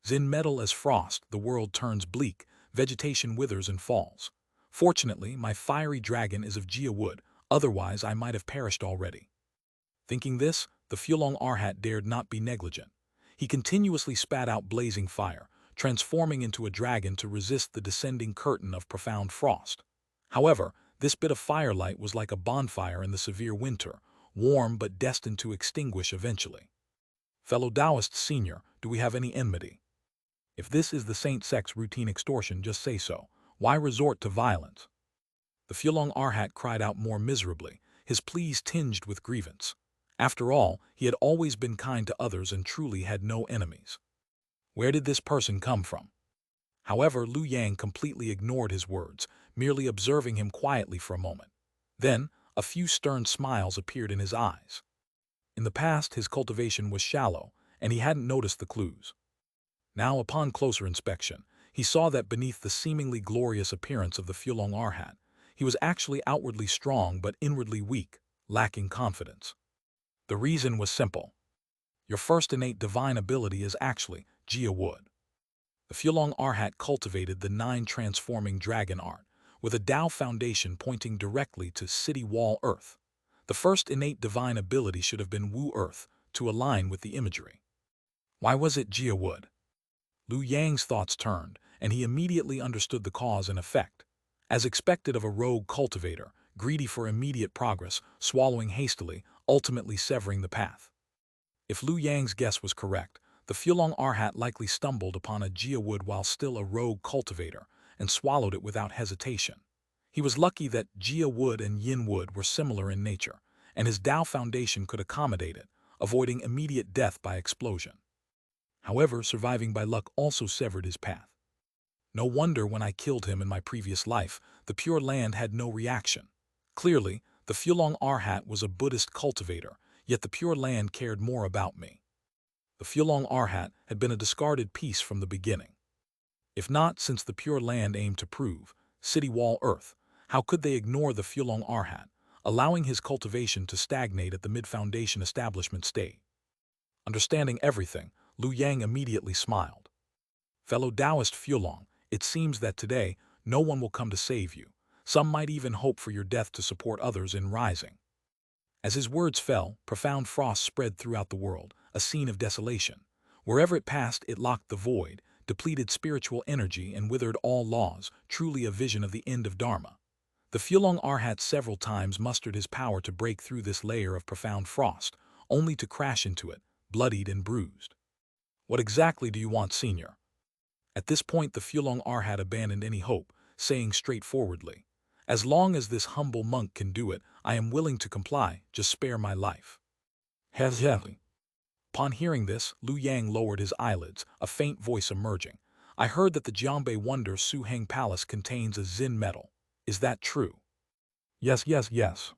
Zin metal as frost, the world turns bleak, vegetation withers and falls. Fortunately, my fiery dragon is of Jia wood, otherwise I might have perished already. Thinking this, the Fulong Arhat dared not be negligent. He continuously spat out blazing fire, transforming into a dragon to resist the descending curtain of profound frost. However, this bit of firelight was like a bonfire in the severe winter, warm but destined to extinguish eventually. Fellow Taoist Senior, do we have any enmity? If this is the Saint Sect's routine extortion, just say so. Why resort to violence? The Fulong Arhat cried out more miserably, his pleas tinged with grievance. After all, he had always been kind to others and truly had no enemies. Where did this person come from? However, Liu Yang completely ignored his words, merely observing him quietly for a moment. Then, a few stern smiles appeared in his eyes. In the past, his cultivation was shallow, and he hadn't noticed the clues. Now, upon closer inspection, he saw that beneath the seemingly glorious appearance of the Fulong Arhat, he was actually outwardly strong but inwardly weak, lacking confidence. The reason was simple. Your first innate divine ability is actually Jia Wood. The Fulong Arhat cultivated the 9 transforming dragon art, with a Tao foundation pointing directly to City Wall Earth. The first innate divine ability should have been Wu Earth, to align with the imagery. Why was it Jia Wood? Liu Yang's thoughts turned, and he immediately understood the cause and effect. As expected of a rogue cultivator, greedy for immediate progress, swallowing hastily, ultimately severing the path. If Liu Yang's guess was correct, the Fulong Arhat likely stumbled upon a Jia Wood while still a rogue cultivator, and swallowed it without hesitation. He was lucky that Jia Wood and Yin Wood were similar in nature, and his Tao foundation could accommodate it, avoiding immediate death by explosion. However, surviving by luck also severed his path. No wonder when I killed him in my previous life, the Pure Land had no reaction. Clearly, the Fulong Arhat was a Buddhist cultivator, yet the Pure Land cared more about me. The Fulong Arhat had been a discarded piece from the beginning. If not, since the Pure Land aimed to prove, City Wall Earth, how could they ignore the Fulong Arhat, allowing his cultivation to stagnate at the mid-foundation establishment stage? Understanding everything, Liu Yang immediately smiled. Fellow Taoist Fulong, it seems that today, no one will come to save you. Some might even hope for your death to support others in rising. As his words fell, profound frost spread throughout the world, a scene of desolation. Wherever it passed, it locked the void, depleted spiritual energy, and withered all laws, truly a vision of the end of Dharma. The Fulong Arhat several times mustered his power to break through this layer of profound frost, only to crash into it, bloodied and bruised. What exactly do you want, Senior? At this point, the Fulong Arhat abandoned any hope, saying straightforwardly, as long as this humble monk can do it, I am willing to comply, just spare my life. Heavily. Upon hearing this, Liu Yang lowered his eyelids, a faint voice emerging. I heard that the Jianbei Wonder Su Heng Palace contains a Xin metal. Is that true? Yes, yes, yes.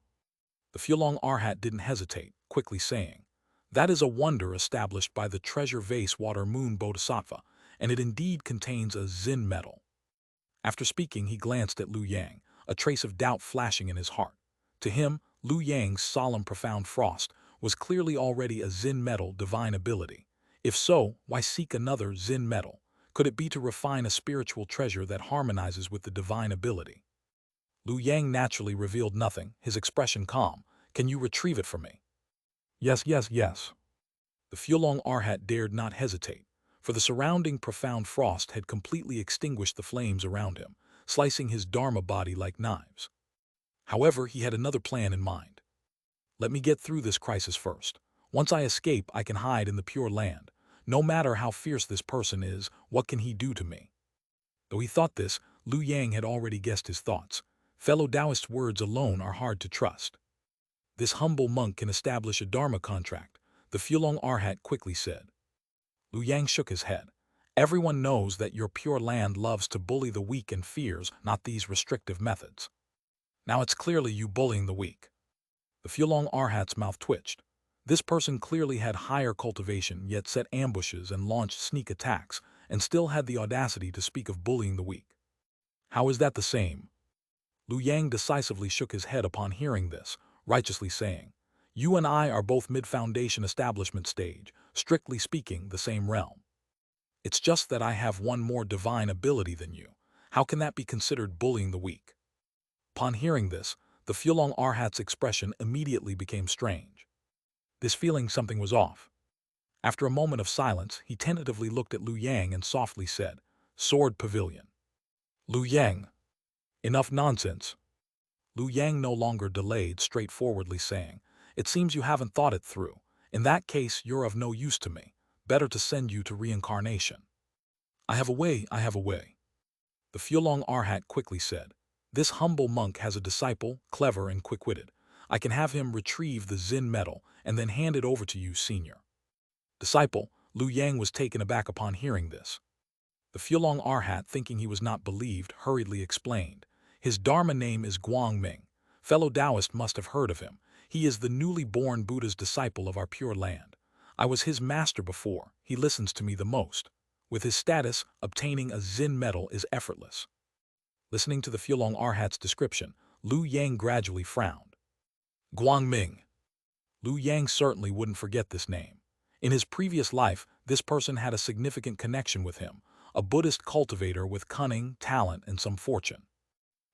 The Fulong Arhat didn't hesitate, quickly saying, that is a wonder established by the treasure vase Water Moon Bodhisattva, and it indeed contains a Xin metal. After speaking, he glanced at Liu Yang, a trace of doubt flashing in his heart. To him, Liu Yang's solemn profound frost was clearly already a Xin metal divine ability. If so, why seek another Xin metal? Could it be to refine a spiritual treasure that harmonizes with the divine ability? Liu Yang naturally revealed nothing, his expression calm. Can you retrieve it for me? Yes, yes, yes. The Fulong Arhat dared not hesitate, for the surrounding profound frost had completely extinguished the flames around him, slicing his Dharma body like knives. However, he had another plan in mind. Let me get through this crisis first. Once I escape, I can hide in the Pure Land. No matter how fierce this person is, what can he do to me? Though he thought this, Liu Yang had already guessed his thoughts. Fellow Taoist words alone are hard to trust. This humble monk can establish a Dharma contract, the Fulong Arhat quickly said. Liu Yang shook his head. Everyone knows that your Pure Land loves to bully the weak and fears not these restrictive methods. Now it's clearly you bullying the weak. The Fulong Arhat's mouth twitched. This person clearly had higher cultivation, yet set ambushes and launched sneak attacks, and still had the audacity to speak of bullying the weak. How is that the same? Liu Yang decisively shook his head upon hearing this, righteously saying, you and I are both mid-foundation establishment stage, strictly speaking, the same realm. It's just that I have one more divine ability than you. How can that be considered bullying the weak? Upon hearing this, the Fulong Arhat's expression immediately became strange. This feeling something was off. After a moment of silence, he tentatively looked at Liu Yang and softly said, Sword Pavilion. Liu Yang. Enough nonsense. Liu Yang no longer delayed, straightforwardly saying, it seems you haven't thought it through. In that case, you're of no use to me. Better to send you to reincarnation. I have a way, I have a way. The Fulong Arhat quickly said, this humble monk has a disciple, clever and quick-witted. I can have him retrieve the Xin metal, and then hand it over to you, senior. Disciple, Lu Yang was taken aback upon hearing this. The Fulong Arhat, thinking he was not believed, hurriedly explained. His Dharma name is Guang Ming. Fellow Taoist must have heard of him. He is the newly born Buddha's disciple of our Pure Land. I was his master before. He listens to me the most. With his status, obtaining a Zen medal is effortless. Listening to the Fulong Arhat's description, Lu Yang gradually frowned. Guang Ming. Lu Yang certainly wouldn't forget this name. In his previous life, this person had a significant connection with him, a Buddhist cultivator with cunning, talent, and some fortune.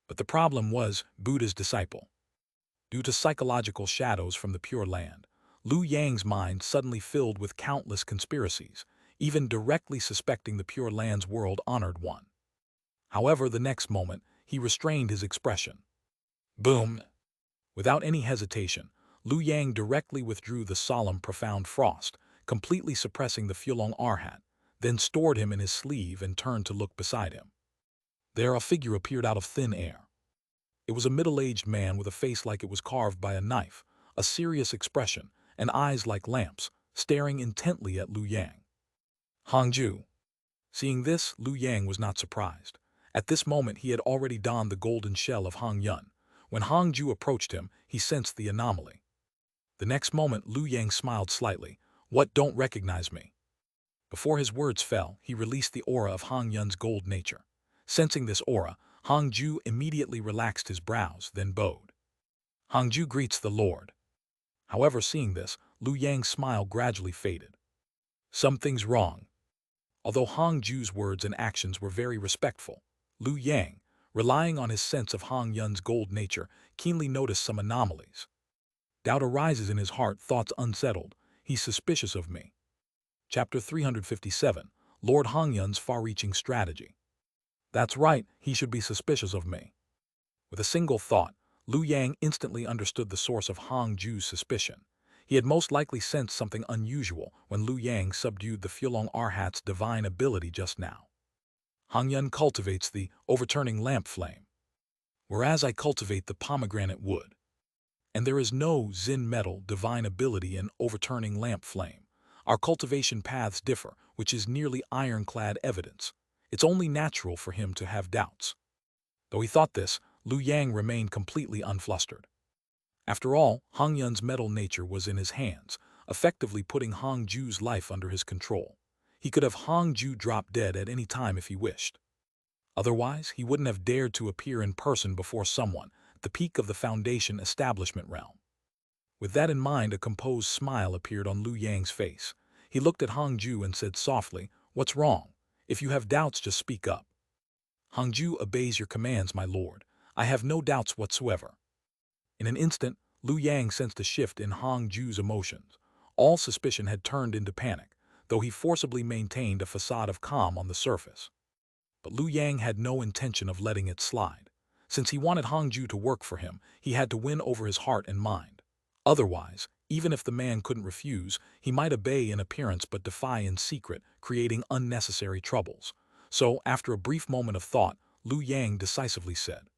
But the problem was Buddha's disciple. Due to psychological shadows from the Pure Land, Lu Yang's mind suddenly filled with countless conspiracies, even directly suspecting the Pure Land's world-honored one. However, the next moment, he restrained his expression. Boom! Without any hesitation, Lu Yang directly withdrew the solemn, profound frost, completely suppressing the Fulong Arhat, then stored him in his sleeve and turned to look beside him. There a figure appeared out of thin air. It was a middle-aged man with a face like it was carved by a knife, a serious expression, and eyes like lamps, staring intently at Lu Yang. Hangju. Seeing this, Lu Yang was not surprised. At this moment he had already donned the golden shell of Hang Yun. When Hangju approached him, he sensed the anomaly. The next moment Lu Yang smiled slightly. What, don't recognize me? Before his words fell, he released the aura of Hang Yun's gold nature. Sensing this aura, Hangju immediately relaxed his brows, then bowed. Hangju greets the Lord. However, seeing this, Lu Yang's smile gradually faded. Something's wrong. Although Hangju's words and actions were very respectful, Lu Yang, relying on his sense of Hang Yun's gold nature, keenly noticed some anomalies. Doubt arises in his heart, thoughts unsettled. He's suspicious of me. Chapter 357, Lord Hang Yun's far-reaching strategy. That's right, he should be suspicious of me. With a single thought, Lu Yang instantly understood the source of Hangju's suspicion. He had most likely sensed something unusual when Lu Yang subdued the Fulong Arhat's divine ability just now. Hang Yun cultivates the overturning lamp flame, whereas I cultivate the pomegranate wood. And there is no Zen metal divine ability in overturning lamp flame. Our cultivation paths differ, which is nearly ironclad evidence. It's only natural for him to have doubts. Though he thought this, Lu Yang remained completely unflustered. After all, Hang Yun's metal nature was in his hands, effectively putting Hangju's life under his control. He could have Hangju drop dead at any time if he wished. Otherwise, he wouldn't have dared to appear in person before someone, at the peak of the Foundation establishment realm. With that in mind, a composed smile appeared on Lu Yang's face. He looked at Hangju and said softly, "What's wrong? If you have doubts, just speak up." "Hangju obeys your commands, my lord. I have no doubts whatsoever." In an instant, Lu Yang sensed a shift in Hangju's emotions. All suspicion had turned into panic, though he forcibly maintained a facade of calm on the surface. But Lu Yang had no intention of letting it slide. Since he wanted Hangju to work for him, he had to win over his heart and mind. Otherwise, even if the man couldn't refuse, he might obey in appearance but defy in secret, creating unnecessary troubles. So, after a brief moment of thought, Lu Yang decisively said,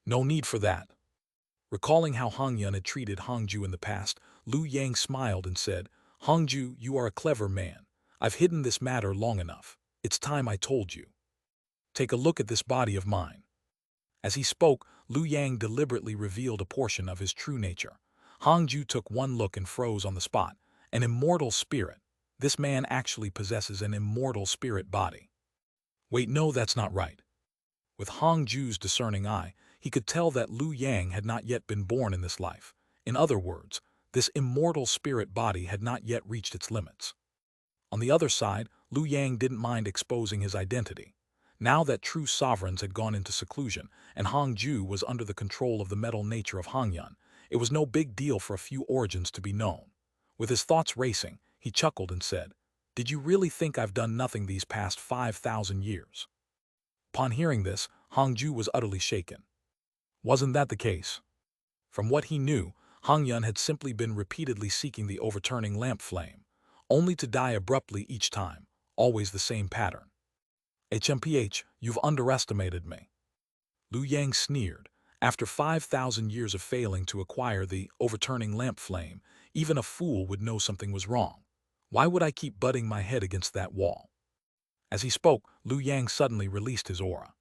"No need for that." Recalling how Hang Yun had treated Hangju in the past, Lu Yang smiled and said, "Hangju, you are a clever man. I've hidden this matter long enough. It's time I told you. Take a look at this body of mine." As he spoke, Lu Yang deliberately revealed a portion of his true nature. Hangju took one look and froze on the spot. An immortal spirit. This man actually possesses an immortal spirit body. Wait, no, that's not right. With Hangju's discerning eye, he could tell that Lu Yang had not yet been born in this life. In other words, this immortal spirit body had not yet reached its limits. On the other side, Lu Yang didn't mind exposing his identity. Now that true sovereigns had gone into seclusion and Hangju was under the control of the metal nature of Hang Yun, it was no big deal for a few origins to be known. With his thoughts racing, he chuckled and said, "Did you really think I've done nothing these past 5,000 years?" Upon hearing this, Hangju was utterly shaken. Wasn't that the case? From what he knew, Hang Yun had simply been repeatedly seeking the overturning lamp flame, only to die abruptly each time, always the same pattern. "HMPH, you've underestimated me." Lu Yang sneered. After 5,000 years of failing to acquire the overturning lamp flame, Even a fool would know something was wrong. Why would I keep butting my head against that wall? As he spoke, Liu Yang suddenly released his aura.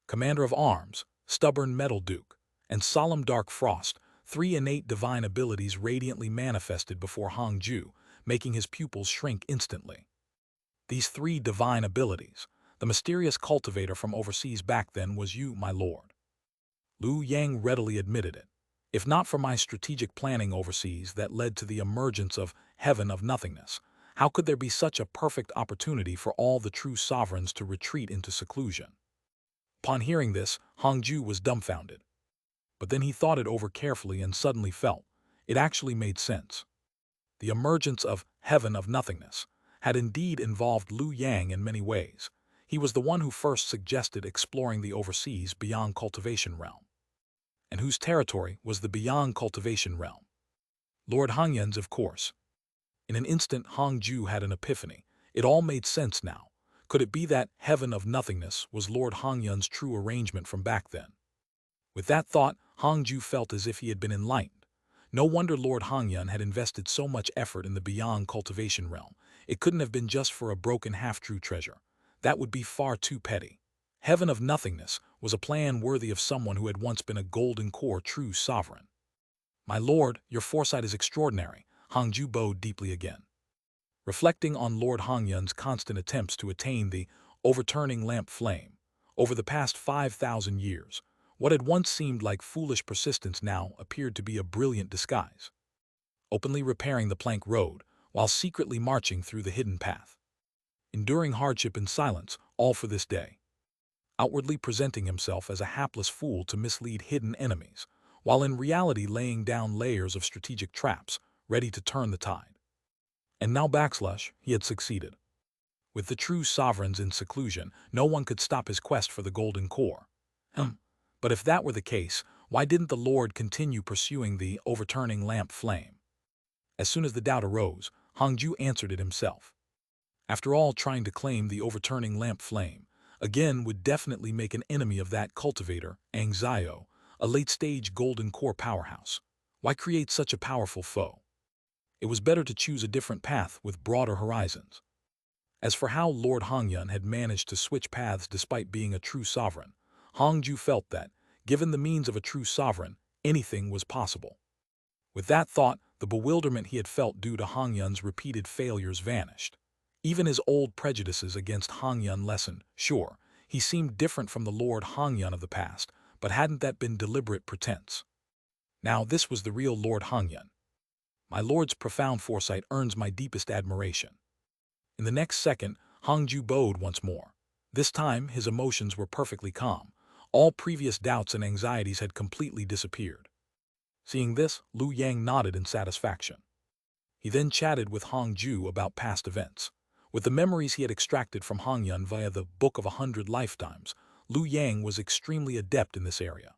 Commander of Arms, Stubborn Metal Duke, and Solemn Dark Frost, three innate divine abilities radiantly manifested before Hangju, making his pupils shrink instantly. These three divine abilities, the mysterious cultivator from overseas back then was you, my lord. Liu Yang readily admitted it. If not for my strategic planning overseas that led to the emergence of Heaven of Nothingness, how could there be such a perfect opportunity for all the true sovereigns to retreat into seclusion? Upon hearing this, Hangju was dumbfounded. But then he thought it over carefully and suddenly felt it actually made sense. The emergence of Heaven of Nothingness had indeed involved Liu Yang in many ways. He was the one who first suggested exploring the overseas beyond cultivation realm, and whose territory was the beyond cultivation realm. Lord Hangyan's, of course. In an instant, Hangju had an epiphany. It all made sense now. Could it be that Heaven of Nothingness was Lord Hangyan's true arrangement from back then? With that thought, Hangju felt as if he had been enlightened. No wonder Lord Hangyan had invested so much effort in the beyond cultivation realm. It couldn't have been just for a broken half-true treasure. That would be far too petty. Heaven of Nothingness was a plan worthy of someone who had once been a golden core true sovereign. My lord, your foresight is extraordinary, Hangju bowed deeply again. Reflecting on Lord Hangyan's constant attempts to attain the overturning lamp flame, over the past 5,000 years, what had once seemed like foolish persistence now appeared to be a brilliant disguise. Openly repairing the plank road, while secretly marching through the hidden path. Enduring hardship in silence, all for this day. Outwardly presenting himself as a hapless fool to mislead hidden enemies, while in reality laying down layers of strategic traps, ready to turn the tide. And now he had succeeded. With the true sovereigns in seclusion, no one could stop his quest for the golden core. But if that were the case, why didn't the Lord continue pursuing the overturning lamp flame? As soon as the doubt arose, Hangju answered it himself. After all, trying to claim the overturning lamp flame, again would definitely make an enemy of that cultivator, Xianxia, a late-stage golden core powerhouse. Why create such a powerful foe? It was better to choose a different path with broader horizons. As for how Lord Hangyan had managed to switch paths despite being a true sovereign, Hangju felt that, given the means of a true sovereign, anything was possible. With that thought, the bewilderment he had felt due to Hangyan's repeated failures vanished. Even his old prejudices against Hangyan lessened. Sure, he seemed different from the Lord Hangyan of the past, but hadn't that been deliberate pretense? Now this was the real Lord Hangyan. My lord's profound foresight earns my deepest admiration. In the next second, Hangju bowed once more. This time, his emotions were perfectly calm. All previous doubts and anxieties had completely disappeared. Seeing this, Liu Yang nodded in satisfaction. He then chatted with Hangju about past events. With the memories he had extracted from Hangyan via the Book of 100 Lifetimes, Liu Yang was extremely adept in this area.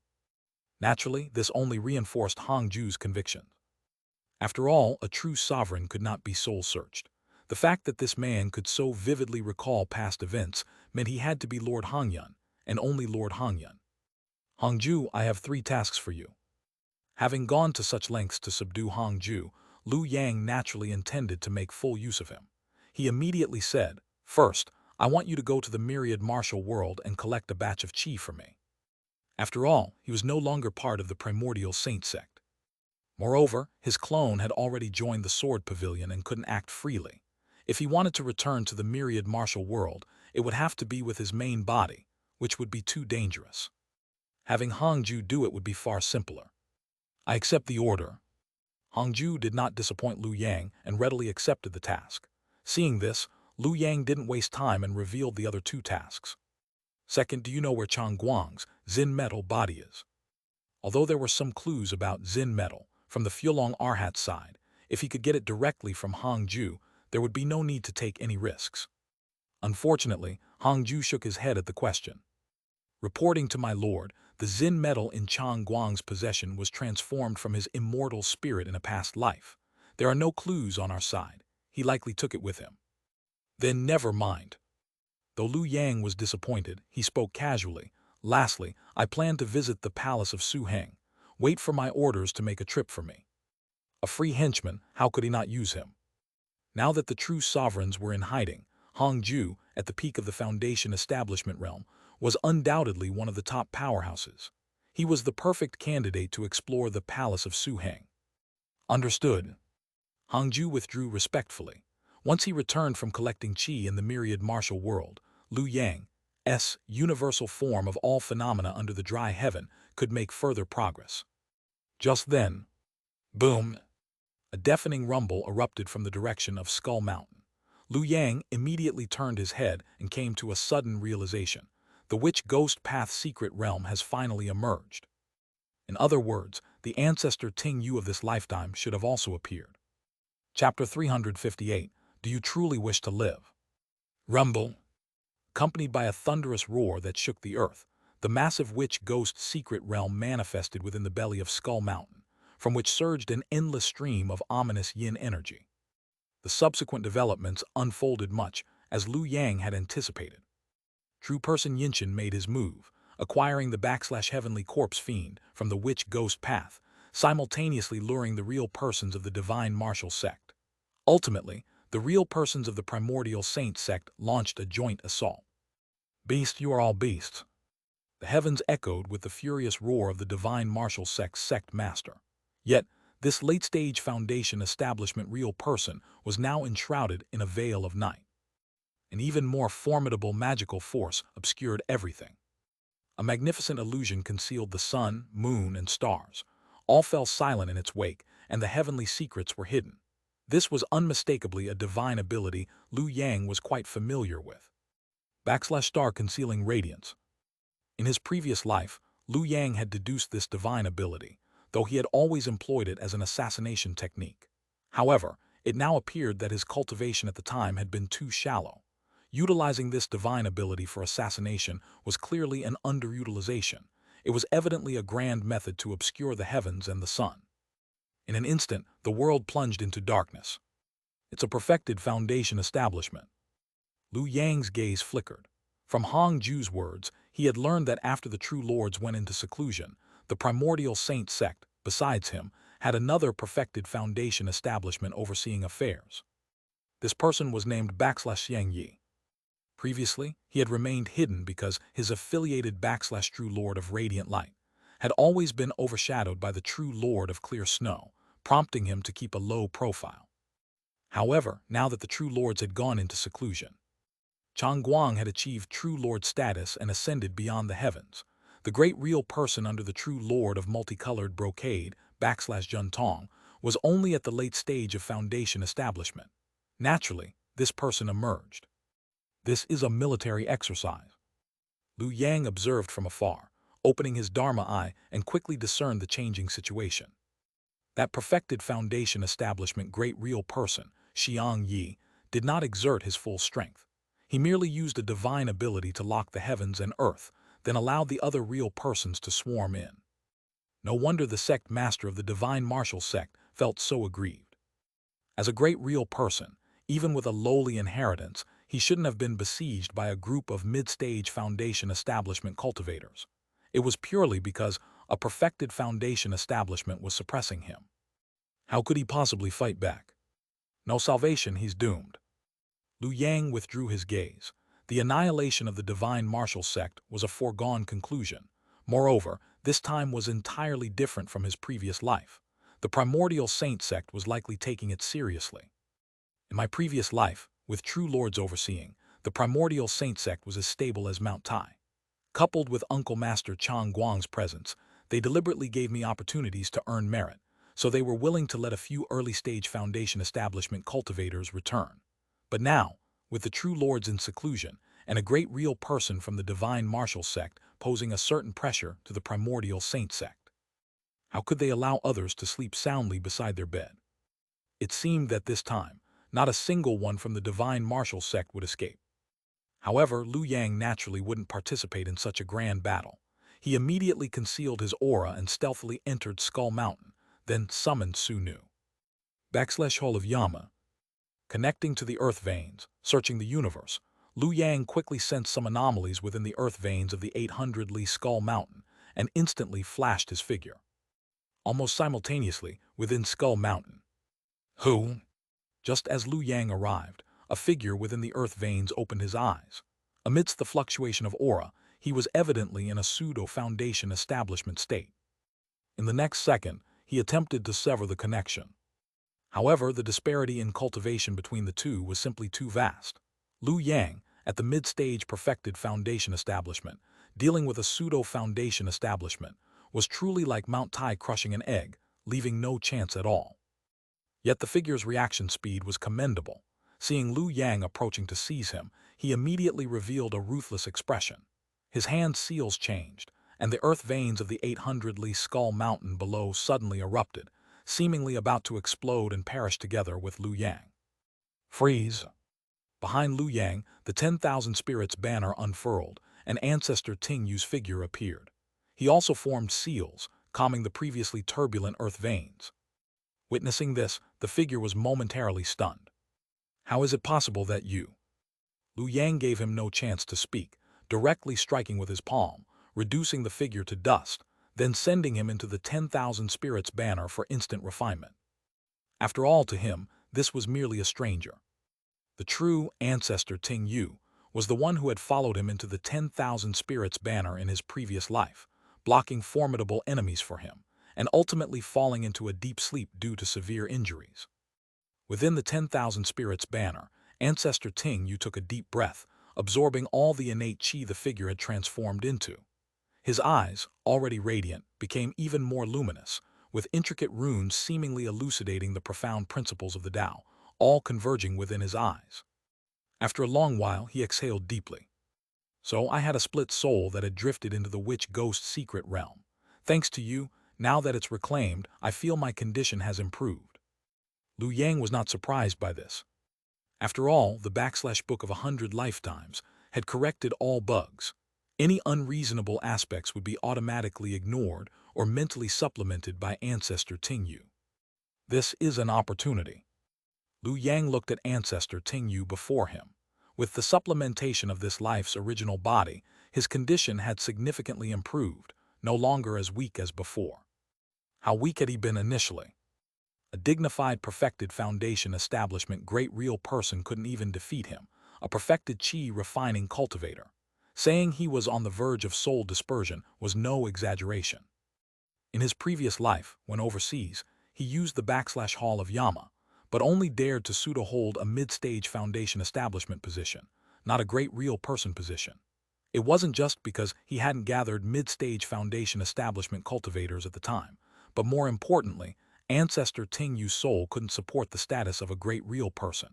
Naturally, this only reinforced Hangju's conviction. After all, a true sovereign could not be soul-searched. The fact that this man could so vividly recall past events meant he had to be Lord Hangyan, and only Lord Hangyan. Hangju, I have 3 tasks for you. Having gone to such lengths to subdue Hangju, Liu Yang naturally intended to make full use of him. He immediately said, "First, I want you to go to the myriad martial world and collect a batch of qi for me." After all, he was no longer part of the Primordial Saint Sect. Moreover, his clone had already joined the Sword Pavilion and couldn't act freely. If he wanted to return to the myriad martial world, it would have to be with his main body, which would be too dangerous. Having Hangju do it would be far simpler. I accept the order. Hangju did not disappoint Liu Yang and readily accepted the task. Seeing this, Liu Yang didn't waste time and revealed the other 2 tasks. Second, do you know where Chang Guang's Zin metal body is? Although there were some clues about Zin metal from the Fulong Arhat's side, if he could get it directly from Hangju, there would be no need to take any risks. Unfortunately, Hangju shook his head at the question. Reporting to my lord, the Zin metal in Chang Guang's possession was transformed from his immortal spirit in a past life. There are no clues on our side. He likely took it with him. Then never mind. Though Liu Yang was disappointed, he spoke casually. Lastly, I plan to visit the palace of Su Heng. Wait for my orders to make a trip for me. A free henchman, how could he not use him? Now that the true sovereigns were in hiding, Hangzhou, at the peak of the Foundation establishment realm, was undoubtedly one of the top powerhouses. He was the perfect candidate to explore the palace of Suheng. Understood. Hangzhou withdrew respectfully. Once he returned from collecting qi in the myriad martial world, Liu Yang's universal form of all phenomena under the dry heaven could make further progress. Just then, boom! A deafening rumble erupted from the direction of Skull Mountain. Liu Yang immediately turned his head and came to a sudden realization. The Witch Ghost Path secret realm has finally emerged. In other words, the ancestor Ting Yu of this lifetime should have also appeared. Chapter 358. Do you truly wish to live? Rumble. Accompanied by a thunderous roar that shook the earth, the massive Witch Ghost secret realm manifested within the belly of Skull Mountain, from which surged an endless stream of ominous yin energy. The subsequent developments unfolded much as Liu Yang had anticipated. True Person Yinshin made his move, acquiring the Heavenly Corpse Fiend from the Witch Ghost Path, simultaneously luring the real persons of the Divine Martial Sect. Ultimately, the real persons of the Primordial Saint Sect launched a joint assault. Beast, you are all beasts. The heavens echoed with the furious roar of the Divine Martial Sect's sect master. Yet, this late-stage Foundation establishment real person was now enshrouded in a veil of night. An even more formidable magical force obscured everything. A magnificent illusion concealed the sun, moon, and stars. All fell silent in its wake, and the heavenly secrets were hidden. This was unmistakably a divine ability Liu Yang was quite familiar with. Star concealing radiance. In his previous life, Liu Yang had deduced this divine ability, though he had always employed it as an assassination technique. However, it now appeared that his cultivation at the time had been too shallow. Utilizing this divine ability for assassination was clearly an underutilization. It was evidently a grand method to obscure the heavens and the sun. In an instant, the world plunged into darkness. It's a perfected Foundation establishment. Liu Yang's gaze flickered. From Hangzhou's words, he had learned that after the true lords went into seclusion, the Primordial Saint Sect, besides him, had another perfected Foundation establishment overseeing affairs. This person was named Xianxia. Previously, he had remained hidden because his affiliated True Lord of Radiant Light had always been overshadowed by the True Lord of Clear Snow, prompting him to keep a low profile. However, now that the True Lords had gone into seclusion, Changguang had achieved True Lord status and ascended beyond the heavens. The great real person under the True Lord of Multicolored Brocade, Juntong, was only at the late stage of Foundation establishment. Naturally, this person emerged. This is a military exercise. Liu Yang observed from afar, opening his Dharma eye and quickly discerned the changing situation. That perfected Foundation establishment great real person, Xianxia, did not exert his full strength. He merely used a divine ability to lock the heavens and earth, then allowed the other real persons to swarm in. No wonder the sect master of the Divine Martial Sect felt so aggrieved. As a great real person, even with a lowly inheritance, he shouldn't have been besieged by a group of mid-stage Foundation establishment cultivators. It was purely because a perfected Foundation establishment was suppressing him. How could he possibly fight back? No salvation, he's doomed. Liu Yang withdrew his gaze. The annihilation of the Divine Martial Sect was a foregone conclusion. Moreover, this time was entirely different from his previous life. The Primordial Saint Sect was likely taking it seriously. In my previous life, with true lords overseeing, the Primordial Saint Sect was as stable as Mount Tai. Coupled with Uncle Master Chang Guang's presence, they deliberately gave me opportunities to earn merit, so they were willing to let a few early-stage Foundation establishment cultivators return. But now, with the true lords in seclusion, and a great real person from the Divine Martial Sect posing a certain pressure to the Primordial Saint Sect, how could they allow others to sleep soundly beside their bed? It seemed that this time, not a single one from the Divine Martial Sect would escape. However, Liu Yang naturally wouldn't participate in such a grand battle. He immediately concealed his aura and stealthily entered Skull Mountain, then summoned Su Nu. Hall of Yama. Connecting to the earth veins, searching the universe, Liu Yang quickly sensed some anomalies within the earth veins of the 800 Li Skull Mountain and instantly flashed his figure. almost simultaneously, within Skull Mountain. Who? Just as Liu Yang arrived, a figure within the earth veins opened his eyes. Amidst the fluctuation of aura, he was evidently in a pseudo-foundation establishment state. In the next second, he attempted to sever the connection. However, the disparity in cultivation between the two was simply too vast. Liu Yang, at the mid-stage perfected foundation establishment, dealing with a pseudo-foundation establishment, was truly like Mount Tai crushing an egg, leaving no chance at all. Yet the figure's reaction speed was commendable. Seeing Liu Yang approaching to seize him, he immediately revealed a ruthless expression. His hand seals changed, and the earth veins of the 800-li Skull Mountain below suddenly erupted, seemingly about to explode and perish together with Liu Yang. Freeze! Behind Liu Yang, the 10,000 Spirits banner unfurled, and Ancestor Ting Yu's figure appeared. He also formed seals, calming the previously turbulent earth veins. Witnessing this, the figure was momentarily stunned. How is it possible that you? Liu Yang gave him no chance to speak, directly striking with his palm, reducing the figure to dust, then sending him into the 10,000 Spirits banner for instant refinement. After all, to him, this was merely a stranger. The true Ancestor Ting Yu was the one who had followed him into the 10,000 Spirits banner in his previous life, blocking formidable enemies for him, and ultimately falling into a deep sleep due to severe injuries. Within the 10,000 Spirits banner, Ancestor Ting Yu took a deep breath, absorbing all the innate qi the figure had transformed into. His eyes, already radiant, became even more luminous, with intricate runes seemingly elucidating the profound principles of the Tao, all converging within his eyes. After a long while, he exhaled deeply. So I had a split soul that had drifted into the witch ghost secret realm. Thanks to you, now that it's reclaimed, I feel my condition has improved. Liu Yang was not surprised by this. After all, the /book of 100 lifetimes had corrected all bugs. Any unreasonable aspects would be automatically ignored or mentally supplemented by Ancestor Ting Yu. This is an opportunity. Liu Yang looked at Ancestor Ting Yu before him. With the supplementation of this life's original body, his condition had significantly improved, no longer as weak as before. How weak had he been initially? A dignified, perfected foundation establishment great real person couldn't even defeat him, a perfected chi-refining cultivator. Saying he was on the verge of soul dispersion was no exaggeration. In his previous life, when overseas, he used the Hall of Yama, but only dared to pseudo-hold a mid-stage foundation establishment position, not a great real person position. It wasn't just because he hadn't gathered mid-stage foundation establishment cultivators at the time, but more importantly, Ancestor Ting Yu's soul couldn't support the status of a great real person.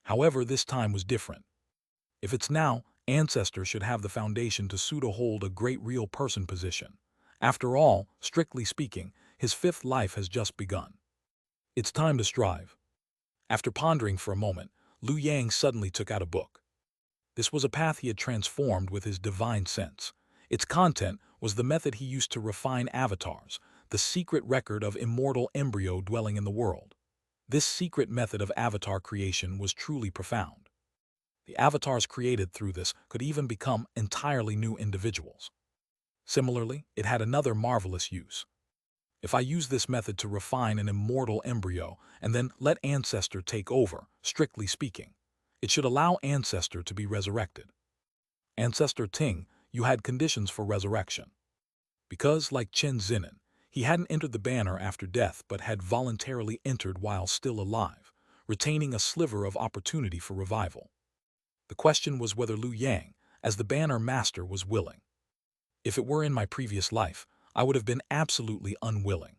However, this time was different. If it's now, Ancestor should have the foundation to pseudo-hold a great real person position. After all, strictly speaking, his fifth life has just begun. It's time to strive. After pondering for a moment, Liu Yang suddenly took out a book. This was a path he had transformed with his divine sense. Its content was the method he used to refine avatars, the secret record of immortal embryo dwelling in the world. This secret method of avatar creation was truly profound. The avatars created through this could even become entirely new individuals. Similarly, it had another marvelous use. If I use this method to refine an immortal embryo and then let Ancestor take over, strictly speaking, it should allow Ancestor to be resurrected. Ancestor Ting, you had conditions for resurrection. Because, like Chen Zinin, he hadn't entered the banner after death but had voluntarily entered while still alive, retaining a sliver of opportunity for revival. The question was whether Liu Yang, as the banner master, was willing. If it were in my previous life, I would have been absolutely unwilling.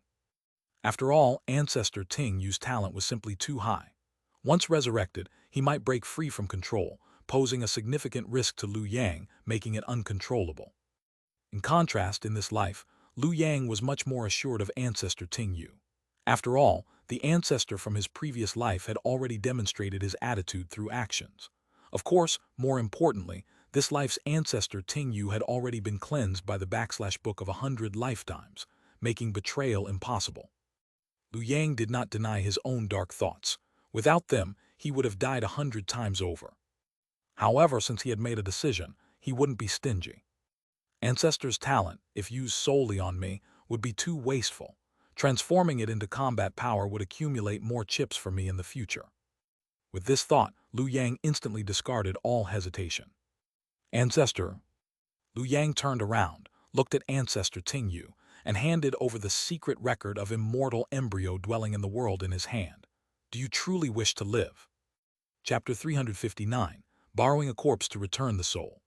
After all, Ancestor Ting Yu's talent was simply too high. Once resurrected, he might break free from control, posing a significant risk to Liu Yang, making it uncontrollable. In contrast, in this life, Liu Yang was much more assured of Ancestor Ting Yu. After all, the ancestor from his previous life had already demonstrated his attitude through actions. Of course, more importantly, this life's ancestor Ting Yu had already been cleansed by the /book of 100 lifetimes, making betrayal impossible. Liu Yang did not deny his own dark thoughts. Without them, he would have died 100 times over. However, since he had made a decision, he wouldn't be stingy. Ancestor's talent, if used solely on me, would be too wasteful. Transforming it into combat power would accumulate more chips for me in the future. With this thought, Liu Yang instantly discarded all hesitation. Ancestor. Liu Yang turned around, looked at Ancestor Tingyu, and handed over the secret record of immortal embryo dwelling in the world in his hand. Do you truly wish to live? Chapter 359, Borrowing a Corpse to Return the Soul.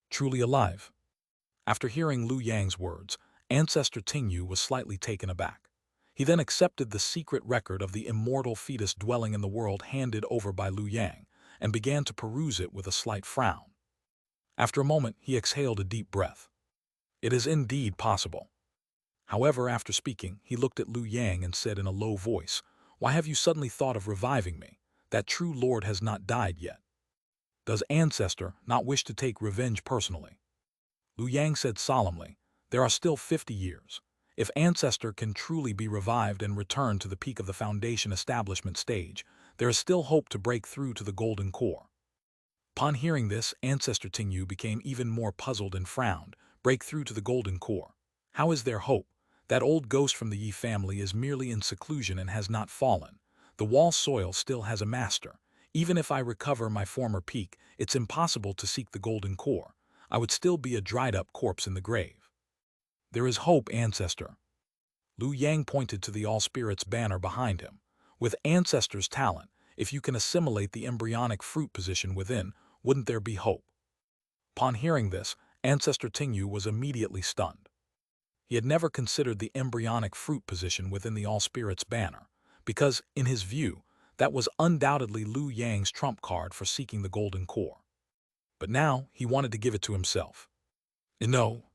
Truly alive? After hearing Liu Yang's words, Ancestor Tingyu was slightly taken aback. He then accepted the secret record of the immortal fetus dwelling in the world handed over by Liu Yang, and began to peruse it with a slight frown. After a moment, he exhaled a deep breath. It is indeed possible. However, after speaking, he looked at Liu Yang and said in a low voice, "Why have you suddenly thought of reviving me? That true lord has not died yet. Does Ancestor not wish to take revenge personally?" Liu Yang said solemnly, "There are still 50 years. If Ancestor can truly be revived and return to the peak of the Foundation establishment stage, there is still hope to break through to the Golden Core." Upon hearing this, Ancestor Tingyu became even more puzzled and frowned. Break through to the Golden Core. How is there hope? That old ghost from the Yi family is merely in seclusion and has not fallen. The wall soil still has a master. Even if I recover my former peak, it's impossible to seek the Golden Core. I would still be a dried-up corpse in the grave. There is hope, Ancestor. Liu Yang pointed to the All-Spirits banner behind him. With Ancestor's talent, if you can assimilate the embryonic fruit position within, wouldn't there be hope? Upon hearing this, Ancestor Tingyu was immediately stunned. He had never considered the embryonic fruit position within the All-Spirits banner, because, in his view, that was undoubtedly Liu Yang's trump card for seeking the Golden Core. But now, he wanted to give it to himself. No.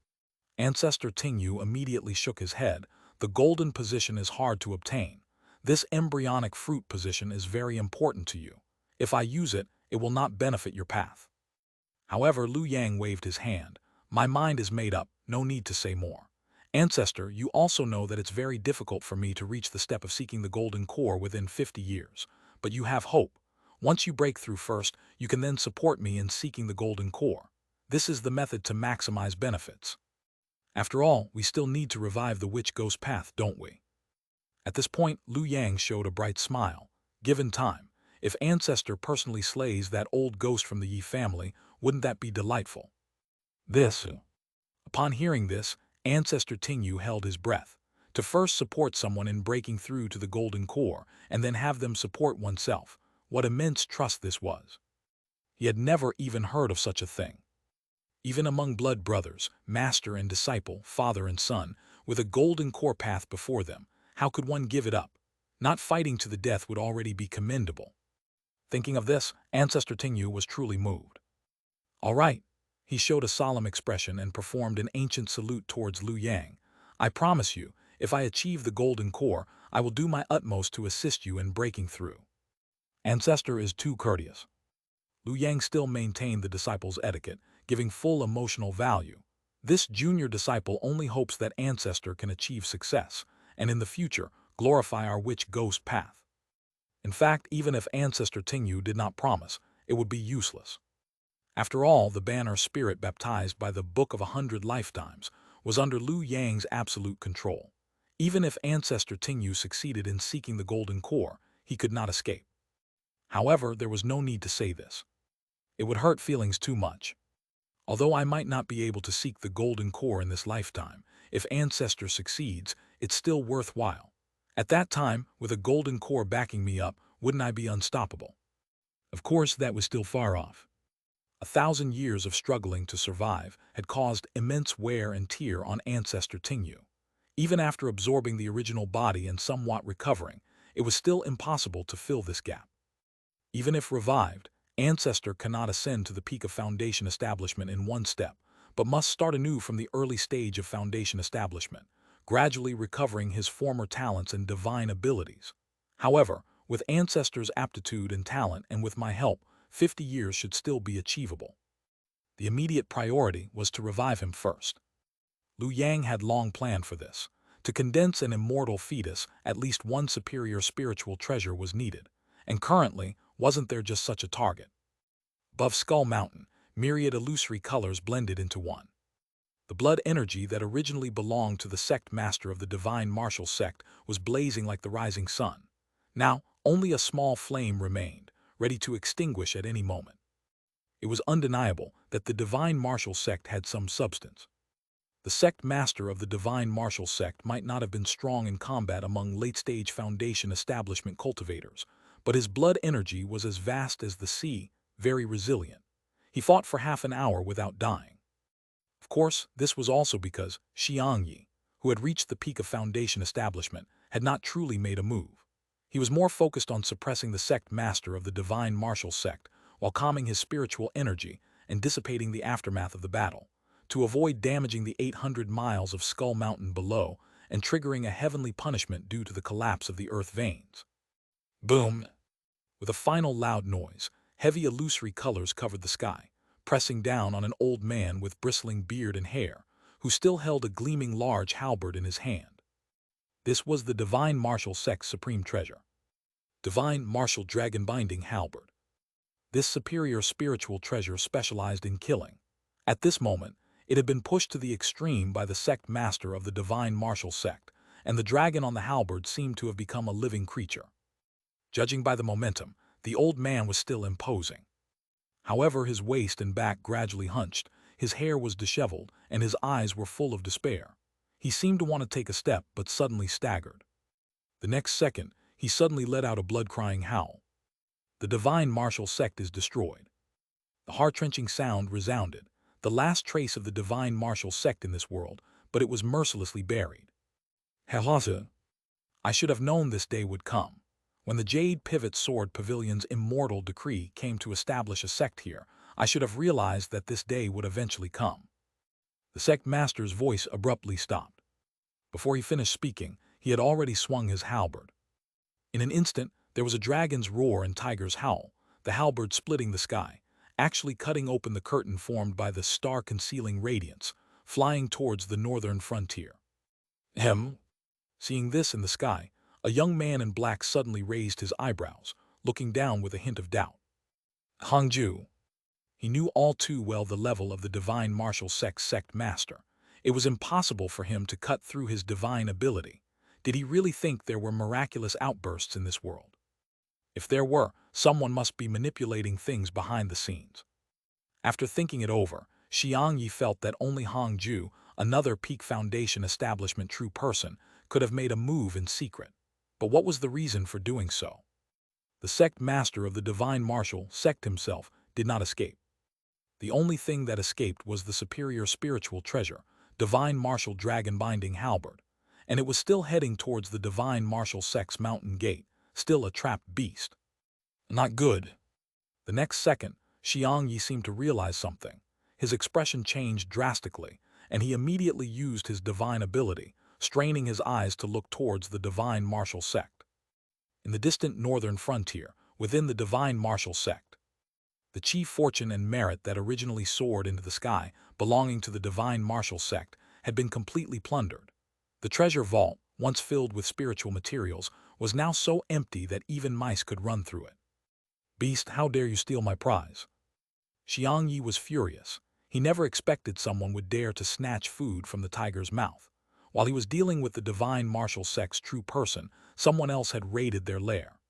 Ancestor Tingyu immediately shook his head. The golden position is hard to obtain. This embryonic fruit position is very important to you. If I use it, it will not benefit your path. However, Liu Yang waved his hand. My mind is made up, no need to say more. Ancestor, you also know that it's very difficult for me to reach the step of seeking the Golden Core within 50 years. But you have hope. Once you break through first, you can then support me in seeking the Golden Core. This is the method to maximize benefits. After all, we still need to revive the witch ghost path, don't we? At this point, Liu Yang showed a bright smile. Given time, if Ancestor personally slays that old ghost from the Yi family, wouldn't that be delightful? Upon hearing this, Ancestor Tingyu held his breath. To first support someone in breaking through to the Golden Core, and then have them support oneself, what immense trust this was. He had never even heard of such a thing. Even among blood brothers, master and disciple, father and son, with a Golden Core path before them, how could one give it up? Not fighting to the death would already be commendable. Thinking of this, Ancestor Tingyu was truly moved. All right. He showed a solemn expression and performed an ancient salute towards Liu Yang. I promise you, if I achieve the Golden Core, I will do my utmost to assist you in breaking through. Ancestor is too courteous. Liu Yang still maintained the disciple's etiquette, giving full emotional value. This junior disciple only hopes that Ancestor can achieve success, and in the future, glorify our witch ghost path. In fact, even if Ancestor Tingyu did not promise, it would be useless. After all, the banner spirit baptized by the Book of 100 Lifetimes was under Liu Yang's absolute control. Even if Ancestor Tingyu succeeded in seeking the Golden Core, he could not escape. However, there was no need to say this. It would hurt feelings too much. Although I might not be able to seek the Golden Core in this lifetime, if Ancestor succeeds, it's still worthwhile. At that time, with a Golden Core backing me up, wouldn't I be unstoppable? Of course, that was still far off. 1,000 years of struggling to survive had caused immense wear and tear on Ancestor Tingyu. Even after absorbing the original body and somewhat recovering, it was still impossible to fill this gap. Even if revived, Ancestor cannot ascend to the peak of Foundation establishment in one step, but must start anew from the early stage of Foundation establishment, gradually recovering his former talents and divine abilities. However, with Ancestor's aptitude and talent and with my help, 50 years should still be achievable. The immediate priority was to revive him first. Liu Yang had long planned for this. To condense an immortal fetus, at least one superior spiritual treasure was needed, and currently, wasn't there just such a target? Above Skull Mountain, myriad illusory colors blended into one. The blood energy that originally belonged to the sect master of the divine martial sect was blazing like the rising sun. Now, only a small flame remained, ready to extinguish at any moment. It was undeniable that the divine martial sect had some substance. The sect master of the divine martial sect might not have been strong in combat among late-stage Foundation establishment cultivators, but his blood energy was as vast as the sea, very resilient. He fought for half an hour without dying. Of course, this was also because Xianxia, who had reached the peak of Foundation establishment, had not truly made a move. He was more focused on suppressing the sect master of the divine martial sect while calming his spiritual energy and dissipating the aftermath of the battle, to avoid damaging the 800 miles of Skull Mountain below and triggering a heavenly punishment due to the collapse of the earth veins. Boom! With a final loud noise, heavy illusory colors covered the sky, pressing down on an old man with bristling beard and hair, who still held a gleaming large halberd in his hand. This was the divine martial sect's supreme treasure. Divine martial dragon-binding halberd. This superior spiritual treasure specialized in killing. At this moment, it had been pushed to the extreme by the sect master of the divine martial sect, and the dragon on the halberd seemed to have become a living creature. Judging by the momentum, the old man was still imposing. However, his waist and back gradually hunched, his hair was disheveled, and his eyes were full of despair. He seemed to want to take a step, but suddenly staggered. The next second, he suddenly let out a blood-crying howl. The divine martial sect is destroyed. The heart-wrenching sound resounded, the last trace of the divine martial sect in this world, but it was mercilessly buried. Halasa. I should have known this day would come. When the Jade Pivot Sword Pavilion's immortal decree came to establish a sect here, I should have realized that this day would eventually come. The sect master's voice abruptly stopped. Before he finished speaking, he had already swung his halberd. In an instant, there was a dragon's roar and tiger's howl, the halberd splitting the sky, actually cutting open the curtain formed by the star-concealing radiance, flying towards the northern frontier. Seeing this in the sky, a young man in black suddenly raised his eyebrows, looking down with a hint of doubt. Hangju. He knew all too well the level of the divine martial sect master. It was impossible for him to cut through his divine ability. Did he really think there were miraculous outbursts in this world? If there were, someone must be manipulating things behind the scenes. After thinking it over, Xianxia felt that only Hangju, another Peak Foundation establishment true person, could have made a move in secret. But what was the reason for doing so? The sect master of the divine martial sect himself did not escape. The only thing that escaped was the superior spiritual treasure, divine martial dragon-binding halberd, and it was still heading towards the divine martial sect's mountain gate, still a trapped beast. Not good. The next second, Xianxia seemed to realize something. His expression changed drastically, and he immediately used his divine ability, straining his eyes to look towards the divine martial sect. In the distant northern frontier, within the divine martial sect, the chief fortune and merit that originally soared into the sky, belonging to the divine martial sect, had been completely plundered. The treasure vault, once filled with spiritual materials, was now so empty that even mice could run through it. Beast, how dare you steal my prize? Xianxia was furious. He never expected someone would dare to snatch food from the tiger's mouth. While he was dealing with the divine martial sect's true person, someone else had raided their lair.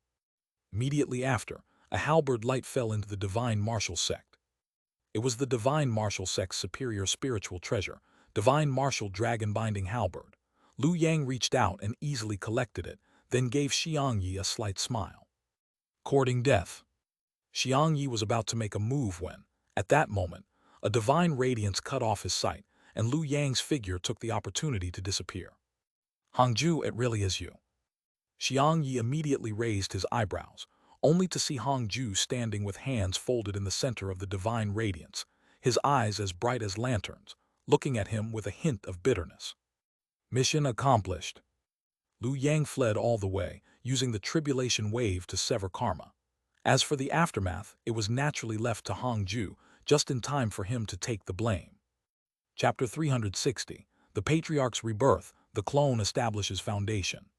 Immediately after, a halberd light fell into the divine martial sect. It was the divine martial sect's superior spiritual treasure, divine martial dragon-binding halberd. Lu Yang reached out and easily collected it, then gave Xianxia a slight smile. Courting death. Xianxia was about to make a move when, at that moment, a divine radiance cut off his sight, and Lu Yang's figure took the opportunity to disappear. Hangju, it really is you. Xianxia immediately raised his eyebrows, only to see Hangju standing with hands folded in the center of the divine radiance, his eyes as bright as lanterns, looking at him with a hint of bitterness. Mission accomplished. Lu Yang fled all the way, using the tribulation wave to sever karma. As for the aftermath, it was naturally left to Hangju, just in time for him to take the blame. Chapter 360, The Patriarch's Rebirth, the Clone Establishes Foundation.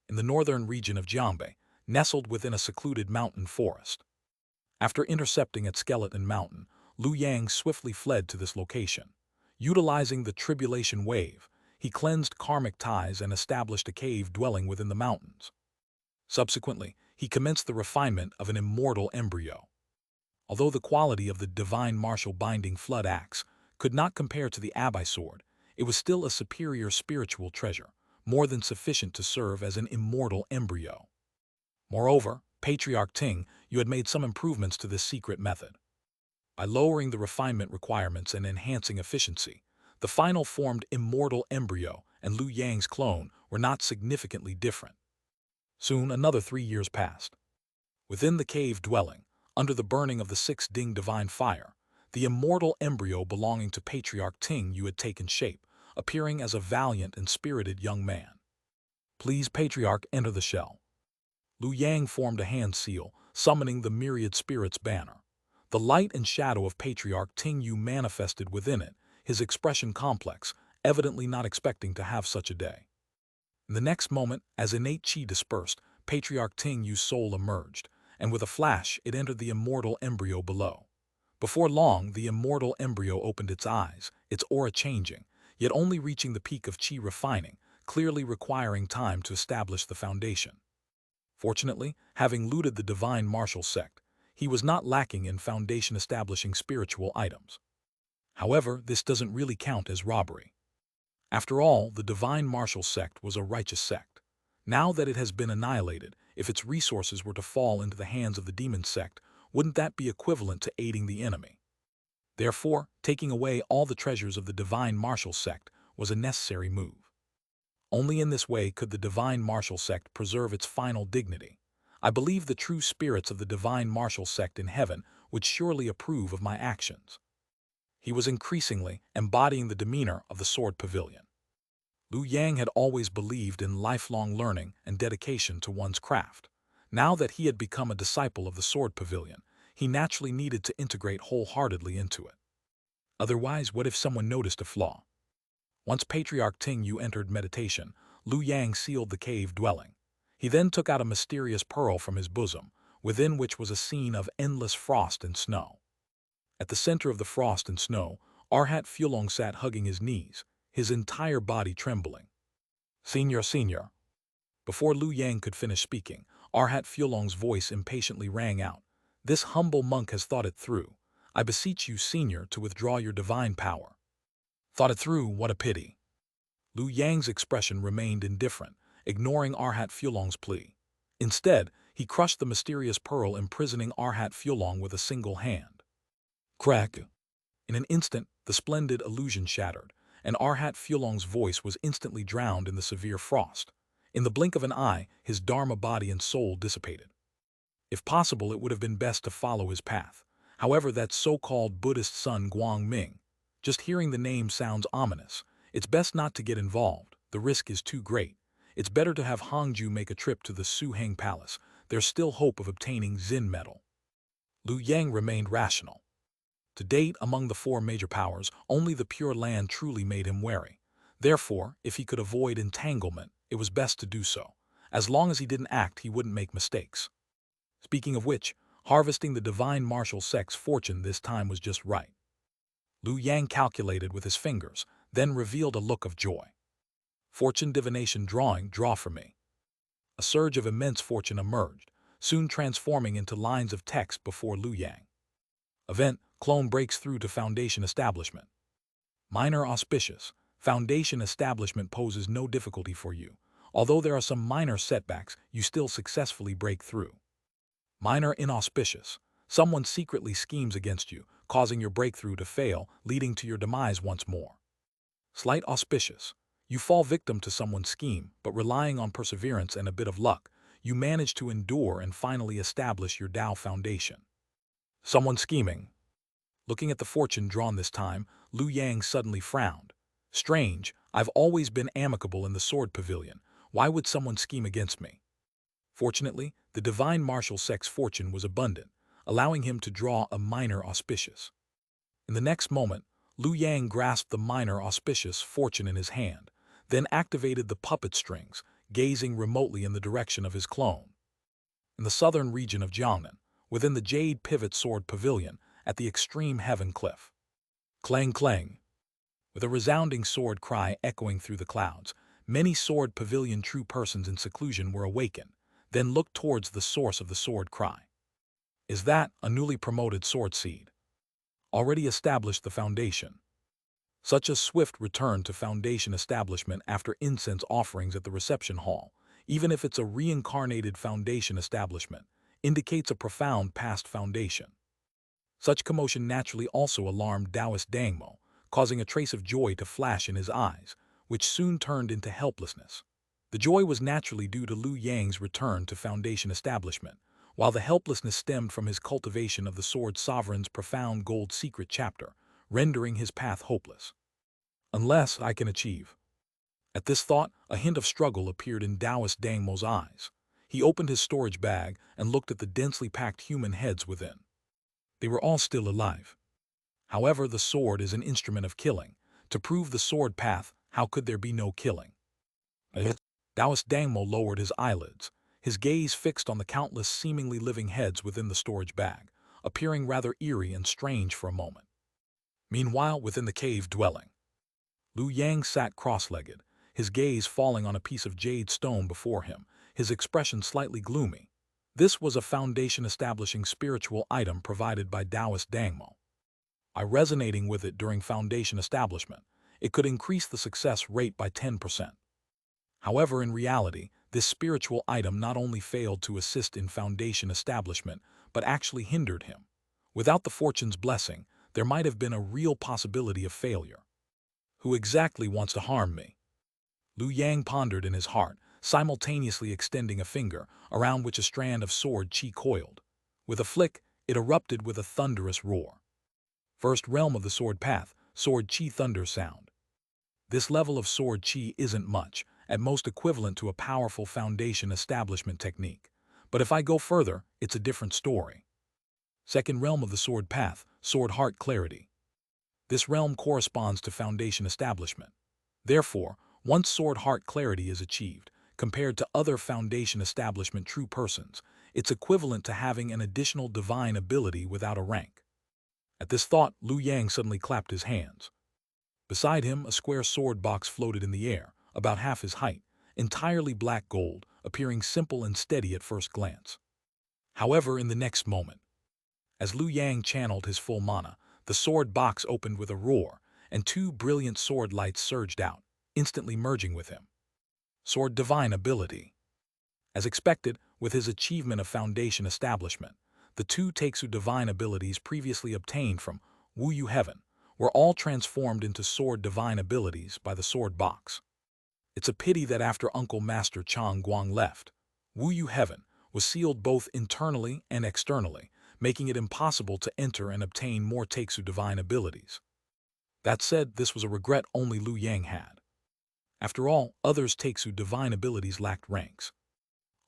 In the northern region of Jianbei, nestled within a secluded mountain forest. After intercepting at Skeleton Mountain, Lu Yang swiftly fled to this location. Utilizing the tribulation wave, he cleansed karmic ties and established a cave dwelling within the mountains. Subsequently, he commenced the refinement of an immortal embryo. Although the quality of the divine martial binding flood axe could not compare to the Abai sword, it was still a superior spiritual treasure, more than sufficient to serve as an immortal embryo. Moreover, Patriarch Ting, you had made some improvements to this secret method. By lowering the refinement requirements and enhancing efficiency, the final formed immortal embryo and Liu Yang's clone were not significantly different. Soon another 3 years passed. Within the cave dwelling, under the burning of the 6 Ding divine fire, the immortal embryo belonging to Patriarch Ting Yu had taken shape, appearing as a valiant and spirited young man. Please, Patriarch, enter the shell. Liu Yang formed a hand seal, summoning the myriad spirits banner. The light and shadow of Patriarch Ting Yu manifested within it, his expression complex, evidently not expecting to have such a day. In the next moment, as innate chi dispersed, Patriarch Ting Yu's soul emerged, and with a flash it entered the immortal embryo below. Before long, the immortal embryo opened its eyes, its aura changing, yet only reaching the peak of chi refining, clearly requiring time to establish the foundation. Fortunately, having looted the divine martial sect, he was not lacking in foundation-establishing spiritual items. However, this doesn't really count as robbery. After all, the divine martial sect was a righteous sect. Now that it has been annihilated, if its resources were to fall into the hands of the demon sect, wouldn't that be equivalent to aiding the enemy? Therefore, taking away all the treasures of the divine martial sect was a necessary move. Only in this way could the divine martial sect preserve its final dignity. I believe the true spirits of the divine martial sect in heaven would surely approve of my actions. He was increasingly embodying the demeanor of the sword pavilion. Liu Yang had always believed in lifelong learning and dedication to one's craft. Now that he had become a disciple of the sword pavilion, he naturally needed to integrate wholeheartedly into it. Otherwise, what if someone noticed a flaw? Once Patriarch Ting Yu entered meditation, Liu Yang sealed the cave dwelling. He then took out a mysterious pearl from his bosom, within which was a scene of endless frost and snow. At the center of the frost and snow, Arhat Fulong sat hugging his knees, his entire body trembling. Senior. Before Liu Yang could finish speaking, Arhat Fulong's voice impatiently rang out. This humble monk has thought it through. I beseech you, Senior, to withdraw your divine power. Thought it through, what a pity. Liu Yang's expression remained indifferent, ignoring Arhat Fulong's plea. Instead, he crushed the mysterious pearl imprisoning Arhat Fulong with a single hand. Crack! In an instant, the splendid illusion shattered, and Arhat Fulong's voice was instantly drowned in the severe frost. In the blink of an eye, his Dharma body and soul dissipated. If possible, it would have been best to follow his path. However, that so-called Buddhist son Guang Ming, just hearing the name sounds ominous. It's best not to get involved. The risk is too great. It's better to have Hangju make a trip to the Su Heng Palace. There's still hope of obtaining Xin metal. Liu Yang remained rational. To date, among the 4 major powers, only the Pure Land truly made him wary. Therefore, if he could avoid entanglement, it was best to do so. As long as he didn't act, he wouldn't make mistakes. Speaking of which, harvesting the divine martial sect's fortune this time was just right. Liu Yang calculated with his fingers, then revealed a look of joy. Fortune divination draw for me. A surge of immense fortune emerged, soon transforming into lines of text before Liu Yang. Event, clone breaks through to foundation establishment. Minor auspicious, foundation establishment poses no difficulty for you. Although there are some minor setbacks, you still successfully break through. Minor inauspicious, someone secretly schemes against you, causing your breakthrough to fail, leading to your demise once more. Slight auspicious, you fall victim to someone's scheme, but relying on perseverance and a bit of luck, you manage to endure and finally establish your Tao foundation. Someone scheming. Looking at the fortune drawn this time, Liu Yang suddenly frowned. Strange, I've always been amicable in the sword pavilion. Why would someone scheme against me? Fortunately, the divine martial sect's fortune was abundant, allowing him to draw a minor auspicious. In the next moment, Liu Yang grasped the minor auspicious fortune in his hand, then activated the puppet strings, gazing remotely in the direction of his clone. In the southern region of Jiangnan, within the Jade Pivot Sword Pavilion, at the extreme heaven cliff. Clang clang. With a resounding sword cry echoing through the clouds, many sword pavilion true persons in seclusion were awakened, then looked towards the source of the sword cry. Is that a newly promoted sword seed? Already established the foundation. Such a swift return to foundation establishment after incense offerings at the reception hall, even if it's a reincarnated foundation establishment, indicates a profound past foundation. Such commotion naturally also alarmed Taoist Dangmo, causing a trace of joy to flash in his eyes, which soon turned into helplessness. The joy was naturally due to Lu Yang's return to foundation establishment, while the helplessness stemmed from his cultivation of the Sword Sovereign's profound gold secret chapter, rendering his path hopeless. Unless I can achieve. At this thought, a hint of struggle appeared in Taoist Dangmo's eyes. He opened his storage bag and looked at the densely packed human heads within. They were all still alive. However, the sword is an instrument of killing. To prove the sword path, how could there be no killing? Taoist Dangmo lowered his eyelids, his gaze fixed on the countless seemingly living heads within the storage bag, appearing rather eerie and strange for a moment. Meanwhile, within the cave dwelling, Lu Yang sat cross-legged, his gaze falling on a piece of jade stone before him, his expression slightly gloomy. This was a foundation-establishing spiritual item provided by Taoist Dangmo. By resonating with it during foundation establishment, it could increase the success rate by 10%. However, in reality, this spiritual item not only failed to assist in foundation establishment, but actually hindered him. Without the fortune's blessing, there might have been a real possibility of failure. Who exactly wants to harm me? Lu Yang pondered in his heart, simultaneously extending a finger, around which a strand of sword chi coiled. With a flick, it erupted with a thunderous roar. First realm of the sword path, sword chi thunder sound. This level of sword chi isn't much, at most equivalent to a powerful foundation establishment technique. But if I go further, it's a different story. Second realm of the sword path, sword heart clarity. This realm corresponds to foundation establishment. Therefore, once sword heart clarity is achieved, compared to other foundation establishment true persons, it's equivalent to having an additional divine ability without a rank. At this thought, Lu Yang suddenly clapped his hands. Beside him, a square sword box floated in the air, about half his height, entirely black gold, appearing simple and steady at first glance. However, in the next moment, as Lu Yang channeled his full mana, the sword box opened with a roar, and two brilliant sword lights surged out, instantly merging with him. Sword divine ability. As expected, with his achievement of foundation establishment, the two Taiksu divine abilities previously obtained from Wu Yu Heaven were all transformed into sword divine abilities by the sword box. It's a pity that after Uncle Master Chang Guang left, Wu Yu Heaven was sealed both internally and externally, making it impossible to enter and obtain more Taiksu divine abilities. That said, this was a regret only Lu Yang had. After all, others Taiksu divine abilities lacked ranks.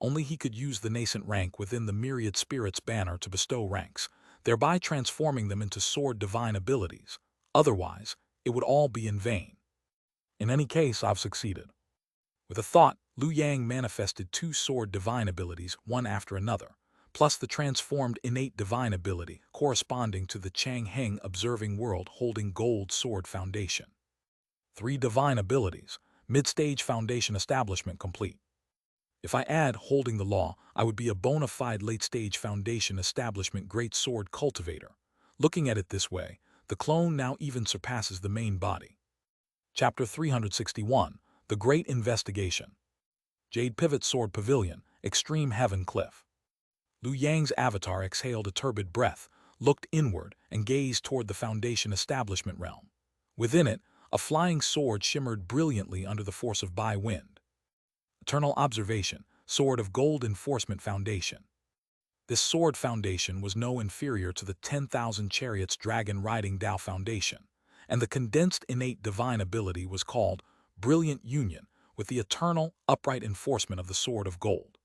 Only he could use the nascent rank within the myriad spirits banner to bestow ranks, thereby transforming them into sword divine abilities. Otherwise, it would all be in vain. In any case, I've succeeded. With a thought, Lu Yang manifested two sword divine abilities, one after another, plus the transformed innate divine ability corresponding to the Chang Heng observing world holding gold sword foundation. 3 divine abilities, mid-stage foundation establishment complete. If I add holding the law, I would be a bona fide late-stage foundation establishment great sword cultivator. Looking at it this way, the clone now even surpasses the main body. Chapter 361, The Great Investigation. Jade Pivot Sword Pavilion, Extreme Heaven Cliff. Lu Yang's avatar exhaled a turbid breath, looked inward, and gazed toward the foundation establishment realm. Within it, a flying sword shimmered brilliantly under the force of Bai wind. Eternal Observation, Sword of Gold Enforcement Foundation. This sword foundation was no inferior to the 10,000 Chariots Dragon Riding Tao Foundation, and the condensed innate divine ability was called Brilliant Union with the eternal, upright enforcement of the Sword of Gold.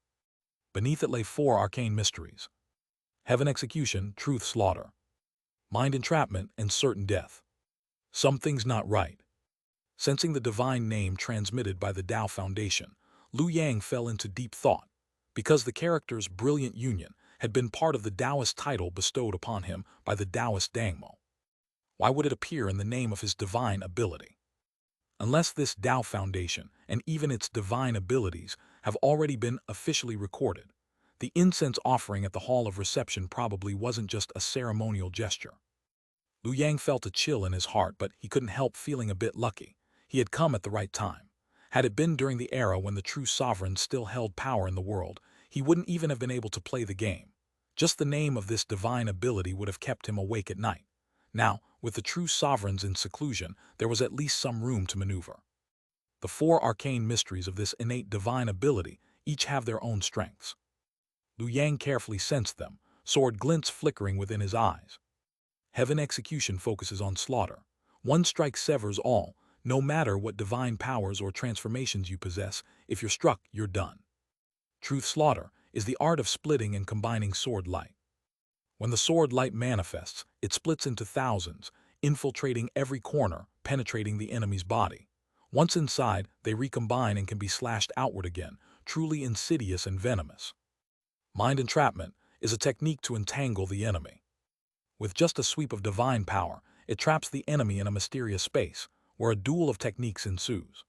Beneath it lay 4 arcane mysteries: Heaven Execution, Truth Slaughter, Mind Entrapment, and Certain Death. Something's not right. Sensing the divine name transmitted by the Tao Foundation, Lu Yang fell into deep thought, because the character's Brilliant Union had been part of the Taoist title bestowed upon him by the Taoist Dangmo. Why would it appear in the name of his divine ability? Unless this Tao foundation and even its divine abilities have already been officially recorded, the incense offering at the hall of reception probably wasn't just a ceremonial gesture. Lu Yang felt a chill in his heart, but he couldn't help feeling a bit lucky. He had come at the right time. Had it been during the era when the true sovereign still held power in the world, he wouldn't even have been able to play the game. Just the name of this divine ability would have kept him awake at night. Now, with the true sovereigns in seclusion, there was at least some room to maneuver. The four arcane mysteries of this innate divine ability each have their own strengths. Lu Yang carefully sensed them, sword glints flickering within his eyes. Heaven execution focuses on slaughter. One strike severs all, no matter what divine powers or transformations you possess. If you're struck, you're done. Truth slaughter is the art of splitting and combining sword light. When the sword light manifests, it splits into thousands, infiltrating every corner, penetrating the enemy's body. Once inside, they recombine and can be slashed outward again, truly insidious and venomous. Mind entrapment is a technique to entangle the enemy. With just a sweep of divine power, it traps the enemy in a mysterious space, where a duel of techniques ensues.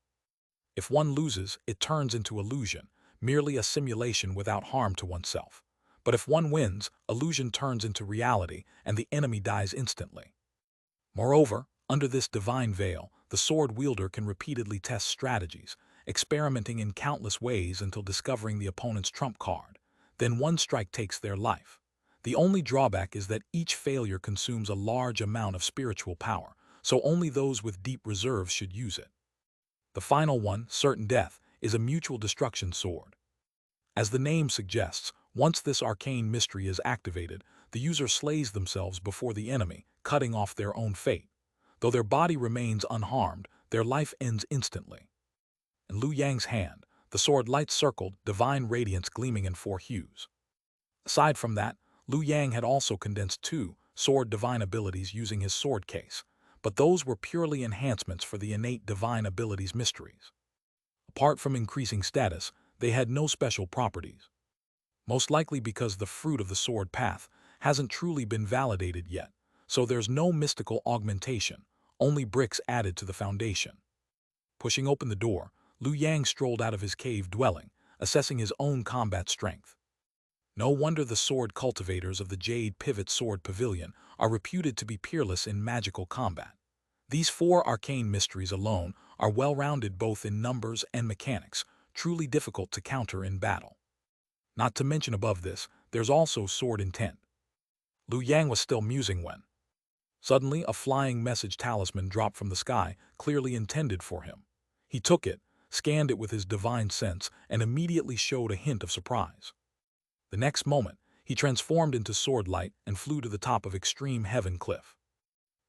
If one loses, it turns into illusion, merely a simulation without harm to oneself. But if one wins, illusion turns into reality, and the enemy dies instantly. Moreover, under this divine veil, the sword wielder can repeatedly test strategies, experimenting in countless ways until discovering the opponent's trump card. Then one strike takes their life. The only drawback is that each failure consumes a large amount of spiritual power, so only those with deep reserves should use it. The final one, certain death, is a mutual destruction sword. As the name suggests, once this arcane mystery is activated, the user slays themselves before the enemy, cutting off their own fate. Though their body remains unharmed, their life ends instantly. In Lu Yang's hand, the sword light circled, divine radiance gleaming in four hues. Aside from that, Lu Yang had also condensed two sword divine abilities using his sword case, but those were purely enhancements for the innate divine abilities mysteries. Apart from increasing status, they had no special properties. Most likely because the fruit of the sword path hasn't truly been validated yet, so there's no mystical augmentation, only bricks added to the foundation. Pushing open the door, Lu Yang strolled out of his cave dwelling, assessing his own combat strength. No wonder the sword cultivators of the Jade Pivot Sword Pavilion are reputed to be peerless in magical combat. These four arcane mysteries alone are well-rounded both in numbers and mechanics, truly difficult to counter in battle. Not to mention above this, there's also sword intent. Lu Yang was still musing when suddenly a flying message talisman dropped from the sky, clearly intended for him. He took it, scanned it with his divine sense, and immediately showed a hint of surprise. The next moment, he transformed into sword light and flew to the top of Extreme Heaven Cliff.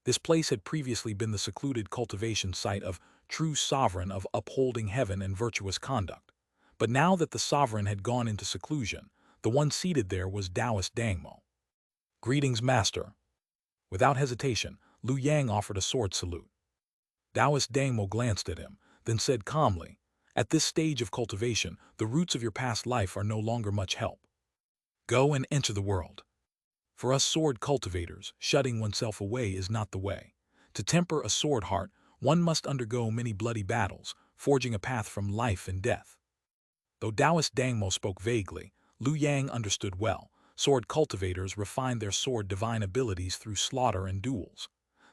This place had previously been the secluded cultivation site of true sovereign of upholding heaven and virtuous conduct. But now that the sovereign had gone into seclusion, the one seated there was Taoist Dangmo. "Greetings, master." Without hesitation, Lu Yang offered a sword salute. Taoist Dangmo glanced at him, then said calmly, "At this stage of cultivation, the roots of your past life are no longer much help. Go and enter the world. For us sword cultivators, shutting oneself away is not the way. To temper a sword heart, one must undergo many bloody battles, forging a path from life and death." Though Taoist Dangmo spoke vaguely, Lu Yang understood well. Sword cultivators refined their sword divine abilities through slaughter and duels.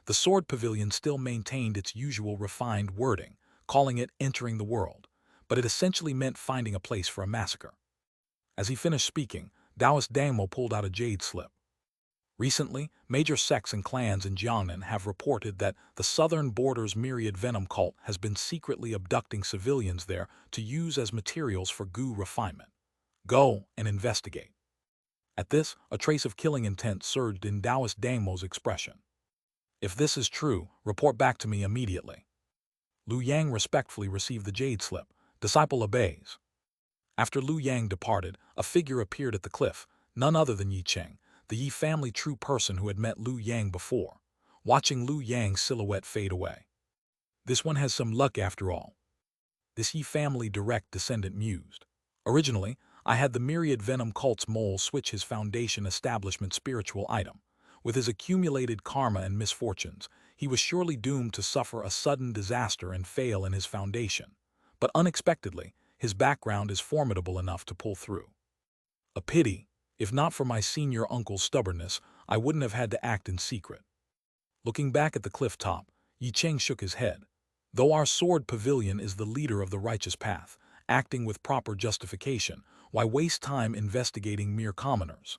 The sword pavilion still maintained its usual refined wording, calling it entering the world, but it essentially meant finding a place for a massacre. As he finished speaking, Taoist Dangmo pulled out a jade slip. Recently, major sects and clans in Jiangnan have reported that the southern border's myriad venom cult has been secretly abducting civilians there to use as materials for goo refinement. Go and investigate. At this, a trace of killing intent surged in Taoist Dangmo's expression. "If this is true, report back to me immediately." Lu Yang respectfully received the jade slip. Disciple obeys. After Lu Yang departed, a figure appeared at the cliff, none other than Yi Cheng, the Yi family true person who had met Lu Yang before, watching Lu Yang's silhouette fade away. "This one has some luck after all," this Yi family direct descendant mused. "Originally, I had the myriad venom cult's mole switch his foundation establishment spiritual item. With his accumulated karma and misfortunes, he was surely doomed to suffer a sudden disaster and fail in his foundation. But unexpectedly, his background is formidable enough to pull through. A pity, if not for my senior uncle's stubbornness, I wouldn't have had to act in secret. Looking back at the cliff top, Yi Cheng shook his head. Though our sword pavilion is the leader of the righteous path, acting with proper justification, why waste time investigating mere commoners?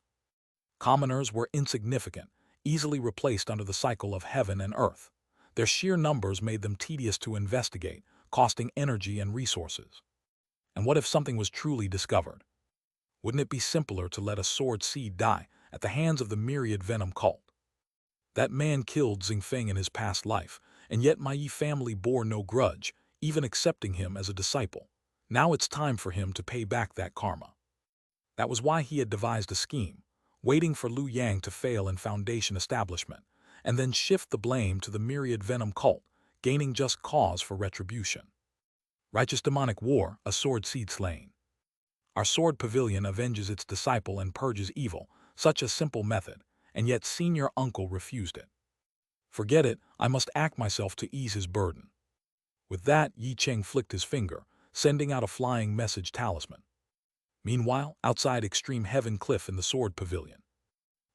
Commoners were insignificant, easily replaced under the cycle of heaven and earth. Their sheer numbers made them tedious to investigate, costing energy and resources. And what if something was truly discovered? Wouldn't it be simpler to let a sword seed die at the hands of the myriad venom cult? That man killed Xingfeng in his past life, and yet my Yi family bore no grudge, even accepting him as a disciple. Now it's time for him to pay back that karma. That was why he had devised a scheme, waiting for Lu Yang to fail in foundation establishment, and then shift the blame to the myriad venom cult, gaining just cause for retribution. Righteous demonic war, a sword seed slain. Our sword pavilion avenges its disciple and purges evil, such a simple method, and yet senior uncle refused it. Forget it, I must act myself to ease his burden. With that, Yi Cheng flicked his finger, sending out a flying message talisman. Meanwhile, outside Extreme Heaven Cliff in the Sword Pavilion,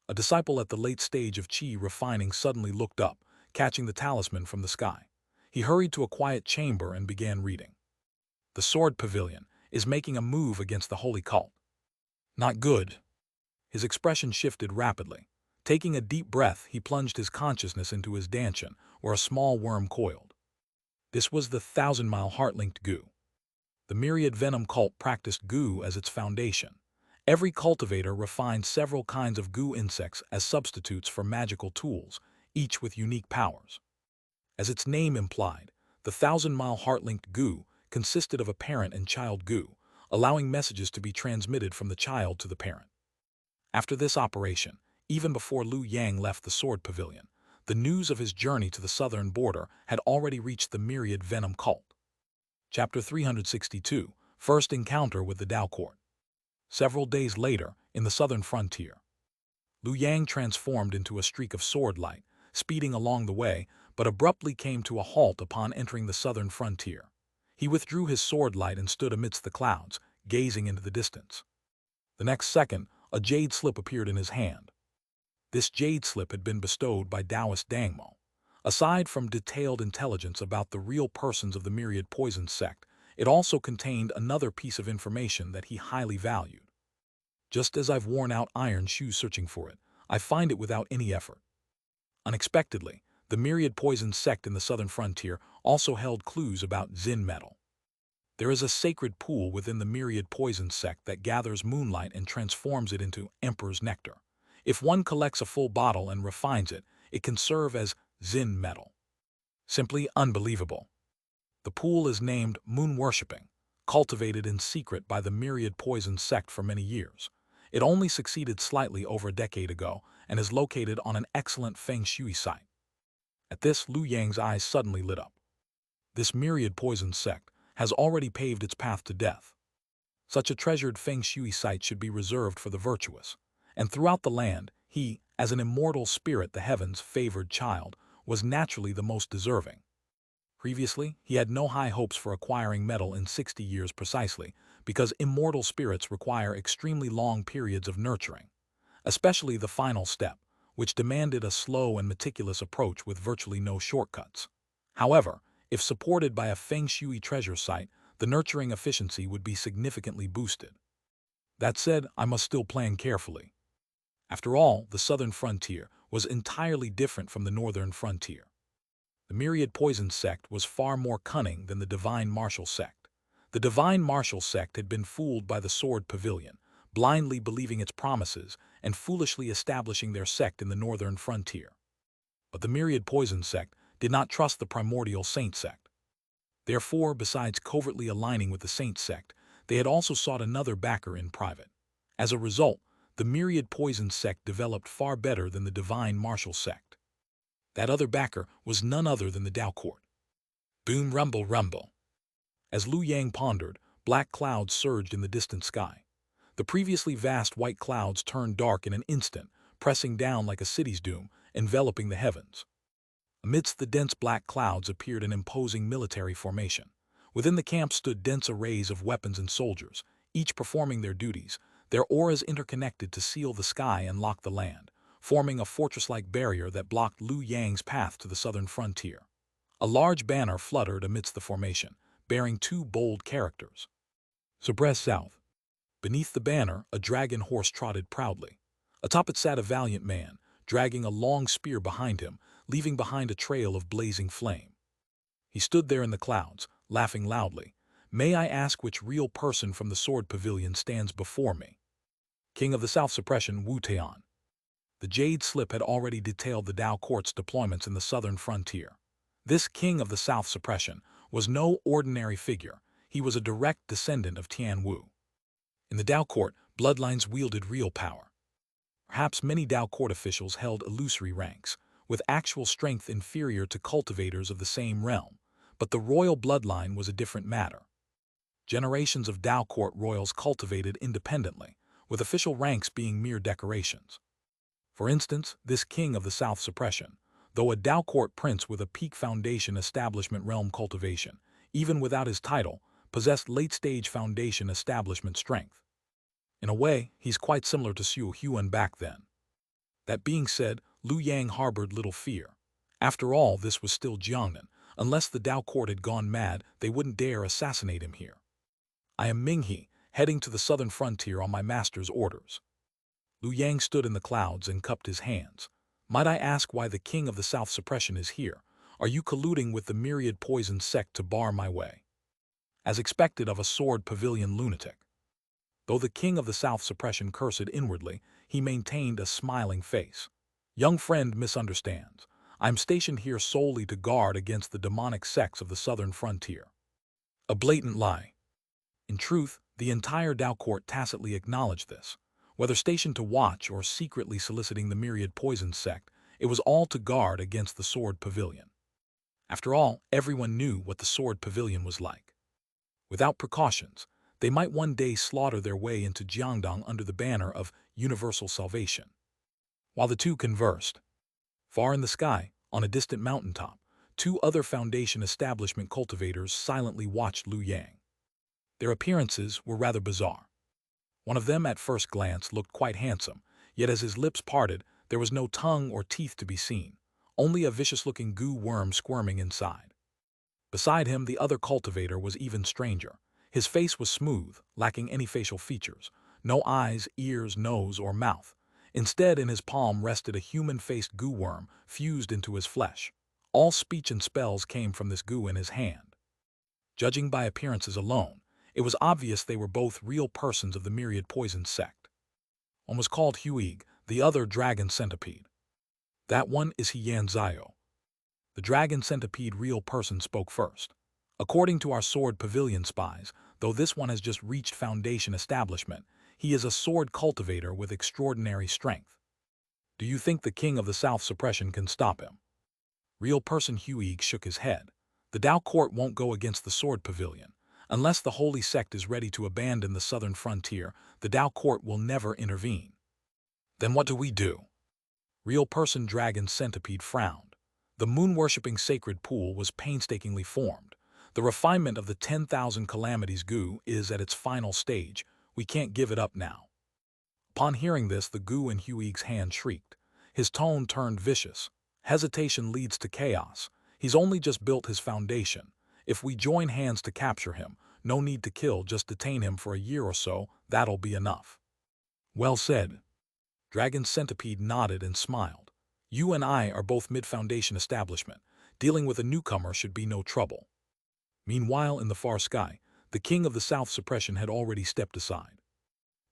a disciple at the late stage of chi refining suddenly looked up, catching the talisman from the sky. He hurried to a quiet chamber and began reading. The Sword Pavilion is making a move against the holy cult. Not good. His expression shifted rapidly. Taking a deep breath, he plunged his consciousness into his dantian, where a small worm coiled. This was the 1,000-mile heart-linked goo. The myriad venom cult practiced goo as its foundation. Every cultivator refined several kinds of goo insects as substitutes for magical tools, each with unique powers. As its name implied, the 1,000-mile heart-linked goo consisted of a parent and child goo, allowing messages to be transmitted from the child to the parent. After this operation, even before Lu Yang left the Sword Pavilion, the news of his journey to the southern border had already reached the myriad venom cult. Chapter 362, First Encounter with the Tao Court. Several days later, in the southern frontier, Lu Yang transformed into a streak of sword light, speeding along the way, but abruptly came to a halt upon entering the southern frontier. He withdrew his sword light and stood amidst the clouds, gazing into the distance. The next second, a jade slip appeared in his hand. This jade slip had been bestowed by Taoist Dangmo. Aside from detailed intelligence about the real persons of the myriad poison sect, it also contained another piece of information that he highly valued. Just as I've worn out iron shoes searching for it, I find it without any effort. Unexpectedly, the myriad poison sect in the southern frontier also held clues about Xin metal. There is a sacred pool within the myriad poison sect that gathers moonlight and transforms it into emperor's nectar. If one collects a full bottle and refines it, it can serve as Xin metal. Simply unbelievable. The pool is named moon worshipping, cultivated in secret by the myriad poison sect for many years. It only succeeded slightly over a decade ago and is located on an excellent feng shui site. At this, Lu Yang's eyes suddenly lit up. This myriad poison sect has already paved its path to death. Such a treasured feng shui site should be reserved for the virtuous, and throughout the land, he, as an immortal spirit, the heavens' favored child, was naturally the most deserving. Previously, he had no high hopes for acquiring metal in 60 years precisely, because immortal spirits require extremely long periods of nurturing, especially the final step, which demanded a slow and meticulous approach with virtually no shortcuts. However, if supported by a feng shui treasure site, the nurturing efficiency would be significantly boosted. That said, I must still plan carefully. After all, the southern frontier was entirely different from the northern frontier. The myriad poison sect was far more cunning than the divine martial sect. The divine martial sect had been fooled by the sword pavilion, blindly believing its promises and foolishly establishing their sect in the northern frontier. But the myriad poison sect did not trust the Primordial Saint Sect. Therefore, besides covertly aligning with the Saint Sect, they had also sought another backer in private. As a result, the myriad poison sect developed far better than the divine martial sect. That other backer was none other than the Tao Court. Boom, rumble, rumble. As Lu Yang pondered, black clouds surged in the distant sky. The previously vast white clouds turned dark in an instant, pressing down like a city's doom, enveloping the heavens. Amidst the dense black clouds appeared an imposing military formation. Within the camp stood dense arrays of weapons and soldiers, each performing their duties, their auras interconnected to seal the sky and lock the land, forming a fortress-like barrier that blocked Liu Yang's path to the southern frontier. A large banner fluttered amidst the formation, bearing two bold characters. Suppress South. Beneath the banner, a dragon horse trotted proudly. Atop it sat a valiant man, dragging a long spear behind him, leaving behind a trail of blazing flame. He stood there in the clouds, laughing loudly. May I ask which real person from the Sword Pavilion stands before me? King of the South Suppression, Wu Tian. The Jade slip had already detailed the Dao Court's deployments in the southern frontier. This King of the South Suppression was no ordinary figure. He was a direct descendant of Tian Wu. In the Dao Court, bloodlines wielded real power. Perhaps many Dao Court officials held illusory ranks, with actual strength inferior to cultivators of the same realm, but the royal bloodline was a different matter. Generations of Dao Court royals cultivated independently, with official ranks being mere decorations. For instance, this King of the South Suppression, though a Dao Court prince with a peak foundation establishment realm cultivation, even without his title, possessed late-stage foundation establishment strength. In a way, he's quite similar to Xu Huan back then. That being said, Liu Yang harbored little fear. After all, this was still Jiangnan. Unless the Dao Court had gone mad, they wouldn't dare assassinate him here. I am Minghe, heading to the southern frontier on my master's orders. Liu Yang stood in the clouds and cupped his hands. Might I ask why the King of the South Suppression is here? Are you colluding with the myriad poison sect to bar my way? As expected of a Sword Pavilion lunatic. Though the King of the South Suppression cursed inwardly, he maintained a smiling face. Young friend misunderstands. I'm stationed here solely to guard against the demonic sects of the southern frontier. A blatant lie. In truth, the entire Dao Court tacitly acknowledged this. Whether stationed to watch or secretly soliciting the myriad poison sect, it was all to guard against the Sword Pavilion. After all, everyone knew what the Sword Pavilion was like. Without precautions, they might one day slaughter their way into Jiangdong under the banner of universal salvation. While the two conversed, far in the sky, on a distant mountaintop, two other Foundation establishment cultivators silently watched Liu Yang. Their appearances were rather bizarre. One of them at first glance looked quite handsome, yet as his lips parted, there was no tongue or teeth to be seen, only a vicious-looking goo worm squirming inside. Beside him, the other cultivator was even stranger. His face was smooth, lacking any facial features, no eyes, ears, nose, or mouth. Instead, in his palm rested a human-faced goo worm fused into his flesh. All speech and spells came from this goo in his hand. Judging by appearances alone, it was obvious they were both real persons of the myriad poison sect. One was called Huig, the other Dragon Centipede. That one is Xianxia. The Dragon Centipede real person spoke first. According to our Sword Pavilion spies, though this one has just reached Foundation establishment, he is a sword cultivator with extraordinary strength. Do you think the King of the South Suppression can stop him? Real person Huig shook his head. The Dao Court won't go against the Sword Pavilion. Unless the Holy Sect is ready to abandon the southern frontier, the Dao Court will never intervene. Then what do we do? Real person Dragon Centipede frowned. The moon-worshipping sacred pool was painstakingly formed. The refinement of the 10,000 calamities goo is at its final stage. We can't give it up now. Upon hearing this, the goo in Huig's hand shrieked. His tone turned vicious. Hesitation leads to chaos. He's only just built his foundation. If we join hands to capture him, no need to kill, just detain him for a year or so, that'll be enough. Well said. Dragon Centipede nodded and smiled. You and I are both mid-Foundation establishment. Dealing with a newcomer should be no trouble. Meanwhile, in the far sky, the King of the South Suppression had already stepped aside.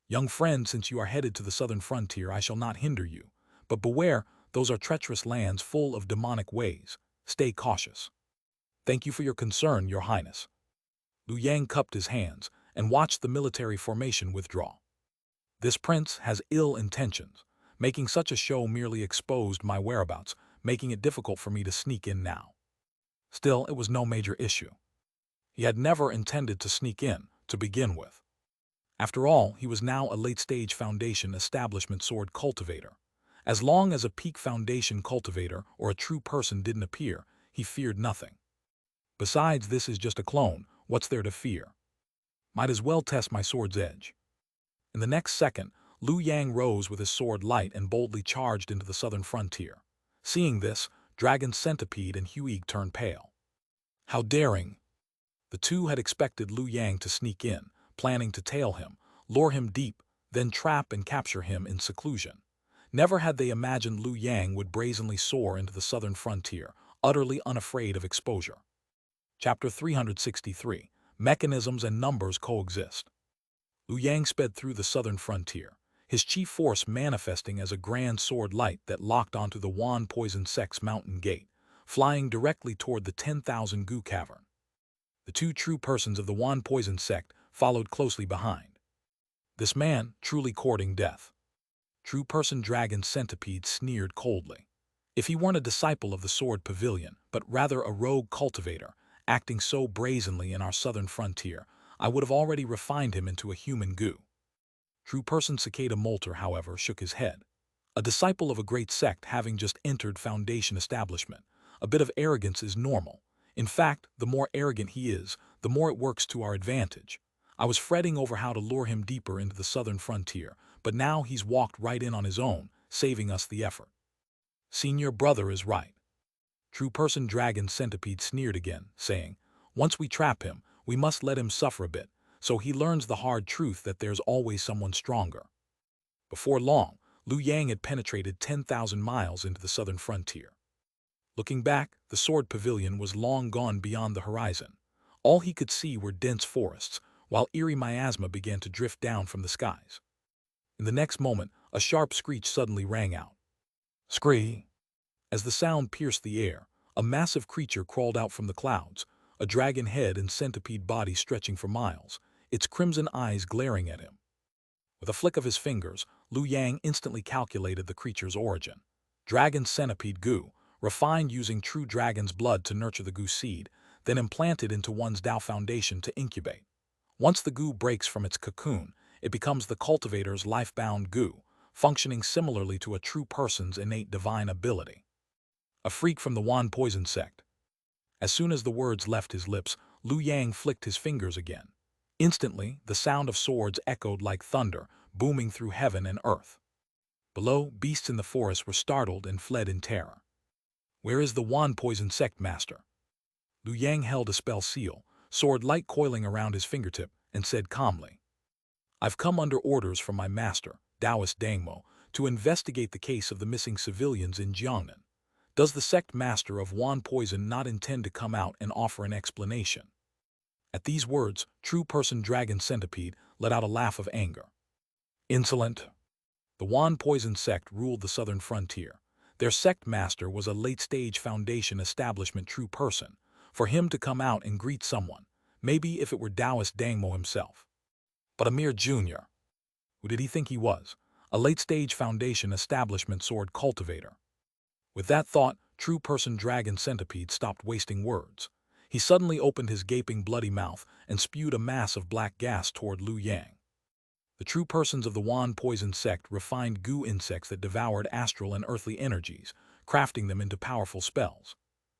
Young friend, since you are headed to the southern frontier, I shall not hinder you. But beware, those are treacherous lands full of demonic ways. Stay cautious. Thank you for your concern, Your Highness. Liu Yang cupped his hands and watched the military formation withdraw. This prince has ill intentions. Making such a show merely exposed my whereabouts, making it difficult for me to sneak in now. Still, it was no major issue. He had never intended to sneak in, to begin with. After all, he was now a late-stage Foundation establishment sword cultivator. As long as a peak foundation cultivator or a true person didn't appear, he feared nothing. Besides, this is just a clone. What's there to fear? Might as well test my sword's edge. In the next second, Liu Yang rose with his sword light and boldly charged into the southern frontier. Seeing this, Dragon Centipede and Huig turned pale. How daring! The two had expected Liu Yang to sneak in, planning to tail him, lure him deep, then trap and capture him in seclusion. Never had they imagined Liu Yang would brazenly soar into the southern frontier, utterly unafraid of exposure. Chapter 363. Mechanisms and Numbers Coexist. Liu Yang sped through the southern frontier, his chief force manifesting as a grand sword light that locked onto the Poison Sect's mountain gate, flying directly toward the 10,000 Gu cavern. The two true persons of the Poison Sect followed closely behind. This man truly courting death. True person Dragon Centipede sneered coldly. If he weren't a disciple of the Sword Pavilion, but rather a rogue cultivator, acting so brazenly in our southern frontier, I would have already refined him into a human Gu. True person Cicada Molter, however, shook his head. A disciple of a great sect having just entered Foundation establishment, a bit of arrogance is normal. In fact, the more arrogant he is, the more it works to our advantage. I was fretting over how to lure him deeper into the southern frontier, but now he's walked right in on his own, saving us the effort. Senior brother is right. True person Dragon Centipede sneered again, saying, once we trap him, we must let him suffer a bit, so he learns the hard truth that there's always someone stronger. Before long, Liu Yang had penetrated 10,000 miles into the southern frontier. Looking back, the Sword Pavilion was long gone beyond the horizon. All he could see were dense forests, while eerie miasma began to drift down from the skies. In the next moment, a sharp screech suddenly rang out. Scree! As the sound pierced the air, a massive creature crawled out from the clouds, a dragon head and centipede body stretching for miles, its crimson eyes glaring at him. With a flick of his fingers, Liu Yang instantly calculated the creature's origin. Dragon centipede Gu, refined using true dragon's blood to nurture the Gu seed, then implanted into one's Dao foundation to incubate. Once the Gu breaks from its cocoon, it becomes the cultivator's life-bound Gu, functioning similarly to a true person's innate divine ability. A freak from the Poison Sect. As soon as the words left his lips, Liu Yang flicked his fingers again. Instantly, the sound of swords echoed like thunder, booming through heaven and earth. Below, beasts in the forest were startled and fled in terror. Where is the Poison Sect master? Liu Yang held a spell seal, sword light coiling around his fingertip, and said calmly, I've come under orders from my master, Taoist Dangmo, to investigate the case of the missing civilians in Jiangnan. Does the sect master of Poison not intend to come out and offer an explanation? At these words, true person Dragon Centipede let out a laugh of anger. Insolent! The Poison Sect ruled the southern frontier. Their sect master was a late-stage Foundation establishment true person. For him to come out and greet someone, maybe if it were Taoist Dangmo himself. But a mere junior. Who did he think he was? A late-stage Foundation establishment sword cultivator. With that thought, true person Dragon Centipede stopped wasting words. He suddenly opened his gaping bloody mouth and spewed a mass of black gas toward Liu Yang. The true persons of the Poison Sect refined Gu insects that devoured astral and earthly energies, crafting them into powerful spells.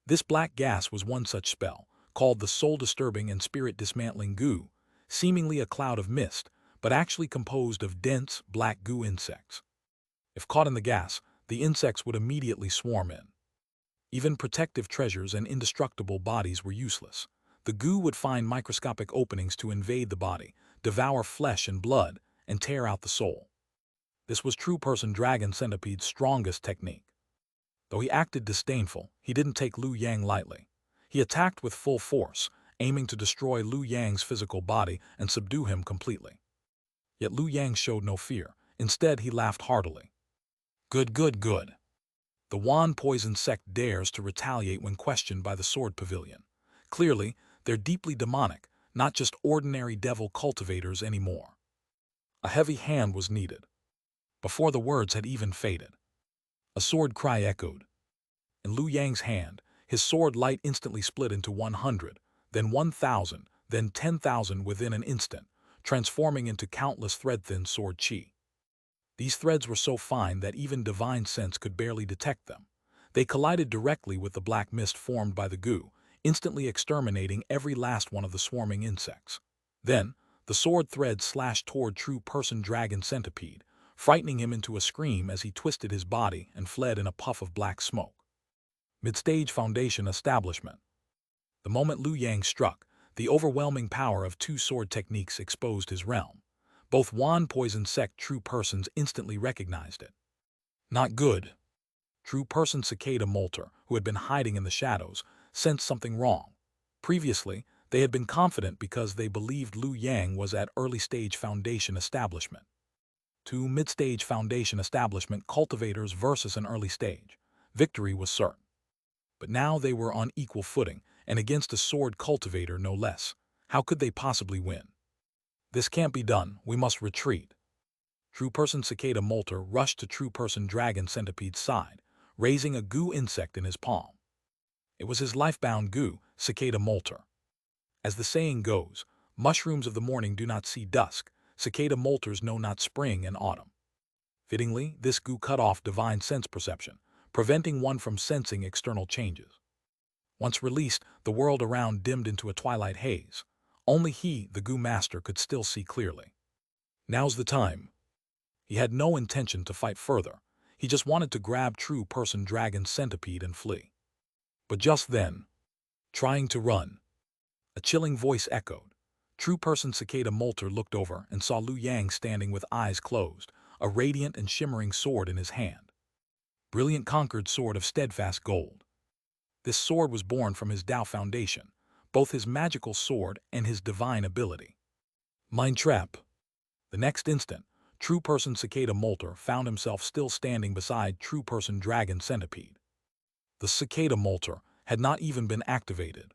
This black gas was one such spell, called the soul-disturbing and spirit-dismantling Gu, seemingly a cloud of mist, but actually composed of dense, black Gu insects. If caught in the gas, the insects would immediately swarm in. Even protective treasures and indestructible bodies were useless. The Gu would find microscopic openings to invade the body, devour flesh and blood, and tear out the soul. This was true person Dragon Centipede's strongest technique. Though he acted disdainful, he didn't take Liu Yang lightly. He attacked with full force, aiming to destroy Liu Yang's physical body and subdue him completely. Yet Liu Yang showed no fear. Instead, he laughed heartily. Good, good, good. The Poison Sect dares to retaliate when questioned by the Sword Pavilion. Clearly, they're deeply demonic, not just ordinary devil cultivators anymore. A heavy hand was needed. Before the words had even faded, a sword cry echoed. In Liu Yang's hand, his sword light instantly split into 100, then 1,000, then 10,000 within an instant, transforming into countless thread-thin sword chi. These threads were so fine that even divine sense could barely detect them. They collided directly with the black mist formed by the goo, instantly exterminating every last one of the swarming insects. Then, the sword thread slashed toward true person dragon centipede, frightening him into a scream as he twisted his body and fled in a puff of black smoke. Mid-stage foundation establishment. The moment Liu Yang struck, the overwhelming power of two sword techniques exposed his realm. Both Wan Poison Sect true persons instantly recognized it. Not good. True person Cicada Molter, who had been hiding in the shadows, sensed something wrong. Previously, they had been confident because they believed Liu Yang was at early-stage foundation establishment. Two mid-stage foundation establishment cultivators versus an early stage. Victory was certain. But now they were on equal footing, and against a sword cultivator no less. How could they possibly win? This can't be done, we must retreat. True person Cicada Molter rushed to true person Dragon Centipede's side, raising a goo insect in his palm. It was his life-bound goo, Cicada Molter. As the saying goes, mushrooms of the morning do not see dusk, Cicada Molters know not spring and autumn. Fittingly, this goo cut off divine sense perception, preventing one from sensing external changes. Once released, the world around dimmed into a twilight haze. Only he, the goo master, could still see clearly. Now's the time. He had no intention to fight further. He just wanted to grab true person Dragon Centipede and flee. But just then, trying to run, a chilling voice echoed. True person Cicada Molter looked over and saw Liu Yang standing with eyes closed, a radiant and shimmering sword in his hand. Brilliant conquered sword of steadfast gold. This sword was born from his Tao foundation, both his magical sword and his divine ability. Mind trap. The next instant, true person Cicada Molter found himself still standing beside true person Dragon Centipede. The Cicada Molter had not even been activated.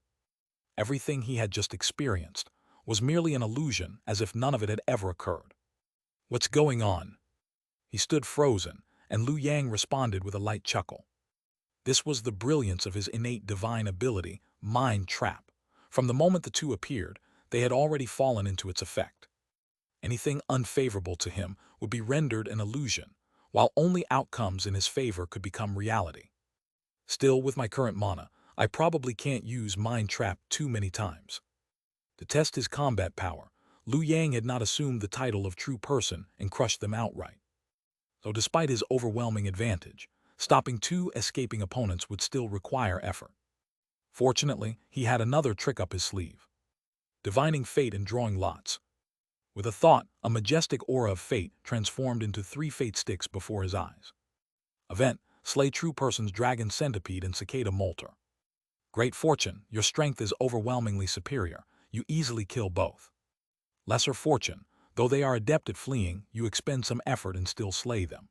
Everything he had just experienced was merely an illusion, as if none of it had ever occurred. What's going on? He stood frozen, and Liu Yang responded with a light chuckle. This was the brilliance of his innate divine ability, mind trap. From the moment the two appeared, they had already fallen into its effect. Anything unfavorable to him would be rendered an illusion, while only outcomes in his favor could become reality. Still, with my current mana, I probably can't use mind trap too many times. To test his combat power, Liu Yang had not assumed the title of true person and crushed them outright. So despite his overwhelming advantage, stopping two escaping opponents would still require effort. Fortunately, he had another trick up his sleeve. Divining fate and drawing lots. With a thought, a majestic aura of fate transformed into 3 fate sticks before his eyes. Event: slay true person's Dragon Centipede and Cicada Molter. Great fortune, your strength is overwhelmingly superior, you easily kill both. Lesser fortune, though they are adept at fleeing, you expend some effort and still slay them.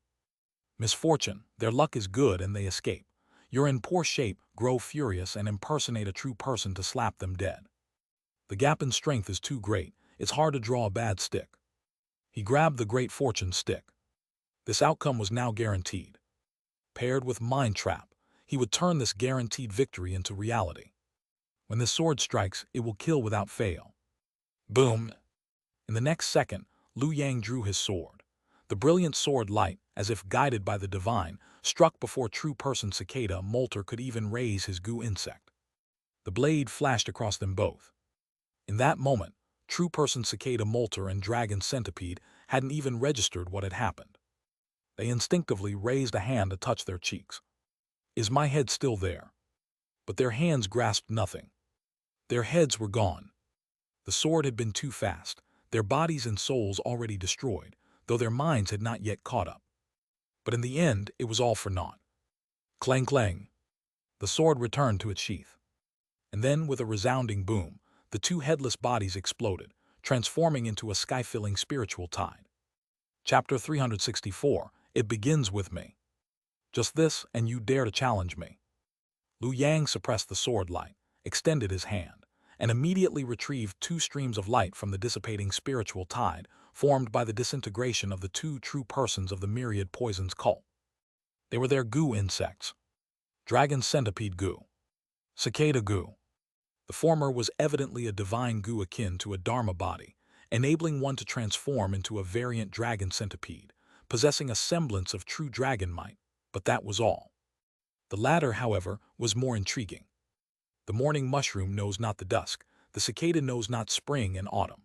Misfortune, their luck is good and they escape. You're in poor shape, grow furious and impersonate a true person to slap them dead. The gap in strength is too great, it's hard to draw a bad stick. He grabbed the great fortune stick. This outcome was now guaranteed. Paired with mind trap, he would turn this guaranteed victory into reality. When the sword strikes, it will kill without fail. Boom! In the next second, Liu Yang drew his sword. The brilliant sword light, as if guided by the divine, struck before true person Cicada Molter could even raise his goo insect. The blade flashed across them both. In that moment, true person Cicada Molter and Dragon Centipede hadn't even registered what had happened. They instinctively raised a hand to touch their cheeks. Is my head still there? But their hands grasped nothing. Their heads were gone. The sword had been too fast, their bodies and souls already destroyed, though their minds had not yet caught up. But in the end, it was all for naught. Clang clang. The sword returned to its sheath. And then, with a resounding boom, the two headless bodies exploded, transforming into a sky-filling spiritual tide. Chapter 364, It Begins With Me. Just this, and you dare to challenge me. Liu Yang suppressed the sword light, extended his hand, and immediately retrieved 2 streams of light from the dissipating spiritual tide formed by the disintegration of the 2 true persons of the myriad poisons cult. They were their goo insects. Dragon Centipede goo. Cicada goo. The former was evidently a divine goo akin to a dharma body, enabling one to transform into a variant dragon centipede, possessing a semblance of true dragon might, but that was all. The latter, however, was more intriguing. The morning mushroom knows not the dusk, the cicada knows not spring and autumn.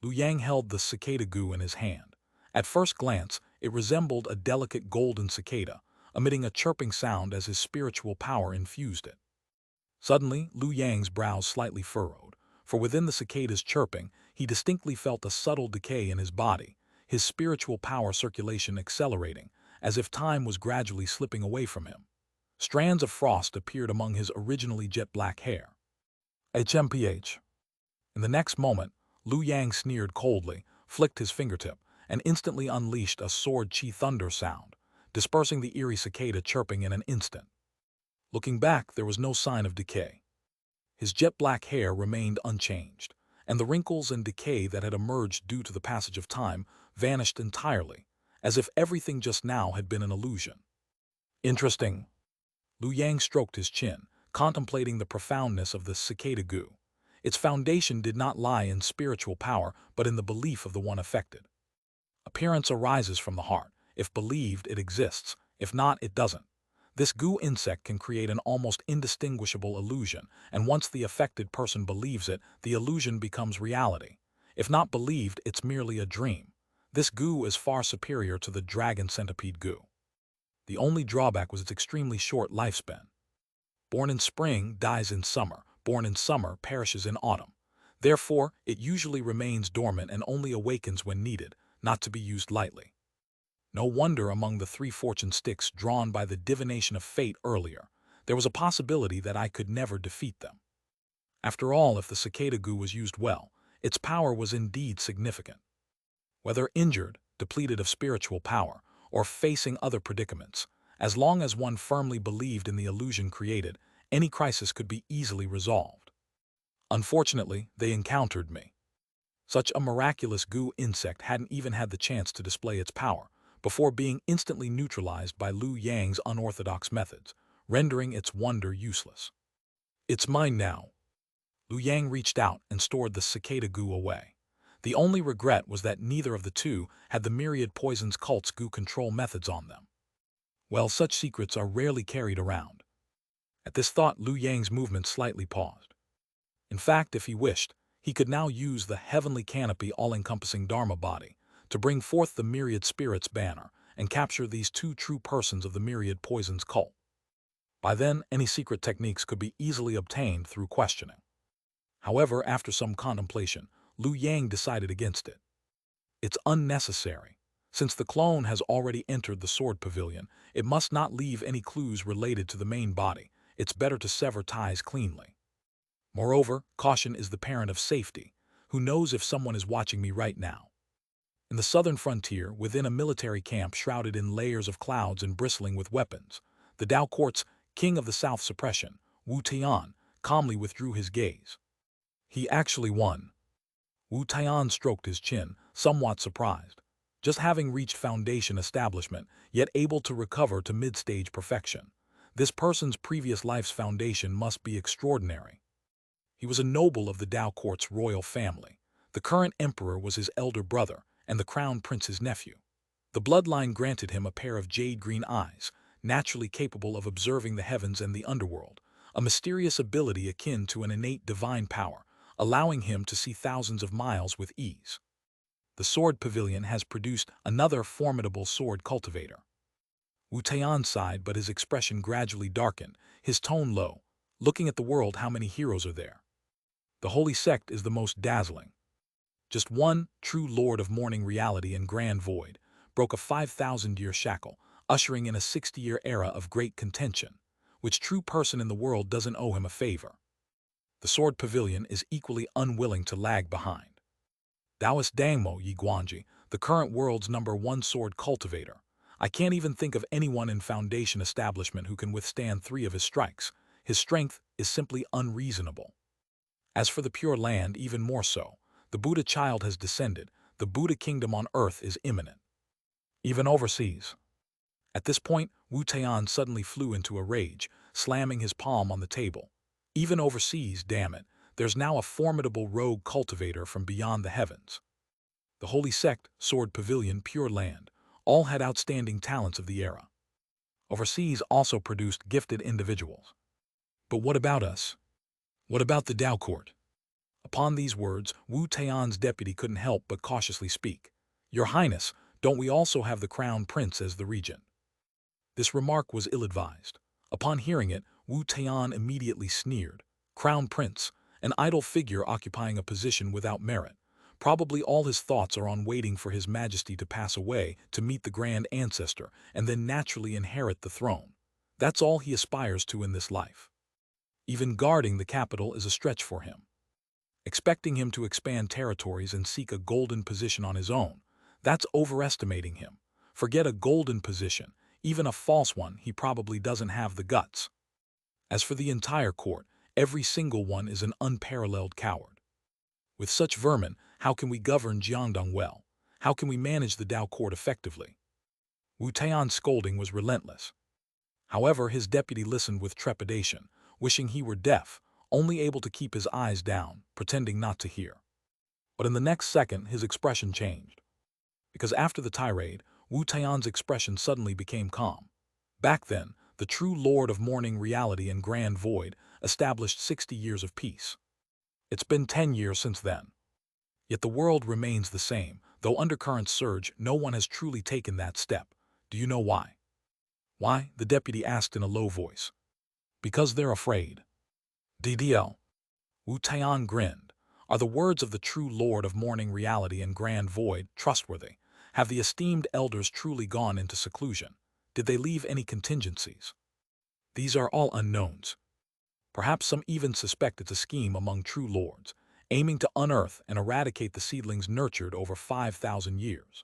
Lu Yang held the cicada goo in his hand. At first glance, it resembled a delicate golden cicada, emitting a chirping sound as his spiritual power infused it. Suddenly, Lu Yang's brows slightly furrowed, for within the cicada's chirping, he distinctly felt a subtle decay in his body, his spiritual power circulation accelerating, as if time was gradually slipping away from him. Strands of frost appeared among his originally jet-black hair. HMPH. In the next moment, Lu Yang sneered coldly, flicked his fingertip, and instantly unleashed a sword chi thunder sound, dispersing the eerie cicada chirping in an instant. Looking back, there was no sign of decay. His jet-black hair remained unchanged, and the wrinkles and decay that had emerged due to the passage of time vanished entirely, as if everything just now had been an illusion. Interesting. Lu Yang stroked his chin, contemplating the profoundness of the cicada goo. Its foundation did not lie in spiritual power, but in the belief of the one affected. Appearance arises from the heart. If believed, it exists. If not, it doesn't. This goo insect can create an almost indistinguishable illusion, and once the affected person believes it, the illusion becomes reality. If not believed, it's merely a dream. This goo is far superior to the dragon centipede goo. The only drawback was its extremely short lifespan. Born in spring, dies in summer. Born in summer, perishes in autumn. Therefore, it usually remains dormant and only awakens when needed, not to be used lightly. No wonder among the 3 fortune sticks drawn by the divination of fate earlier, there was a possibility that I could never defeat them. After all, if the cicada goo was used well, its power was indeed significant. Whether injured, depleted of spiritual power, or facing other predicaments, as long as one firmly believed in the illusion created, any crisis could be easily resolved. Unfortunately, they encountered me. Such a miraculous goo insect hadn't even had the chance to display its power, before being instantly neutralized by Lu Yang's unorthodox methods, rendering its wonder useless. It's mine now. Lu Yang reached out and stored the cicada goo away. The only regret was that neither of the two had the myriad poisons cult's goo control methods on them. Well, such secrets are rarely carried around. At this thought, Lu Yang's movement slightly paused. In fact, if he wished, he could now use the heavenly canopy all-encompassing Dharma body to bring forth the myriad spirits banner and capture these 2 true persons of the myriad poisons cult. By then, any secret techniques could be easily obtained through questioning. However, after some contemplation, Lu Yang decided against it. It's unnecessary. Since the clone has already entered the sword pavilion, it must not leave any clues related to the main body. It's better to sever ties cleanly. Moreover, caution is the parent of safety. Who knows if someone is watching me right now? In the southern frontier, within a military camp shrouded in layers of clouds and bristling with weapons, the Dao Court's king of the South Suppression, Wu Tian, calmly withdrew his gaze. He actually won. Wu Tian stroked his chin, somewhat surprised. Just having reached foundation establishment, yet able to recover to mid-stage perfection. This person's previous life's foundation must be extraordinary. He was a noble of the Dao Court's royal family. The current emperor was his elder brother, and the crown prince his nephew. The bloodline granted him a pair of jade-green eyes, naturally capable of observing the heavens and the underworld, a mysterious ability akin to an innate divine power, allowing him to see thousands of miles with ease. The sword pavilion has produced another formidable sword cultivator. Wu Tian sighed, but his expression gradually darkened, his tone low. Looking at the world, how many heroes are there? The holy sect is the most dazzling. Just one, true lord of morning reality and grand void, broke a 5,000-year shackle, ushering in a 60-year era of great contention. Which true person in the world doesn't owe him a favor? The sword pavilion is equally unwilling to lag behind. Taoist Dangmo Yi Guanji, the current world's #1 sword cultivator. I can't even think of anyone in Foundation establishment who can withstand 3 of his strikes. His strength is simply unreasonable. As for the Pure Land, even more so. The Buddha child has descended. The Buddha kingdom on earth is imminent. Even overseas. At this point, Wu Tian suddenly flew into a rage, slamming his palm on the table. Even overseas, damn it, there's now a formidable rogue cultivator from beyond the heavens. The holy sect, sword pavilion, Pure Land. All had outstanding talents of the era. Overseas also produced gifted individuals. But what about us? What about the Tao court? Upon these words, Wu Tian's deputy couldn't help but cautiously speak. Your Highness, don't we also have the crown prince as the regent? This remark was ill-advised. Upon hearing it, Wu Tian immediately sneered. Crown prince, an idle figure occupying a position without merit. Probably all his thoughts are on waiting for his majesty to pass away to meet the grand ancestor and then naturally inherit the throne. That's all he aspires to in this life. Even guarding the capital is a stretch for him. Expecting him to expand territories and seek a golden position on his own, that's overestimating him. Forget a golden position, even a false one, he probably doesn't have the guts. As for the entire court, every single one is an unparalleled coward. With such vermin, how can we govern Jiangdong well? How can we manage the Tao court effectively? Wu Tian's scolding was relentless. However, his deputy listened with trepidation, wishing he were deaf, only able to keep his eyes down, pretending not to hear. But in the next second, his expression changed. Because after the tirade, Wu Tian's expression suddenly became calm. Back then, the true Lord of Morning Reality and Grand Void established 60 years of peace. It's been 10 years since then. Yet the world remains the same, though undercurrents surge, no one has truly taken that step. Do you know why? Why? The deputy asked in a low voice. Because they're afraid. DDL. Wu Tian grinned. Are the words of the true Lord of Morning Reality and Grand Void trustworthy? Have the esteemed elders truly gone into seclusion? Did they leave any contingencies? These are all unknowns. Perhaps some even suspect it's a scheme among true lords, aiming to unearth and eradicate the seedlings nurtured over 5,000 years.